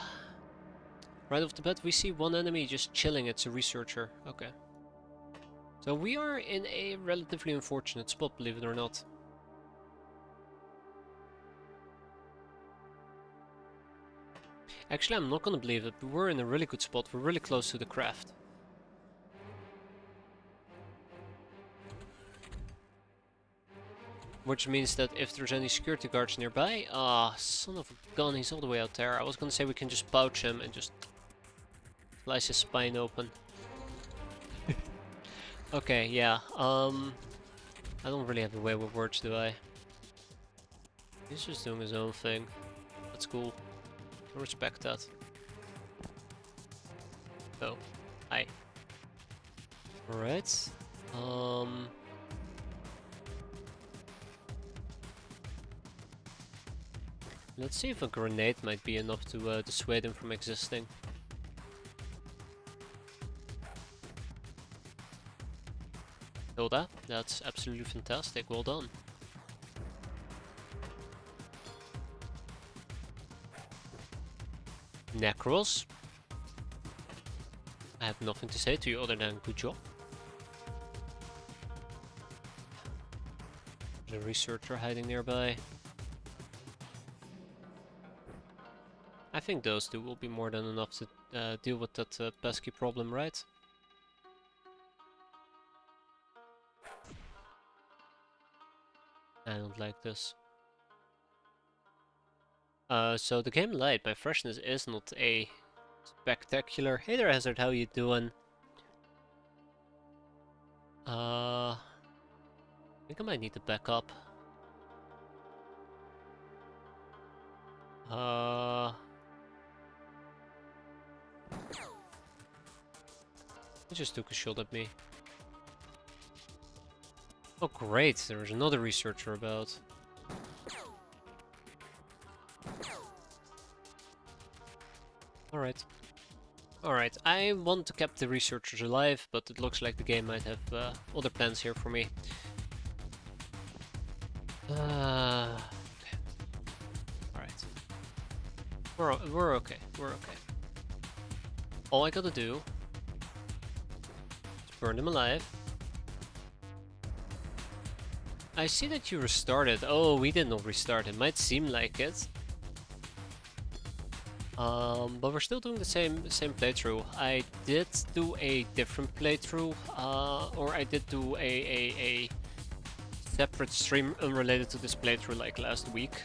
Right off the bat we see one enemy just chilling, it's a researcher. Okay. So we are in a relatively unfortunate spot, believe it or not. Actually, I'm not gonna believe it, but we're in a really good spot, we're really close to the craft. Which means that if there's any security guards nearby... Ah, son of a gun, he's all the way out there. I was gonna say we can just pouch him and just slice his spine open. Okay, yeah, I don't really have a way with words, do I? He's just doing his own thing. That's cool. I respect that. Oh, hi. Alright. Um, let's see if a grenade might be enough to dissuade him from existing. Hilda, that's absolutely fantastic. Well done. Necros. I have nothing to say to you other than good job. There's a researcher hiding nearby. I think those two will be more than enough to deal with that pesky problem, right? I don't like this. So the game light, my freshness is not a spectacular. Hey there, Hazard, how you doing? I think I might need to back up. He just took a shot at me. Oh great, there's another researcher about. Alright. Alright, I want to keep the researchers alive, but it looks like the game might have other plans here for me. Okay. Alright. We're okay, we're okay. All I gotta do is burn them alive. I see that you restarted. Oh, we did not restart. It might seem like it. But we're still doing the same playthrough. I did do a different playthrough, or I did do a separate stream unrelated to this playthrough like last week.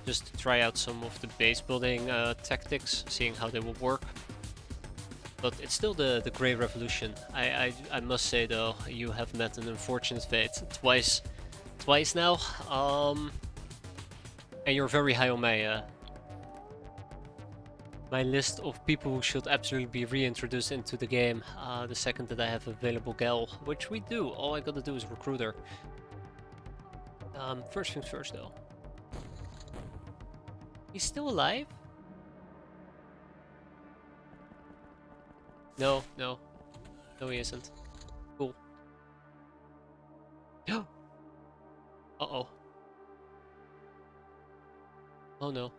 Just to try out some of the base building tactics, seeing how they will work. But it's still the Grey Revolution. I must say though, you have met an unfortunate fate twice now. And you're very high on my list of people who should absolutely be reintroduced into the game the second that I have available gal, which we do. All I gotta do is recruit her. First things first though. He's still alive? No, he isn't. Cool. Uh-oh. Oh no.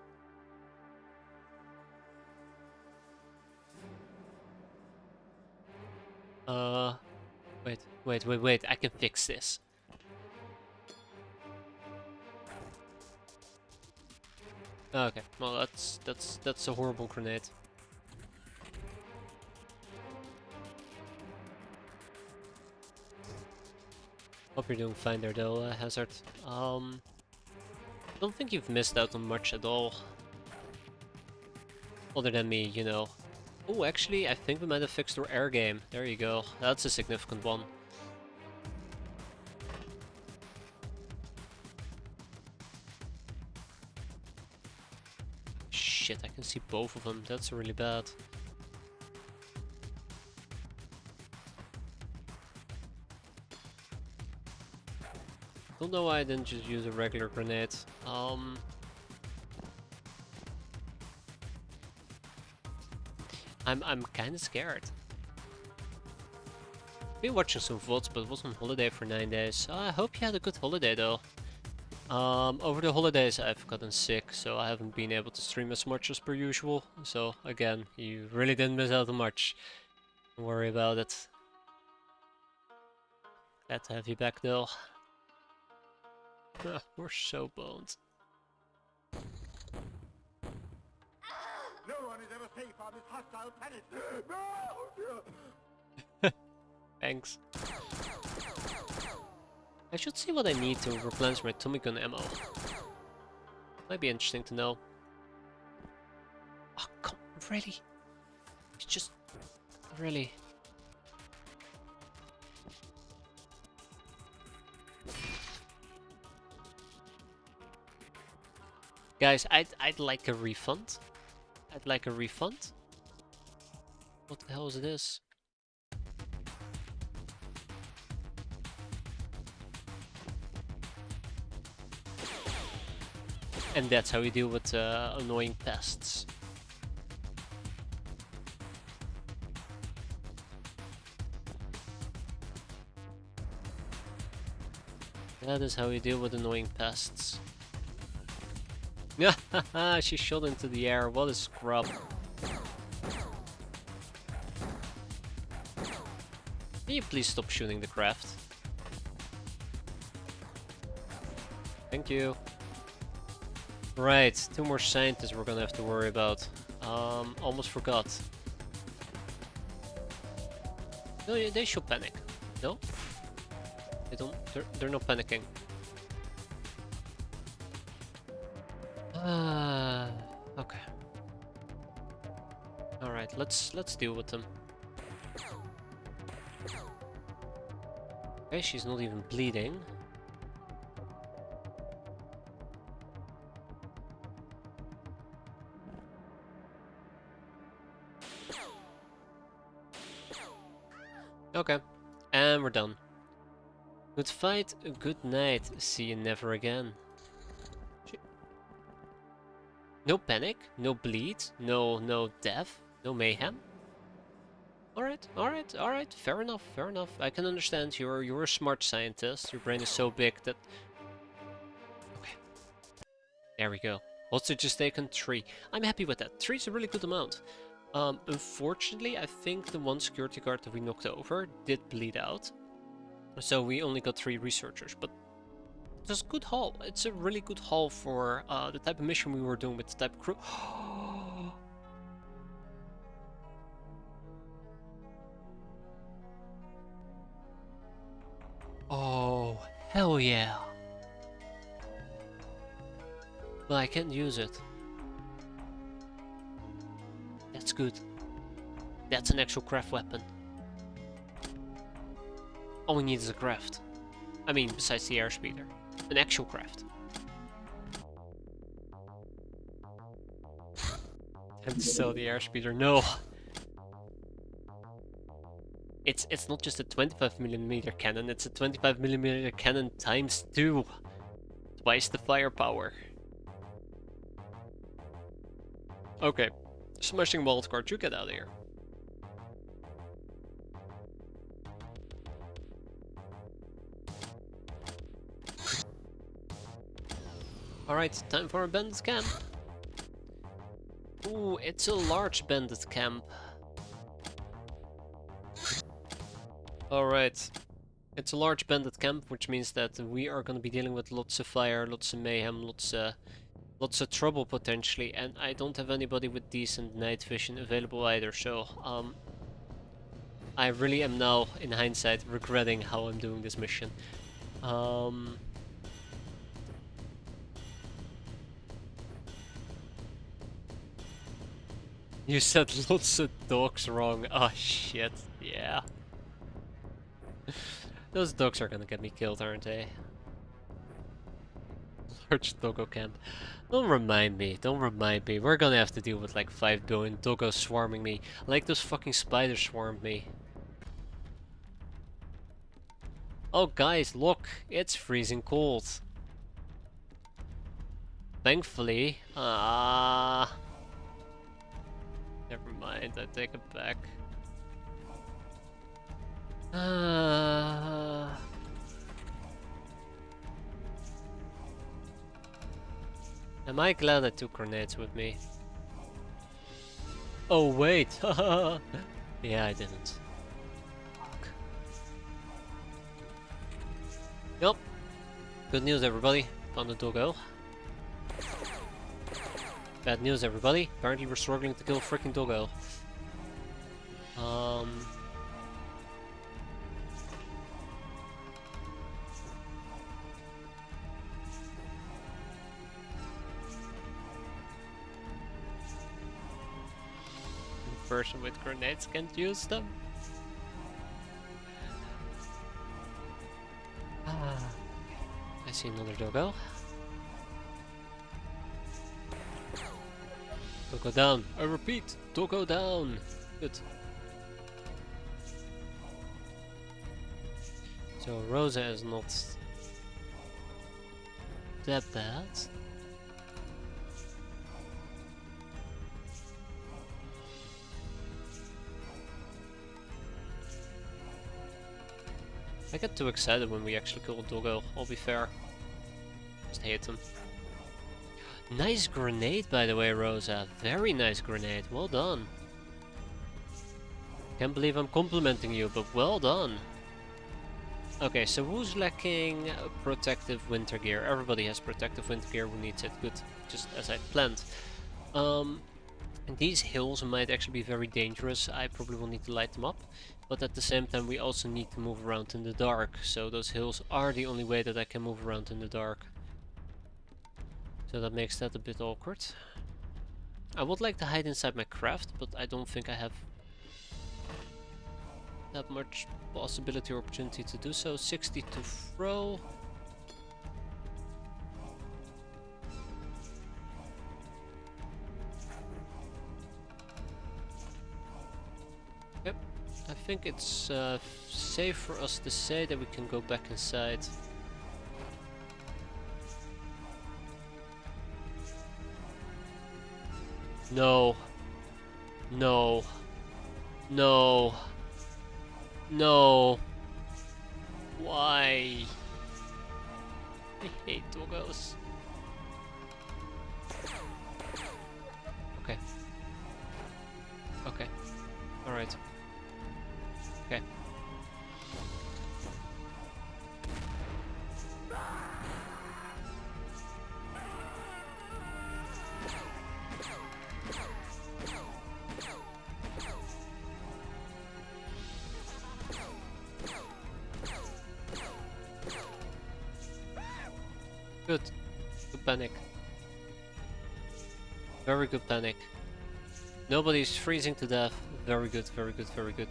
Wait, I can fix this. Okay, well that's a horrible grenade. Hope you're doing fine there though, Hazard. Don't think you've missed out on much at all. Other than me, you know. Oh, actually, I think we might have fixed our air game. There you go. That's a significant one. Shit, I can see both of them. That's really bad. Don't know why I didn't just use a regular grenade. I'm kinda scared. Been watching some VODs, but was on holiday for 9 days. I hope you had a good holiday though. Over the holidays I've gotten sick, so I haven't been able to stream as much as per usual. So again, you really didn't miss out on much. Don't worry about it. Glad to have you back though. We're so boned. No one is ever safe on this hostile planet. No! Thanks. I should see what I need to replenish my Tommy gun ammo. Might be interesting to know. Oh, come, really? It's just... really... Guys, I'd like a refund. I'd like a refund. What the hell is this? And that's how you deal with annoying pests. That is how you deal with annoying pests. Yeah, she shot into the air. What a scrub. Can you please stop shooting the craft? Thank you. Right, 2 more scientists we're gonna have to worry about. Almost forgot. No, yeah, they should panic. No? They don't. They're not panicking. Okay. All right, let's deal with them. Okay, she's not even bleeding. Okay, and we're done. Good fight, good night. See you never again. No panic, no bleed, no death, no mayhem. Alright, alright, alright, fair enough, fair enough. I can understand you're a smart scientist. Your brain is so big that... Okay. There we go. Also just taken 3. I'm happy with that. 3 is a really good amount. Unfortunately, I think the one security guard that we knocked over did bleed out. So we only got 3 researchers, but it's a good haul. It's a really good haul for the type of mission we were doing with the type of crew. Oh, hell yeah. Well, I can't use it. That's good. That's an actual craft weapon. All we need is a craft. I mean, besides the airspeeder. An actual craft. And so the airspeeder, no! It's not just a 25mm cannon, it's a 25mm cannon times 2. Twice the firepower. Okay. Smashing wildcard, you get out of here. Alright, time for a bandit camp. Ooh, it's a large bandit camp. Alright. It's a large bandit camp, which means that we are going to be dealing with lots of fire, lots of mayhem, lots of trouble potentially, and I don't have anybody with decent night vision available either, so I really am now, in hindsight, regretting how I'm doing this mission. You said lots of dogs wrong. Oh shit, yeah. Those dogs are gonna get me killed, aren't they? Large doggo camp. Don't remind me, don't remind me. We're gonna have to deal with like 5 billion doggos swarming me. Like those fucking spiders swarmed me. Oh guys, look, it's freezing cold. Thankfully, never mind, I take it back. Am I glad I took grenades with me? Oh wait, yeah, I didn't. Fuck. Yup. Good news, everybody. Found the doggo. Bad news, everybody. Apparently we're struggling to kill a freaking doggo. Person with grenades can't use them. I see another doggo. Doggo down. I repeat, doggo down. Good. So Rosa is not that bad. I get too excited when we actually kill a doggo, I'll be fair. Just hate them. Nice grenade, by the way, Rosa. Very nice grenade. Well done. Can't believe I'm complimenting you, but well done. Okay, so who's lacking protective winter gear? Everybody has protective winter gear who needs it. Good, just as I planned. And these hills might actually be very dangerous. I probably will need to light them up. But at the same time we also need to move around in the dark. So those hills are the only way that I can move around in the dark. So that makes that a bit awkward. I would like to hide inside my craft, but I don't think I have that much possibility or opportunity to do so. 60 to throw. Yep, I think it's safe for us to say that we can go back inside. No. No. No. No. Why? I hate doggos. Okay. Okay. Alright. Okay. Good. Good panic. Very good panic. Nobody's freezing to death. Very good, very good, very good.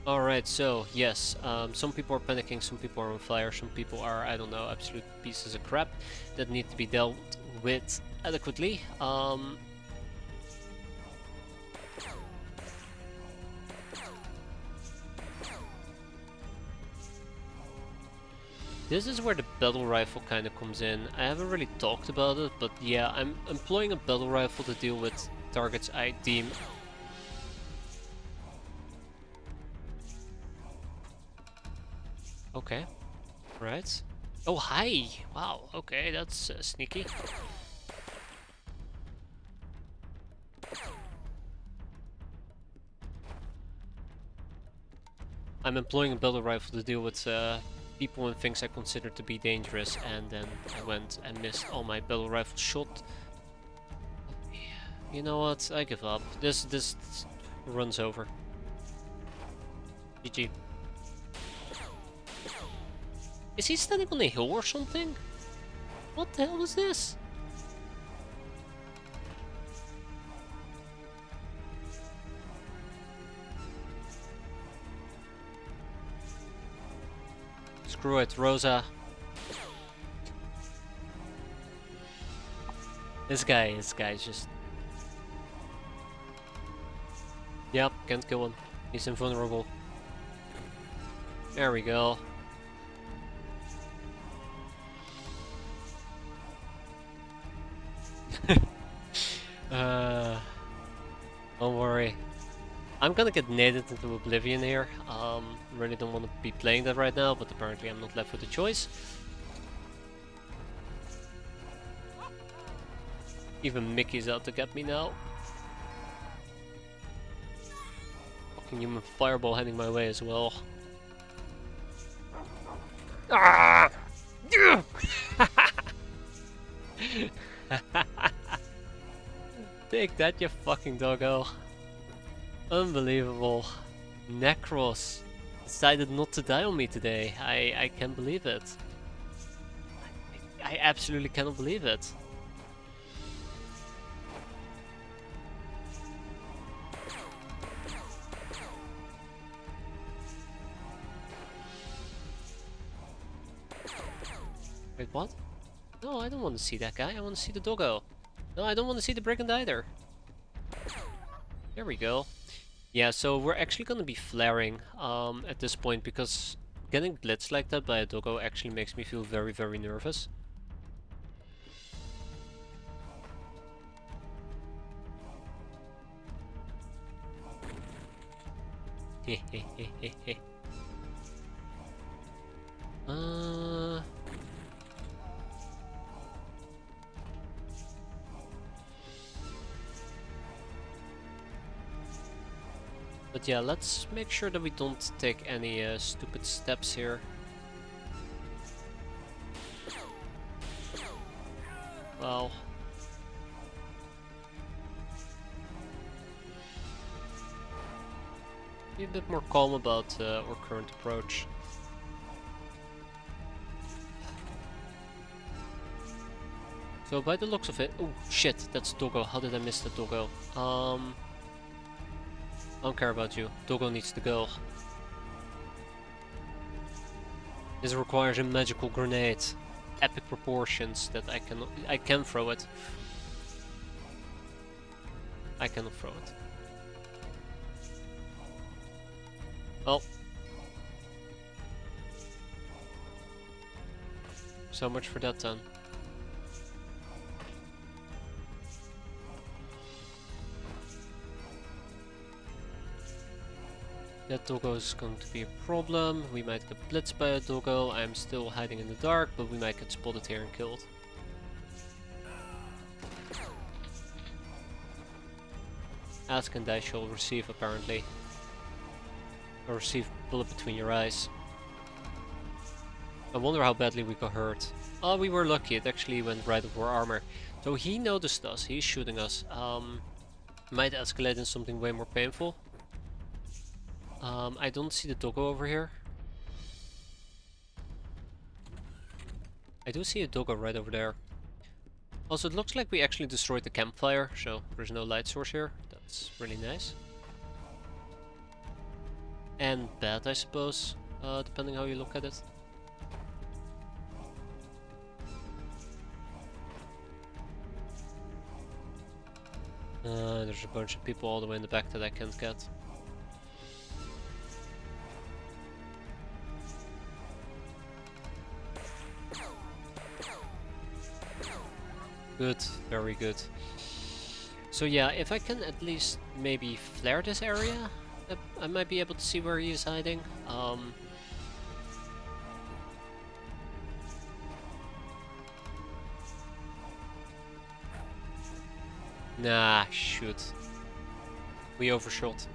Alright, so, yes, some people are panicking, some people are on fire, some people are, I don't know, absolute pieces of crap that need to be dealt with adequately. This is where the battle rifle kind of comes in. I haven't really talked about it, but yeah, I'm employing a battle rifle to deal with targets I deem. Okay, right. Oh, hi! Wow, okay, that's sneaky. I'm employing a battle rifle to deal with people and things I consider to be dangerous, and then I went and missed all my battle rifle shot. You know what? I give up. This runs over. GG. Is he standing on a hill or something? What the hell is this? Screw it, Rosa. This guy's just... Yep, can't kill him. He's invulnerable. There we go. Don't worry. I'm gonna get naded into oblivion here. Really don't want to be playing that right now, but apparently I'm not left with a choice. Even Mickey's out to get me now. Fucking human fireball heading my way as well. Ah! Take that, you fucking doggo. Unbelievable. Necros decided not to die on me today. I can't believe it. I absolutely cannot believe it. Wait, what? No, I don't want to see that guy. I want to see the doggo. No, I don't want to see the brigand either. There we go. Yeah, so we're actually gonna be flaring at this point, because getting blitzed like that by a doggo actually makes me feel very, very nervous. Uh... But yeah, let's make sure that we don't take any stupid steps here. Well... Be a bit more calm about our current approach. So by the looks of it... Oh shit, that's Doggo. How did I miss the Doggo? I don't care about you. Doggo needs to go. This requires a magical grenade. Epic proportions that I can throw it. I cannot throw it. Well. So much for that then. That Doggo is going to be a problem. We might get blitzed by a Doggo. I'm still hiding in the dark, but we might get spotted here and killed. Ask and I shall receive, apparently. Or receive bullet between your eyes. I wonder how badly we got hurt. Oh, we were lucky. It actually went right over our armor. So he noticed us. He's shooting us. Might escalate in something way more painful. I don't see the Doggo over here. I do see a Doggo right over there. Also, it looks like we actually destroyed the campfire, so there's no light source here. That's really nice. And bad, I suppose, depending how you look at it. There's a bunch of people all the way in the back that I can't get. Good, very good. So yeah, if I can at least maybe flare this area, I might be able to see where he is hiding. Nah, shoot. We overshot.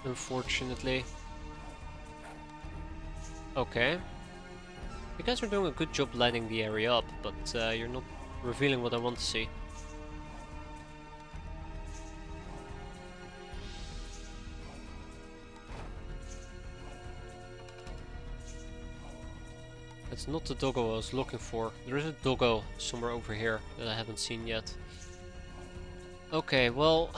Unfortunately. Okay. You guys are doing a good job lighting the area up, but you're not revealing what I want to see. That's not the Doggo I was looking for. There is a Doggo somewhere over here that I haven't seen yet. Okay, well...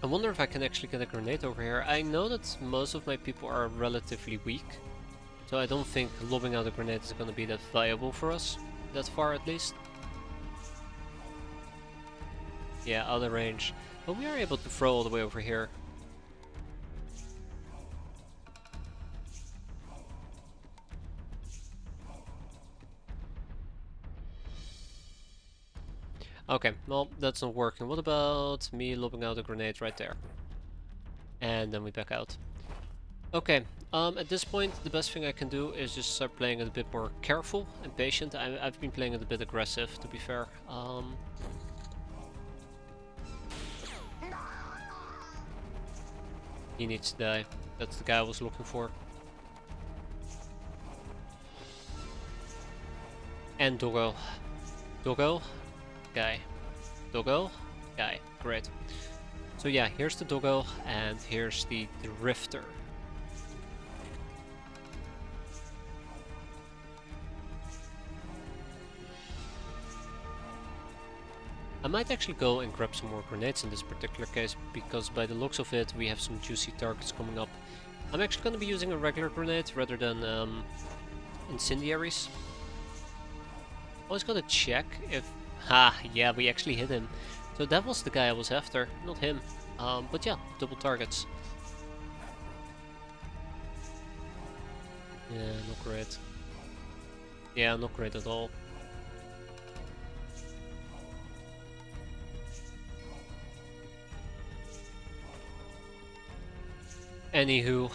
I wonder if I can actually get a grenade over here. I know that most of my people are relatively weak, so I don't think lobbing out a grenade is going to be that viable for us, that far at least. Yeah, out of range. But we are able to throw all the way over here. Okay, well, that's not working. What about me lobbing out a grenade right there? And then we back out. Okay, at this point, the best thing I can do is just start playing it a bit more careful and patient. I've been playing it a bit aggressive, to be fair. He needs to die. That's the guy I was looking for. And Doggo. Doggo? Guy. Doggo? Guy. Great. So yeah, here's the Doggo, and here's the Drifter. I might actually go and grab some more grenades in this particular case, because by the looks of it, we have some juicy targets coming up. I'm actually going to be using a regular grenade rather than incendiaries. Always gotta check if... Ha! Yeah, we actually hit him. So that was the guy I was after, not him. But yeah, double targets. Yeah, not great. Yeah, not great at all. Anywho,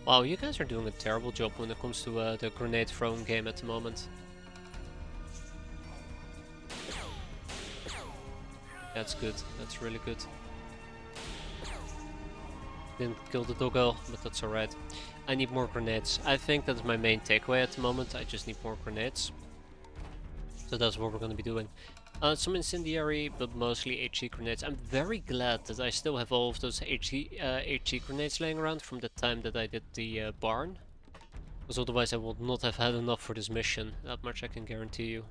wow, you guys are doing a terrible job when it comes to the grenade throwing game at the moment. That's good, that's really good. Didn't kill the doggo, but that's alright. I need more grenades. I think that's my main takeaway at the moment. I just need more grenades. So that's what we're going to be doing. Some incendiary, but mostly HE grenades. I'm very glad that I still have all of those HE grenades laying around from the time that I did the barn. Because otherwise I would not have had enough for this mission. That much I can guarantee you.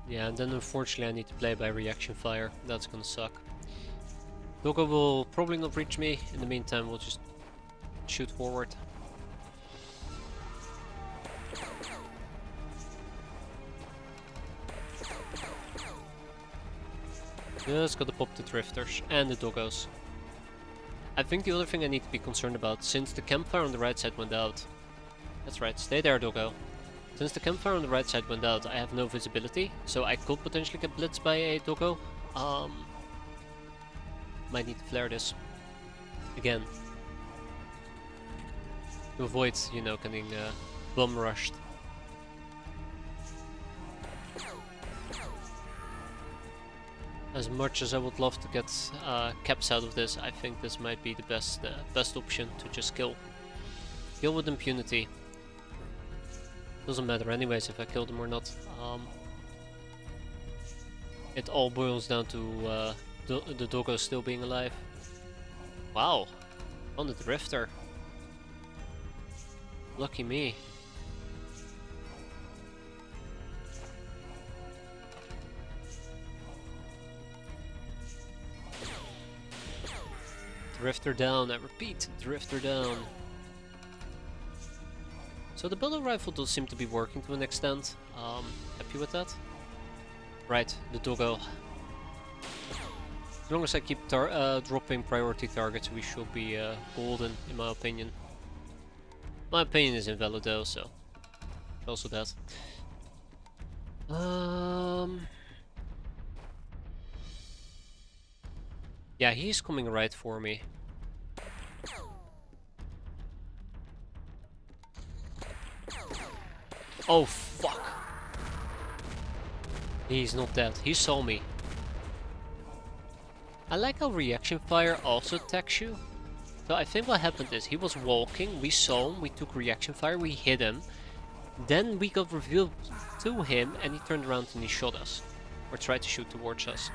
Yeah, and then unfortunately I need to play by reaction fire. That's gonna suck. Doggo will probably not reach me. In the meantime, we'll just shoot forward. Just gotta pop the drifters and the doggos. I think the other thing I need to be concerned about, since the campfire on the right side went out. That's right, stay there, doggo. Since the campfire on the right side went out, I have no visibility, so I could potentially get blitzed by a doggo. Might need to flare this again to avoid, you know, getting bum rushed. As much as I would love to get caps out of this, I think this might be the best option to just kill with impunity. Doesn't matter anyways if I kill them or not. It all boils down to the doggo still being alive. Wow, on the drifter. Lucky me. Drifter down, I repeat, drifter down. So the battle rifle does seem to be working to an extent. Happy with that? Right, the doggo. As long as I keep dropping priority targets, we should be golden, in my opinion. My opinion is invalid though, so also that. Yeah, he's coming right for me. Oh fuck! He's not dead. He saw me. I like how reaction fire also attacks you. So I think what happened is he was walking, we saw him, we took reaction fire, we hit him. Then we got revealed to him and he turned around and he shot us. Or tried to shoot towards us.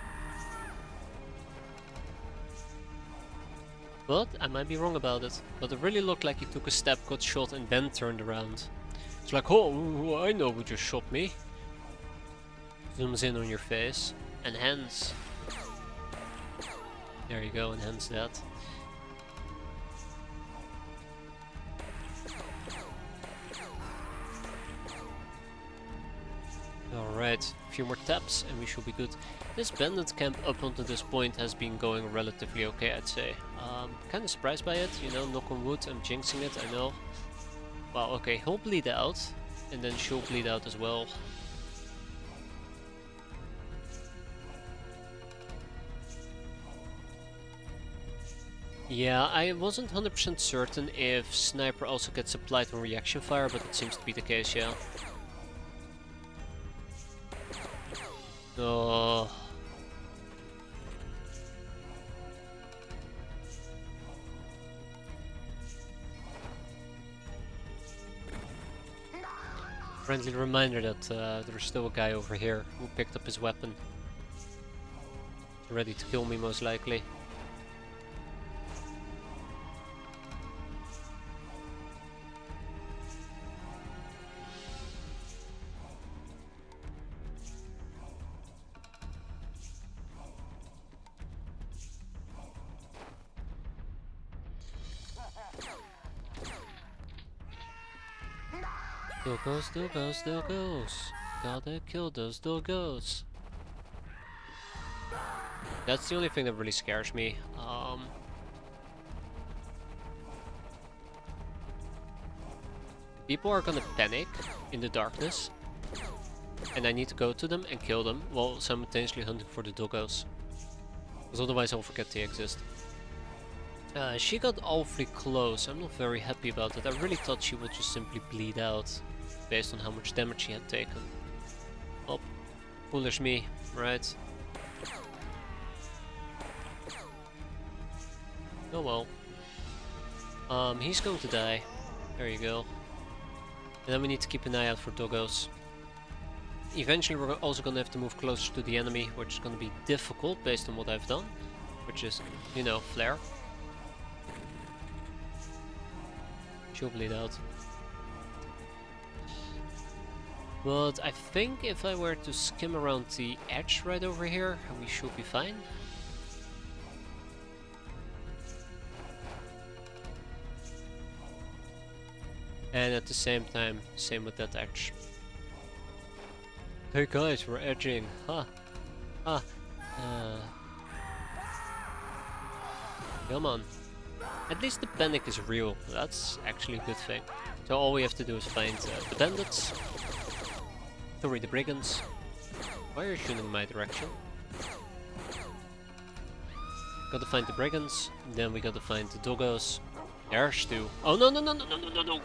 But I might be wrong about it. But it really looked like he took a step, got shot and then turned around. It's like, oh, I know who just shot me. Zooms in on your face. Enhance. There you go, enhance that. Alright, a few more taps and we should be good. This bandit camp up until this point has been going relatively okay, I'd say. Kinda surprised by it, you know, knock on wood, I'm jinxing it, I know. Wow, okay, he'll bleed out, and then she'll bleed out as well. Yeah, I wasn't 100% certain if Sniper also gets applied on reaction fire, but it seems to be the case, yeah. Oh. Friendly reminder that there's still a guy over here who picked up his weapon. Ready to kill me most likely. Doggos, doggos, doggos. Gotta kill those doggos. That's the only thing that really scares me. People are gonna panic in the darkness, and I need to go to them and kill them while simultaneously hunting for the doggos. Because otherwise I'll forget they exist. She got awfully close. I'm not very happy about it. I really thought she would just simply bleed out based on how much damage she had taken. Oh, foolish me, right? Oh well. He's going to die. There you go. And then we need to keep an eye out for doggos. Eventually we're also going to have to move closer to the enemy, which is going to be difficult based on what I've done. Which is, you know, flare. She'll bleed out. But I think if I were to skim around the edge right over here, we should be fine. And at the same time, same with that edge. Hey guys, we're edging. Ha! Ha! Come on. At least the panic is real. That's actually a good thing. So all we have to do is find the bandits. Sorry, the brigands. Why are you shooting in my direction? Gotta find the brigands. Then we gotta find the doggos. There's two. Oh no no no no no no no no!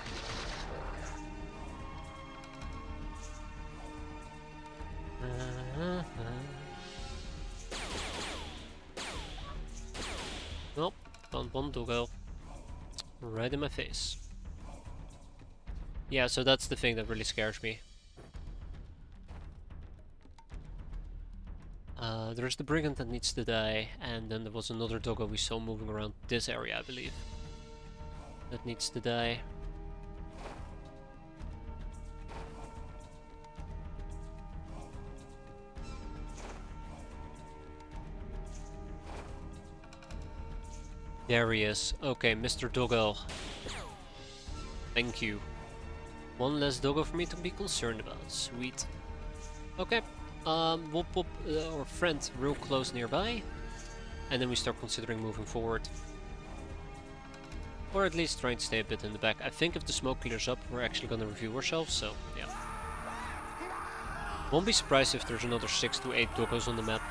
Nope, found one doggo. Right in my face. Yeah, so that's the thing that really scares me. There's the brigand that needs to die, and then there was another doggo we saw moving around this area, I believe. That needs to die. There he is. Okay, Mr. Doggo. Thank you. One less doggo for me to be concerned about. Sweet. Okay. We'll pop our friend real close nearby. And then we start considering moving forward. Or at least trying to stay a bit in the back. I think if the smoke clears up, we're actually gonna review ourselves, so yeah. Won't be surprised if there's another 6 to 8 doggos on the map.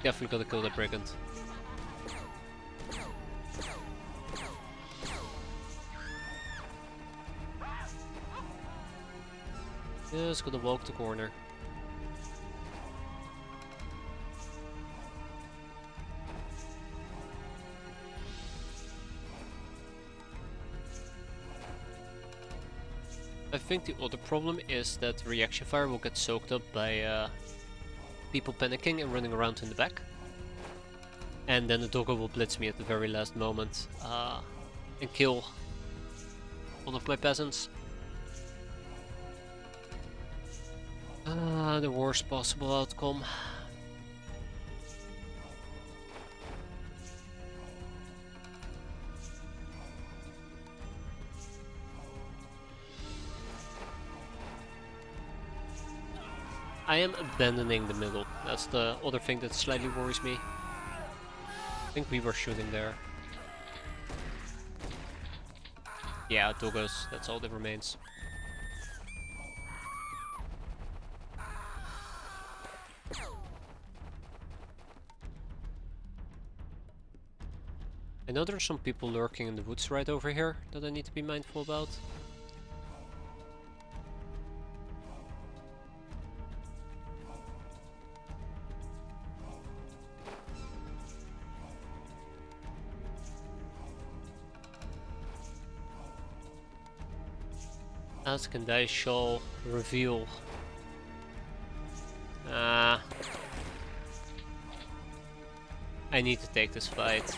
Definitely gotta kill that brigand. Just gotta walk the corner. I think the other problem is that reaction fire will get soaked up by people panicking and running around in the back. And then the doggo will blitz me at the very last moment and kill one of my peasants. The worst possible outcome. I am abandoning the middle. That's the other thing that slightly worries me. I think we were shooting there. Yeah, doggos. That's all that remains. I know there's some people lurking in the woods right over here that I need to be mindful about. Ask and I shall reveal. I need to take this fight.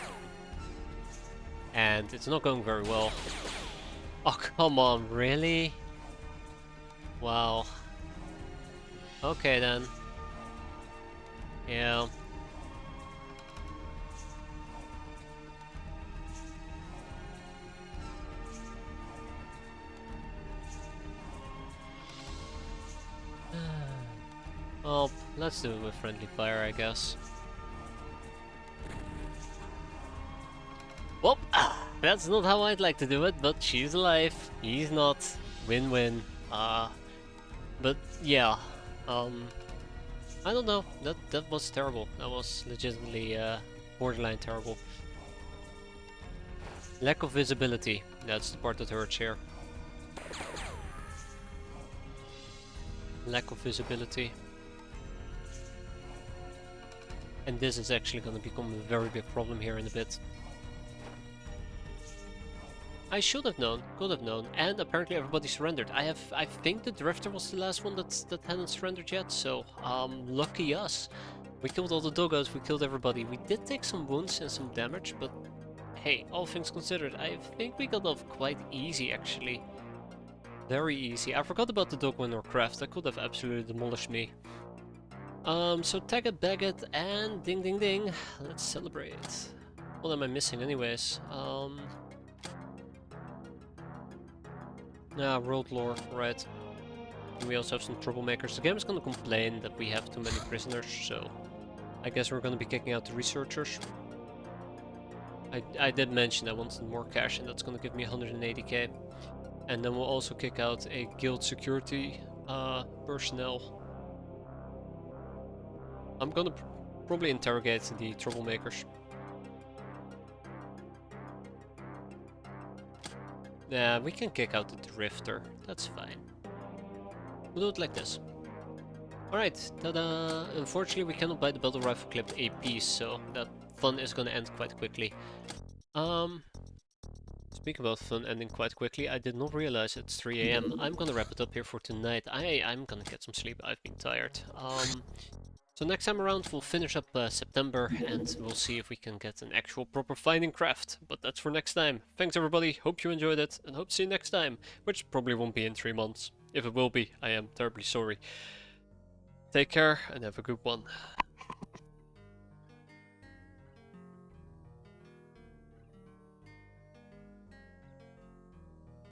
And it's not going very well. Oh, come on, really? Wow. Okay then. Yeah. Well, let's do it with friendly fire, I guess. Well, that's not how I'd like to do it, but she's alive, he's not. Win-win. But yeah, I don't know. That was terrible. That was legitimately borderline terrible. Lack of visibility. That's the part that hurts here. Lack of visibility. And this is actually going to become a very big problem here in a bit. I should have known, could have known, and apparently everybody surrendered. I think the Drifter was the last one that hadn't surrendered yet, so lucky us. We killed all the doggos, we killed everybody. We did take some wounds and some damage, but hey, all things considered, I think we got off quite easy actually. Very easy. I forgot about the dog winner craft, that could have absolutely demolished me. So tag it, bag it, and ding ding ding. Let's celebrate. What am I missing anyways? World lore, right. And we also have some troublemakers. The game is gonna complain that we have too many prisoners, so I guess we're gonna be kicking out the researchers. I did mention I wanted more cash, and that's gonna give me 180k. And then we'll also kick out a guild security personnel. I'm gonna probably interrogate the troublemakers. Yeah, we can kick out the Drifter. That's fine. We'll do it like this. Alright, tada! Unfortunately, we cannot buy the battle rifle clipped AP, so that fun is gonna end quite quickly. Speak about fun ending quite quickly, I did not realize it's 3 AM. I'm gonna wrap it up here for tonight. I'm gonna get some sleep, I've been tired. So next time around we'll finish up September and we'll see if we can get an actual proper finding craft. But that's for next time. Thanks everybody, hope you enjoyed it and hope to see you next time. Which probably won't be in 3 months. If it will be, I am terribly sorry. Take care and have a good one.